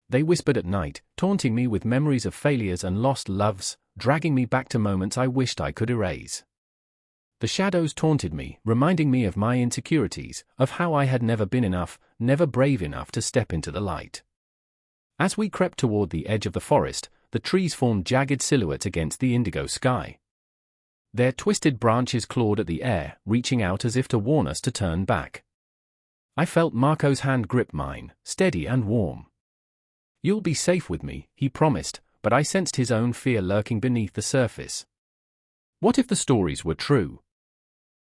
They whispered at night, taunting me with memories of failures and lost loves, dragging me back to moments I wished I could erase. The shadows taunted me, reminding me of my insecurities, of how I had never been enough, never brave enough to step into the light. As we crept toward the edge of the forest, the trees formed jagged silhouettes against the indigo sky. Their twisted branches clawed at the air, reaching out as if to warn us to turn back. I felt Marco's hand grip mine, steady and warm. "You'll be safe with me," he promised, but I sensed his own fear lurking beneath the surface. What if the stories were true?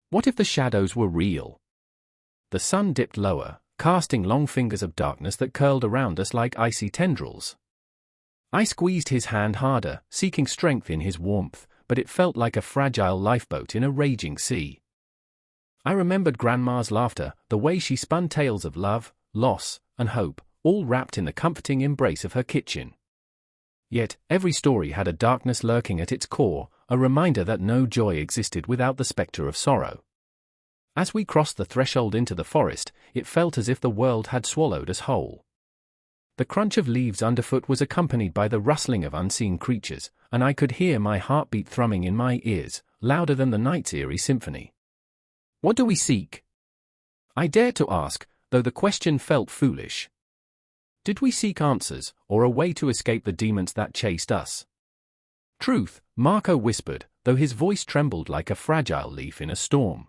What if the shadows were real? The sun dipped lower, casting long fingers of darkness that curled around us like icy tendrils. I squeezed his hand harder, seeking strength in his warmth, but it felt like a fragile lifeboat in a raging sea. I remembered Grandma's laughter, the way she spun tales of love, loss, and hope, all wrapped in the comforting embrace of her kitchen. Yet, every story had a darkness lurking at its core, a reminder that no joy existed without the specter of sorrow. As we crossed the threshold into the forest, it felt as if the world had swallowed us whole. The crunch of leaves underfoot was accompanied by the rustling of unseen creatures, and I could hear my heartbeat thrumming in my ears, louder than the night's eerie symphony. "What do we seek?" I dared to ask, though the question felt foolish. Did we seek answers, or a way to escape the demons that chased us? "Truth," Marco whispered, though his voice trembled like a fragile leaf in a storm.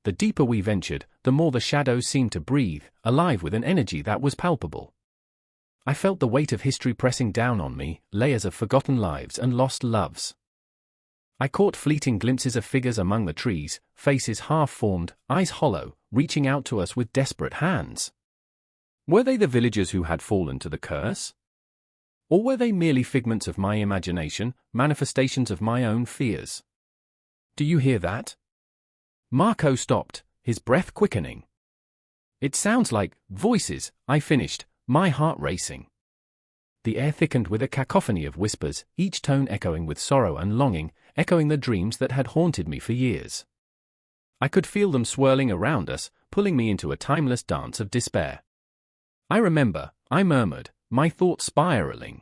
The deeper we ventured, the more the shadows seemed to breathe, alive with an energy that was palpable. I felt the weight of history pressing down on me, layers of forgotten lives and lost loves. I caught fleeting glimpses of figures among the trees, faces half-formed, eyes hollow, reaching out to us with desperate hands. Were they the villagers who had fallen to the curse? Or were they merely figments of my imagination, manifestations of my own fears? "Do you hear that?" Marco stopped, his breath quickening. "It sounds like voices," I finished, my heart racing. The air thickened with a cacophony of whispers, each tone echoing with sorrow and longing, echoing the dreams that had haunted me for years. I could feel them swirling around us, pulling me into a timeless dance of despair. "I remember," I murmured, my thoughts spiraling.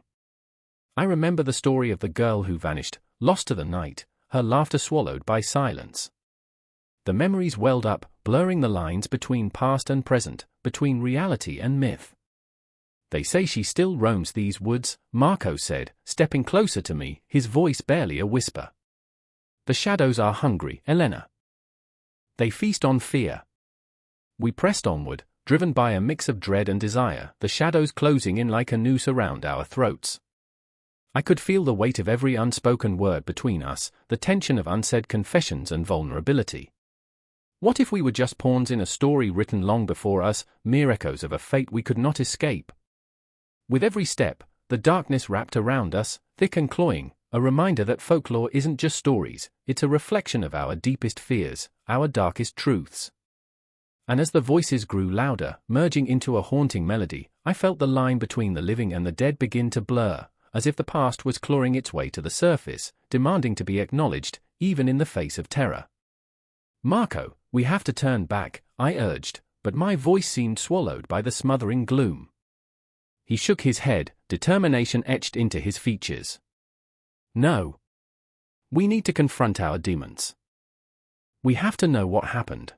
I remember the story of the girl who vanished, lost to the night, her laughter swallowed by silence. The memories welled up, blurring the lines between past and present, between reality and myth. "They say she still roams these woods," Marco said, stepping closer to me, his voice barely a whisper. "The shadows are hungry, Elena. They feast on fear." We pressed onward, driven by a mix of dread and desire, the shadows closing in like a noose around our throats. I could feel the weight of every unspoken word between us, the tension of unsaid confessions and vulnerability. What if we were just pawns in a story written long before us, mere echoes of a fate we could not escape? With every step, the darkness wrapped around us, thick and cloying, a reminder that folklore isn't just stories, it's a reflection of our deepest fears, our darkest truths. And as the voices grew louder, merging into a haunting melody, I felt the line between the living and the dead begin to blur, as if the past was clawing its way to the surface, demanding to be acknowledged, even in the face of terror. "Marco, we have to turn back," I urged, but my voice seemed swallowed by the smothering gloom. He shook his head, determination etched into his features. No. We need to confront our demons. We have to know what happened.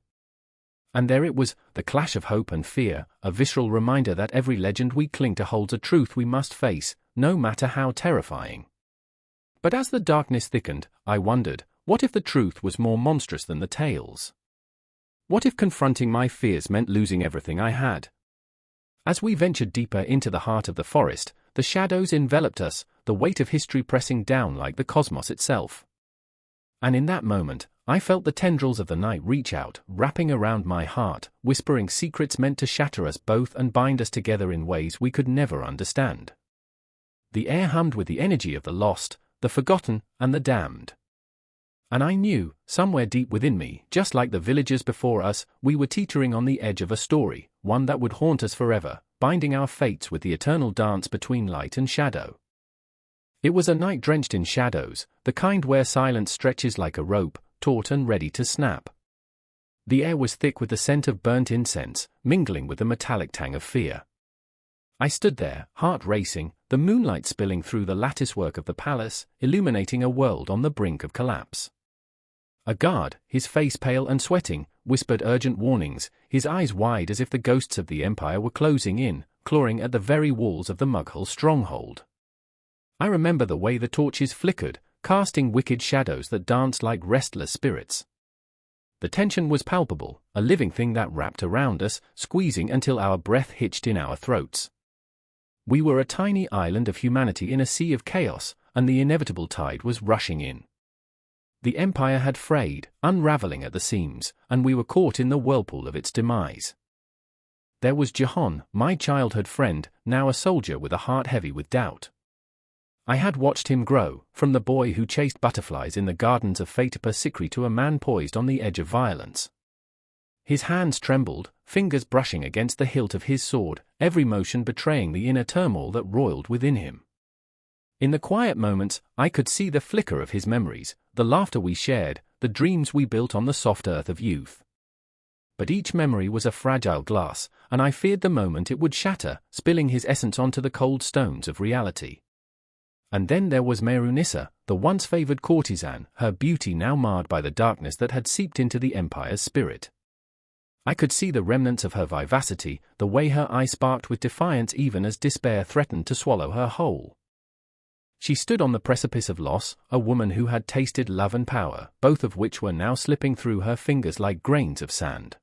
And there it was, the clash of hope and fear, a visceral reminder that every legend we cling to holds a truth we must face, no matter how terrifying. But as the darkness thickened, I wondered, what if the truth was more monstrous than the tales? What if confronting my fears meant losing everything I had? As we ventured deeper into the heart of the forest, the shadows enveloped us, the weight of history pressing down like the cosmos itself. And in that moment, I felt the tendrils of the night reach out, wrapping around my heart, whispering secrets meant to shatter us both and bind us together in ways we could never understand. The air hummed with the energy of the lost, the forgotten, and the damned. And I knew, somewhere deep within me, just like the villagers before us, we were teetering on the edge of a story, one that would haunt us forever, binding our fates with the eternal dance between light and shadow. It was a night drenched in shadows, the kind where silence stretches like a rope, taut and ready to snap. The air was thick with the scent of burnt incense, mingling with the metallic tang of fear. I stood there, heart racing, the moonlight spilling through the latticework of the palace, illuminating a world on the brink of collapse. A guard, his face pale and sweating, whispered urgent warnings, his eyes wide as if the ghosts of the empire were closing in, clawing at the very walls of the Mughal stronghold. I remember the way the torches flickered, casting wicked shadows that danced like restless spirits. The tension was palpable, a living thing that wrapped around us, squeezing until our breath hitched in our throats. We were a tiny island of humanity in a sea of chaos, and the inevitable tide was rushing in. The empire had frayed, unraveling at the seams, and we were caught in the whirlpool of its demise. There was Jahan, my childhood friend, now a soldier with a heart heavy with doubt. I had watched him grow, from the boy who chased butterflies in the gardens of Fatehpur Sikri to a man poised on the edge of violence. His hands trembled, fingers brushing against the hilt of his sword, every motion betraying the inner turmoil that roiled within him. In the quiet moments, I could see the flicker of his memories, the laughter we shared, the dreams we built on the soft earth of youth. But each memory was a fragile glass, and I feared the moment it would shatter, spilling his essence onto the cold stones of reality. And then there was Maratha, the once favored courtesan, her beauty now marred by the darkness that had seeped into the empire's spirit. I could see the remnants of her vivacity, the way her eyes sparked with defiance even as despair threatened to swallow her whole. She stood on the precipice of loss, a woman who had tasted love and power, both of which were now slipping through her fingers like grains of sand.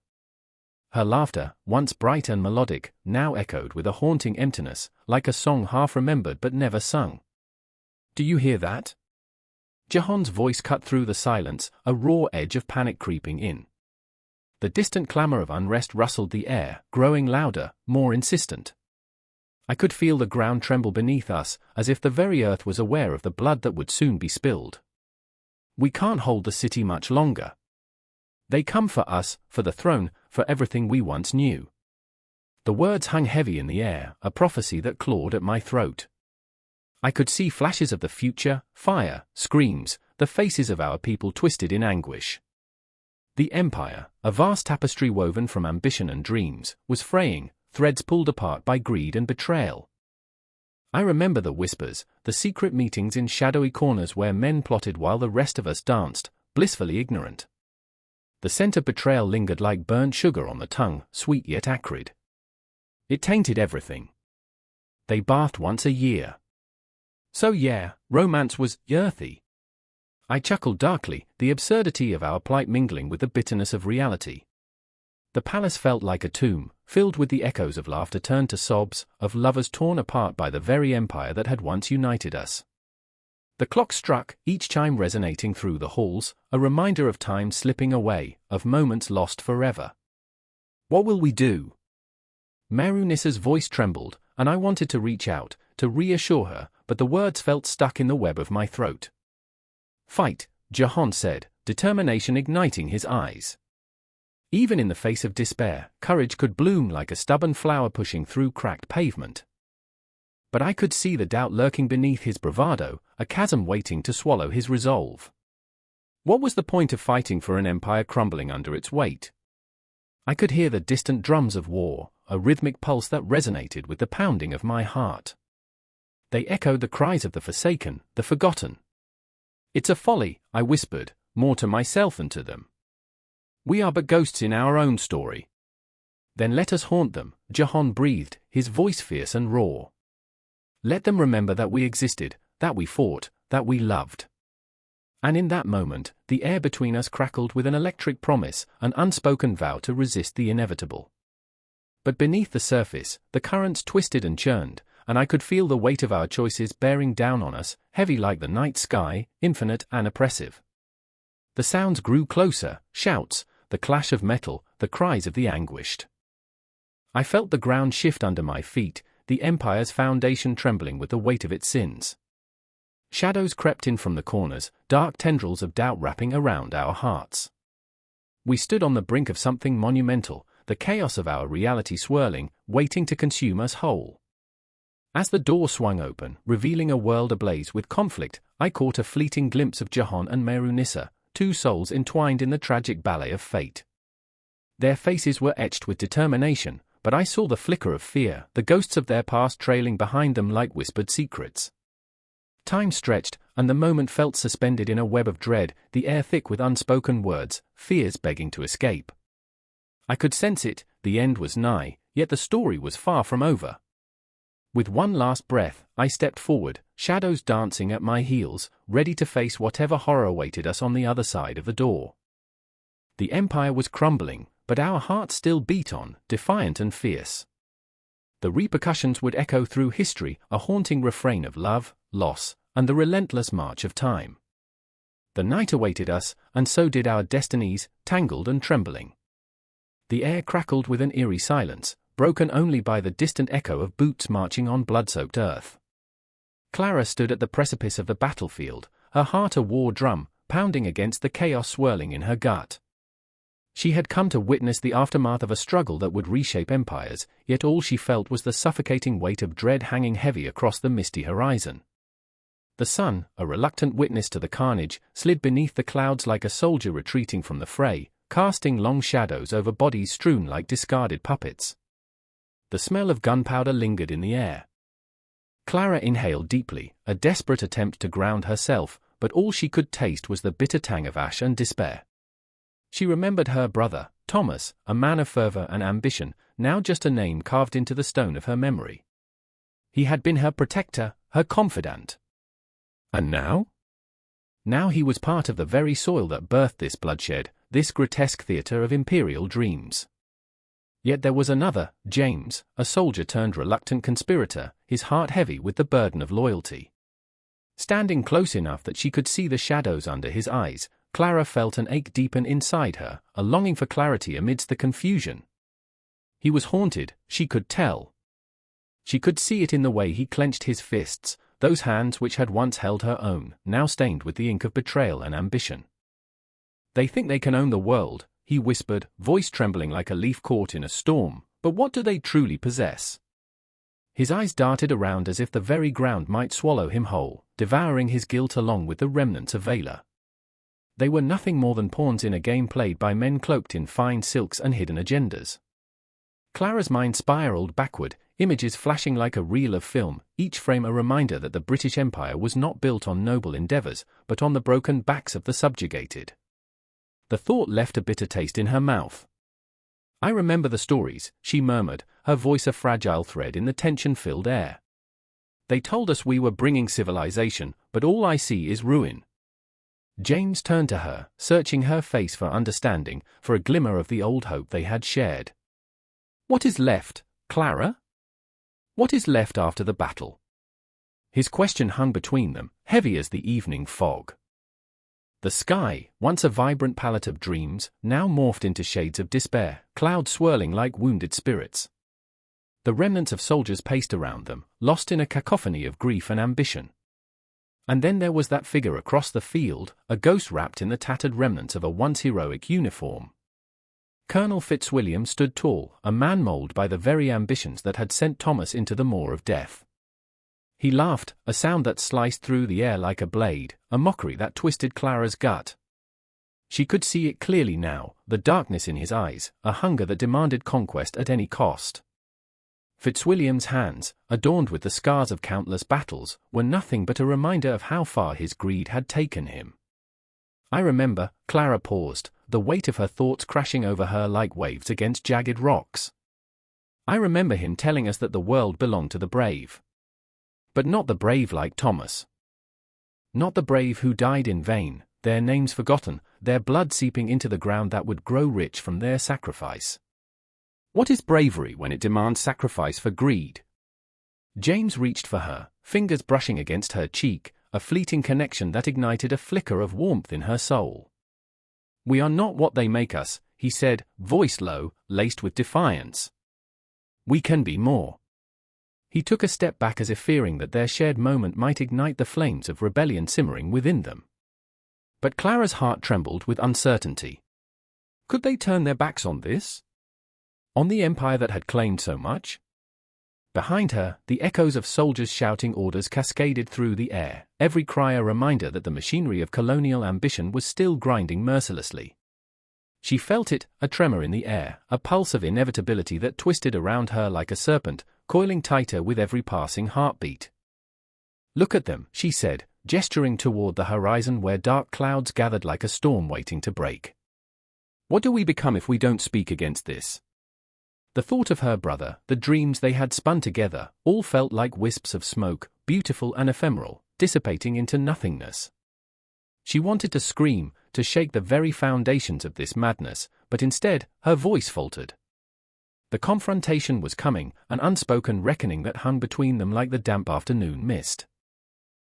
Her laughter, once bright and melodic, now echoed with a haunting emptiness, like a song half remembered but never sung. "Do you hear that?" Jahan's voice cut through the silence, a raw edge of panic creeping in. The distant clamor of unrest rustled the air, growing louder, more insistent. I could feel the ground tremble beneath us, as if the very earth was aware of the blood that would soon be spilled. "We can't hold the city much longer. They come for us, for the throne, for everything we once knew." The words hung heavy in the air, a prophecy that clawed at my throat. I could see flashes of the future, fire, screams, the faces of our people twisted in anguish. The empire, a vast tapestry woven from ambition and dreams, was fraying, threads pulled apart by greed and betrayal. I remember the whispers, the secret meetings in shadowy corners where men plotted while the rest of us danced, blissfully ignorant. The scent of betrayal lingered like burnt sugar on the tongue, sweet yet acrid. It tainted everything. They bathed once a year. So yeah, romance was earthy. I chuckled darkly, the absurdity of our plight mingling with the bitterness of reality. The palace felt like a tomb, filled with the echoes of laughter turned to sobs, of lovers torn apart by the very empire that had once united us. The clock struck, each chime resonating through the halls, a reminder of time slipping away, of moments lost forever. "What will we do?" Marunissa's voice trembled, and I wanted to reach out, to reassure her, but the words felt stuck in the web of my throat. "Fight," Jahan said, determination igniting his eyes. Even in the face of despair, courage could bloom like a stubborn flower pushing through cracked pavement. But I could see the doubt lurking beneath his bravado, a chasm waiting to swallow his resolve. What was the point of fighting for an empire crumbling under its weight? I could hear the distant drums of war, a rhythmic pulse that resonated with the pounding of my heart. They echoed the cries of the forsaken, the forgotten. It's a folly, I whispered, more to myself than to them. We are but ghosts in our own story. Then let us haunt them, Jahan breathed, his voice fierce and raw. Let them remember that we existed, that we fought, that we loved. And in that moment, the air between us crackled with an electric promise, an unspoken vow to resist the inevitable. But beneath the surface, the currents twisted and churned, and I could feel the weight of our choices bearing down on us, heavy like the night sky, infinite and oppressive. The sounds grew closer, shouts, the clash of metal, the cries of the anguished. I felt the ground shift under my feet, the Empire's foundation trembling with the weight of its sins. Shadows crept in from the corners, dark tendrils of doubt wrapping around our hearts. We stood on the brink of something monumental, the chaos of our reality swirling, waiting to consume us whole. As the door swung open, revealing a world ablaze with conflict, I caught a fleeting glimpse of Jahan and Merunissa, two souls entwined in the tragic ballet of fate. Their faces were etched with determination, but I saw the flicker of fear, the ghosts of their past trailing behind them like whispered secrets. Time stretched, and the moment felt suspended in a web of dread, the air thick with unspoken words, fears begging to escape. I could sense it, the end was nigh, yet the story was far from over. With one last breath, I stepped forward, shadows dancing at my heels, ready to face whatever horror awaited us on the other side of the door. The Empire was crumbling, but our hearts still beat on, defiant and fierce. The repercussions would echo through history, a haunting refrain of love, loss, and the relentless march of time. The night awaited us, and so did our destinies, tangled and trembling. The air crackled with an eerie silence, broken only by the distant echo of boots marching on blood-soaked earth. Clara stood at the precipice of the battlefield, her heart a war drum, pounding against the chaos swirling in her gut. She had come to witness the aftermath of a struggle that would reshape empires, yet all she felt was the suffocating weight of dread hanging heavy across the misty horizon. The sun, a reluctant witness to the carnage, slid beneath the clouds like a soldier retreating from the fray, casting long shadows over bodies strewn like discarded puppets. The smell of gunpowder lingered in the air. Clara inhaled deeply, a desperate attempt to ground herself, but all she could taste was the bitter tang of ash and despair. She remembered her brother, Thomas, a man of fervor and ambition, now just a name carved into the stone of her memory. He had been her protector, her confidant. And now? Now he was part of the very soil that birthed this bloodshed, this grotesque theater of imperial dreams. Yet there was another, James, a soldier turned reluctant conspirator, his heart heavy with the burden of loyalty. Standing close enough that she could see the shadows under his eyes, Clara felt an ache deepen inside her, a longing for clarity amidst the confusion. He was haunted, she could tell. She could see it in the way he clenched his fists, those hands which had once held her own, now stained with the ink of betrayal and ambition. They think they can own the world, he whispered, voice trembling like a leaf caught in a storm, but what do they truly possess? His eyes darted around as if the very ground might swallow him whole, devouring his guilt along with the remnants of valor. They were nothing more than pawns in a game played by men cloaked in fine silks and hidden agendas. Clara's mind spiraled backward, images flashing like a reel of film, each frame a reminder that the British Empire was not built on noble endeavors, but on the broken backs of the subjugated. The thought left a bitter taste in her mouth. I remember the stories, she murmured, her voice a fragile thread in the tension-filled air. They told us we were bringing civilization, but all I see is ruin. James turned to her, searching her face for understanding, for a glimmer of the old hope they had shared. What is left, Clara? What is left after the battle? His question hung between them, heavy as the evening fog. The sky, once a vibrant palette of dreams, now morphed into shades of despair, clouds swirling like wounded spirits. The remnants of soldiers paced around them, lost in a cacophony of grief and ambition. And then there was that figure across the field, a ghost wrapped in the tattered remnants of a once heroic uniform. Colonel Fitzwilliam stood tall, a man molded by the very ambitions that had sent Thomas into the maw of death. He laughed, a sound that sliced through the air like a blade, a mockery that twisted Clara's gut. She could see it clearly now, the darkness in his eyes, a hunger that demanded conquest at any cost. Fitzwilliam's hands, adorned with the scars of countless battles, were nothing but a reminder of how far his greed had taken him. I remember, Clara paused, the weight of her thoughts crashing over her like waves against jagged rocks. I remember him telling us that the world belonged to the brave. But not the brave like Thomas. Not the brave who died in vain, their names forgotten, their blood seeping into the ground that would grow rich from their sacrifice. What is bravery when it demands sacrifice for greed? James reached for her, fingers brushing against her cheek, a fleeting connection that ignited a flicker of warmth in her soul. We are not what they make us, he said, voice low, laced with defiance. We can be more. He took a step back as if fearing that their shared moment might ignite the flames of rebellion simmering within them. But Clara's heart trembled with uncertainty. Could they turn their backs on this? On the empire that had claimed so much? Behind her, the echoes of soldiers shouting orders cascaded through the air, every cry a reminder that the machinery of colonial ambition was still grinding mercilessly. She felt it, a tremor in the air, a pulse of inevitability that twisted around her like a serpent, coiling tighter with every passing heartbeat. Look at them, she said, gesturing toward the horizon where dark clouds gathered like a storm waiting to break. What do we become if we don't speak against this? The thought of her brother, the dreams they had spun together, all felt like wisps of smoke, beautiful and ephemeral, dissipating into nothingness. She wanted to scream, to shake the very foundations of this madness, but instead, her voice faltered. The confrontation was coming, an unspoken reckoning that hung between them like the damp afternoon mist.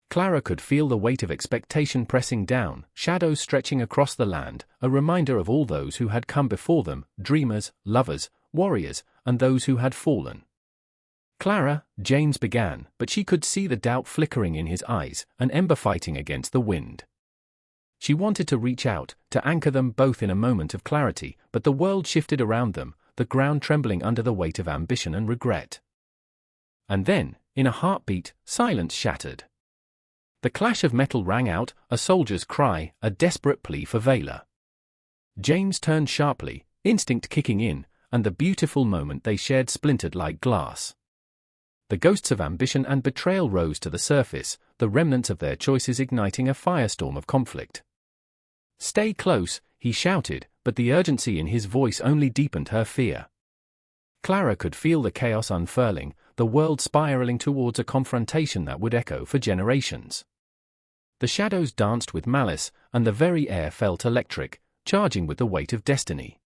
Clara could feel the weight of expectation pressing down, shadows stretching across the land, a reminder of all those who had come before them, dreamers, lovers, warriors, and those who had fallen. Clara, James began, but she could see the doubt flickering in his eyes, an ember fighting against the wind. She wanted to reach out, to anchor them both in a moment of clarity, but the world shifted around them, the ground trembling under the weight of ambition and regret. And then, in a heartbeat, silence shattered. The clash of metal rang out, a soldier's cry, a desperate plea for valor. James turned sharply, instinct kicking in, and the beautiful moment they shared splintered like glass. The ghosts of ambition and betrayal rose to the surface, the remnants of their choices igniting a firestorm of conflict. Stay close, he shouted, but the urgency in his voice only deepened her fear. Clara could feel the chaos unfurling, the world spiraling towards a confrontation that would echo for generations. The shadows danced with malice, and the very air felt electric, charging with the weight of destiny.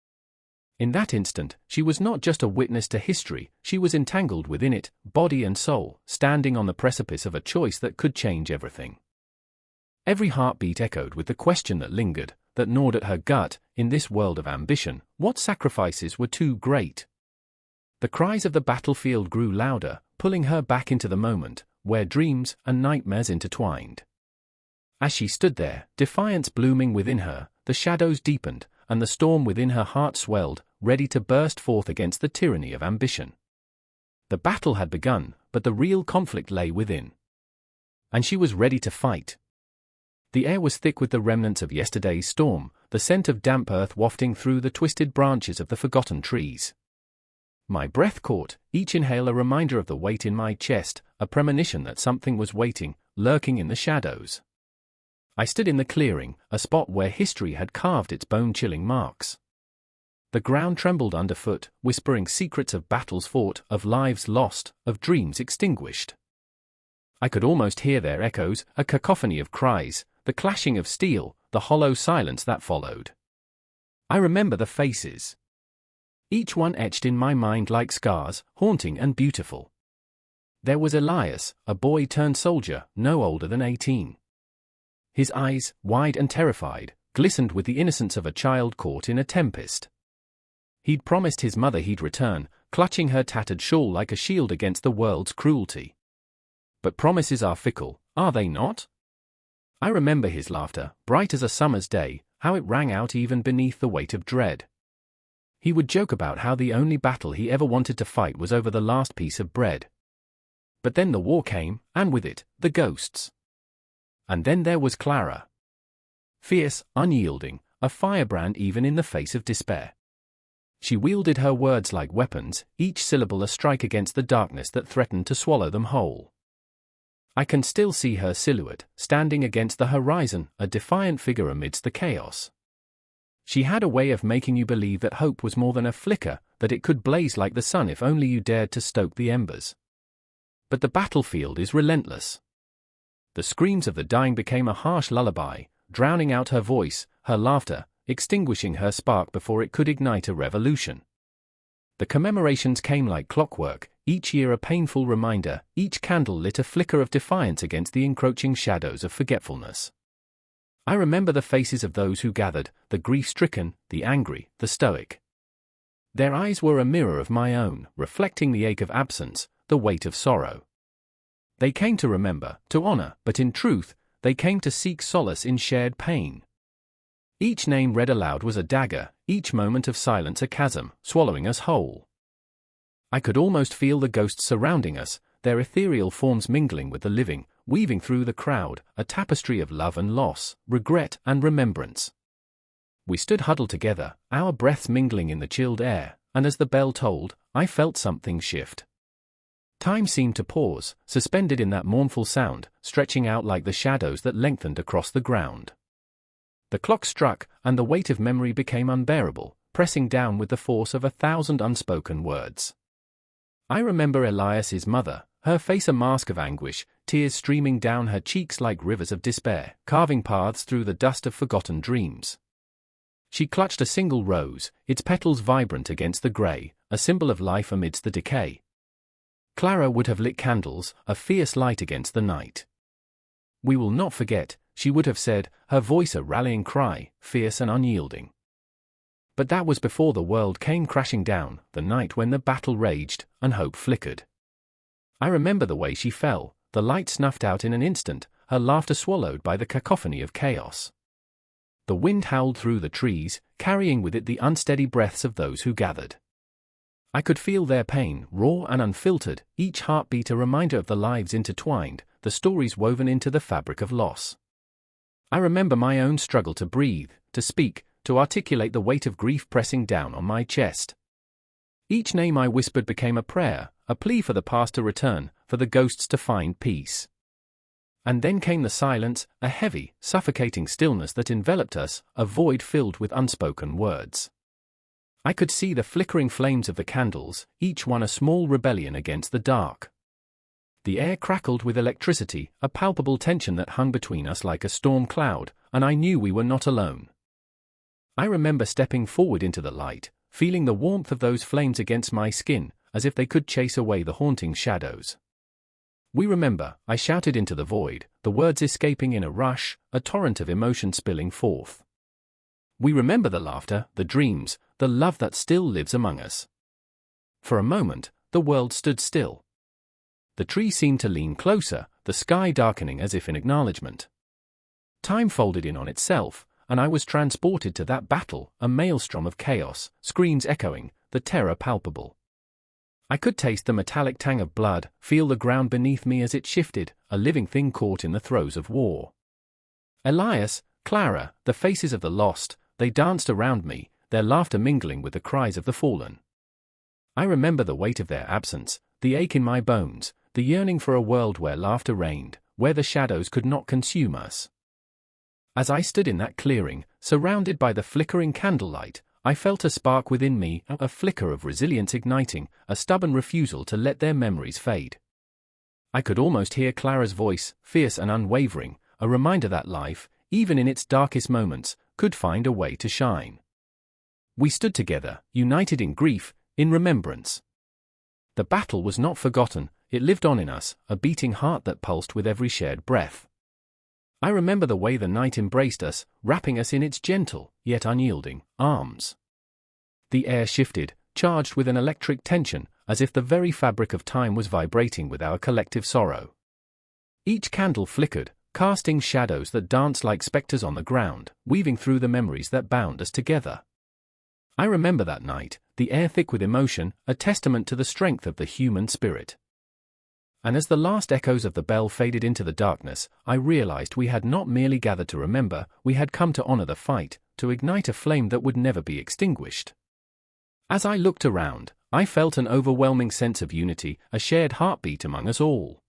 In that instant, she was not just a witness to history, she was entangled within it, body and soul, standing on the precipice of a choice that could change everything. Every heartbeat echoed with the question that lingered, that gnawed at her gut, in this world of ambition, what sacrifices were too great? The cries of the battlefield grew louder, pulling her back into the moment, where dreams and nightmares intertwined. As she stood there, defiance blooming within her, the shadows deepened, and the storm within her heart swelled, ready to burst forth against the tyranny of ambition. The battle had begun, but the real conflict lay within. And she was ready to fight. The air was thick with the remnants of yesterday's storm, the scent of damp earth wafting through the twisted branches of the forgotten trees. My breath caught, each inhale a reminder of the weight in my chest, a premonition that something was waiting, lurking in the shadows. I stood in the clearing, a spot where history had carved its bone-chilling marks. The ground trembled underfoot, whispering secrets of battles fought, of lives lost, of dreams extinguished. I could almost hear their echoes, a cacophony of cries, the clashing of steel, the hollow silence that followed. I remember the faces. Each one etched in my mind like scars, haunting and beautiful. There was Elias, a boy turned soldier, no older than 18. His eyes, wide and terrified, glistened with the innocence of a child caught in a tempest. He'd promised his mother he'd return, clutching her tattered shawl like a shield against the world's cruelty. But promises are fickle, are they not? I remember his laughter, bright as a summer's day, how it rang out even beneath the weight of dread. He would joke about how the only battle he ever wanted to fight was over the last piece of bread. But then the war came, and with it, the ghosts. And then there was Clara. Fierce, unyielding, a firebrand even in the face of despair. She wielded her words like weapons, each syllable a strike against the darkness that threatened to swallow them whole. I can still see her silhouette, standing against the horizon, a defiant figure amidst the chaos. She had a way of making you believe that hope was more than a flicker, that it could blaze like the sun if only you dared to stoke the embers. But the battlefield is relentless. The screams of the dying became a harsh lullaby, drowning out her voice, her laughter, extinguishing her spark before it could ignite a revolution. The commemorations came like clockwork, each year a painful reminder, each candle lit a flicker of defiance against the encroaching shadows of forgetfulness. I remember the faces of those who gathered, the grief-stricken, the angry, the stoic. Their eyes were a mirror of my own, reflecting the ache of absence, the weight of sorrow. They came to remember, to honor, but in truth, they came to seek solace in shared pain. Each name read aloud was a dagger, each moment of silence a chasm, swallowing us whole. I could almost feel the ghosts surrounding us, their ethereal forms mingling with the living, weaving through the crowd, a tapestry of love and loss, regret and remembrance. We stood huddled together, our breaths mingling in the chilled air, and as the bell tolled, I felt something shift. Time seemed to pause, suspended in that mournful sound, stretching out like the shadows that lengthened across the ground. The clock struck, and the weight of memory became unbearable, pressing down with the force of 1,000 unspoken words. I remember Elias's mother, her face a mask of anguish, tears streaming down her cheeks like rivers of despair, carving paths through the dust of forgotten dreams. She clutched a single rose, its petals vibrant against the grey, a symbol of life amidst the decay. Clara would have lit candles, a fierce light against the night. "We will not forget," she would have said, her voice a rallying cry, fierce and unyielding. But that was before the world came crashing down, the night when the battle raged, and hope flickered. I remember the way she fell, the light snuffed out in an instant, her laughter swallowed by the cacophony of chaos. The wind howled through the trees, carrying with it the unsteady breaths of those who gathered. I could feel their pain, raw and unfiltered, each heartbeat a reminder of the lives intertwined, the stories woven into the fabric of loss. I remember my own struggle to breathe, to speak, to articulate the weight of grief pressing down on my chest. Each name I whispered became a prayer, a plea for the past to return, for the ghosts to find peace. And then came the silence, a heavy, suffocating stillness that enveloped us, a void filled with unspoken words. I could see the flickering flames of the candles, each one a small rebellion against the dark. The air crackled with electricity, a palpable tension that hung between us like a storm cloud, and I knew we were not alone. I remember stepping forward into the light, feeling the warmth of those flames against my skin, as if they could chase away the haunting shadows. "We remember," I shouted into the void, the words escaping in a rush, a torrent of emotion spilling forth. "We remember the laughter, the dreams, the love that still lives among us." For a moment, the world stood still. The tree seemed to lean closer, the sky darkening as if in acknowledgement. Time folded in on itself, and I was transported to that battle, a maelstrom of chaos, screams echoing, the terror palpable. I could taste the metallic tang of blood, feel the ground beneath me as it shifted, a living thing caught in the throes of war. Elias, Clara, the faces of the lost, they danced around me, their laughter mingling with the cries of the fallen. I remember the weight of their absence, the ache in my bones, the yearning for a world where laughter reigned, where the shadows could not consume us. As I stood in that clearing, surrounded by the flickering candlelight, I felt a spark within me, a flicker of resilience igniting, a stubborn refusal to let their memories fade. I could almost hear Clara's voice, fierce and unwavering, a reminder that life, even in its darkest moments, could find a way to shine. We stood together, united in grief, in remembrance. The battle was not forgotten, it lived on in us, a beating heart that pulsed with every shared breath. I remember the way the night embraced us, wrapping us in its gentle, yet unyielding, arms. The air shifted, charged with an electric tension, as if the very fabric of time was vibrating with our collective sorrow. Each candle flickered, casting shadows that danced like spectres on the ground, weaving through the memories that bound us together. I remember that night, the air thick with emotion, a testament to the strength of the human spirit. And as the last echoes of the bell faded into the darkness, I realized we had not merely gathered to remember, we had come to honor the fight, to ignite a flame that would never be extinguished. As I looked around, I felt an overwhelming sense of unity, a shared heartbeat among us all.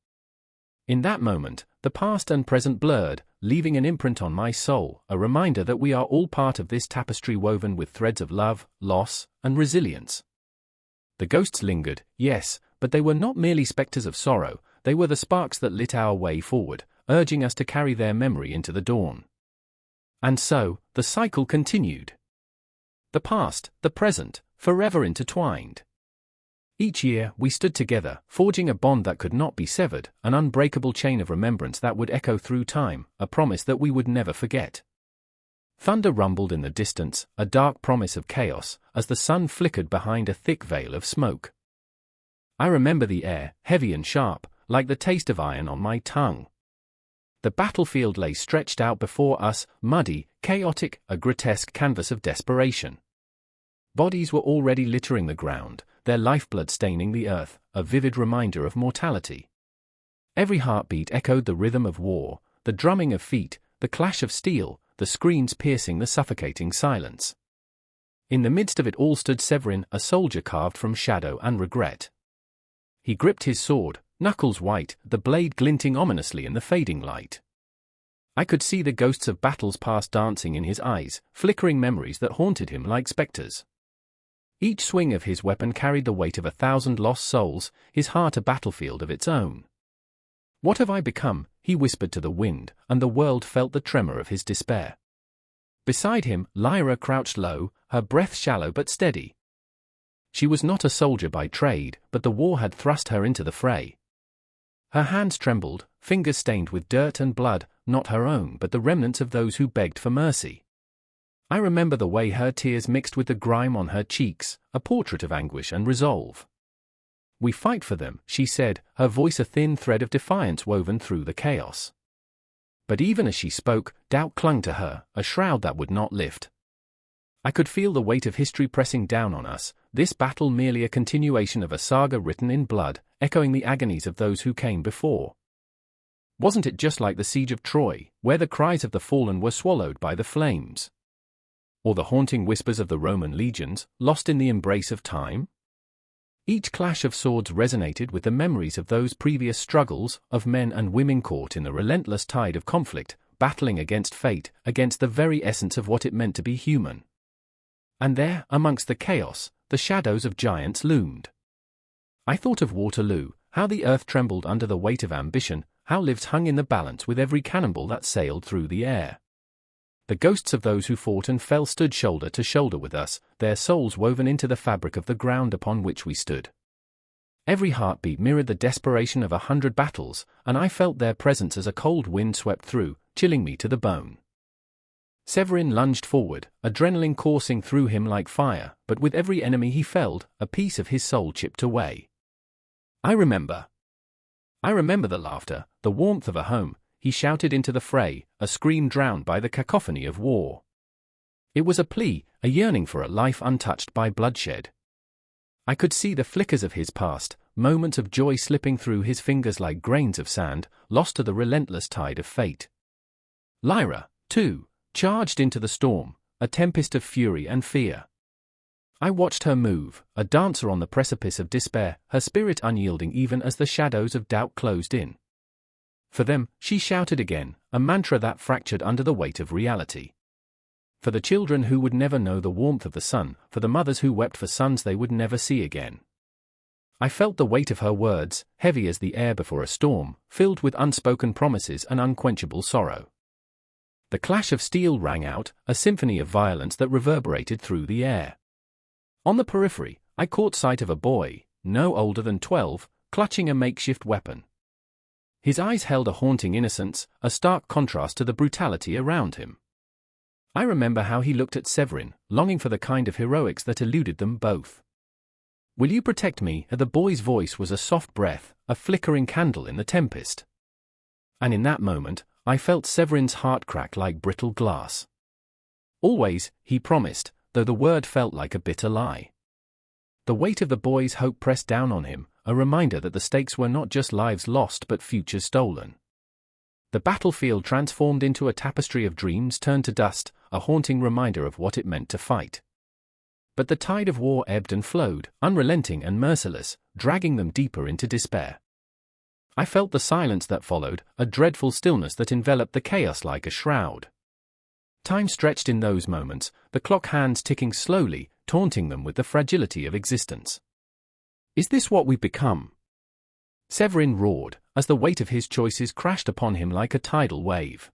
In that moment, the past and present blurred, leaving an imprint on my soul, a reminder that we are all part of this tapestry woven with threads of love, loss, and resilience. The ghosts lingered, yes, but they were not merely specters of sorrow, they were the sparks that lit our way forward, urging us to carry their memory into the dawn. And so, the cycle continued. The past, the present, forever intertwined. Each year, we stood together, forging a bond that could not be severed, an unbreakable chain of remembrance that would echo through time, a promise that we would never forget. Thunder rumbled in the distance, a dark promise of chaos, as the sun flickered behind a thick veil of smoke. I remember the air, heavy and sharp, like the taste of iron on my tongue. The battlefield lay stretched out before us, muddy, chaotic, a grotesque canvas of desperation. Bodies were already littering the ground, their lifeblood staining the earth, a vivid reminder of mortality. Every heartbeat echoed the rhythm of war, the drumming of feet, the clash of steel, the screams piercing the suffocating silence. In the midst of it all stood Severin, a soldier carved from shadow and regret. He gripped his sword, knuckles white, the blade glinting ominously in the fading light. I could see the ghosts of battles past dancing in his eyes, flickering memories that haunted him like specters. Each swing of his weapon carried the weight of 1,000 lost souls, his heart a battlefield of its own. "What have I become?" he whispered to the wind, and the world felt the tremor of his despair. Beside him, Lyra crouched low, her breath shallow but steady. She was not a soldier by trade, but the war had thrust her into the fray. Her hands trembled, fingers stained with dirt and blood, not her own but the remnants of those who begged for mercy. I remember the way her tears mixed with the grime on her cheeks, a portrait of anguish and resolve. "We fight for them," she said, her voice a thin thread of defiance woven through the chaos. But even as she spoke, doubt clung to her, a shroud that would not lift. I could feel the weight of history pressing down on us, this battle merely a continuation of a saga written in blood, echoing the agonies of those who came before. Wasn't it just like the siege of Troy, where the cries of the fallen were swallowed by the flames? Or the haunting whispers of the Roman legions, lost in the embrace of time? Each clash of swords resonated with the memories of those previous struggles, of men and women caught in the relentless tide of conflict, battling against fate, against the very essence of what it meant to be human. And there, amongst the chaos, the shadows of giants loomed. I thought of Waterloo, how the earth trembled under the weight of ambition, how lives hung in the balance with every cannonball that sailed through the air. The ghosts of those who fought and fell stood shoulder to shoulder with us, their souls woven into the fabric of the ground upon which we stood. Every heartbeat mirrored the desperation of 100 battles, and I felt their presence as a cold wind swept through, chilling me to the bone. Severin lunged forward, adrenaline coursing through him like fire, but with every enemy he felled, a piece of his soul chipped away. I remember the laughter, the warmth of a home. He shouted into the fray, a scream drowned by the cacophony of war. It was a plea, a yearning for a life untouched by bloodshed. I could see the flickers of his past, moments of joy slipping through his fingers like grains of sand, lost to the relentless tide of fate. Lyra, too, charged into the storm, a tempest of fury and fear. I watched her move, a dancer on the precipice of despair, her spirit unyielding even as the shadows of doubt closed in. For them, she shouted again, a mantra that fractured under the weight of reality. For the children who would never know the warmth of the sun, for the mothers who wept for sons they would never see again. I felt the weight of her words, heavy as the air before a storm, filled with unspoken promises and unquenchable sorrow. The clash of steel rang out, a symphony of violence that reverberated through the air. On the periphery, I caught sight of a boy, no older than 12, clutching a makeshift weapon. His eyes held a haunting innocence, a stark contrast to the brutality around him. I remember how he looked at Severin, longing for the kind of heroics that eluded them both. "Will you protect me?" The boy's voice was a soft breath, a flickering candle in the tempest. And in that moment, I felt Severin's heart crack like brittle glass. "Always," he promised, though the word felt like a bitter lie. The weight of the boy's hope pressed down on him, a reminder that the stakes were not just lives lost but futures stolen. The battlefield transformed into a tapestry of dreams turned to dust, a haunting reminder of what it meant to fight. But the tide of war ebbed and flowed, unrelenting and merciless, dragging them deeper into despair. I felt the silence that followed, a dreadful stillness that enveloped the chaos like a shroud. Time stretched in those moments, the clock hands ticking slowly, taunting them with the fragility of existence. Is this what we've become? Severin roared, as the weight of his choices crashed upon him like a tidal wave.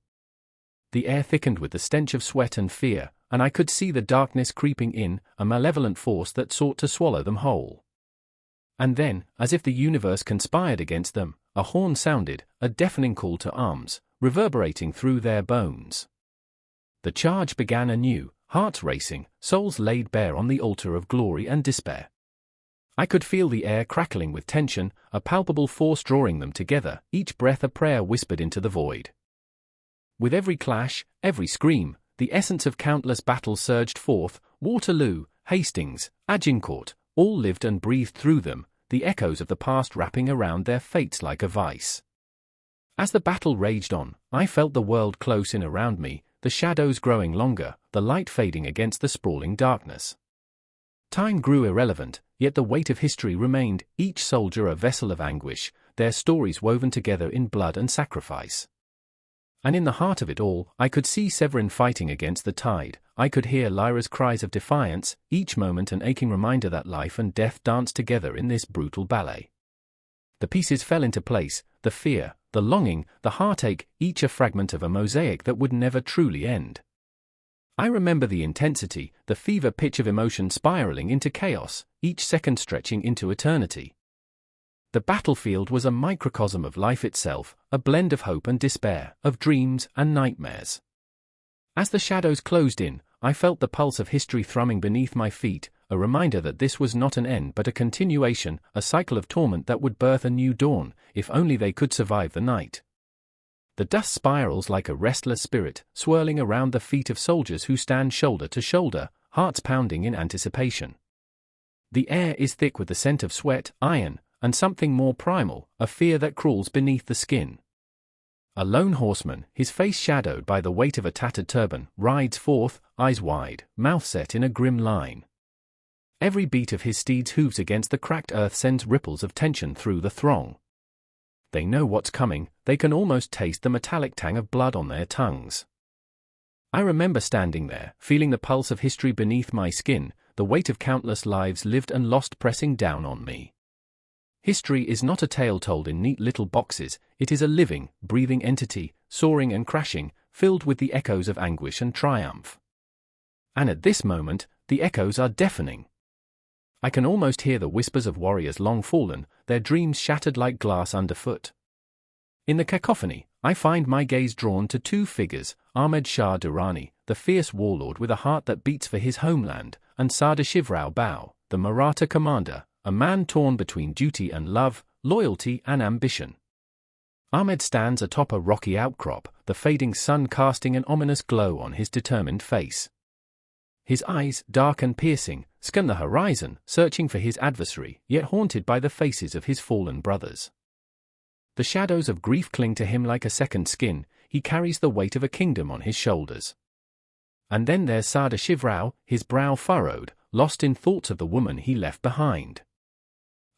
The air thickened with the stench of sweat and fear, and I could see the darkness creeping in, a malevolent force that sought to swallow them whole. And then, as if the universe conspired against them, a horn sounded, a deafening call to arms, reverberating through their bones. The charge began anew, hearts racing, souls laid bare on the altar of glory and despair. I could feel the air crackling with tension, a palpable force drawing them together, each breath a prayer whispered into the void. With every clash, every scream, the essence of countless battles surged forth. Waterloo, Hastings, Agincourt, all lived and breathed through them, the echoes of the past wrapping around their fates like a vice. As the battle raged on, I felt the world close in around me, the shadows growing longer, the light fading against the sprawling darkness. Time grew irrelevant, yet the weight of history remained, each soldier a vessel of anguish, their stories woven together in blood and sacrifice. And in the heart of it all, I could see Severin fighting against the tide. I could hear Lyra's cries of defiance, each moment an aching reminder that life and death danced together in this brutal ballet. The pieces fell into place, the fear, the longing, the heartache, each a fragment of a mosaic that would never truly end. I remember the intensity, the fever pitch of emotion spiraling into chaos, each second stretching into eternity. The battlefield was a microcosm of life itself, a blend of hope and despair, of dreams and nightmares. As the shadows closed in, I felt the pulse of history thrumming beneath my feet, a reminder that this was not an end but a continuation, a cycle of torment that would birth a new dawn, if only they could survive the night. The dust spirals like a restless spirit, swirling around the feet of soldiers who stand shoulder to shoulder, hearts pounding in anticipation. The air is thick with the scent of sweat, iron, and something more primal, a fear that crawls beneath the skin. A lone horseman, his face shadowed by the weight of a tattered turban, rides forth, eyes wide, mouth set in a grim line. Every beat of his steed's hooves against the cracked earth sends ripples of tension through the throng. They know what's coming, they can almost taste the metallic tang of blood on their tongues. I remember standing there, feeling the pulse of history beneath my skin, the weight of countless lives lived and lost pressing down on me. History is not a tale told in neat little boxes, it is a living, breathing entity, soaring and crashing, filled with the echoes of anguish and triumph. And at this moment, the echoes are deafening. I can almost hear the whispers of warriors long fallen, their dreams shattered like glass underfoot. In the cacophony, I find my gaze drawn to two figures, Ahmad Shah Durrani, the fierce warlord with a heart that beats for his homeland, and Sadashivrao Bau, the Maratha commander, a man torn between duty and love, loyalty and ambition. Ahmed stands atop a rocky outcrop, the fading sun casting an ominous glow on his determined face. His eyes, dark and piercing, scan the horizon, searching for his adversary, yet haunted by the faces of his fallen brothers. The shadows of grief cling to him like a second skin, he carries the weight of a kingdom on his shoulders. And then there's Sadashivrao, his brow furrowed, lost in thoughts of the woman he left behind.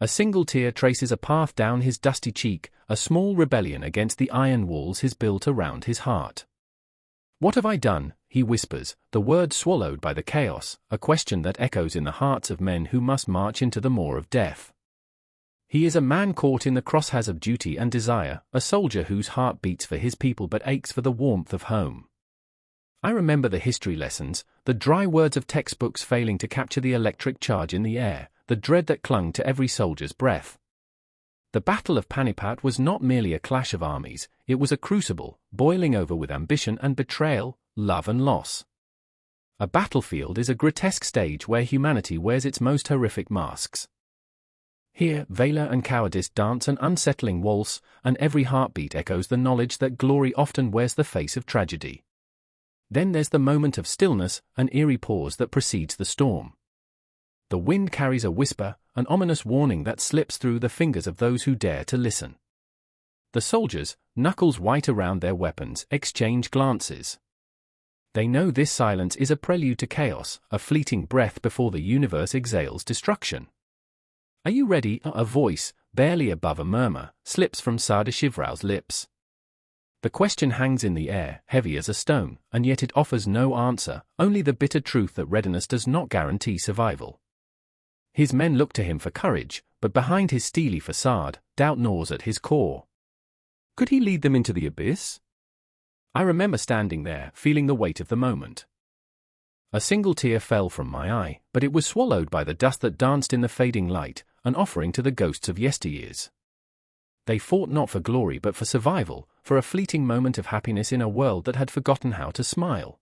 A single tear traces a path down his dusty cheek, a small rebellion against the iron walls he's built around his heart. "What have I done?" he whispers, the words swallowed by the chaos, a question that echoes in the hearts of men who must march into the maw of death. He is a man caught in the crosshairs of duty and desire, a soldier whose heart beats for his people but aches for the warmth of home. I remember the history lessons, the dry words of textbooks failing to capture the electric charge in the air, the dread that clung to every soldier's breath. The Battle of Panipat was not merely a clash of armies, it was a crucible, boiling over with ambition and betrayal, love and loss. A battlefield is a grotesque stage where humanity wears its most horrific masks. Here, valor and cowardice dance an unsettling waltz, and every heartbeat echoes the knowledge that glory often wears the face of tragedy. Then there's the moment of stillness, an eerie pause that precedes the storm. The wind carries a whisper, an ominous warning that slips through the fingers of those who dare to listen. The soldiers, knuckles white around their weapons, exchange glances. They know this silence is a prelude to chaos, a fleeting breath before the universe exhales destruction. "Are you ready?" A voice, barely above a murmur, slips from Sadashivrau's lips. The question hangs in the air, heavy as a stone, and yet it offers no answer, only the bitter truth that readiness does not guarantee survival. His men look to him for courage, but behind his steely facade, doubt gnaws at his core. Could he lead them into the abyss? I remember standing there, feeling the weight of the moment. A single tear fell from my eye, but it was swallowed by the dust that danced in the fading light, an offering to the ghosts of yesteryears. They fought not for glory but for survival, for a fleeting moment of happiness in a world that had forgotten how to smile.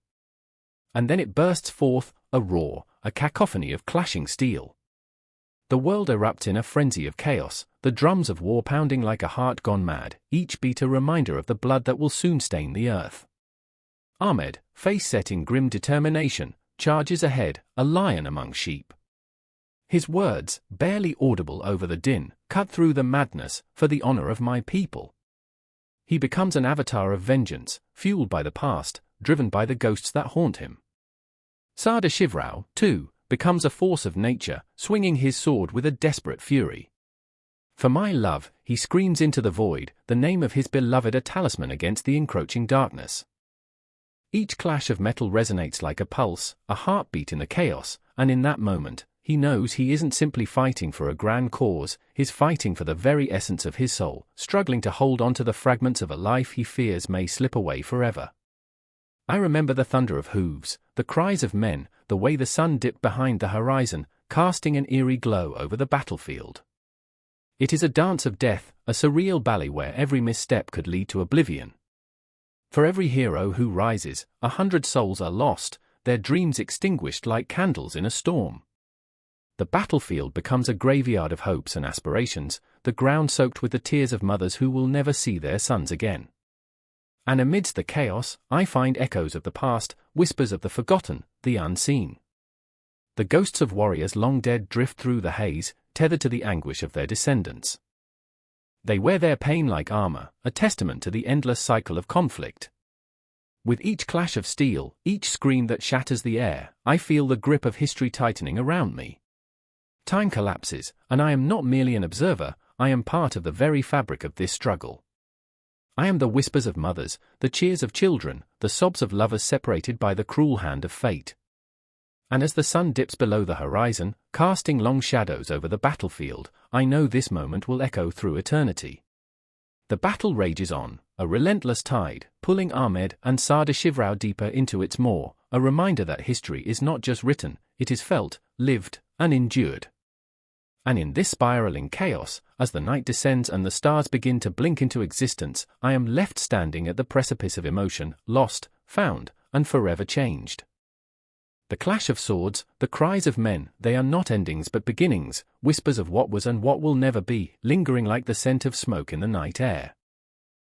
And then it bursts forth, a roar, a cacophony of clashing steel. The world erupts in a frenzy of chaos, the drums of war pounding like a heart gone mad, each beat a reminder of the blood that will soon stain the earth. Ahmed, face set in grim determination, charges ahead, a lion among sheep. His words, barely audible over the din, cut through the madness, for the honor of my people. He becomes an avatar of vengeance, fueled by the past, driven by the ghosts that haunt him. Sadashivrau, too, becomes a force of nature, swinging his sword with a desperate fury. For my love, he screams into the void, the name of his beloved a talisman against the encroaching darkness. Each clash of metal resonates like a pulse, a heartbeat in the chaos, and in that moment, he knows he isn't simply fighting for a grand cause, he's fighting for the very essence of his soul, struggling to hold on to the fragments of a life he fears may slip away forever. I remember the thunder of hooves, the cries of men, the way the sun dipped behind the horizon, casting an eerie glow over the battlefield. It is a dance of death, a surreal ballet where every misstep could lead to oblivion. For every hero who rises, 100 souls are lost, their dreams extinguished like candles in a storm. The battlefield becomes a graveyard of hopes and aspirations, the ground soaked with the tears of mothers who will never see their sons again. And amidst the chaos, I find echoes of the past, whispers of the forgotten, the unseen. The ghosts of warriors long dead drift through the haze, tethered to the anguish of their descendants. They wear their pain like armor, a testament to the endless cycle of conflict. With each clash of steel, each scream that shatters the air, I feel the grip of history tightening around me. Time collapses, and I am not merely an observer, I am part of the very fabric of this struggle. I am the whispers of mothers, the cheers of children, the sobs of lovers separated by the cruel hand of fate. And as the sun dips below the horizon, casting long shadows over the battlefield, I know this moment will echo through eternity. The battle rages on, a relentless tide, pulling Ahmed and Sadashivrau deeper into its maw, a reminder that history is not just written, it is felt, lived, and endured. And in this spiraling chaos, as the night descends and the stars begin to blink into existence, I am left standing at the precipice of emotion, lost, found, and forever changed. The clash of swords, the cries of men, they are not endings but beginnings, whispers of what was and what will never be, lingering like the scent of smoke in the night air.